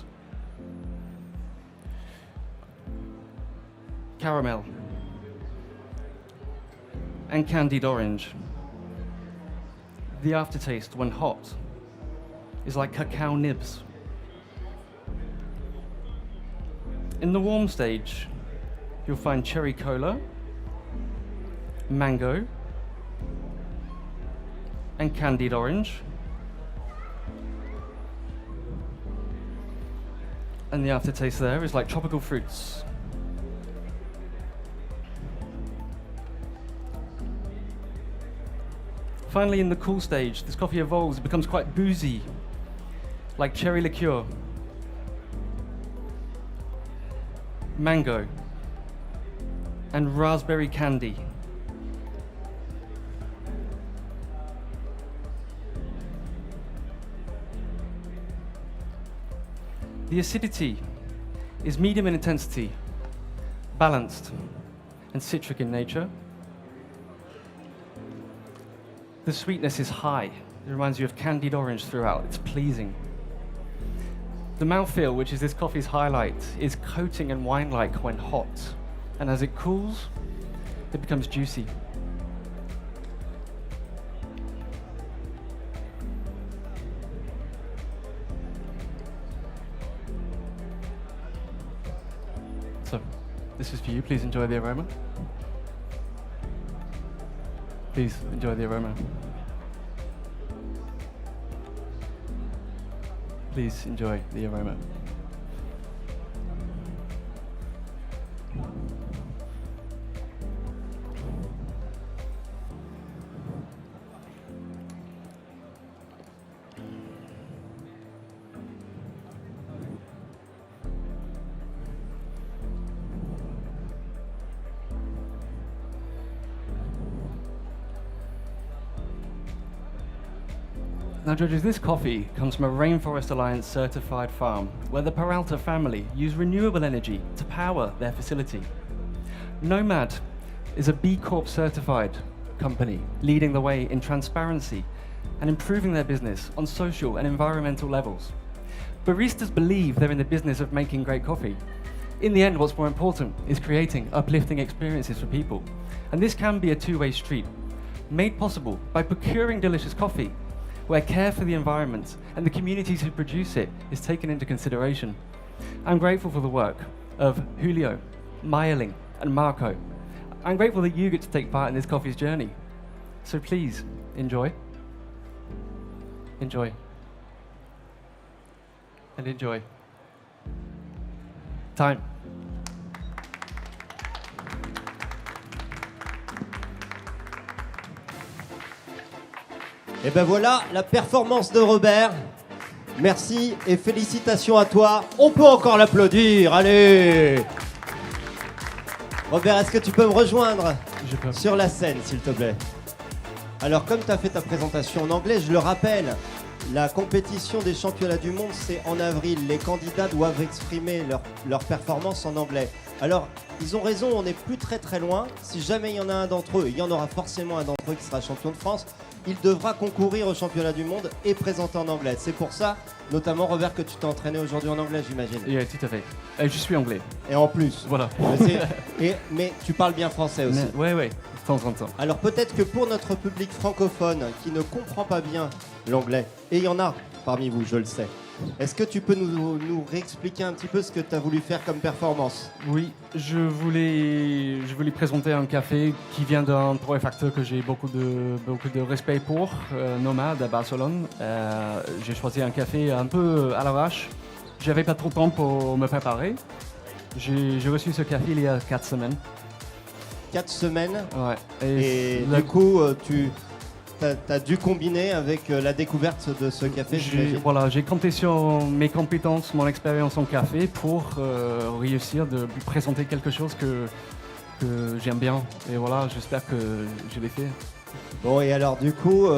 caramel, and candied orange. The aftertaste, when hot, is like cacao nibs. In the warm stage, you'll find cherry cola, mango, and candied orange. And the aftertaste there is like tropical fruits. Finally, in the cool stage, this coffee evolves, it becomes quite boozy, like cherry liqueur, mango, and raspberry candy. The acidity is medium in intensity, balanced, and citric in nature. The sweetness is high. It reminds you of candied orange throughout. It's pleasing. The mouthfeel, which is this coffee's highlight, is coating and wine-like when hot. And as it cools, it becomes juicy. So, this is for you. Please enjoy the aroma. Please enjoy the aroma. Please enjoy the aroma. Now, judges, this coffee comes from a Rainforest Alliance certified farm where the Peralta family use renewable energy to power their facility. Nomad is a B Corp certified company leading the way in transparency and improving their business on social and environmental levels. Baristas believe they're in the business of making great coffee. In the end, what's more important is creating uplifting experiences for people. And this can be a two-way street, made possible by procuring delicious coffee, where care for the environment and the communities who produce it is taken into consideration. I'm grateful for the work of Julio, Mayerling, and Marco. I'm grateful that you get to take part in this coffee's journey. So please, enjoy. Enjoy. And enjoy. Time. Et ben voilà, la performance de Robert. Merci et félicitations à toi. On peut encore l'applaudir, allez. Robert, est-ce que tu peux me rejoindre sur la scène, s'il te plaît? Alors, comme tu as fait ta présentation en anglais, je le rappelle, la compétition des championnats du monde, c'est en avril. Les candidats doivent exprimer leur performance en anglais. Alors, ils ont raison, on n'est plus très loin. Si jamais il y en a un d'entre eux, et il y en aura forcément un d'entre eux qui sera champion de France, il devra concourir au championnat du monde et présenter en anglais. C'est pour ça, notamment, Robert, que tu t'es entraîné aujourd'hui en anglais, j'imagine. Oui, tout à fait. Je suis anglais. Et en plus. Voilà. Mais tu parles bien français aussi. Oui, de temps en temps. Alors peut-être que pour notre public francophone qui ne comprend pas bien l'anglais, et il y en a parmi vous, je le sais, est-ce que tu peux nous réexpliquer un petit peu ce que tu as voulu faire comme performance? Oui, je voulais présenter un café qui vient d'un torréfacteur que j'ai beaucoup de respect pour, Nomad à Barcelone. J'ai choisi un café un peu à l'arrache. J'avais pas trop de temps pour me préparer. J'ai reçu ce café il y a 4 semaines. 4 semaines? Ouais. Et du coup, tu as dû combiner avec la découverte de ce café, j'imagine. Voilà, j'ai compté sur mes compétences, mon expérience en café pour réussir de présenter quelque chose que j'aime bien. Et voilà, j'espère que je l'ai fait. Bon, et alors du coup,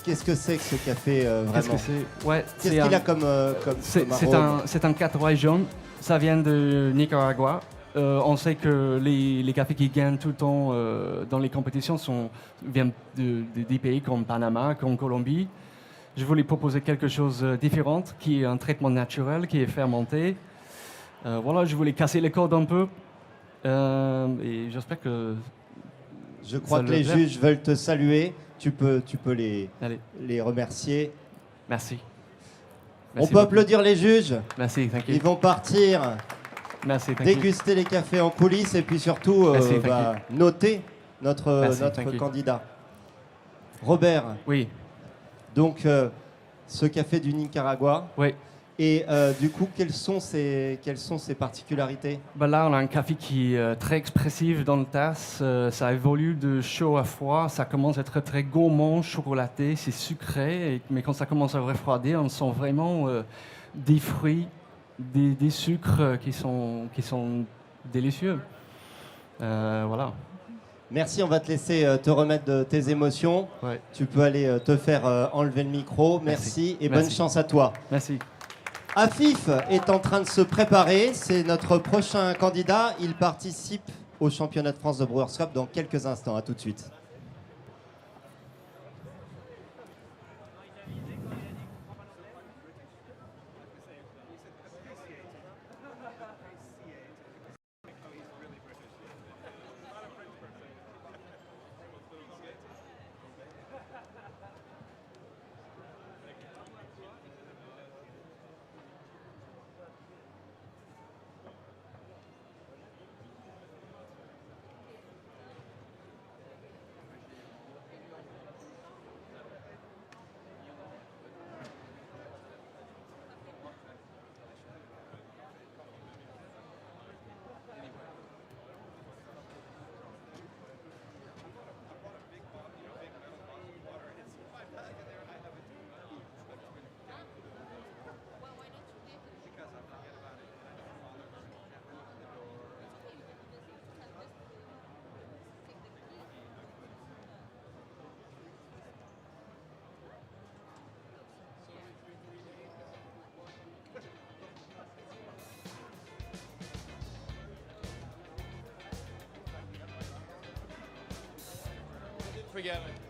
qu'est-ce que c'est que ce café vraiment? Qu'est-ce que c'est? Ouais, qu'est-ce qu'il a comme arôme? C'est un 4 régions. Ça vient de Nicaragua. On sait que les cafés qui gagnent tout le temps dans les compétitions viennent des pays comme Panama, comme Colombie. Je voulais proposer quelque chose de différent, qui est un traitement naturel, qui est fermenté. Voilà, je voulais casser les codes un peu. Et j'espère que... Je crois que les juges veulent te saluer. Tu peux les remercier. Merci. On peut applaudir les juges. Merci, thank you. Ils vont partir. Merci, déguster les cafés en coulisses et puis surtout noter notre candidat. Robert. Oui. Donc, ce café du Nicaragua. Oui. Et du coup, quelles sont ses particularités? Là, on a un café qui est très expressif dans le tasse. Ça évolue de chaud à froid. Ça commence à être très gourmand, chocolaté, c'est sucré. Mais quand ça commence à refroidir, on sent vraiment des fruits, des sucres qui sont délicieux. Voilà. Merci, on va te laisser te remettre de tes émotions. Ouais. Tu peux aller te faire enlever le micro. Merci et bonne chance à toi. Merci. Afif est en train de se préparer. C'est notre prochain candidat. Il participe au championnat de France de Brewer Cup dans quelques instants. À tout de suite. forget it.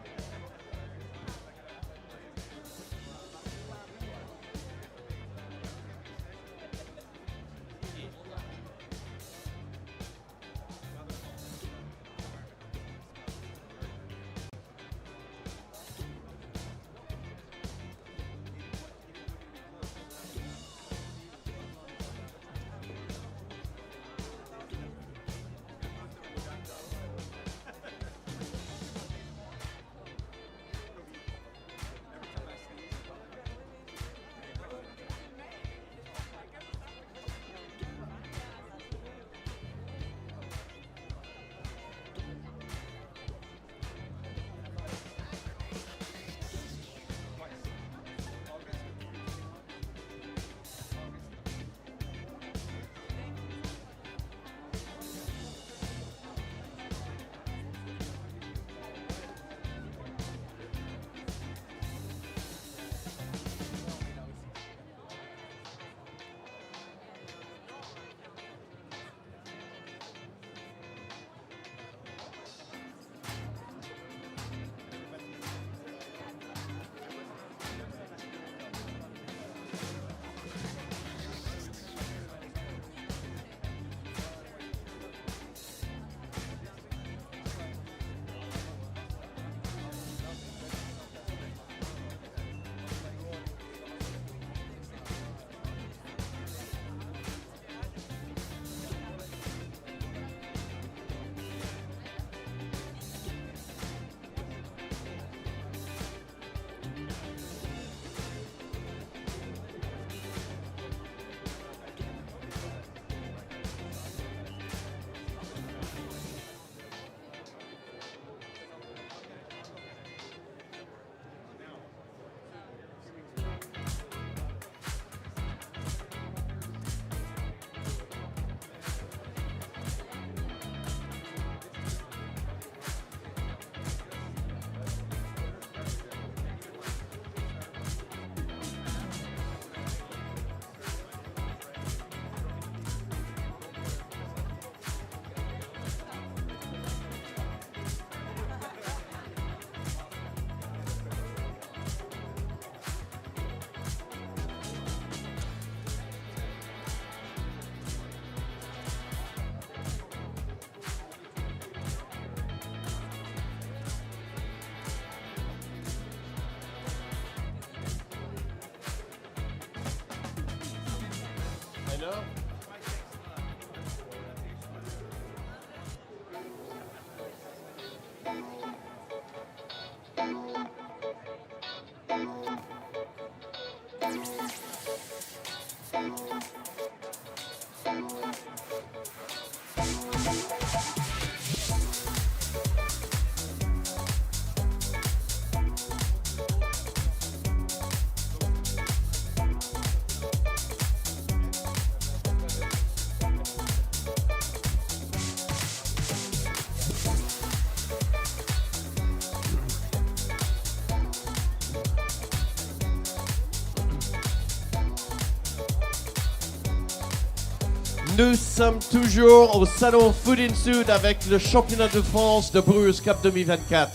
Nous sommes toujours au salon Food in Sud avec le championnat de France de Brewers Cup 2024.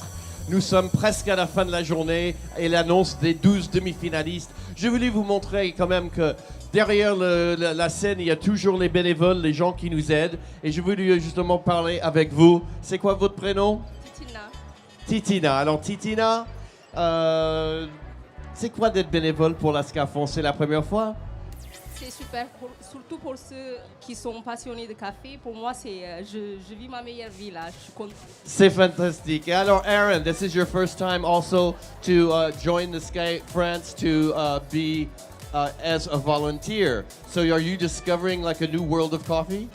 Nous sommes presque à la fin de la journée et l'annonce des 12 demi-finalistes. Je voulais vous montrer quand même que derrière la scène, il y a toujours les bénévoles, les gens qui nous aident. Et je voulais justement parler avec vous. C'est quoi votre prénom? Titina. Titina. Alors Titina, c'est quoi d'être bénévole pour la Scafon? C'est la première fois? C'est super, surtout pour ceux qui sont passionnés de café. Pour moi, je vis ma meilleure vie là. Je suis contente. C'est fantastique. Et alors, Aaron, this is your first time also to join the Sky France to be as a volunteer. So are you discovering like a new world of coffee?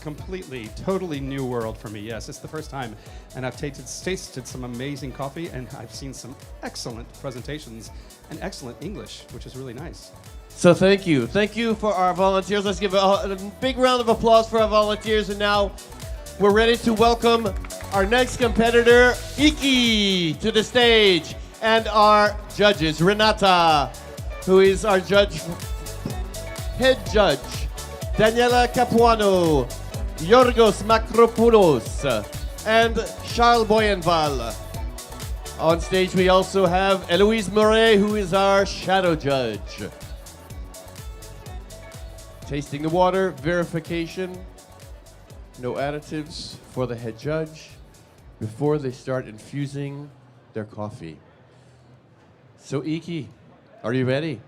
Completely, totally new world for me. Yes, it's the first time, and I've tasted some amazing coffee, and I've seen some excellent presentations and excellent English, which is really nice. So thank you. Thank you for our volunteers. Let's give a big round of applause for our volunteers. And now we're ready to welcome our next competitor, Iki, to the stage. And our judges, Renata, who is our head judge, Daniela Capuano, Yorgos Makropoulos, and Charles Boyenval. On stage, we also have Eloise Murray, who is our shadow judge. Tasting the water, verification, no additives for the head judge before they start infusing their coffee. So Iki, are you ready?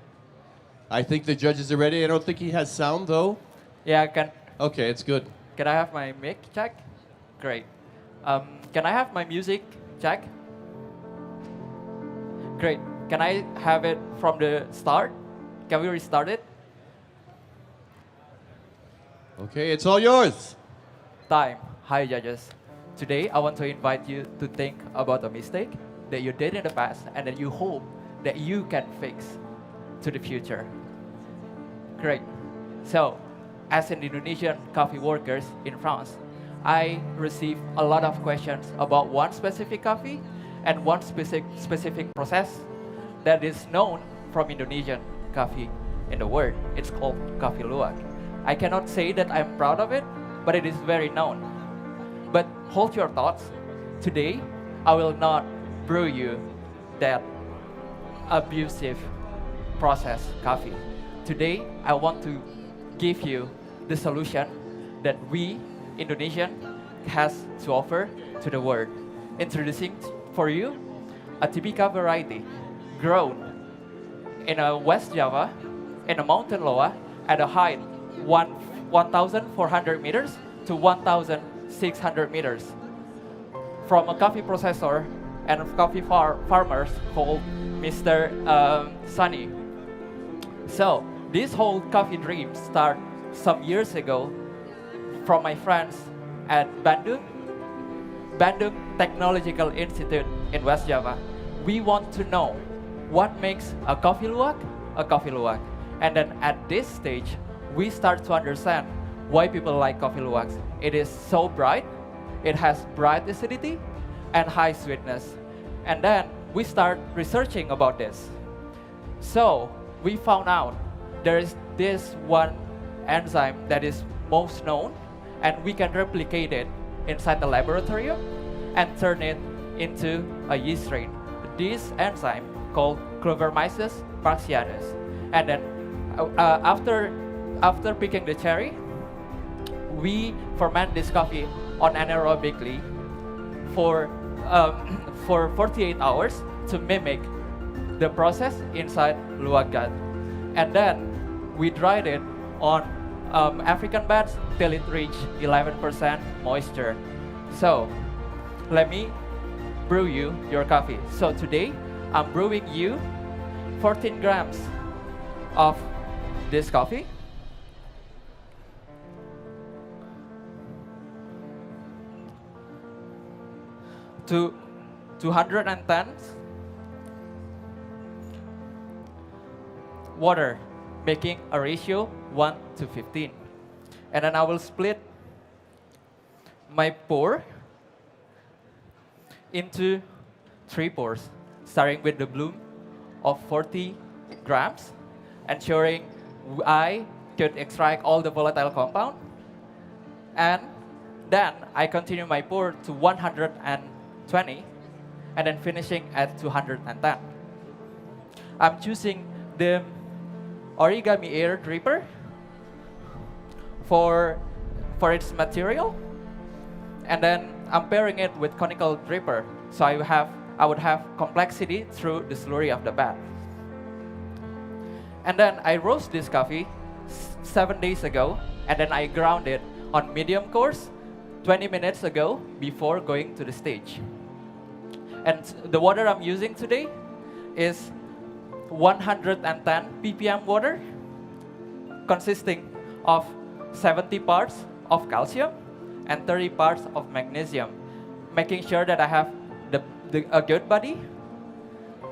I think the judges are ready. I don't think he has sound though. Yeah, can. Okay, it's good. Can I have my mic check? Great. Can I have my music check? Great. Can I have it from the start? Can we restart it? Okay, it's all yours. Time. Hi, judges. Today, I want to invite you to think about a mistake that you did in the past and that you hope that you can fix to the future. Great. So, as an Indonesian coffee workers in France, I received a lot of questions about one specific coffee and one specific process that is known from Indonesian coffee in the world. It's called coffee luwak. I cannot say that I'm proud of it, but it is very known. But hold your thoughts. Today, I will not brew you that abusive process coffee. Today, I want to give you the solution that we, Indonesian, has to offer to the world. Introducing for you a Typica variety grown in a West Java, in a mountain loa, at a height 1,400 meters to 1,600 meters, from a coffee processor and coffee farmers called Mr. Senny. So this whole coffee dream started some years ago from my friends at Bandung Technological Institute in West Java. We want to know what makes a coffee luwak. And then at this stage, we start to understand why people like coffee luwaks. It is so bright, it has bright acidity and high sweetness. And then we start researching about this. So we found out there is this one enzyme that is most known, and we can replicate it inside the laboratorium and turn it into a yeast strain. This enzyme called Clovermyces parxianus. And then after picking the cherry, we ferment this coffee anaerobically for 48 hours to mimic the process inside luwak gut. And then we dried it on African beds till it reached 11% moisture. So let me brew you your coffee. So today I'm brewing you 14 grams of this coffee. To 210 water, making a ratio 1:15. And then I will split my pour into 3 pours, starting with the bloom of 40 grams, ensuring I could extract all the volatile compound. And then I continue my pour to 120, and then finishing at 210. I'm choosing the origami air dripper for its material, and then I'm pairing it with conical dripper, so I would have complexity through the slurry of the bath. And then I roast this coffee 7 days ago, and then I ground it on medium coarse 20 minutes ago before going to the stage. And the water I'm using today is 110 ppm water, consisting of 70 parts of calcium and 30 parts of magnesium, making sure that I have a good body,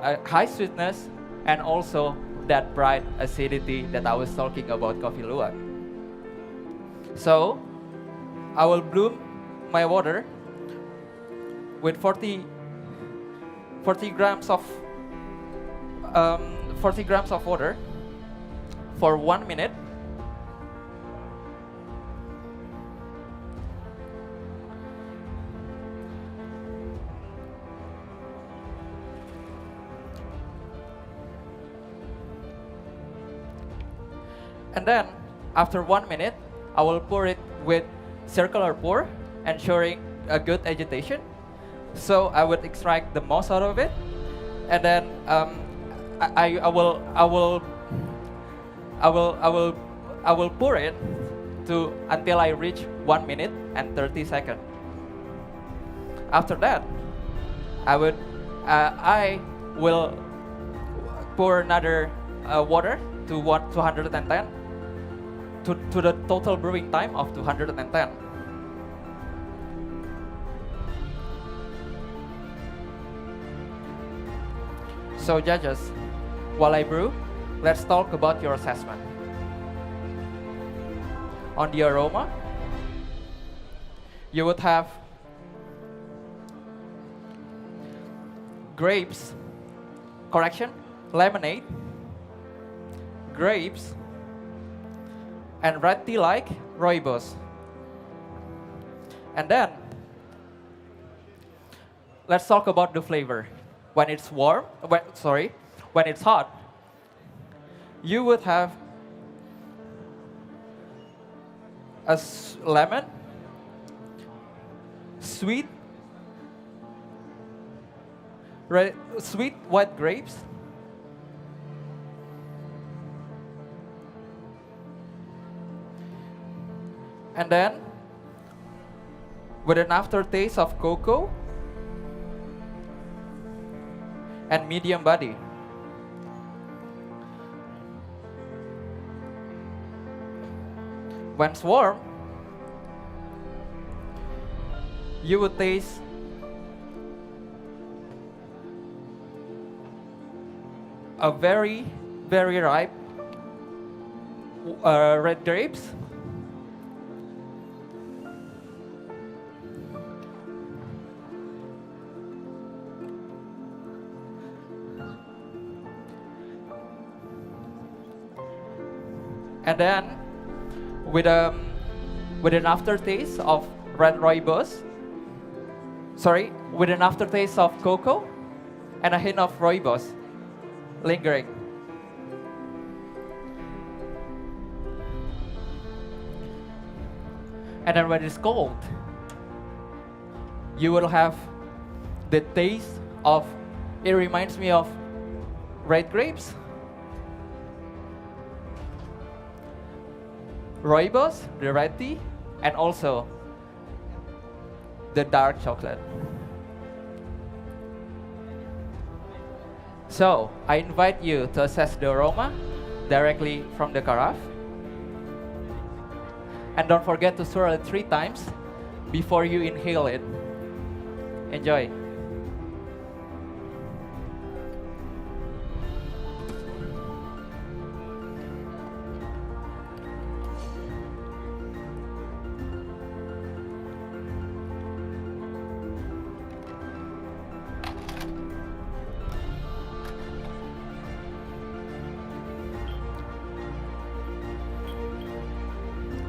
a high sweetness, and also that bright acidity that I was talking about coffee luwak. So I will bloom my water with 40 grams of 40 grams of water for 1 minute. And then, after 1 minute, I will pour it with circular pour, ensuring a good agitation. So I would extract the most out of it, and then I will pour it until I reach 1 minute and 30 seconds. After that, I will pour another water to 210 to the total brewing time of 210. So judges, while I brew, let's talk about your assessment. On the aroma, you would have grapes, lemonade, grapes, and red tea like rooibos. And then, let's talk about the flavor. When it's when it's hot, you would have a lemon, sweet white grapes, and then with an aftertaste of cocoa and medium body. When it's warm, you would taste a very, very ripe red grapes, and then with an aftertaste of red rooibos, with an aftertaste of cocoa and a hint of rooibos lingering. And then when it's cold, you will have the taste of, it reminds me of red grapes, rooibos, the red tea, and also the dark chocolate. So, I invite you to assess the aroma directly from the carafe. And don't forget to swirl it 3 times before you inhale it. Enjoy.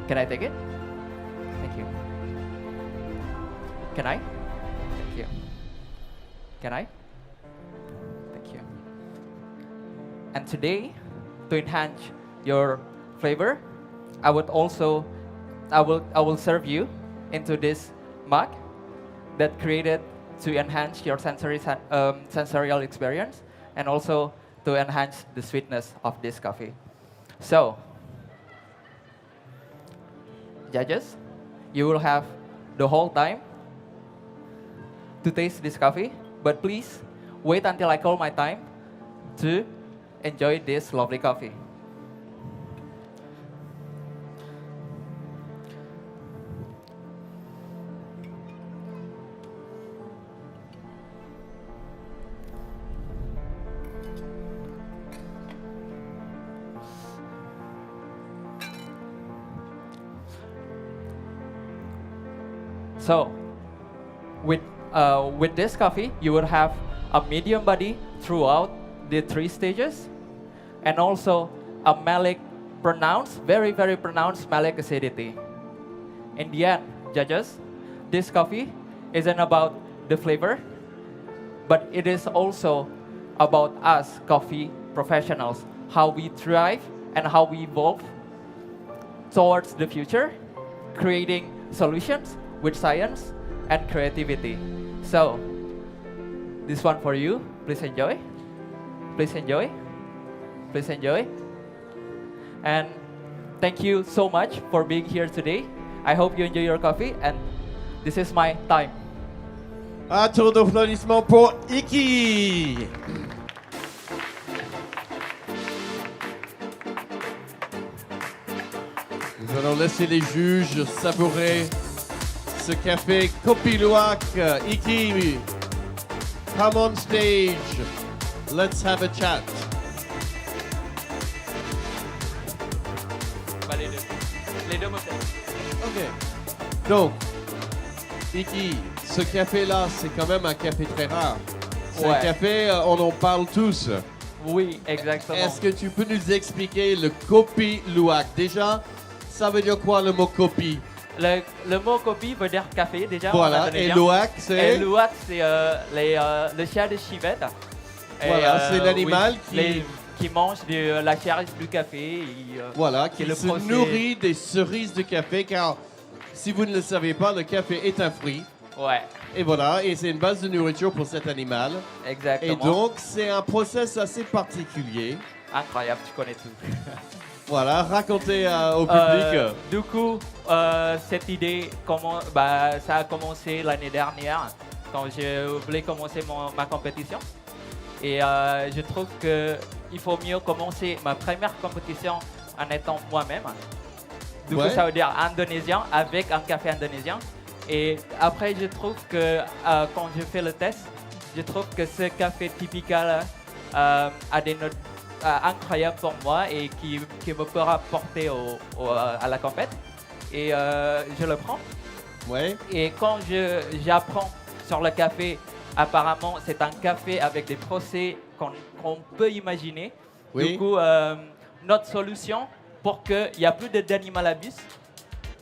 Can I take it? Thank you. Can I? Thank you. Can I? Thank you. And today, to enhance your flavor, I will serve you into this mug that created to enhance your sensorial experience and also to enhance the sweetness of this coffee. So, judges, you will have the whole time to taste this coffee, but please wait until I call my time to enjoy this lovely coffee. So, with this coffee, you will have a medium body throughout the 3 stages, and also a malic very, very pronounced malic acidity. In the end, judges, this coffee isn't about the flavor, but it is also about us coffee professionals, how we thrive and how we evolve towards the future, creating solutions with science and creativity. So, this one for you. Please enjoy. Please enjoy. Please enjoy. And thank you so much for being here today. I hope you enjoy your coffee, and this is my time. Un tour d'applaudissements pour Iki. Nous allons laisser les juges savourer ce café Kopiluak. Iki, come on stage. Let's have a chat. Les deux mots. Ok. Donc, Iki, ce café-là, c'est quand même un café très rare. C'est un café, on en parle tous. Oui, exactement. Est-ce que tu peux nous expliquer le Kopi Luwak? Déjà, ça veut dire quoi le mot Kopi? Le mot Kopi veut dire café déjà. Voilà, et Luwak c'est? Et Luwak c'est le chien de civette. Voilà, c'est l'animal qui mange de la chair du café. Voilà, qui se nourrit des cerises de café, car si vous ne le savez pas, le café est un fruit. Ouais. Et voilà, et c'est une base de nourriture pour cet animal. Exactement. Et donc, c'est un process assez particulier. Incroyable, tu connais tout. Voilà, racontez au public. Du coup, cette idée, ça a commencé l'année dernière, quand je voulais commencer ma compétition. Et je trouve qu'il faut mieux commencer ma première compétition en étant moi-même. Du coup, ça veut dire indonésien, avec un café indonésien. Et après, je trouve que quand je fais le test, je trouve que ce café typical a des notes incroyables pour moi et qui me peut rapporter à la compète. Et je le prends. Ouais. Et quand j'apprends sur le café, apparemment, c'est un café avec des procès qu'on peut imaginer. Oui. Du coup, notre solution pour qu'il n'y a plus d'animal abus,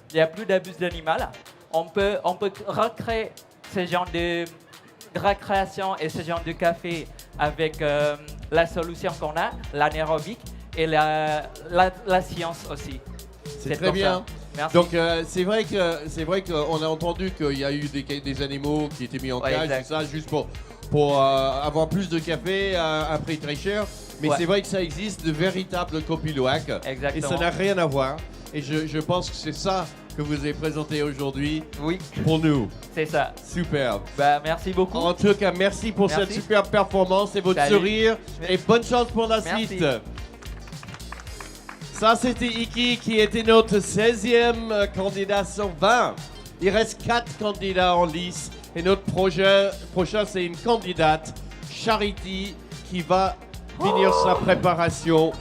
il n'y a plus d'abus d'animal, on peut recréer ce genre de recréation et ce genre de café avec la solution qu'on a, l'anaérobique et la science aussi. C'est très bien. Merci. Donc c'est vrai qu'on a entendu qu'il y a eu des animaux qui étaient mis en cage, tout ça, juste pour avoir plus de café à un prix très cher. Mais c'est vrai que ça existe de véritables copiloacs. Et ça n'a rien à voir. Et je pense que c'est ça que vous avez présenté aujourd'hui pour nous. C'est ça. Superbe. Bah, merci beaucoup. En tout cas, merci pour cette superbe performance et votre sourire. Et bonne chance pour la suite. Ça, c'était Iki qui était notre 16e candidat sur 20. Il reste 4 candidats en lice. Et notre prochain, c'est une candidate, Charity, qui va finir sa préparation.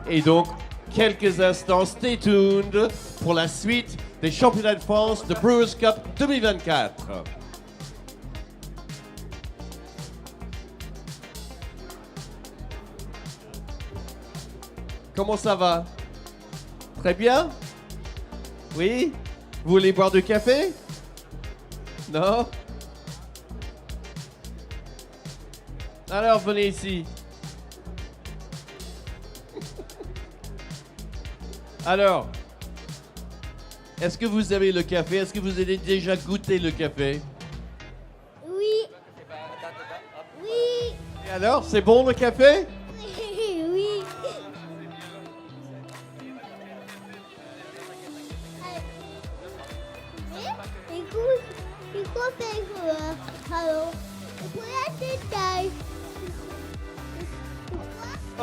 Et donc, quelques instants, stay tuned pour la suite des championnats de France de Brewers Cup 2024. Comment ça va? Très bien? Oui? Vous voulez boire du café? Non? Alors, venez ici. Alors, est-ce que vous avez le café? Est-ce que vous avez déjà goûté le café? Oui. Oui. Et alors, c'est bon le café? Oui.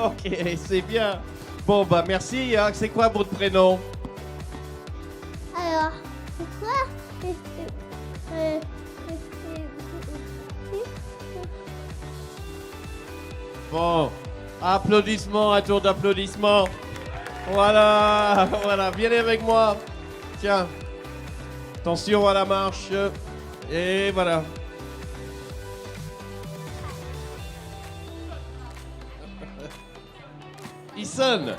Ok, c'est bien. Bon, bah merci. Hein. C'est quoi votre prénom? Alors, c'est quoi? Bon, applaudissements, un tour d'applaudissements. Voilà, voilà, venez avec moi. Tiens, attention à la marche. Et voilà. Il sonne.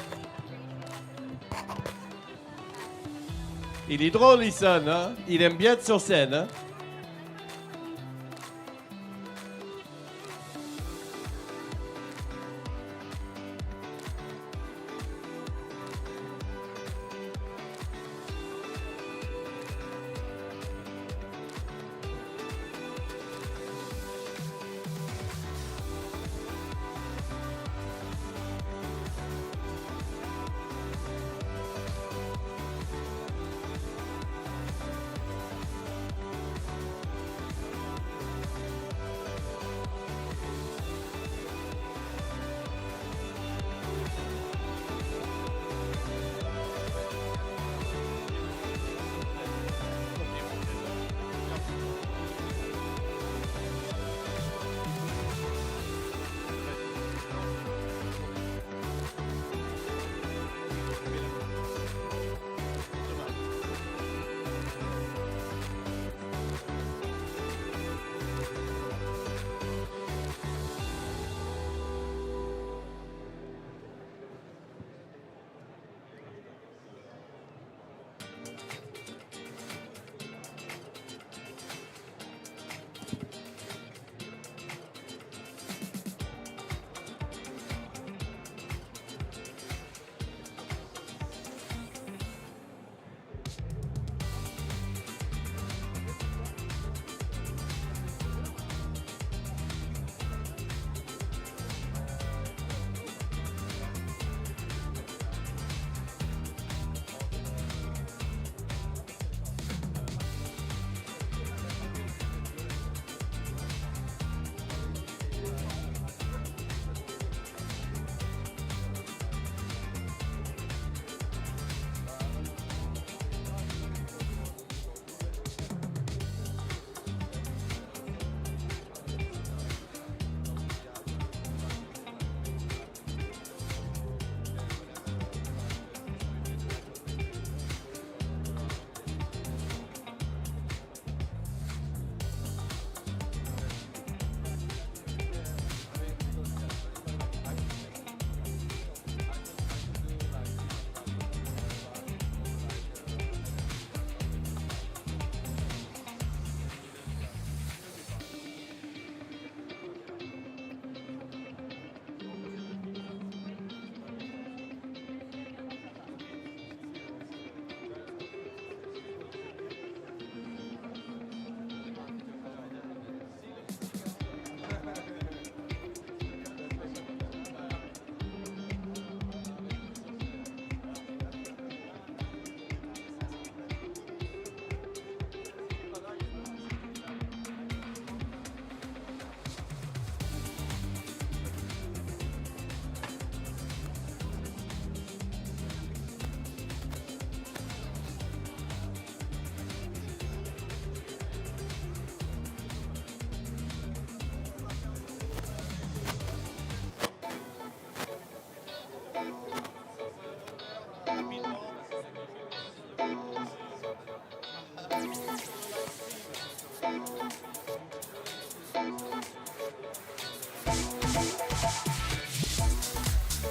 Il est drôle, il sonne, hein? Il aime bien être sur scène, hein?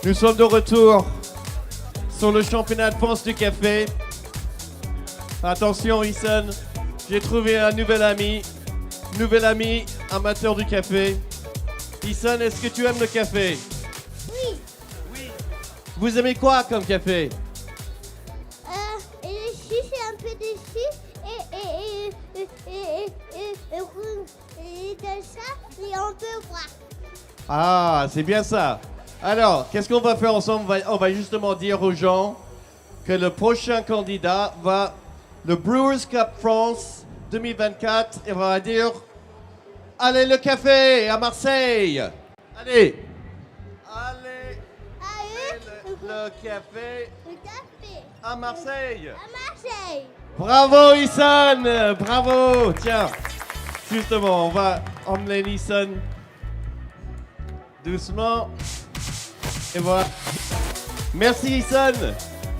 Nous sommes de retour sur le championnat de France du café. Attention, Ison, j'ai trouvé un nouvel ami amateur du café. Ison, est-ce que tu aimes le café? Oui. Vous aimez quoi comme café? Et je suis un peu déçu et de ça, et on peut voir. Ah, c'est bien ça. Alors, qu'est-ce qu'on va faire ensemble? On va justement dire aux gens que le prochain candidat va le Brewers Cup France 2024 et on va dire allez le café à Marseille. Allez. Le café à Marseille. Bravo Ison, bravo. Tiens, justement, on va emmener Ison doucement. Et voilà. Merci Ison.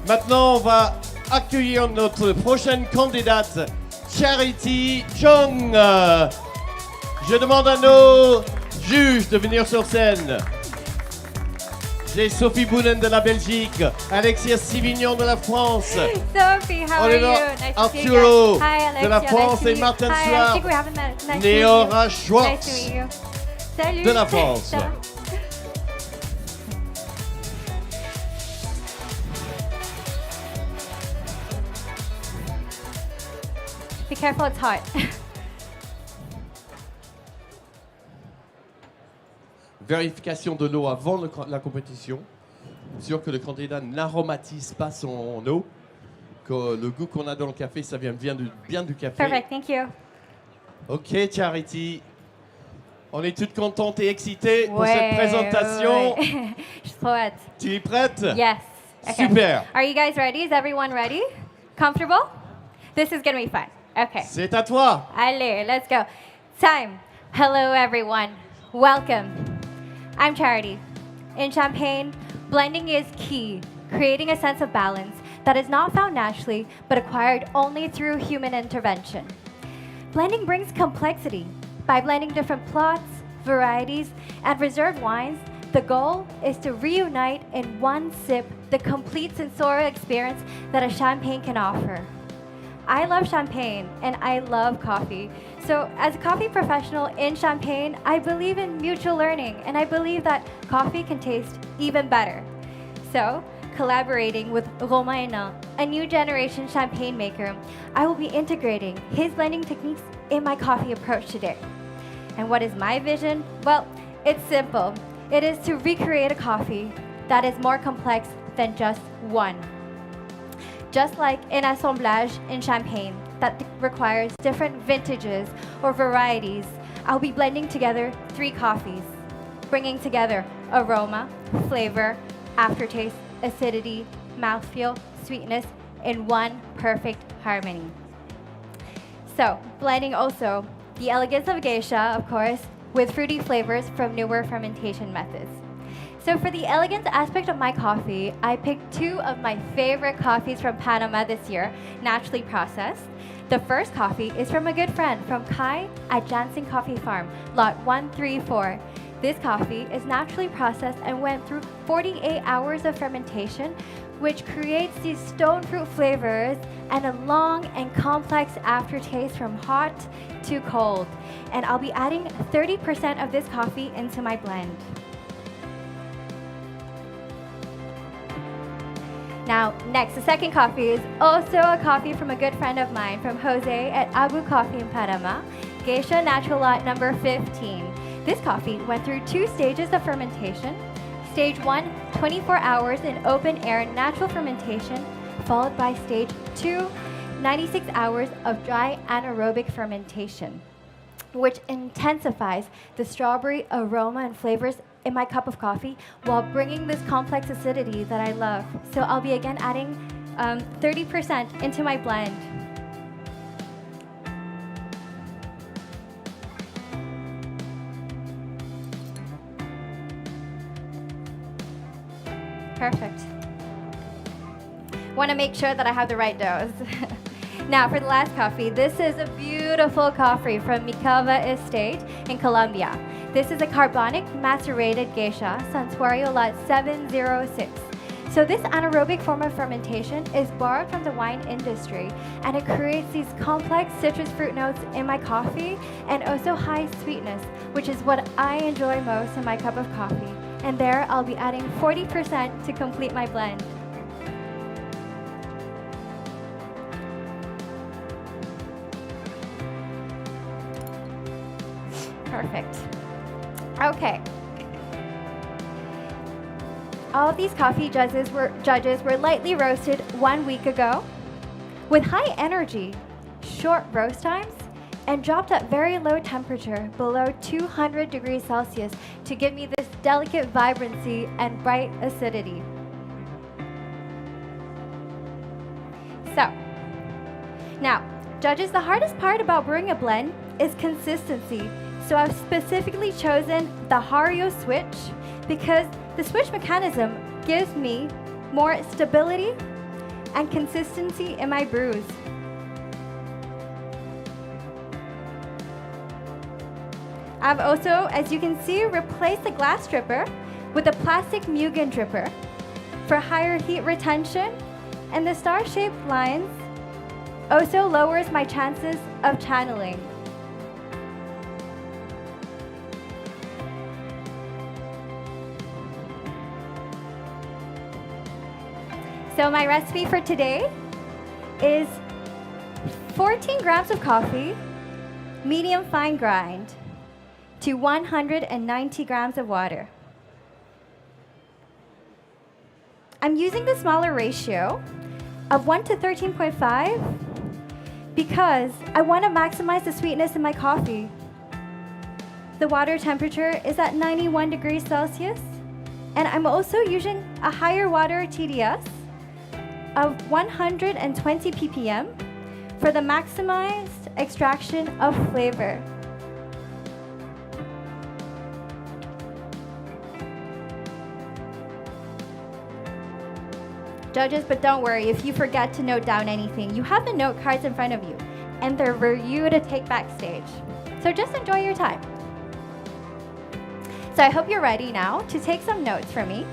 Maintenant, on va accueillir notre prochaine candidate, Charity Chong. Je demande à nos juges de venir sur scène. J'ai Sophie Bounen de la Belgique, Alexis Sivignon de la France. Sophie, how are you? Nice to see you Arturo guys. Hi, Alexis. de la France Nice to et meet- Martin Hi, I Suard, think we haven't met. Nice to meet you. Néora Nice Schwartz to meet you. Salut. de la France. Ça. Be careful, it's hot. Vérification de l'eau avant la compétition. Sûr que le candidat n'aromatise pas son eau. Que le goût qu'on a dans le café, ça vient bien du café. Perfect, thank you. Ok, Charity. On est toutes contentes et excitées pour cette présentation. Ouais. Je suis trop hâte. Tu es prête? Yes. Okay. Super. Are you guys ready? Is everyone ready? Comfortable? This is gonna be fun. Okay. C'est à toi. Allez, let's go. Time. Hello, everyone. Welcome. I'm Charity. In Champagne, blending is key, creating a sense of balance that is not found naturally but acquired only through human intervention. Blending brings complexity. By blending different plots, varieties, and reserve wines, the goal is to reunite in one sip the complete sensorial experience that a champagne can offer. I love champagne and I love coffee. So as a coffee professional in Champagne, I believe in mutual learning and I believe that coffee can taste even better. So, collaborating with Romain, a new generation champagne maker, I will be integrating his blending techniques in my coffee approach today. And what is my vision? Well, it's simple. It is to recreate a coffee that is more complex than just one. Just like an assemblage in Champagne that requires different vintages or varieties, I'll be blending together 3 coffees, bringing together aroma, flavor, aftertaste, acidity, mouthfeel, sweetness in one perfect harmony. So, blending also the elegance of geisha, of course, with fruity flavors from newer fermentation methods. So for the elegance aspect of my coffee, I picked 2 of my favorite coffees from Panama this year, naturally processed. The first coffee is from a good friend from Kai at Jansen Coffee Farm, lot 134. This coffee is naturally processed and went through 48 hours of fermentation, which creates these stone fruit flavors and a long and complex aftertaste from hot to cold. And I'll be adding 30% of this coffee into my blend. Now, next, the second coffee is also a coffee from a good friend of mine, from Jose at Abu Coffee in Panama, Geisha Natural Lot number 15. This coffee went through 2 stages of fermentation. Stage 1, 24 hours in open air natural fermentation, followed by stage 2, 96 hours of dry anaerobic fermentation, which intensifies the strawberry aroma and flavors in my cup of coffee while bringing this complex acidity that I love. So I'll be again adding 30% into my blend. Perfect. Want to make sure that I have the right dose. Now, for the last coffee, this is a beautiful coffee from Micava Estate in Colombia. This is a carbonic macerated geisha, Santuario Lot 706. So this anaerobic form of fermentation is borrowed from the wine industry, and it creates these complex citrus fruit notes in my coffee and also high sweetness, which is what I enjoy most in my cup of coffee. And there I'll be adding 40% to complete my blend. Perfect. Okay. All of these coffee judges were lightly roasted 1 week ago with high energy, short roast times, and dropped at very low temperature, below 200 degrees Celsius, to give me this delicate vibrancy and bright acidity. So, now, judges, the hardest part about brewing a blend is consistency. So I've specifically chosen the Hario switch because the switch mechanism gives me more stability and consistency in my brews. I've also, as you can see, replaced the glass dripper with a plastic Mugen dripper for higher heat retention, and the star-shaped lines also lowers my chances of channeling. So my recipe for today is 14 grams of coffee, medium fine grind, to 190 grams of water. I'm using the smaller ratio of 1 to 13.5 because I want to maximize the sweetness in my coffee. The water temperature is at 91 degrees Celsius, and I'm also using a higher water TDS of 120 ppm for the maximized extraction of flavor. Judges, but don't worry if you forget to note down anything. You have the note cards in front of you, and they're for you to take backstage. So just enjoy your time. So I hope you're ready now to take some notes from me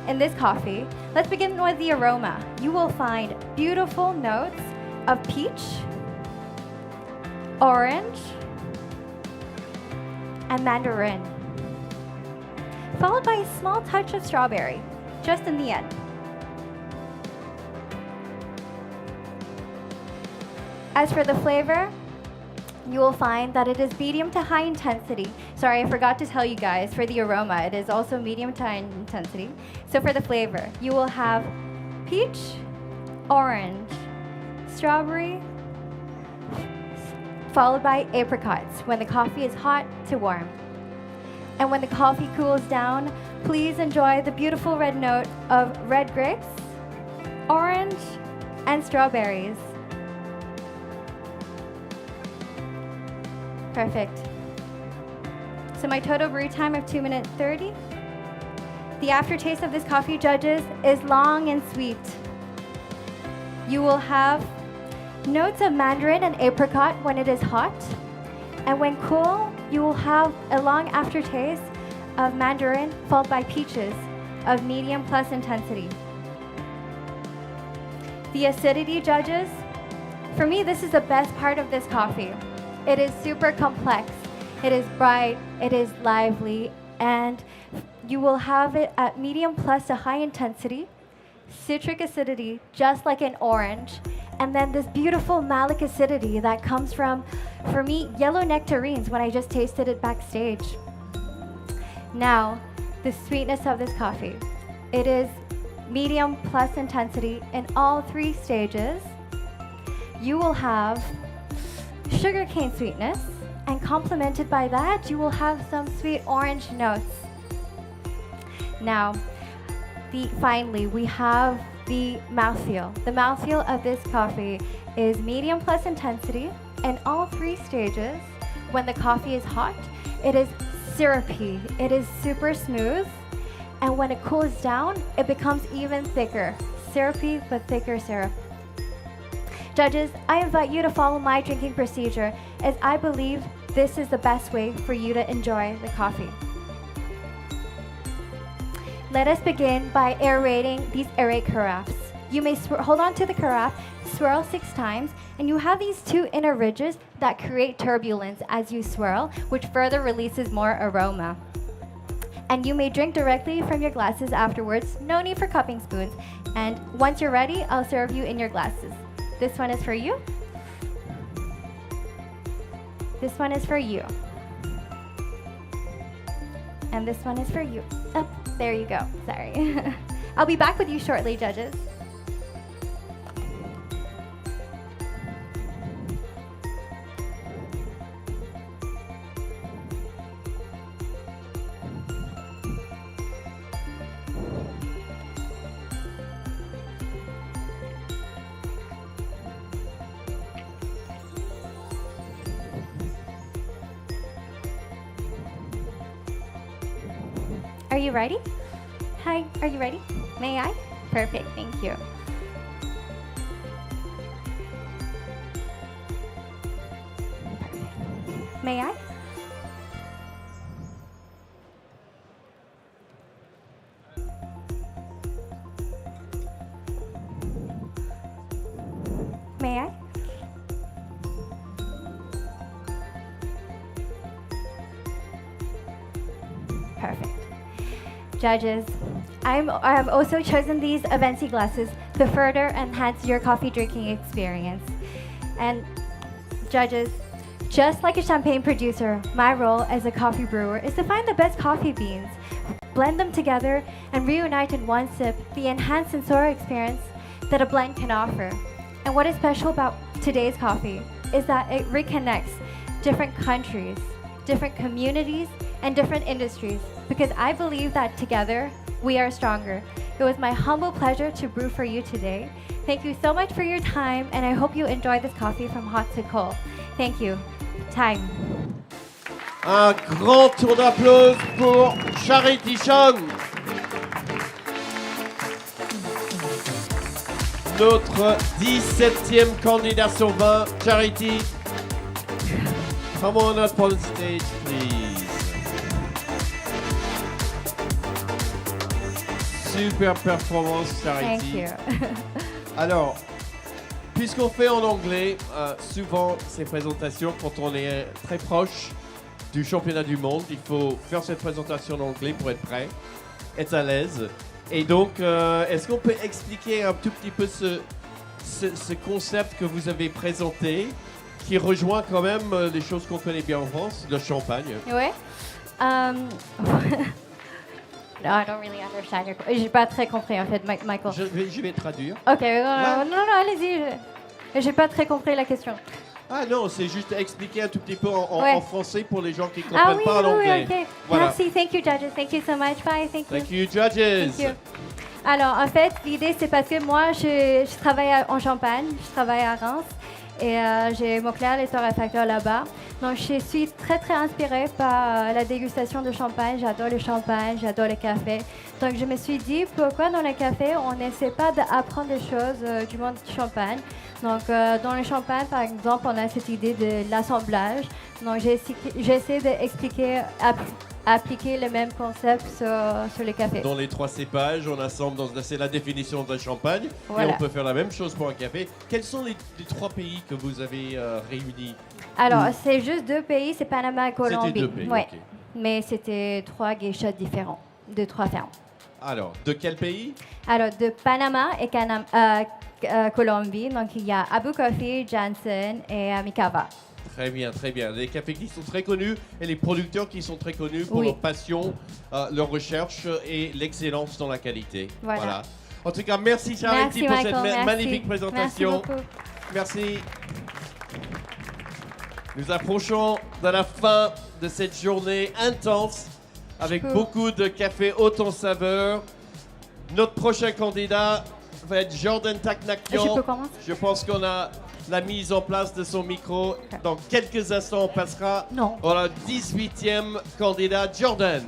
in this coffee. Let's begin with the aroma. You will find beautiful notes of peach, orange, and mandarin, followed by a small touch of strawberry, just in the end. As for the flavor, you will find that it is medium to high intensity. Sorry, I forgot to tell you guys, for the aroma, it is also medium to high intensity. So for the flavor, you will have peach, orange, strawberry, followed by apricots when the coffee is hot to warm. And when the coffee cools down, please enjoy the beautiful red note of red grapes, orange, and strawberries. Perfect. So my total brew time of 2 minutes 30. The aftertaste of this coffee, judges, is long and sweet. You will have notes of mandarin and apricot when it is hot, and when cool, you will have a long aftertaste of mandarin followed by peaches of medium plus intensity. The acidity, judges, for me, this is the best part of this coffee. It is super complex, it is bright, it is lively, and you will have it at medium plus to high intensity, citric acidity, just like an orange, and then this beautiful malic acidity that comes from, for me, yellow nectarines when I just tasted it backstage. Now, the sweetness of this coffee. It is medium plus intensity in all 3 stages. You will have sugarcane sweetness, and complemented by that, you will have some sweet orange notes. Now, finally, we have the mouthfeel. The mouthfeel of this coffee is medium plus intensity in all 3 stages. When the coffee is hot, it is syrupy, it is super smooth, and when it cools down, it becomes even thicker, syrupy but thicker syrup. Judges, I invite you to follow my drinking procedure as I believe this is the best way for you to enjoy the coffee. Let us begin by aerating these aerate carafes. You may hold on to the carafe, swirl 6 times, and you have these 2 inner ridges that create turbulence as you swirl, which further releases more aroma. And you may drink directly from your glasses afterwards, no need for cupping spoons. And once you're ready, I'll serve you in your glasses. This one is for you. This one is for you. And this one is for you. Oh, there you go. Sorry. I'll be back with you shortly, judges. Are you ready? Hi, are you ready? May I? Perfect, thank you. Perfect. May I? May I? Perfect. Judges, I have also chosen these Avanti glasses to further enhance your coffee drinking experience. And judges, just like a champagne producer, my role as a coffee brewer is to find the best coffee beans, blend them together, and reunite in one sip the enhanced sensorial experience that a blend can offer. And what is special about today's coffee is that it reconnects different countries, different communities, and different industries, because I believe that together we are stronger. It was my humble pleasure to brew for you today. Thank you so much for your time, and I hope you enjoy this coffee from hot to cold. Thank you. Time. Un grand tour d'applause pour Charity Chong. Notre 17e candidat sur 20, Charity. Come on up on stage, please. Super performance, Charity. Thank you. Alors, puisqu'on fait en anglais, souvent ces présentations, quand on est très proche du championnat du monde, il faut faire cette présentation en anglais pour être prêt, être à l'aise. Et donc, est-ce qu'on peut expliquer un tout petit peu ce concept que vous avez présenté, qui rejoint quand même les choses qu'on connaît bien en France, le champagne? Ouais. No, I don't really understand your question. J'ai pas très compris en fait, Michael. Je vais traduire. Ok, non, allez-y. J'ai pas très compris la question. Ah non, c'est juste expliquer un tout petit peu en français pour les gens qui ne comprennent pas l'anglais. Oui, ok. Voilà. Merci, thank you judges, thank you so much, bye, thank you. Thank you judges. Thank you. Alors en fait, l'idée c'est parce que moi je travaille en Champagne, je travaille à Reims et j'ai mon client les torréfacteurs là-bas. Donc je suis très inspirée par la dégustation de champagne. J'adore le champagne, j'adore le café. Donc je me suis dit pourquoi dans le café on n'essaie pas d'apprendre des choses du monde du champagne. Donc dans le champagne par exemple on a cette idée de l'assemblage. Donc j'essaie d'expliquer, appliquer le même concept sur le café. Dans les 3 cépages, on assemble, c'est la définition d'un champagne. Voilà. Et on peut faire la même chose pour un café. Quels sont les 3 pays que vous avez réunis? Alors, c'est juste 2 pays, c'est Panama et Colombie. C'était 2 pays, ouais. ok. Mais c'était 3 geishas différents, de 3 fermes. Alors, de quel pays? Alors, de Panama et Colombie, donc il y a Abu Coffee, Janssen et Mikava. Très bien, très bien. Les cafés qui sont très connus et les producteurs qui sont très connus pour Oui. leur passion, leur recherche et l'excellence dans la qualité. Voilà. En tout cas, merci Charity pour Michael, cette merci. magnifique présentation. Merci beaucoup. Merci. Nous approchons de la fin de cette journée intense avec beaucoup de café haut en saveur. Notre prochain candidat va être Jordan Taknakian. Je peux commencer? Je pense qu'on a la mise en place de son micro. Dans quelques instants, on passera au 18e candidat, Jordan.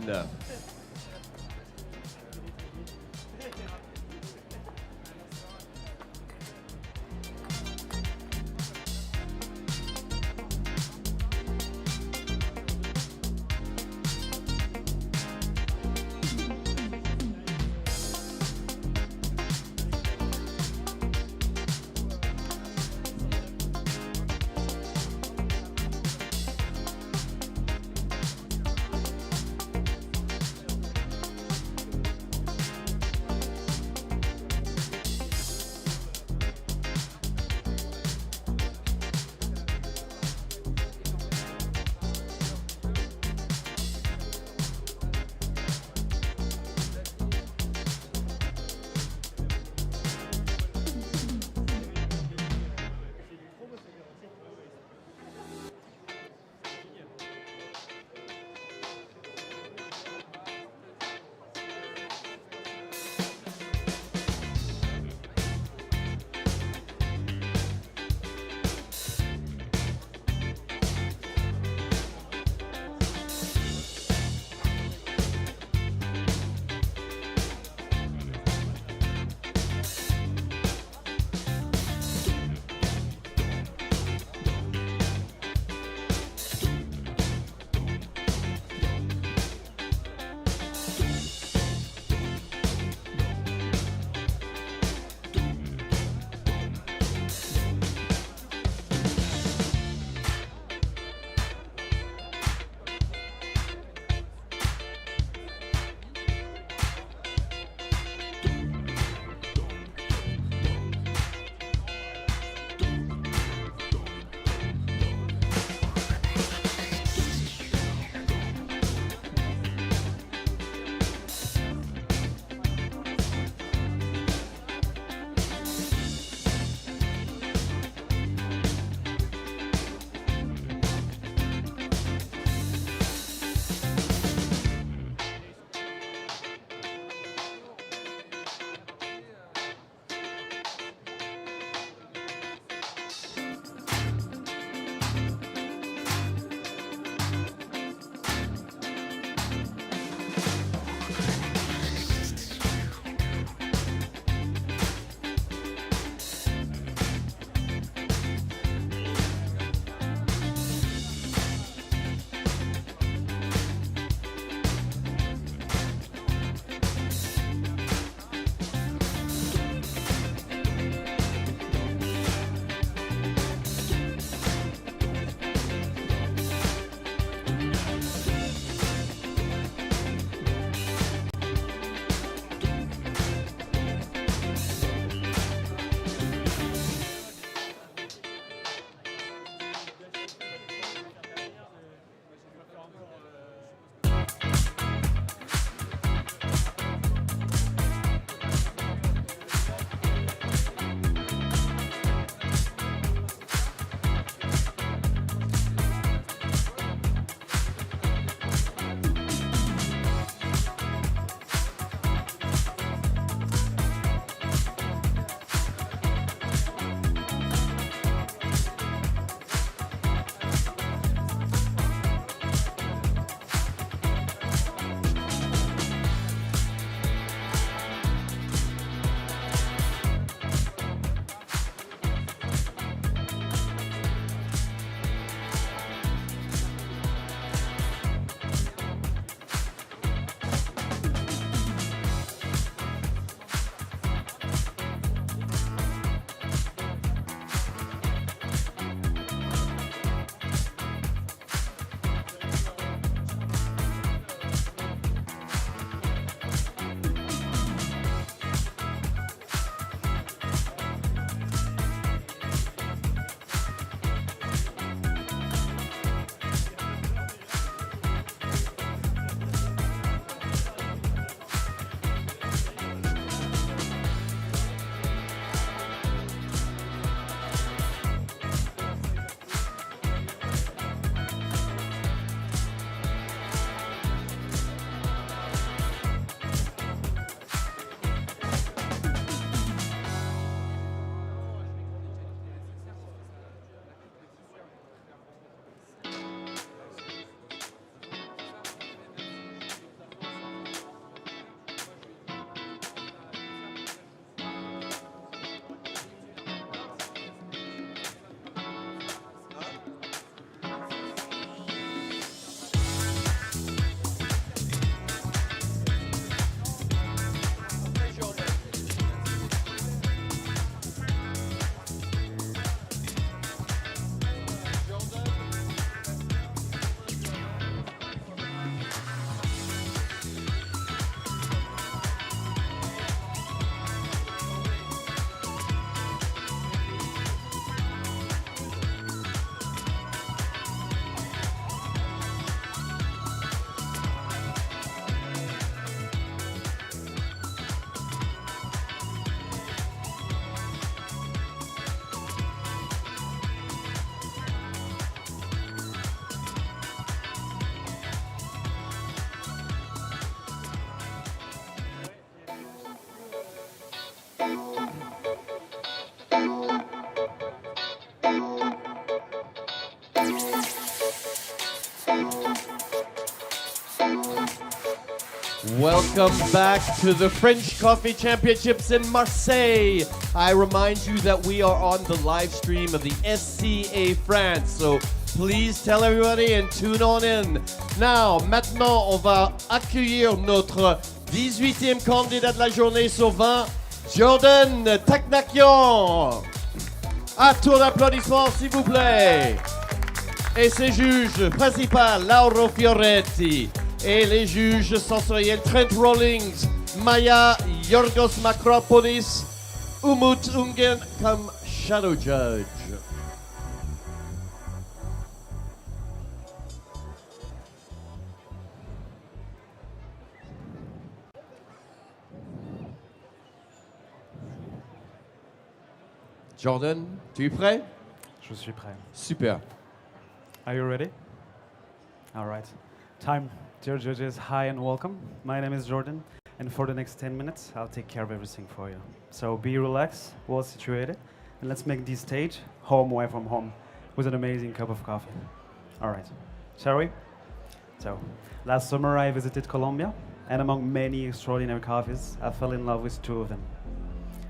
Welcome back to the French Coffee Championships in Marseille. I remind you that we are on the live stream of the SCA France, so please tell everybody and tune on in. Now, maintenant, on va accueillir notre 18e candidat de la journée sur 20, Jordan Taknakian. À tour d'applaudissements, s'il vous plaît. Et ses juges principaux, Lauro Fioretti. Et les juges sensoriels, Trent Rawlings, Maya Yorgos Makropolis, Umut Ungen comme Shadow Judge. Jordan, tu es prêt? Je suis prêt. Super. Are you ready? All right. Time, dear judges, hi and welcome. My name is Jordan, and for the next 10 minutes, I'll take care of everything for you. So be relaxed, well situated, and let's make this stage home away from home with an amazing cup of coffee. All right, shall we? So, last summer I visited Colombia, and among many extraordinary coffees, I fell in love with two of them.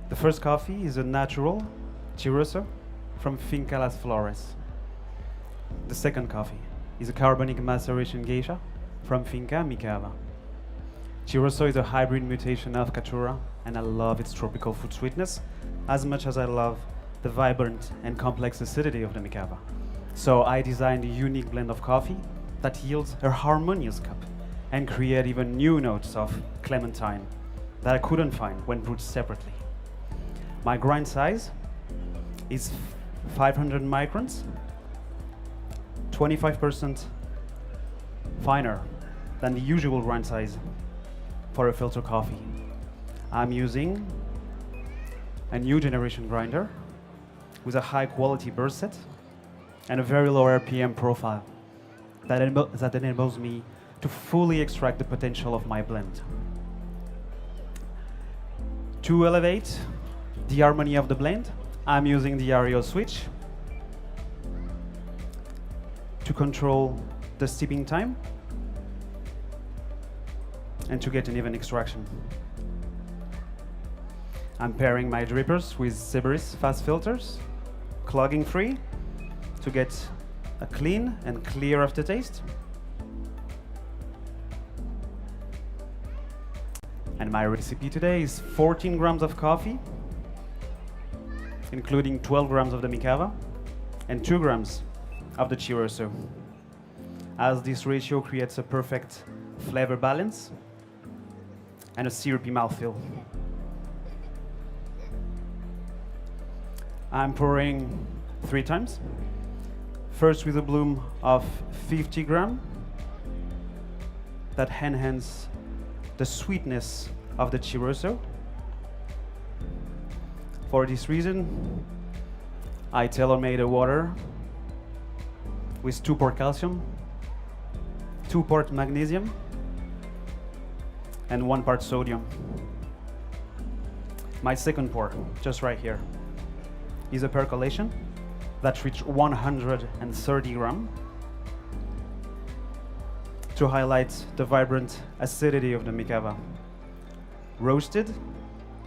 The first coffee is a natural Chirroso from Finca Las Flores. The second coffee is a carbonic maceration geisha from Finca Micava. Chirroso is a hybrid mutation of Caturra, and I love its tropical fruit sweetness as much as I love the vibrant and complex acidity of the Micava. So I designed a unique blend of coffee that yields a harmonious cup and create even new notes of clementine that I couldn't find when brewed separately. My grind size is 500 microns, 25% finer than the usual grind size for a filter coffee. I'm using a new generation grinder with a high quality burst set and a very low RPM profile that enables me to fully extract the potential of my blend. To elevate the harmony of the blend, I'm using the Ario switch to control the steeping time and to get an even extraction. I'm pairing my drippers with Sibé's fast filters, clogging free, to get a clean and clear aftertaste. And my recipe today is 14 grams of coffee, including 12 grams of the Micava and 2 grams of the Chirroso, as this ratio creates a perfect flavor balance and a syrupy mouthfeel. I'm pouring 3 times. First with a bloom of 50 grams that enhances the sweetness of the Chirroso. For this reason, I tailor-made a water with 2 part calcium, 2 part magnesium, and 1 part sodium. My second pour, just right here, is a percolation that reached 130 grams to highlight the vibrant acidity of the Micava, roasted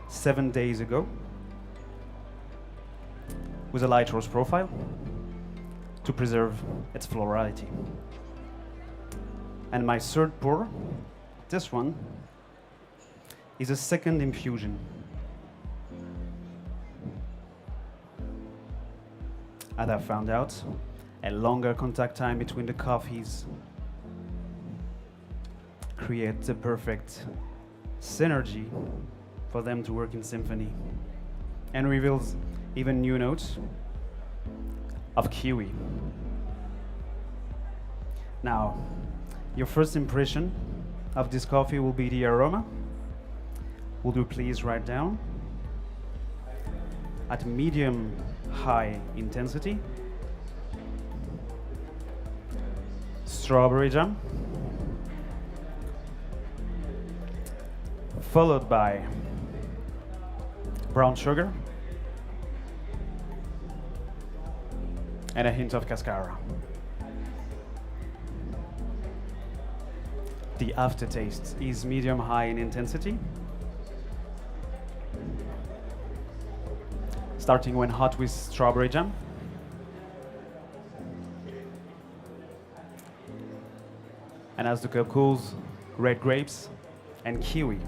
7 days ago with a light roast profile to preserve its florality. And my third pour, this one, is a second infusion. As I found out, a longer contact time between the coffees creates the perfect synergy for them to work in symphony and reveals even new notes of kiwi. Now, your first impression of this coffee will be the aroma. Would you please write down? At medium-high intensity, strawberry jam, followed by brown sugar, and a hint of cascara. The aftertaste is medium-high in intensity, starting when hot with strawberry jam. And as the cup cools, red grapes and kiwi.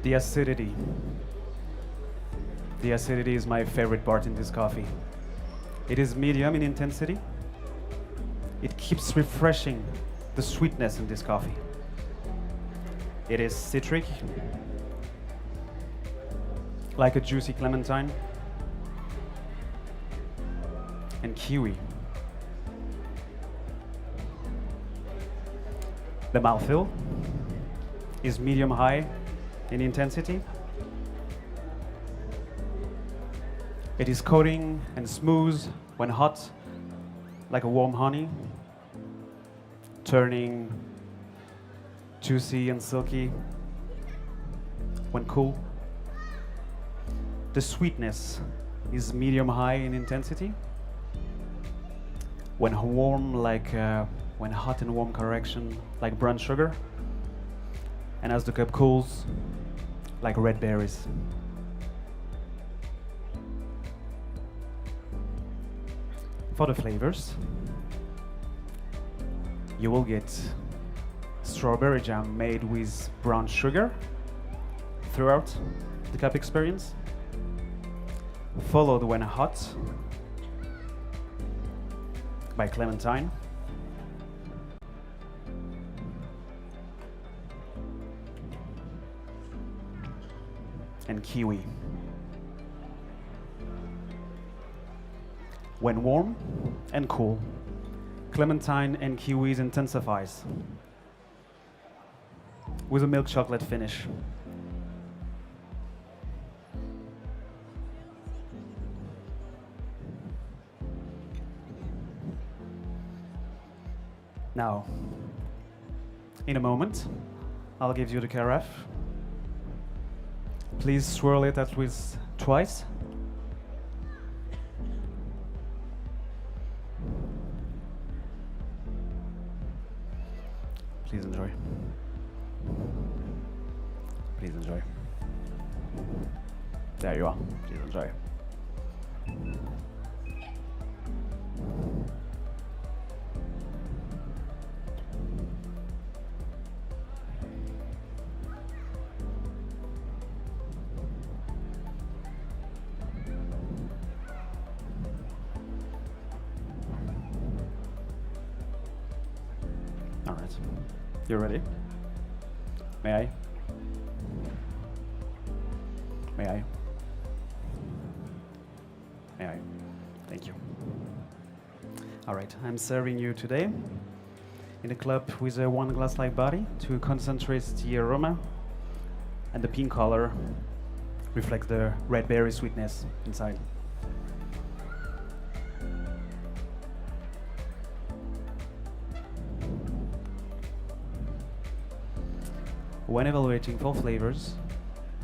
The acidity. The acidity is my favorite part in this coffee. It is medium in intensity. It keeps refreshing the sweetness in this coffee. It is citric, like a juicy clementine, and kiwi. The mouthfeel is medium-high in intensity. It is coating and smooth when hot, like a warm honey, turning juicy and silky when cool. The sweetness is medium-high in intensity. When warm, when hot and warm correction, like brown sugar. And as the cup cools, like red berries. For the flavors, you will get strawberry jam made with brown sugar throughout the cup experience, followed when hot by clementine, and kiwi. When warm and cool, clementine and kiwis intensifies with a milk chocolate finish. Now, in a moment, I'll give you the carafe. Please swirl it at least twice. Please enjoy. Please enjoy. There you are. Please enjoy. All right. You ready? May I? May I? May I? Thank you. All right, I'm serving you today in a cup with a one glass-like body to concentrate the aroma, and the pink color reflects the red berry sweetness inside. When evaluating for flavors,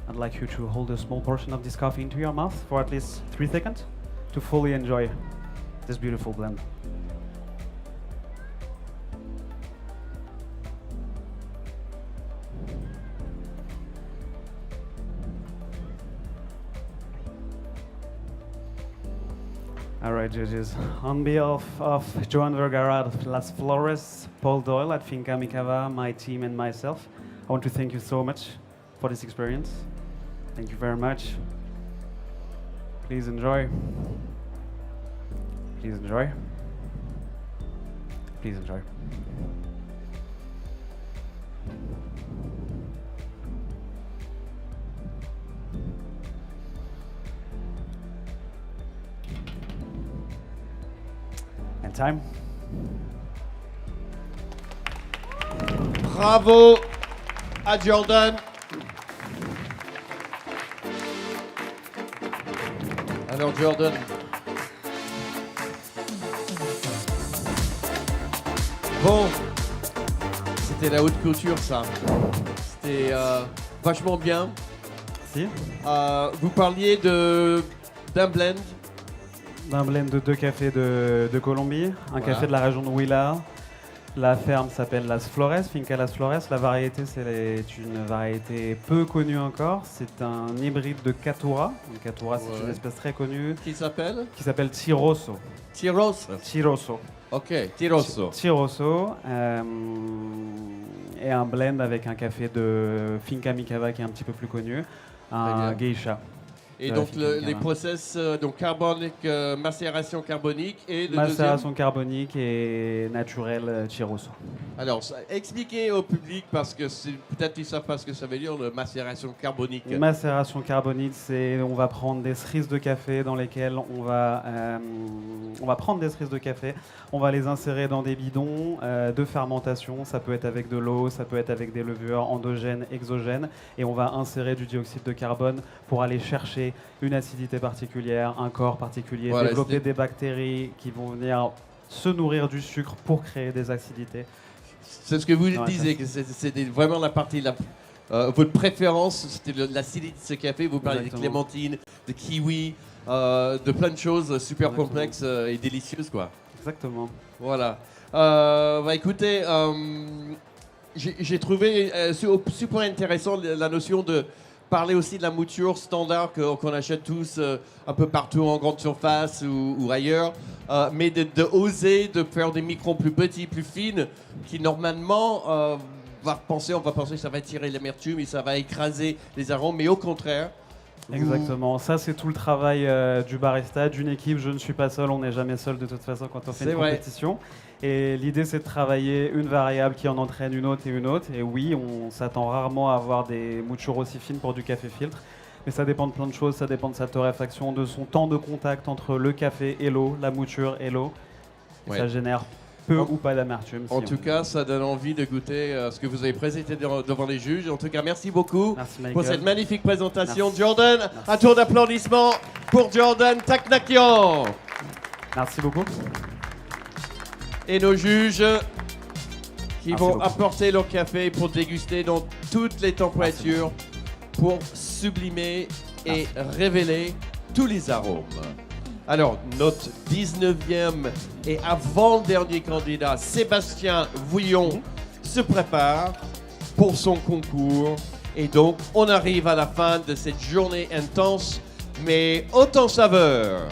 I'd like you to hold a small portion of this coffee into your mouth for at least 3 seconds to fully enjoy this beautiful blend. All right, judges. On behalf of Joan Vergara of Las Flores, Paul Doyle at Finca Micava, my team and myself, I want to thank you so much for this experience. Thank you very much. Please enjoy. Please enjoy. Please enjoy. And time. Bravo à Jordan. Alors Jordan. Bon, c'était la haute couture ça. C'était vachement bien. Si. Vous parliez d'un blend d'un blend de 2 cafés de Colombie, un Voilà. café de la région de Huila. La ferme s'appelle Las Flores, Finca Las Flores. La variété, c'est une variété peu connue encore. C'est un hybride de Caturra. Une Caturra, c'est Ouais. une espèce très connue. Qui s'appelle Qui s'appelle Tiroso. Tiroso. Tiroso. Ok, Tiroso. Tiroso. Et un blend avec un café de Finca Micava qui est un petit peu plus connu. Un geisha. Et de donc Finca les Micava. process donc carbonique, macération carbonique et le Macération carbonique et naturelle Tiroso. Alors, expliquez au public, parce que peut-être ils ne savent pas ce que ça veut dire, le macération carbonique. Macération carbonique, c'est on va prendre des cerises de café dans lesquelles on va prendre des cerises de café, on va les insérer dans des bidons de fermentation. Ça peut être avec de l'eau, ça peut être avec des levures endogènes, exogènes, et on va insérer du dioxyde de carbone pour aller chercher une acidité particulière, un corps particulier, Voilà, développer c'est- des bactéries qui vont venir se nourrir du sucre pour créer des acidités. C'est ce que vous Ouais, disiez, que c'était vraiment la partie, votre préférence, c'était l'acidité de ce café. Vous parlez Exactement. de clémentine, de kiwi, de plein de choses super Exactement. complexes et délicieuses, quoi. Exactement. Voilà. Écoutez, j'ai trouvé super intéressant la notion de parler aussi de la mouture standard qu'on achète tous un peu partout en grande surface ou ailleurs, mais de oser de faire des microns plus petits, plus fines, qui normalement on va penser que ça va tirer l'amertume et ça va écraser les arômes, mais au contraire. Exactement, ça c'est tout le travail du barista, d'une équipe. Je ne suis pas seul, on n'est jamais seul de toute façon quand on fait C'est une vrai. compétition. Et l'idée c'est de travailler une variable qui en entraîne une autre et une autre. Et oui, on s'attend rarement à avoir des moutures aussi fines pour du café filtre. Mais ça dépend de plein de choses, ça dépend de sa torréfaction, de son temps de contact entre le café et l'eau, la mouture et l'eau. Et Ouais. ça génère peu ou pas d'amertume. En tout cas, ça donne envie de goûter ce que vous avez présenté devant les juges. En tout cas, merci beaucoup Michael. pour cette magnifique présentation. Merci. Jordan, un tour d'applaudissements pour Jordan Taknakian. Merci beaucoup. Et nos juges qui Merci vont beaucoup. apporter leur café pour déguster dans toutes les températures pour sublimer et révéler tous les arômes. Alors, notre 19e et avant-dernier candidat, Sébastien Vouillon, se prépare pour son concours. Et donc, on arrive à la fin de cette journée intense, mais haute en saveur.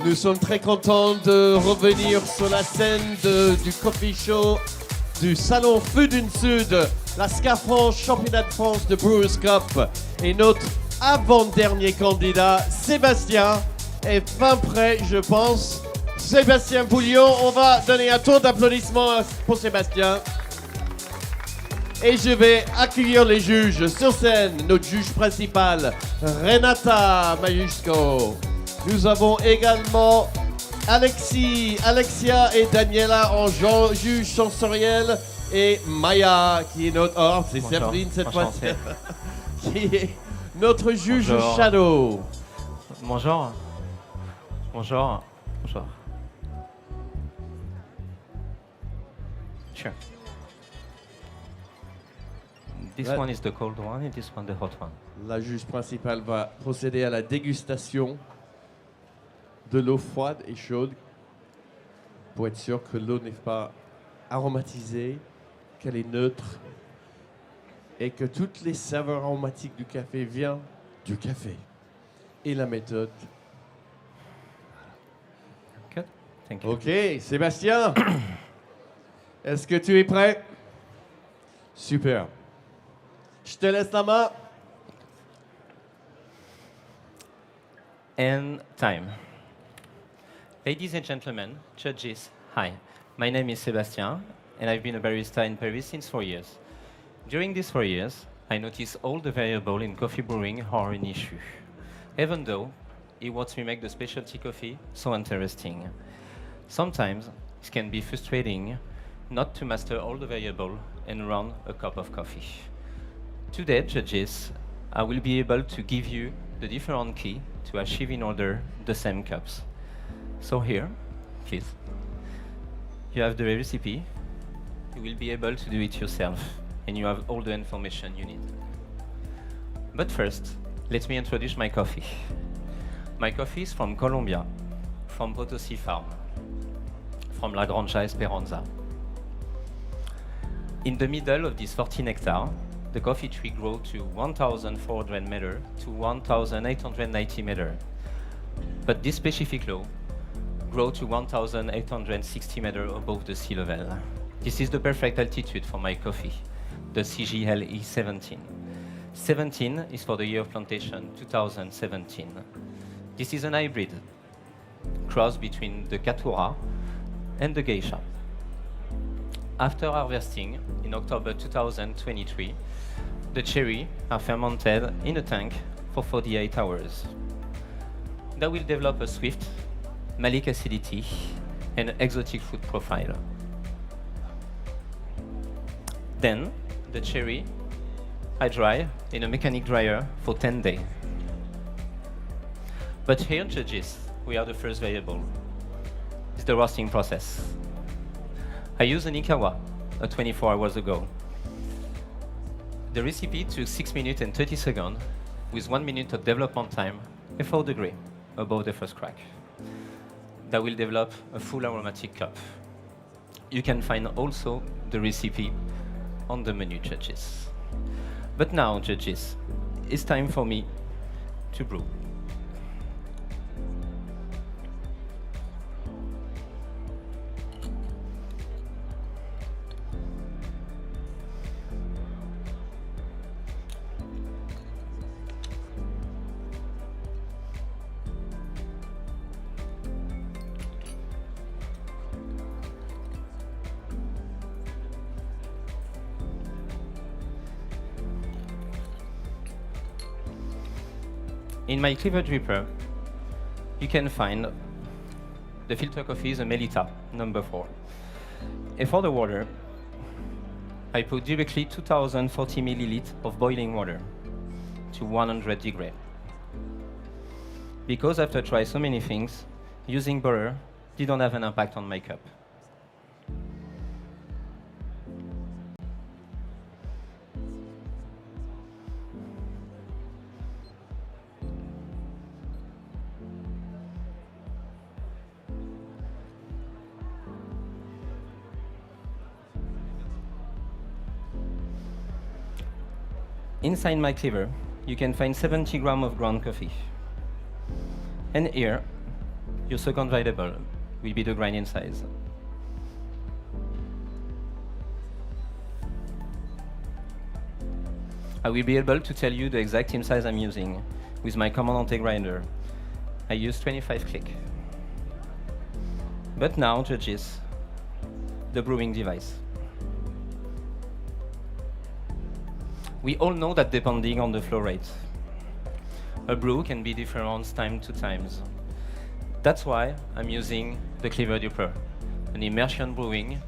Nous sommes très contents de revenir sur la scène du coffee show du salon Food in Sud, la SCA-France Championnat de France de Brewers Cup. Et notre avant-dernier candidat, Sébastien, est fin prêt, je pense. Sébastien Bouillon, on va donner un tour d'applaudissements pour Sébastien. Et je vais accueillir les juges sur scène. Notre juge principal, Renata Majusco. Nous avons également Alexis, Alexia et Daniela en juge sensoriel. Et Maya, qui est notre... Oh, c'est Séverine cette fois-ci. Qui est notre juge Bonjour. shadow. Bonjour. Bonjour. Bonjour. Sure. This one is the cold one and this one the hot one. La juge principale va procéder à la dégustation de l'eau froide et chaude pour être sûr que l'eau n'est pas aromatisée, qu'elle est neutre et que toutes les saveurs aromatiques du café viennent du café. Et la méthode. Good. Thank you. Ok, Sébastien, est-ce que tu es prêt? Super. Je te laisse la main. And time. Ladies and gentlemen, judges, hi. My name is Sébastien, and I've been a barista in Paris since 4 years. During these 4 years, I noticed all the variables in coffee brewing are an issue, even though it what make the specialty coffee so interesting. Sometimes it can be frustrating not to master all the variables and run a cup of coffee. Today, judges, I will be able to give you the different key to achieve in order the same cups. So here, please, you have the recipe. You will be able to do it yourself, and you have all the information you need. But first, let me introduce my coffee. My coffee is from Colombia, from Potosi Farm, from La Granja Esperanza. In the middle of this 14 hectares, the coffee tree grows to 1,400 meters to 1,890 meters. But this specific low grows to 1,860 meters above the sea level. This is the perfect altitude for my coffee, the CGLE 17. 17 is for the year of plantation, 2017. This is an hybrid, cross between the Caturra and the Geisha. After harvesting in October 2023, the cherry are fermented in a tank for 48 hours. That will develop a swift malic acidity and exotic fruit profile. Then, the cherry I dry in a mechanic dryer for 10 days. But here, judges, we are the first variable. It's the roasting process. I used an Ikawa 24 hours ago. The recipe took 6 minutes and 30 seconds with 1 minute of development time at 4 degrees above the first crack. That will develop a full aromatic cup. You can find also the recipe on the menu, judges. But now, judges, it's time for me to brew. In my cleaver dripper, you can find the filter coffee is a Melita, number 4. And for the water, I put directly 2040 milliliters of boiling water to 100 degrees. Because after trying so many things, using butter didn't have an impact on my cup. Inside my cleaver, you can find 70 grams of ground coffee. And here, Your second variable will be the grinding size. I will be able to tell you the exact team size I'm using with my Commandante grinder. I use 25 click. But now, judges, the brewing device. We all know that depending on the flow rate, a brew can be different time to times. That's why I'm using the Cleaver Duper, an immersion brewing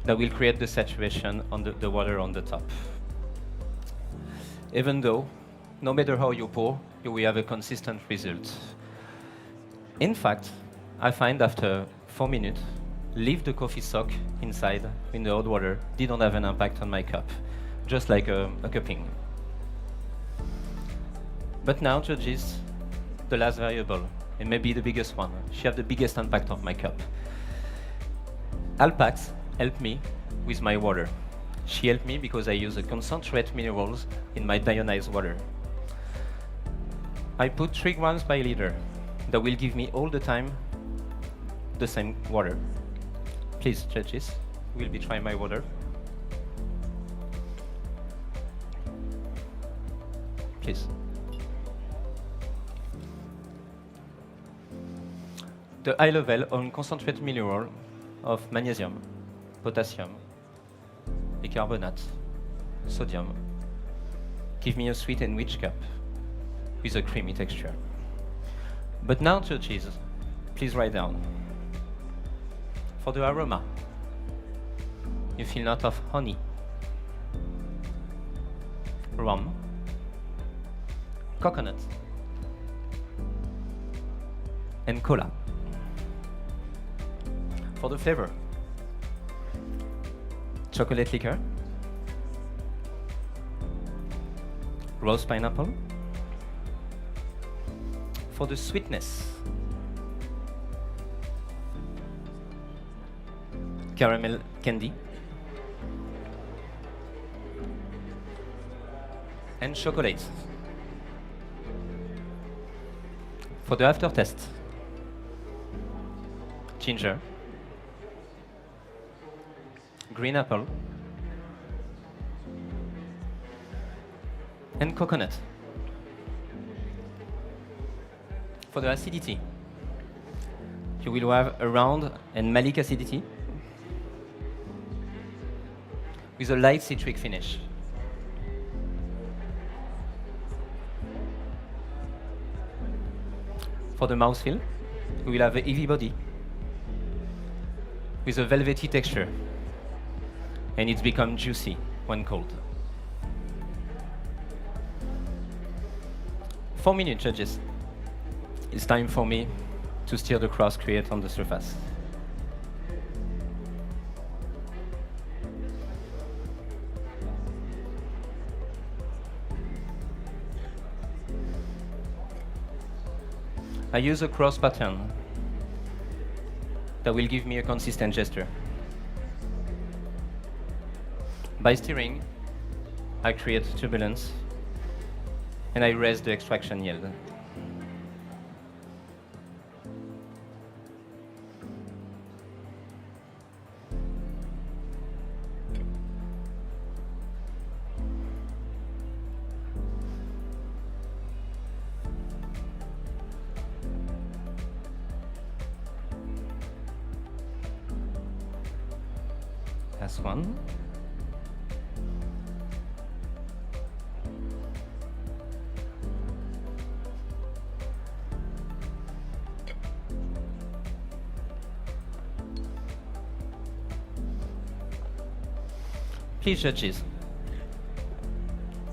that will create the saturation on the water on the top. Even though, no matter how you pour, you will have a consistent result. In fact, I find after 4 minutes, leave the coffee soak inside in the hot water didn't have an impact on my cup, just like a cupping. But now, judges, the last variable, and maybe the biggest one. She has the biggest impact on my cup. Alpax helped me with my water. She helped me because I use a concentrate minerals in my deionized water. I put 3 grams per liter. That will give me all the time the same water. Please, judges, we'll be trying my water. Please. The high level on concentrate mineral of magnesium, potassium, bicarbonate, sodium give me a sweet and rich cup with a creamy texture. But now, judges, please write down. For the aroma, you feel note of honey, rum, coconut, and cola. For the flavor, chocolate liquor, rose pineapple. For the sweetness, caramel candy, and chocolate. For the aftertaste, ginger, green apple, and coconut. For the acidity, you will have a round and malic acidity with a light citric finish. For the mouthfeel, we will have a heavy body with a velvety texture, and it's become juicy when cold. 4 minutes, judges. It's time for me to stir the crust created on the surface. I use a cross pattern that will give me a consistent gesture. By stirring, I create turbulence and I raise the extraction yield. Last one. Please, judges.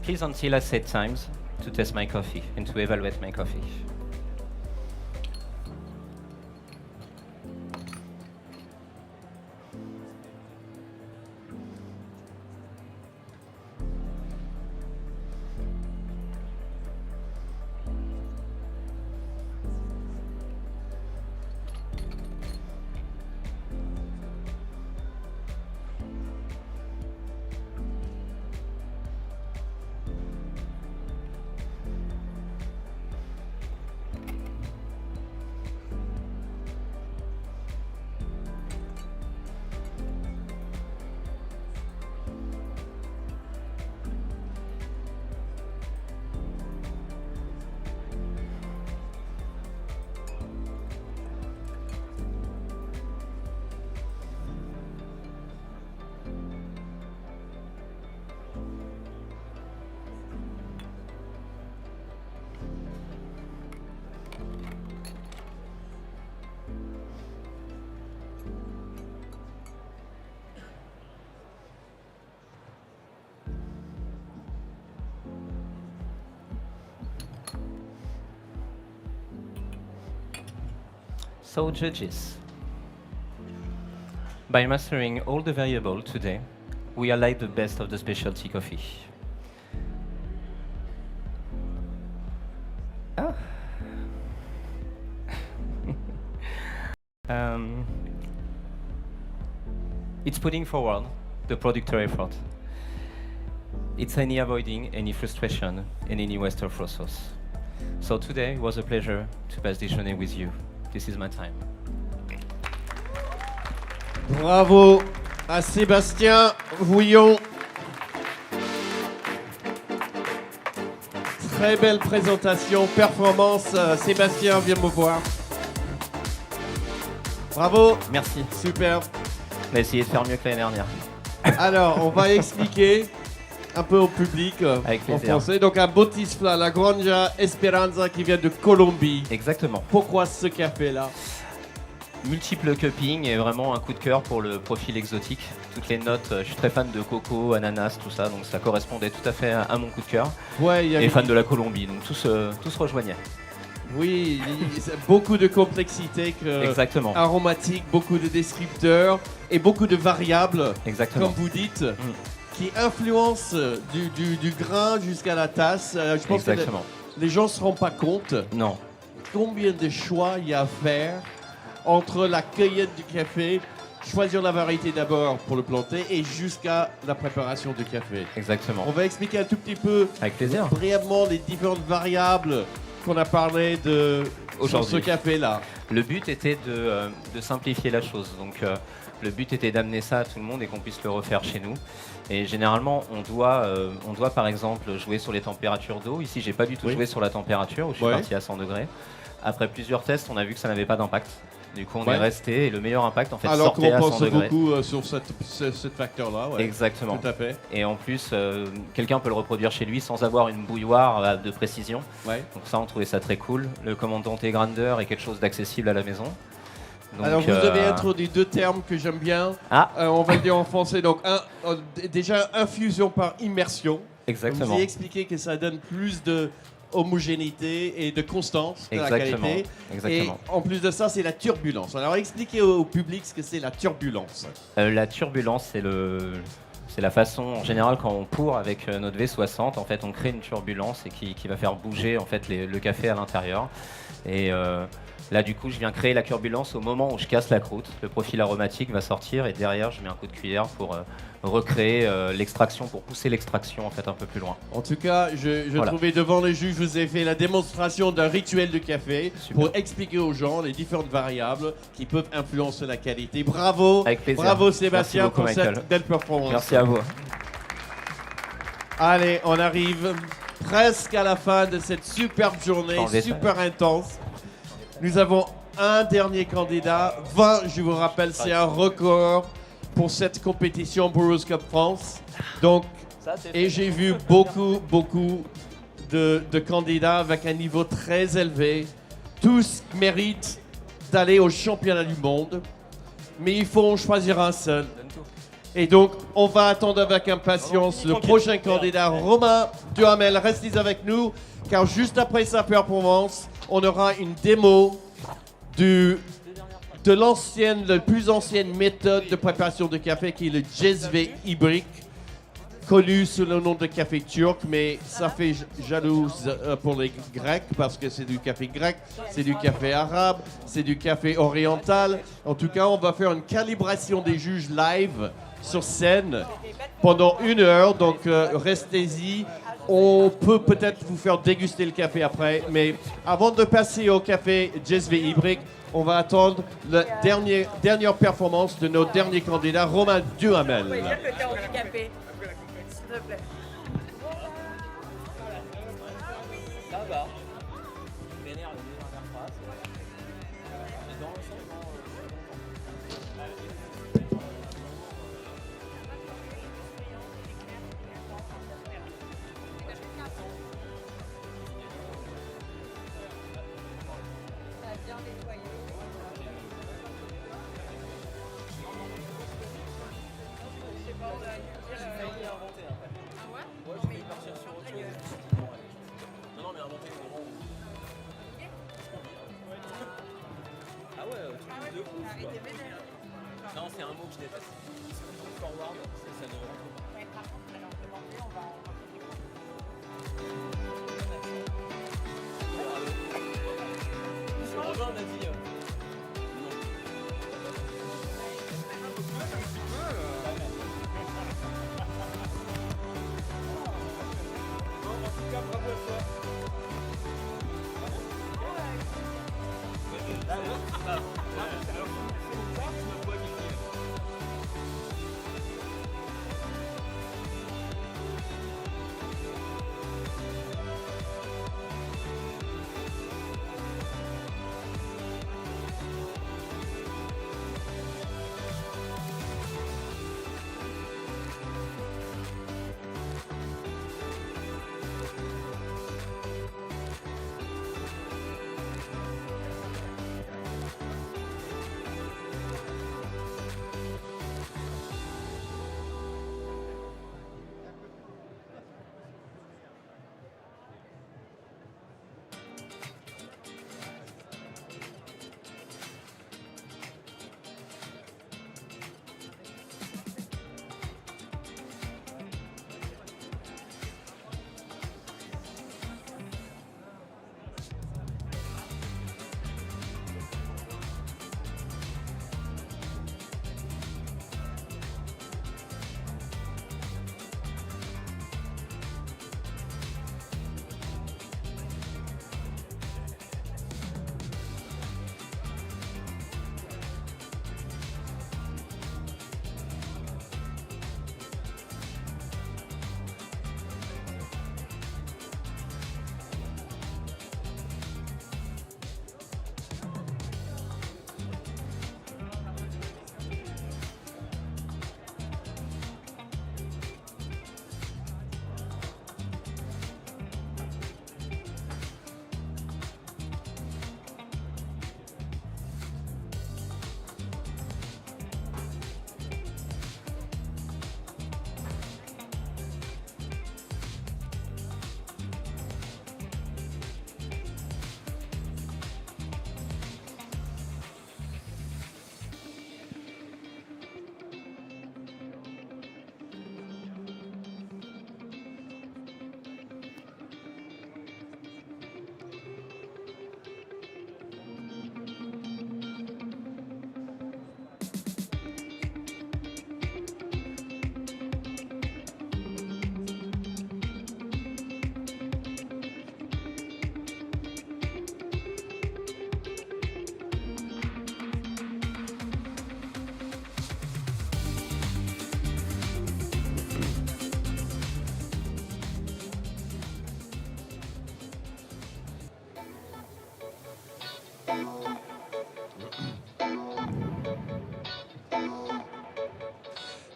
Please, until I set times to test my coffee and to evaluate my coffee. So judges, by mastering all the variables today, we are like the best of the specialty coffee. Ah. It's putting forward the producer effort. It's any avoiding any frustration and any waste of resource. So today was a pleasure to pass this journey with you. This is my time. Bravo à Sébastien Vouillon. Très belle présentation, performance. Sébastien, viens me voir. Bravo. Merci. Super. On va essayer de faire mieux que l'année dernière. Alors, on va expliquer un peu au public en français. Donc, un Botisfla, la Granja Esperanza qui vient de Colombie. Exactement. Pourquoi ce café-là? Multiple cupping et vraiment un coup de cœur pour le profil exotique. Toutes les notes, je suis très fan de coco, ananas, tout ça, donc ça correspondait tout à fait à mon coup de cœur. Ouais, et fan de la Colombie, donc tout se rejoignait. Oui, beaucoup de complexité Exactement. Aromatique, beaucoup de descripteurs et beaucoup de variables, Exactement. comme vous dites, qui influencent du grain jusqu'à la tasse. Je pense Exactement. que les gens ne se rendent pas compte. Non. Combien de choix il y a à faire entre la cueillette du café, choisir la variété d'abord pour le planter et jusqu'à la préparation du café. Exactement. On va expliquer un tout petit peu, avec plaisir, brièvement les différentes variables qu'on a parlé de sur ce café-là. Le but était de simplifier la chose. Donc le but était d'amener ça à tout le monde et qu'on puisse le refaire chez nous. Et généralement, on doit par exemple jouer sur les températures d'eau. Ici, j'ai pas du tout joué sur la température où je suis parti à 100 degrés. Après plusieurs tests, on a vu que ça n'avait pas d'impact. Du coup, on est resté et le meilleur impact en fait sortait à 100 degrés. Alors qu'on pense beaucoup sur ce facteur-là. Ouais. Exactement. Tout à fait. Et en plus, quelqu'un peut le reproduire chez lui sans avoir une bouilloire de précision. Ouais. Donc ça, on trouvait ça très cool. Le commandant grandeur est quelque chose d'accessible à la maison. Donc, alors vous avez introduit deux termes que j'aime bien. On va le dire en français. Donc déjà infusion par immersion. Exactement. Vous avez expliqué que ça donne plus de homogénéité et de constance de la qualité. Exactement. Et en plus de ça, c'est la turbulence. Alors expliquez au public ce que c'est la turbulence. La turbulence, c'est la façon, en général, quand on pour avec notre V60, en fait, on crée une turbulence et qui va faire bouger en fait le café à l'intérieur. Et là, du coup, je viens créer la turbulence au moment où je casse la croûte. Le profil aromatique va sortir et derrière, je mets un coup de cuillère pour recréer l'extraction, pour pousser l'extraction en fait un peu plus loin. En tout cas, je trouvais devant les juges, je vous ai fait la démonstration d'un rituel de café pour expliquer aux gens les différentes variables qui peuvent influencer la qualité. Bravo, avec plaisir. Bravo Sébastien beaucoup, pour Michael. cette belle performance. Merci à vous. Allez, on arrive presque à la fin de cette superbe journée, super intense. Nous avons un dernier candidat, 20, je vous rappelle, c'est un record pour cette compétition Brewers Cup France. Donc, et j'ai vu beaucoup de candidats avec un niveau très élevé. Tous méritent d'aller au championnat du monde, mais il faut en choisir un seul. Et donc, on va attendre avec impatience le prochain candidat, Romain Duhamel. Restez avec nous, car juste après sa performance, on aura une démo de la plus ancienne méthode de préparation de café qui est le jezve hybride, connu sous le nom de café turc, mais ça fait jalouse pour les Grecs parce que c'est du café grec, c'est du café arabe, c'est du café oriental. En tout cas, on va faire une calibration des juges live sur scène pendant 1 heure, donc restez-y. On peut peut-être vous faire déguster le café après, mais avant de passer au café jezve hybride, on va attendre la dernière performance de notre dernier candidat, Romain Duhamel. Non, c'est un mot que je déteste. Forward, ça ne rentre pas. Romain m'a dit.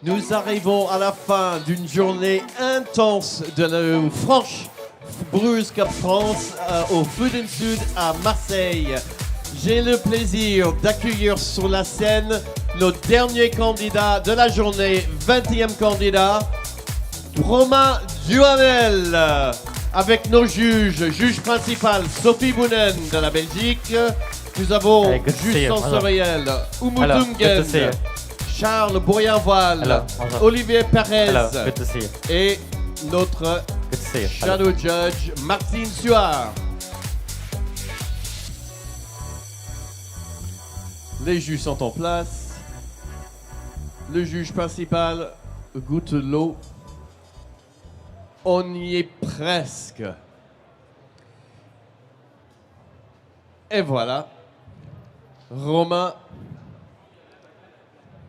Nous arrivons à la fin d'une journée intense de la franche Brewers Cup France au Food & SUD à Marseille. J'ai le plaisir d'accueillir sur la scène nos derniers candidats de la journée, 20e candidat, Romain Duhamel, avec nos juges, juge principal Sophie Bounen de la Belgique. Nous avons juge sensoriel Umutungen, Charles Bourrienvoile, Olivier Perez et notre shadow judge Martine Suard. Les juges sont en place. Le juge principal goûte l'eau. On y est presque. Et voilà. Romain,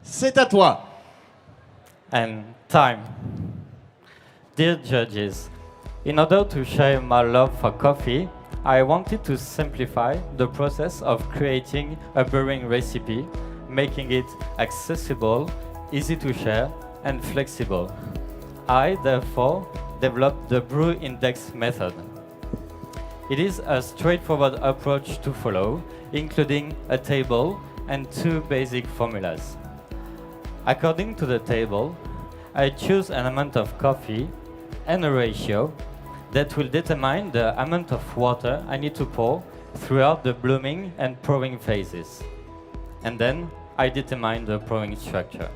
c'est à toi. And time. Dear judges, in order to share my love for coffee, I wanted to simplify the process of creating a brewing recipe, making it accessible, easy to share, and flexible. I, therefore, developed the Brew Index method. It is a straightforward approach to follow, including a table and two basic formulas. According to the table, I choose an amount of coffee and a ratio that will determine the amount of water I need to pour throughout the blooming and pouring phases. And then I determine the pouring structure.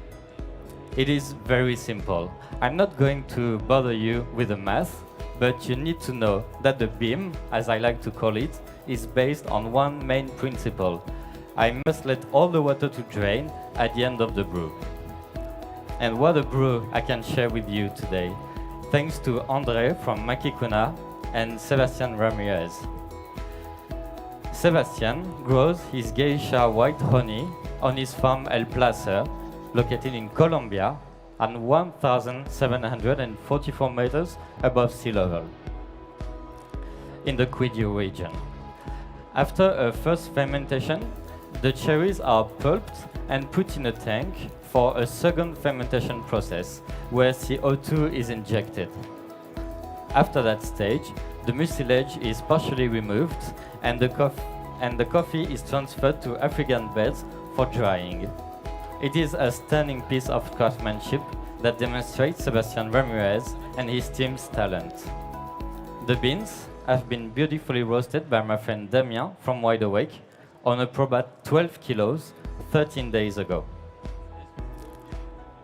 It is very simple. I'm not going to bother you with the math, but you need to know that the beam, as I like to call it, is based on one main principle. I must let all the water to drain at the end of the brew. And what a brew I can share with you today, thanks to André from Makikuna and Sebastian Ramirez. Sebastian grows his geisha white honey on his farm El Placer, located in Colombia, at 1,744 meters above sea level, in the Quidio region. After a first fermentation, the cherries are pulped and put in a tank for a second fermentation process, where CO2 is injected. After that stage, the mucilage is partially removed and the coffee is transferred to African beds for drying. It is a stunning piece of craftsmanship that demonstrates Sebastian Ramirez and his team's talent. The beans have been beautifully roasted by my friend Damien from Wide Awake on a probat 12 kilos 13 days ago.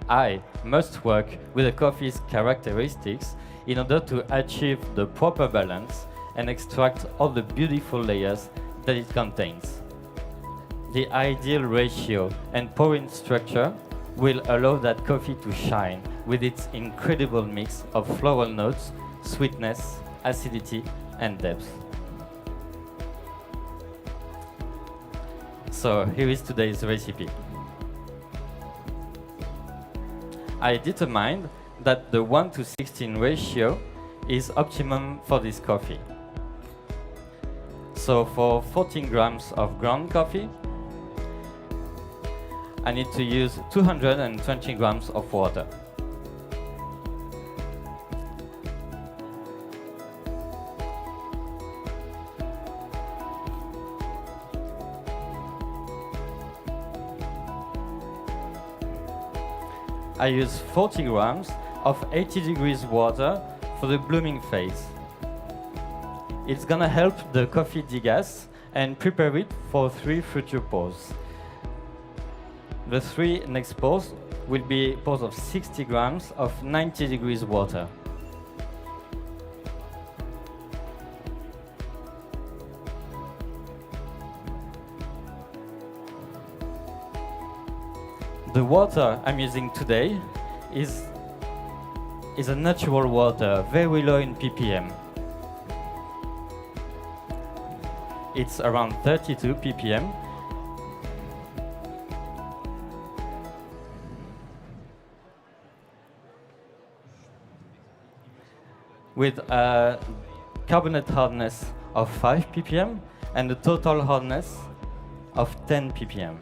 I must work with the coffee's characteristics in order to achieve the proper balance and extract all the beautiful layers that it contains. The ideal ratio and pouring structure will allow that coffee to shine with its incredible mix of floral notes, sweetness, acidity, and depth. So here is today's recipe. I determined that the 1:16 ratio is optimum for this coffee. So for 14 grams of ground coffee, I need to use 220 grams of water. I use 40 grams of 80 degrees water for the blooming phase. It's gonna help the coffee degas and prepare it for 3 future pours. The 3 next pours will be pours of 60 grams of 90 degrees water. The water I'm using today is a natural water, very low in ppm. It's around 32 ppm. With a carbonate hardness of 5 ppm and a total hardness of 10 ppm.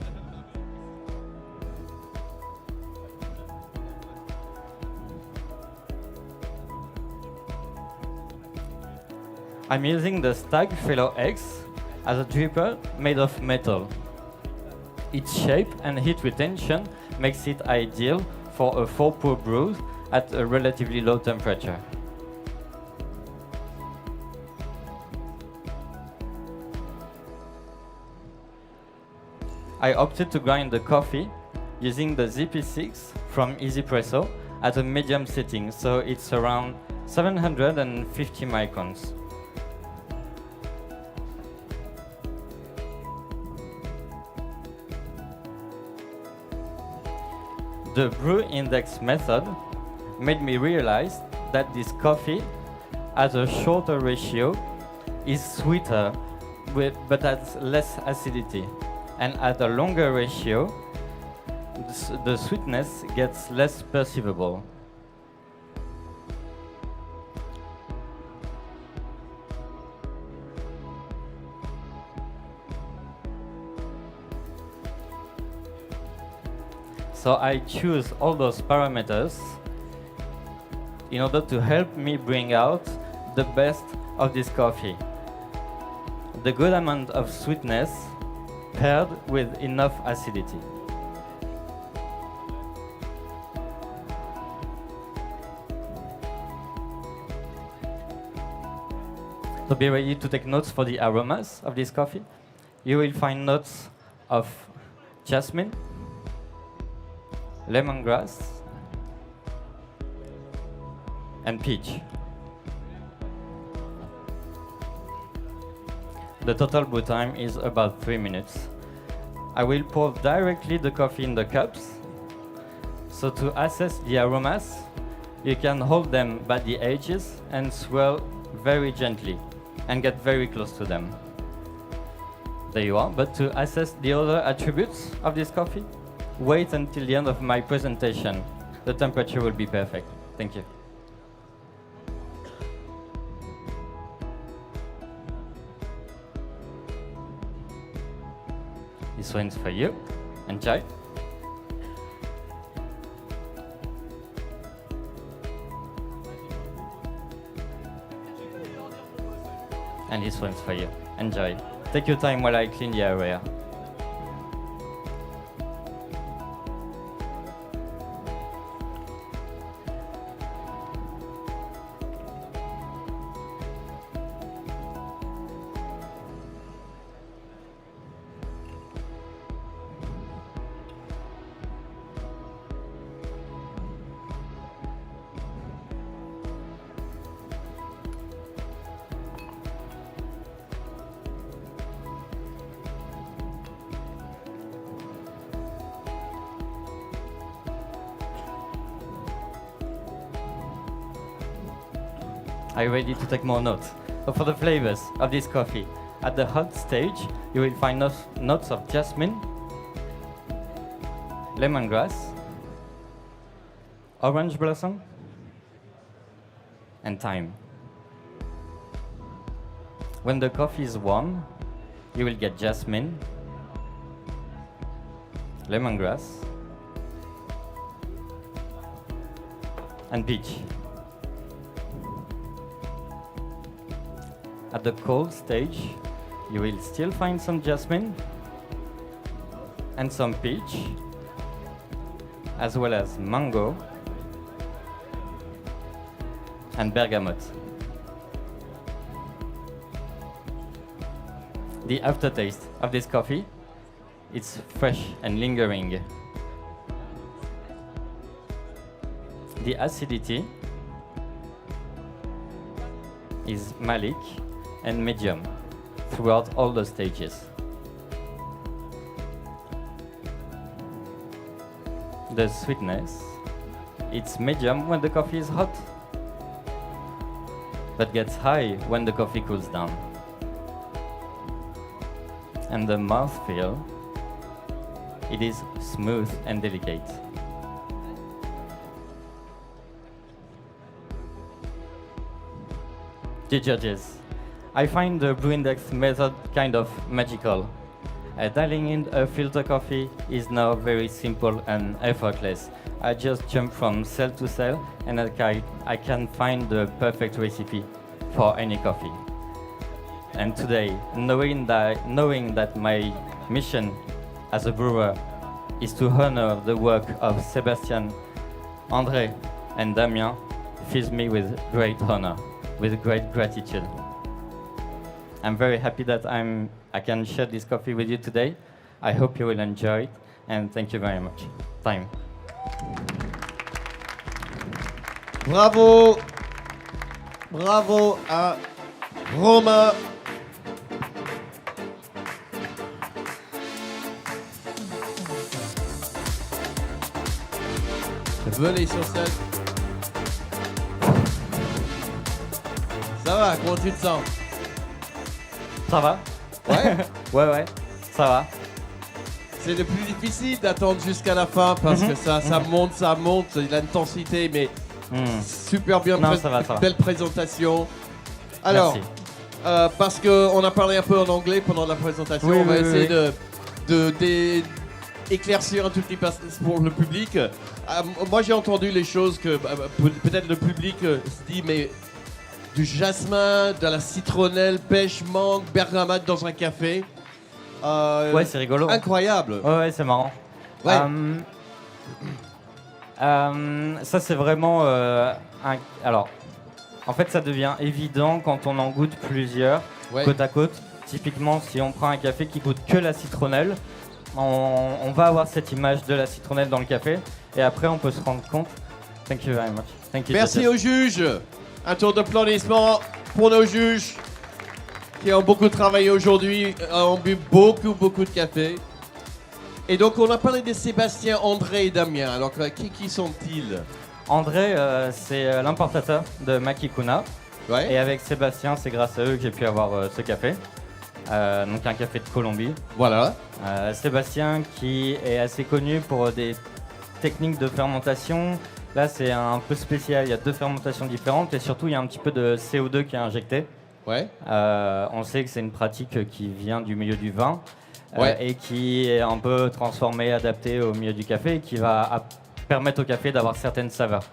I'm using the Stag Fellow X as a dripper made of metal. Its shape and heat retention makes it ideal for a 4-pour brew at a relatively low temperature. I opted to grind the coffee using the ZP6 from EasyPresso at a medium setting, so it's around 750 microns. The brew index method made me realize that this coffee at a shorter ratio is sweeter but has less acidity, and at a longer ratio the sweetness gets less perceivable. So I choose all those parameters in order to help me bring out the best of this coffee. The good amount of sweetness paired with enough acidity. So be ready to take notes for the aromas of this coffee. You will find notes of jasmine, lemongrass, and peach. The total brew time is about 3 minutes. I will pour directly the coffee in the cups. So to assess the aromas, you can hold them by the edges and swirl very gently and get very close to them. There you are. But to assess the other attributes of this coffee, wait until the end of my presentation. The temperature will be perfect. Thank you. This one's for you. Enjoy. And this one's for you. Enjoy. Take your time while I clean the area. Are you ready to take more notes? So for the flavors of this coffee, at the hot stage, you will find notes of jasmine, lemongrass, orange blossom, and thyme. When the coffee is warm, you will get jasmine, lemongrass, and peach. At the cold stage, you will still find some jasmine and some peach, as well as mango and bergamot. The aftertaste of this coffee, it's fresh and lingering. The acidity is malic and medium throughout all the stages. The sweetness, it's medium when the coffee is hot, but gets high when the coffee cools down. And the mouthfeel, it is smooth and delicate. The judges, I find the brew index method kind of magical. Dialing in a filter coffee is now very simple and effortless. I just jump from cell to cell and I can find the perfect recipe for any coffee. And today, knowing that my mission as a brewer is to honor the work of Sébastien, André, and Damien, fills me with great honor, with great gratitude. I'm very happy that I can share this coffee with you today. I hope you will enjoy it, and thank you very much. Time. Bravo! Bravo à Romain. Venez sur scène. Ça va, comment tu te sens? Ça va? Ouais. Ouais, ça va. C'est le plus difficile d'attendre jusqu'à la fin parce que ça monte, l'intensité, mais super bien, Non, ça va. belle présentation. Alors, parce qu'on a parlé un peu en anglais pendant la présentation, on va essayer d'éclaircir un tout petit peu pour le public. Moi, j'ai entendu les choses que peut-être le public se dit, mais du jasmin, de la citronnelle, pêche, mangue, bergamote dans un café. Ouais, c'est rigolo. Incroyable. Ouais, c'est marrant. Ouais. Ça, c'est vraiment alors, en fait, ça devient évident quand on en goûte plusieurs côte à côte. Typiquement, si on prend un café qui goûte que la citronnelle, on va avoir cette image de la citronnelle dans le café et après on peut se rendre compte. Thank you very much. Thank you. Merci aux juges. Un tour d'applaudissement pour nos juges qui ont beaucoup travaillé aujourd'hui, ont bu beaucoup de café. Et donc on a parlé de Sébastien, André et Damien. Alors qui sont-ils? André, c'est l'importateur de Makikuna. Ouais. Et avec Sébastien, c'est grâce à eux que j'ai pu avoir ce café. Donc un café de Colombie. Voilà. Sébastien qui est assez connu pour des techniques de fermentation. Là, c'est un peu spécial. Il y a 2 fermentations différentes et surtout, il y a un petit peu de CO2 qui est injecté. Ouais. On sait que c'est une pratique qui vient du milieu du vin et qui est un peu transformée, adaptée au milieu du café et qui va permettre au café d'avoir certaines saveurs.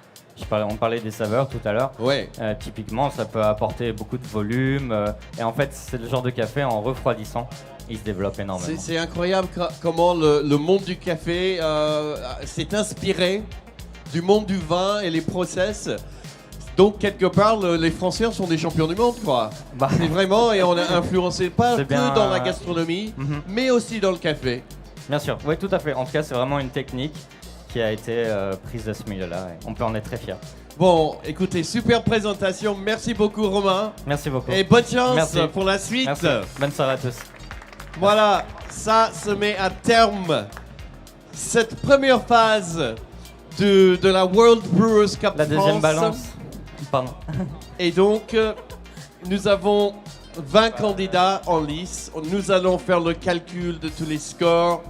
On parlait des saveurs tout à l'heure. Ouais. Typiquement, ça peut apporter beaucoup de volume. Et en fait, c'est le genre de café en refroidissant. Il se développe énormément. C'est incroyable comment le monde du café s'est inspiré du monde du vin et les process. Donc, quelque part, les Français sont des champions du monde, quoi. C'est vraiment, et on a influencé pas que dans la gastronomie, mais aussi dans le café. Bien sûr, oui, tout à fait. En tout cas, c'est vraiment une technique qui a été prise de ce milieu-là. On peut en être très fiers. Bon, écoutez, super présentation. Merci beaucoup, Romain. Merci beaucoup. Et bonne chance Merci. pour la suite. Merci. Bonne soirée à tous. Voilà, ça se met à terme cette première phase de la World Brewers Cup La deuxième France. balance. Pardon. Et donc, nous avons 20 candidats en lice. Nous allons faire le calcul de tous les scores,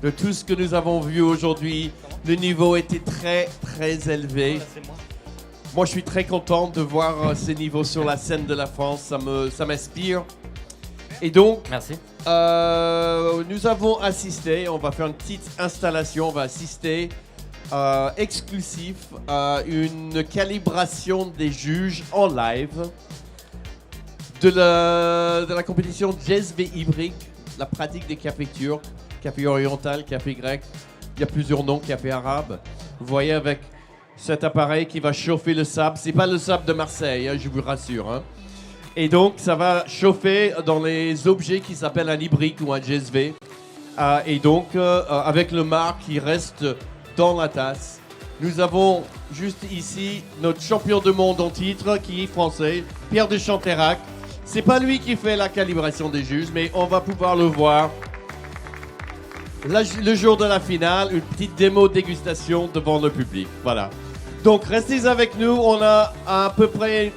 de tout ce que nous avons vu aujourd'hui. Le niveau était très élevé. Moi, je suis très content de voir ces niveaux sur la scène de la France. Ça m'inspire. Et donc, merci. Nous avons assisté, on va faire une petite installation, on va assister exclusif à une calibration des juges en live de la compétition Jezve hybride, la pratique des cafés turcs, café oriental, café grec. Il y a plusieurs noms, café arabe. Vous voyez avec cet appareil qui va chauffer le sable. C'est pas le sable de Marseille, hein, je vous rassure. Hein. Et donc, ça va chauffer dans les objets qui s'appellent un hybride ou un Jezve. Et donc, avec le marc qui reste dans la tasse. Nous avons juste ici notre champion du monde en titre qui est français, Pierre de Chanterac. C'est pas lui qui fait la calibration des juges, mais on va pouvoir le voir. Le jour de la finale, une petite démo dégustation devant le public. Voilà. Donc, restez avec nous. On a à peu près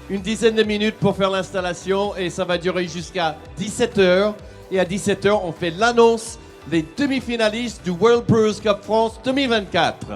une dizaine de minutes pour faire l'installation et ça va durer jusqu'à 17h. Et à 17h, on fait l'annonce des demi-finalistes du World Brewers Cup France 2024.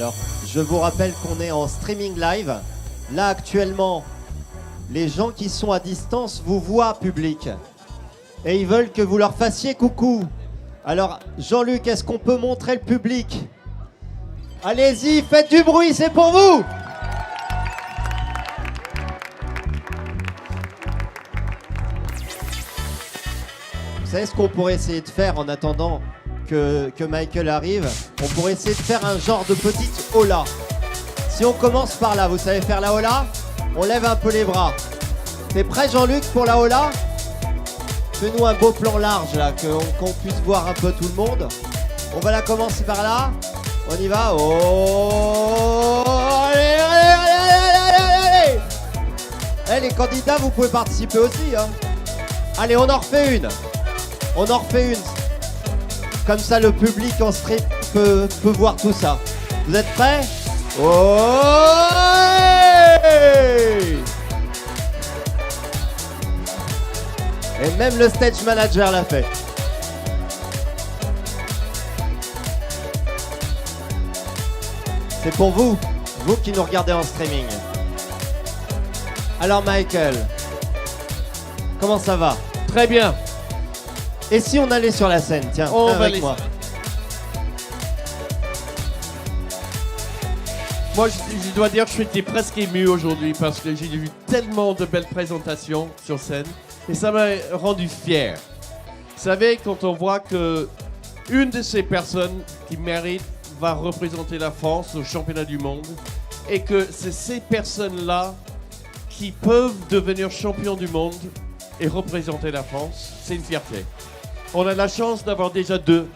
Alors, je vous rappelle qu'on est en streaming live. Là, actuellement, les gens qui sont à distance vous voient, public. Et ils veulent que vous leur fassiez coucou. Alors, Jean-Luc, est-ce qu'on peut montrer le public? Allez-y, faites du bruit, c'est pour vous! Vous savez ce qu'on pourrait essayer de faire en attendant que Michael arrive? On pourrait essayer de faire un genre de petite hola. Si on commence par là, vous savez faire la hola? On lève un peu les bras. T'es prêt, Jean-Luc, pour la hola? Fais-nous un beau plan large, là, qu'on puisse voir un peu tout le monde. On va la commencer par là. On y va. Oh! Allez, allez, allez, allez, allez! Eh, les candidats, vous pouvez participer aussi, hein. Allez, on en refait une. On en refait une. Comme ça, le public en stream peut voir tout ça. Vous êtes prêts? Oh! Et même le stage manager l'a fait. C'est pour vous, vous qui nous regardez en streaming. Alors Michael, comment ça va? Très bien. Et si on allait sur la scène? Tiens, on viens va avec moi. Moi, je dois dire que je suis presque ému aujourd'hui parce que j'ai vu tellement de belles présentations sur scène et ça m'a rendu fier. Vous savez, quand on voit que une de ces personnes qui mérite va représenter la France au championnat du monde et que c'est ces personnes-là qui peuvent devenir champions du monde et représenter la France, c'est une fierté. On a la chance d'avoir déjà deux.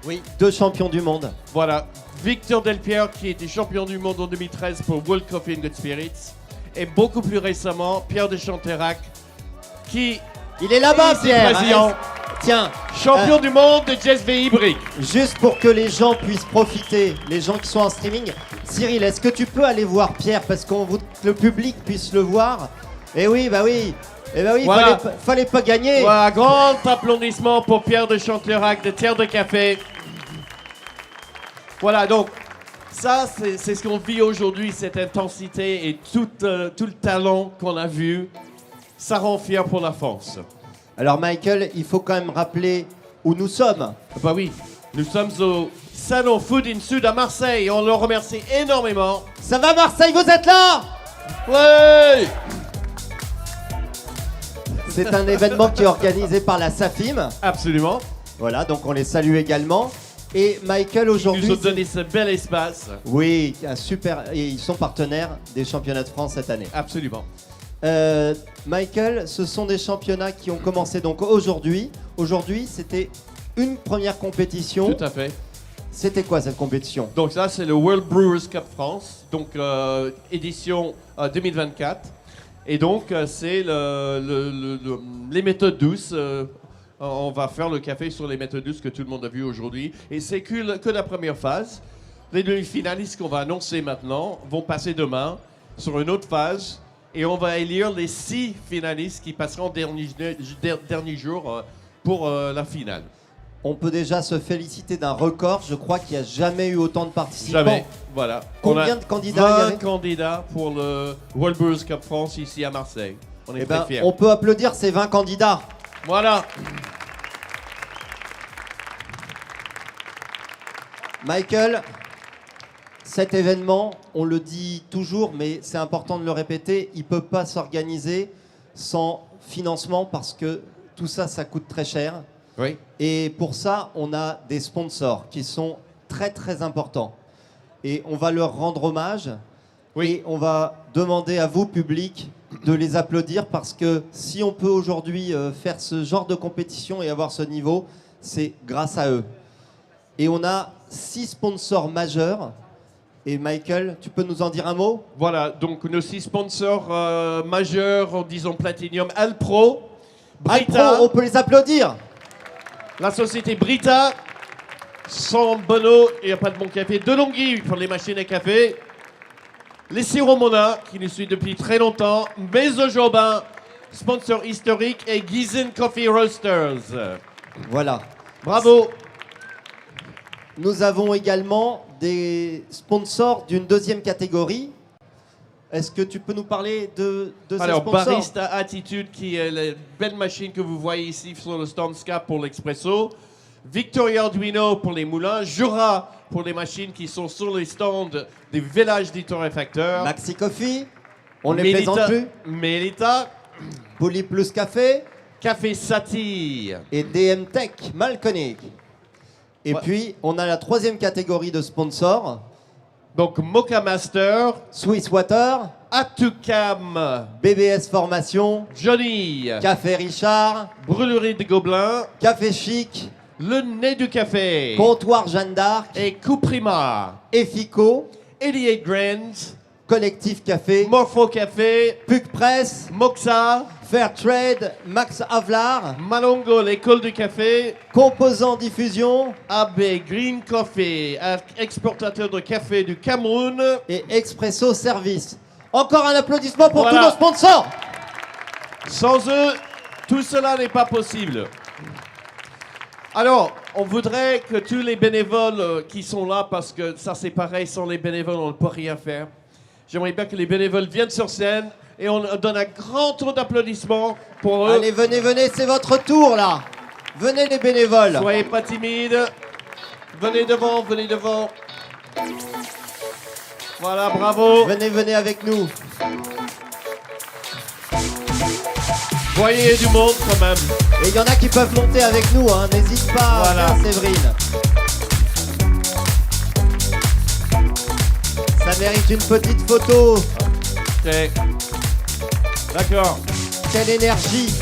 Oui, deux champions du monde. Voilà. Victor Delpierre qui était champion du monde en 2013 pour World Coffee and Good Spirits et beaucoup plus récemment Pierre de Chanterac qui... Il est là-bas, Pierre. Tiens, champion du monde de Jazz VI Brick. Juste pour que les gens puissent profiter, les gens qui sont en streaming. Cyril, est-ce que tu peux aller voir Pierre parce que le public puisse le voir? Eh oui, bah oui. Eh bah oui, voilà. fallait pas gagner. Voilà, grand applaudissement pour Pierre de Chanterac de Terre de Café. Voilà, donc ça, c'est ce qu'on vit aujourd'hui, cette intensité et tout le talent qu'on a vu. Ça rend fier pour la France. Alors Michael, il faut quand même rappeler où nous sommes. Bah oui, nous sommes au Salon Food in Sud à Marseille. On le remercie énormément. Ça va Marseille, vous êtes là? Oui. C'est un événement qui est organisé par la SAFIM. Absolument. Voilà, donc on les salue également. Et Michael, aujourd'hui... Ils nous ont donné ce bel espace. Oui, un super... Et ils sont partenaires des championnats de France cette année. Absolument. Michael, ce sont des championnats qui ont commencé donc aujourd'hui. Aujourd'hui, c'était une première compétition. Tout à fait. C'était quoi cette compétition? Donc ça, c'est le World Brewers Cup France, donc édition 2024. Et donc, c'est les méthodes douces. On va faire le café sur les méthodes douces que tout le monde a vu aujourd'hui. Et c'est que la première phase. Les demi-finalistes qu'on va annoncer maintenant vont passer demain sur une autre phase. Et on va élire les 6 finalistes qui passeront dernier jour pour la finale. On peut déjà se féliciter d'un record. Je crois qu'il n'y a jamais eu autant de participants. Jamais, voilà. Combien de candidats il y avait? 20 candidats pour le World Brewers Cup France ici à Marseille. On est très fiers. On peut applaudir ces 20 candidats. Voilà. Michael, cet événement, on le dit toujours, mais c'est important de le répéter, il ne peut pas s'organiser sans financement parce que tout ça, ça coûte très cher. Oui. Et pour ça, on a des sponsors qui sont très très importants. Et on va leur rendre hommage. Oui. Et on va demander à vous, public, de les applaudir parce que si on peut aujourd'hui faire ce genre de compétition et avoir ce niveau, c'est grâce à eux. Et on a 6 sponsors majeurs. Et Michael, tu peux nous en dire un mot? Voilà, donc nos 6 sponsors majeurs, en disant Platinum, Alpro, Brita. Alpro, on peut les applaudir. La société Brita, sans Bono, il n'y a pas de bon café. Delonghi pour les machines à café. Les sirops Mona, qui nous suit depuis très longtemps. Maison Jobin, sponsor historique. Et Gizen Coffee Roasters. Voilà. Bravo. Nous avons également des sponsors d'une deuxième catégorie. Est-ce que tu peux nous parler de ces Alors, sponsors? Barista Attitude, qui est la belle machine que vous voyez ici sur le stand SCAP pour l'expresso. Victoria Arduino pour les moulins. Jura pour les machines qui sont sur les stands des villages des torréfacteurs. Maxi Coffee, on ne les présente plus. Melita. Poly Plus Café. Café Satie. Et DM Tech, Malconic. Et puis, on a la troisième catégorie de sponsors. Donc, Mocha Master. Swiss Water. Atoutcam. BBS Formation. Johnny. Café Richard. Brûlerie de Gobelins. Café Chic. Le Nez du Café. Comptoir Jeanne d'Arc. Et Couprima. Effico. 88 Grand. Collectif Café. Morpho Café. Puc Press. Moxa. Fairtrade. Max Avlar. Malongo, l'école du café. Composant Diffusion. AB Green Coffee, exportateur de café du Cameroun. Et Expresso Service. Encore un applaudissement pour Voilà. tous nos sponsors. Sans eux, tout cela n'est pas possible. Alors, on voudrait que tous les bénévoles qui sont là, parce que ça c'est pareil, sans les bénévoles, on ne peut rien faire. J'aimerais bien que les bénévoles viennent sur scène et on donne un grand tour d'applaudissements pour eux. Allez, venez, venez, c'est votre tour là. Venez les bénévoles. Soyez pas timides. Venez devant, venez devant. Voilà, bravo. Venez, venez avec nous. Voyez du monde quand même. Et il y en a qui peuvent monter avec nous, hein. N'hésite pas, Voilà. viens, Séverine. Ça mérite une petite photo. Ok. D'accord. Quelle énergie.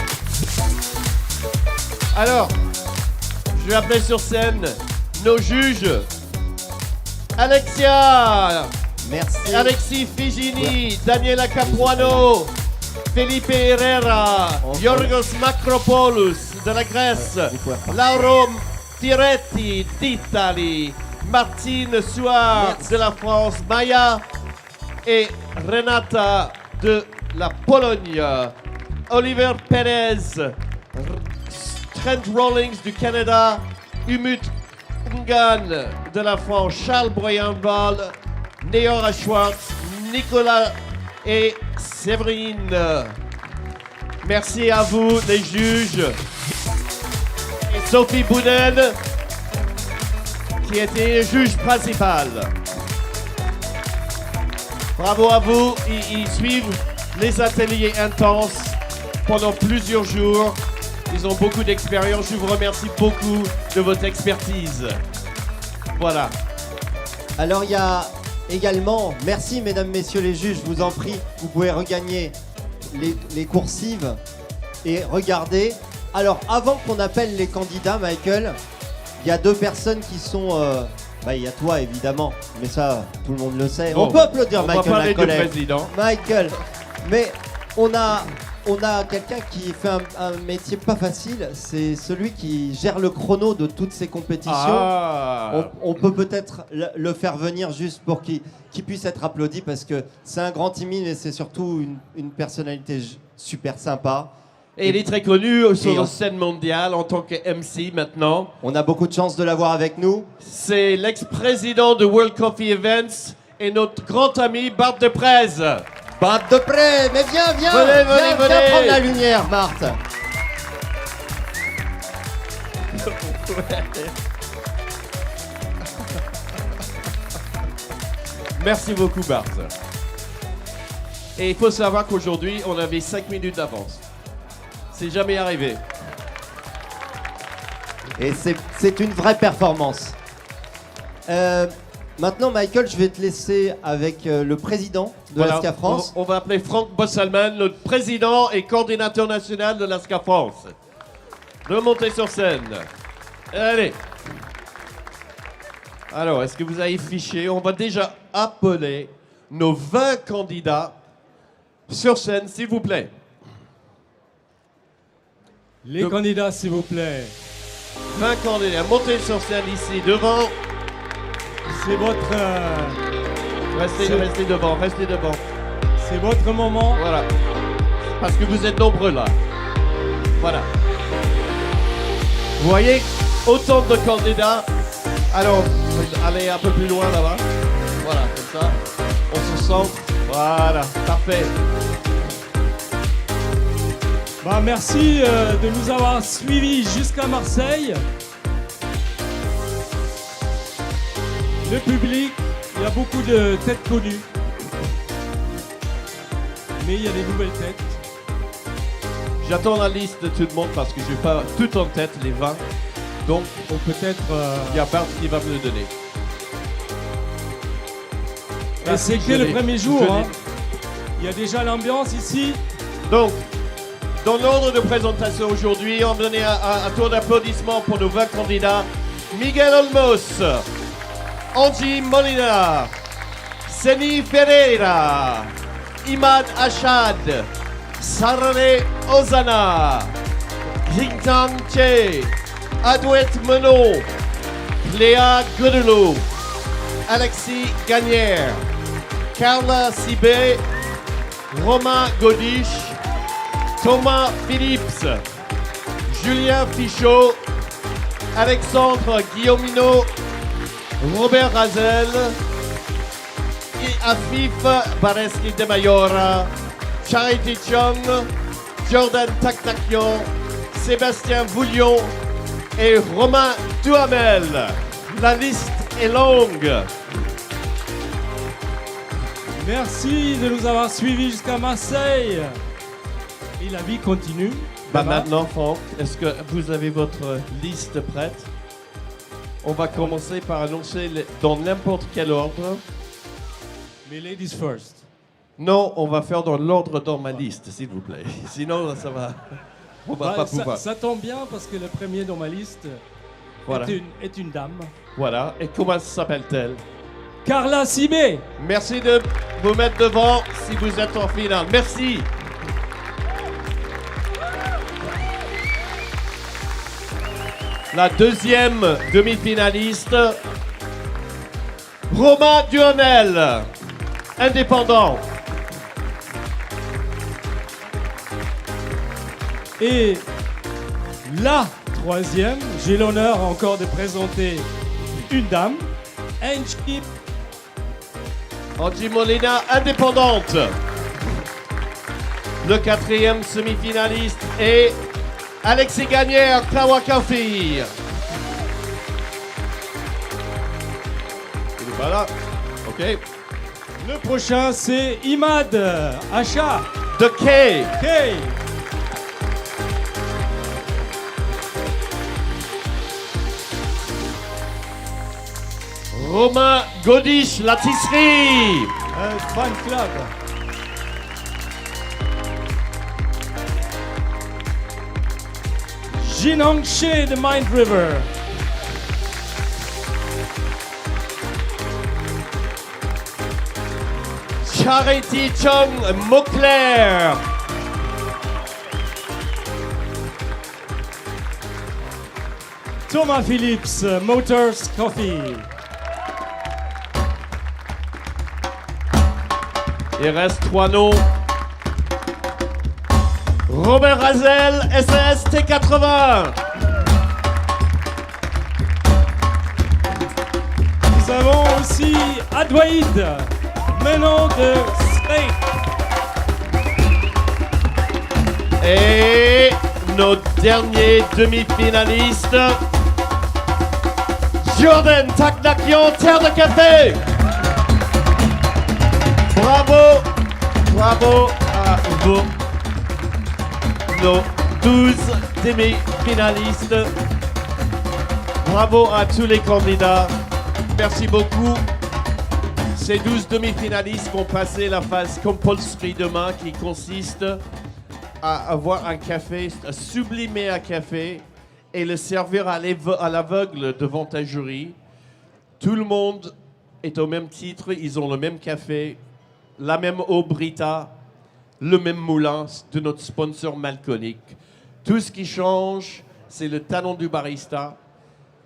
Alors, je vais appeler sur scène nos juges. Alexia. Merci. Alexis Figini, Daniela Capuano, Felipe Herrera, Yorgos Makropoulos de la Grèce, Lauro Tiretti d'Italie, Martine Suard de la France, Maya et Renata de la Pologne, Oliver Perez, Trent Rawlings du Canada, Umut Ngan de la France, Charles Broyenval, Neora Schwartz, Nicolas et Séverine. Merci à vous, les juges. Et Sophie Bounen, qui était juge principale. Bravo à vous. Ils suivent les ateliers intenses pendant plusieurs jours. Ils ont beaucoup d'expérience. Je vous remercie beaucoup de votre expertise. Voilà. Alors il y a également, merci mesdames, messieurs les juges, je vous en prie, vous pouvez regagner les coursives et regarder. Alors avant qu'on appelle les candidats, Michael, il y a deux personnes qui sont... il y a toi évidemment, mais ça tout le monde le sait. Bon, on peut applaudir on va Michael, parler un collègue. du président. Michael, mais on a quelqu'un qui fait un métier pas facile, c'est celui qui gère le chrono de toutes ces compétitions. Ah. On peut peut-être le faire venir juste pour qu'il puisse être applaudi parce que c'est un grand timide et c'est surtout une personnalité super sympa. Et il est très connu sur la scène mondiale en tant que MC maintenant. On a beaucoup de chance de l'avoir avec nous. C'est l'ex-président de World Coffee Events et notre grand ami Bart de Prez. Bart de Prez, mais viens, Venez viens prendre la lumière, Bart. Merci beaucoup, Bart. Et il faut savoir qu'aujourd'hui, on avait 5 minutes d'avance. C'est jamais arrivé. Et c'est une vraie performance. Maintenant, Michael, je vais te laisser avec le président de l'ASCA France. On va appeler Franck Bossalman, le président et coordinateur national de l'ASCA France. Remontez sur scène. Allez. Alors, est-ce que vous avez fiché? On va déjà appeler nos 20 candidats sur scène, s'il vous plaît. Les candidats, s'il vous plaît. 20 candidats. Montez sur scène ici, devant. C'est votre... Restez devant, restez devant. C'est votre moment. Voilà. Parce que vous êtes nombreux là. Voilà. Vous voyez, autant de candidats. Alors, Allez un peu plus loin là-bas. Voilà, comme ça. On se sent. Voilà, parfait. Bah, merci de nous avoir suivis jusqu'à Marseille. Le public, il y a beaucoup de têtes connues. Mais il y a des nouvelles têtes. J'attends la liste de tout le monde parce que je n'ai pas tout en tête, les 20. Donc, peut-être. Il y a Bart qui va me le donner. Et c'est que le premier jour. Hein. Il y a déjà l'ambiance ici. Donc, dans l'ordre de présentation aujourd'hui, on va donner un tour d'applaudissement pour nos 20 candidats. Miguel Olmos, Angie Molina, Senny Ferreira, Imad Hachad, Saralé Ozana, Xinhang, Adwaith Menon, Cléa Geuedelot, Alexis Gagnaire, Carla Sibé, Romain Gaudiche, Thomas Phillips, Julien Fichot, Alexandre Guillaumino, Robert Razel, Afif Bareski de Mayora, Charity Chong, Jordan Taktakion, Sébastien Voulion et Romain Duhamel. La liste est longue. Merci de nous avoir suivis jusqu'à Marseille. Et la vie continue. Maintenant, Franck, est-ce que vous avez votre liste prête? On va commencer par annoncer dans n'importe quel ordre. Mais ladies first. Non, on va faire dans l'ordre dans ma liste, s'il vous plaît. Sinon, ça va. On va pas pouvoir. Ça tombe bien parce que le premier dans ma liste Voilà. est une dame. Voilà. Et comment s'appelle-t-elle? Carla Sibé. Merci de vous mettre devant si vous êtes en finale. Merci. La deuxième demi-finaliste, Romain Duhamel, indépendant. Et la troisième, j'ai l'honneur encore de présenter une dame, Angie Molina, indépendante. Le quatrième semi-finaliste est Alexis Gagnaire, Café. Il est pas là. Ok. Le prochain, c'est Imad, Hachad. De K. Romain Gaudiche, la tisserie. Fan club. Xinhang de Mind River. Charity Chong, Mauclair. Thomas Phillips, Motors Coffee. Il reste 3 noms. Robert Razel, SAS T80. Nous avons aussi Adwaith, Menon de Sibé. Et nos derniers demi-finalistes, Jordan Taktakion, Terre de Café. Bravo, bravo à vous, nos 12 demi-finalistes. Bravo à tous les candidats. Merci beaucoup. Ces 12 demi-finalistes vont passer la phase compulsory demain qui consiste à avoir un café, à sublimer un café et le servir à l'aveugle devant un jury. Tout le monde est au même titre, ils ont le même café, la même eau Brita, le même moulin de notre sponsor Malconic. Tout ce qui change, c'est le talent du barista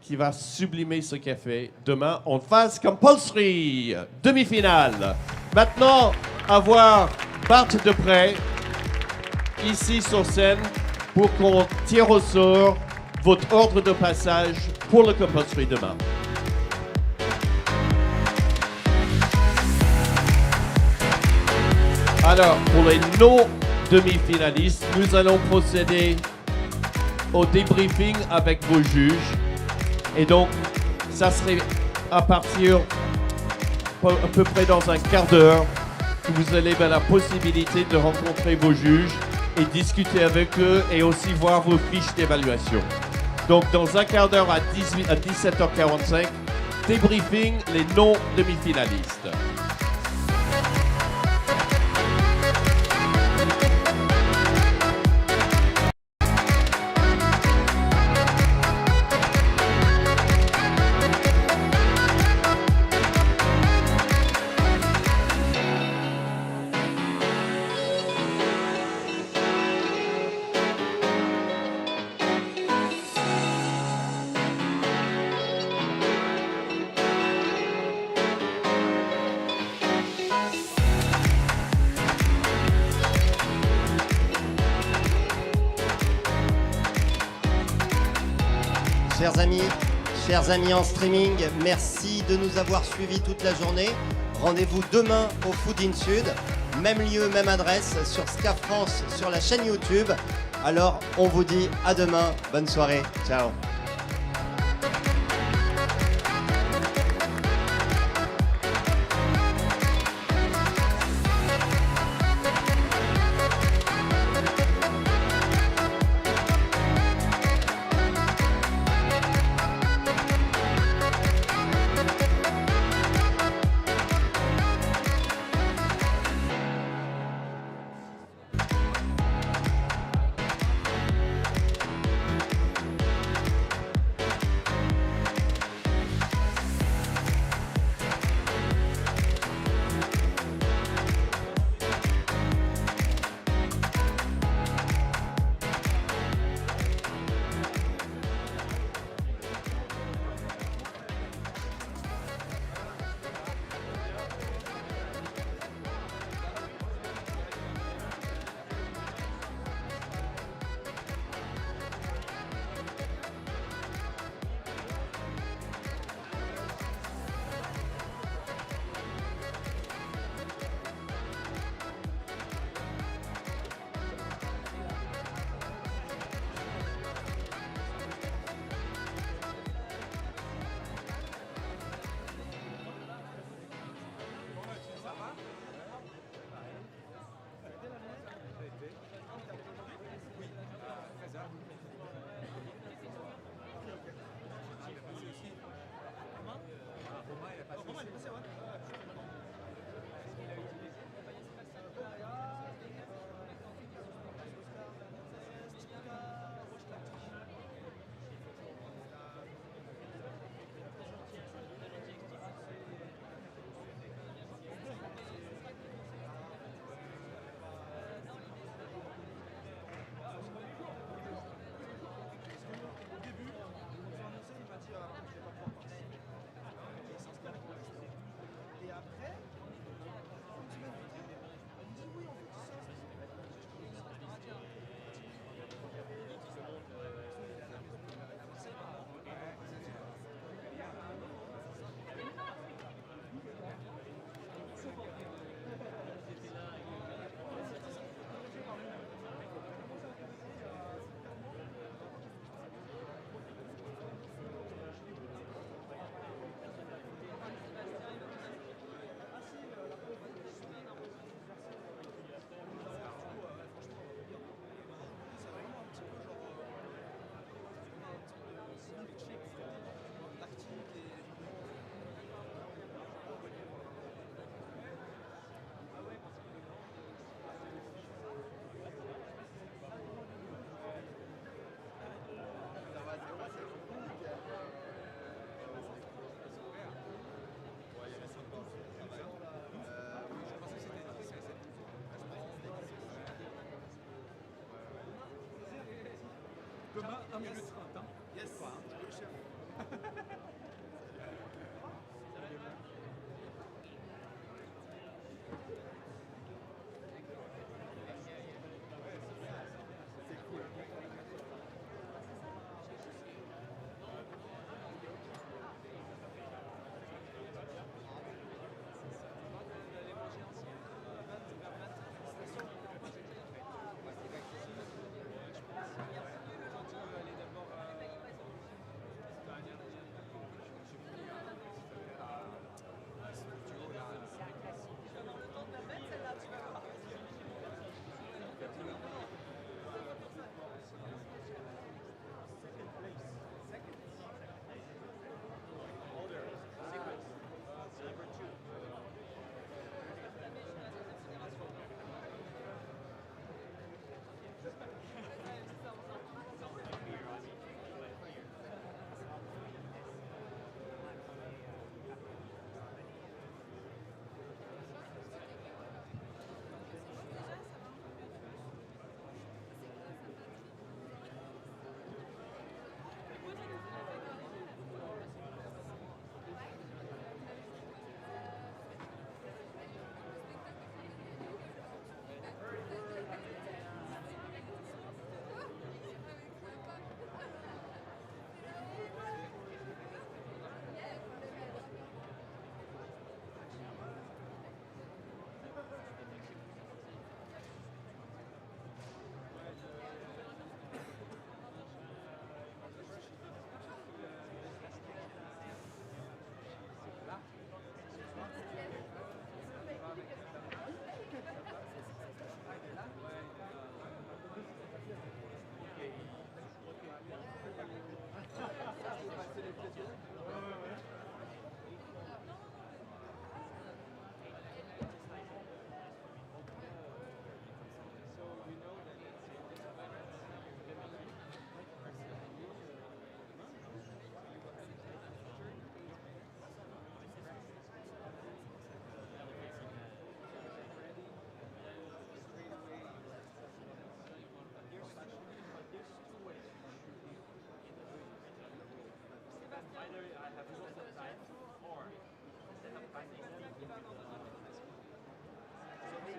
qui va sublimer ce café demain en phase compulsory, demi-finale. Maintenant, à voir Bart de près, ici sur scène, pour qu'on tire au sort votre ordre de passage pour le compulsory demain. Alors, pour les non-demi-finalistes, nous allons procéder au débriefing avec vos juges. Et donc, ça serait à partir à peu près dans un quart d'heure que vous allez avoir la possibilité de rencontrer vos juges et discuter avec eux et aussi voir vos fiches d'évaluation. Donc, dans un quart d'heure à 17h45, débriefing les non-demi-finalistes. Chers amis en streaming, merci de nous avoir suivis toute la journée. Rendez-vous demain au Food in Sud, même lieu, même adresse, sur Ska France, sur la chaîne YouTube. Alors, on vous dit à demain. Bonne soirée. Ciao. Demain, 1 minute 30. Hein. Yes. Quoi, hein, tu veux le chef.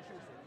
C'est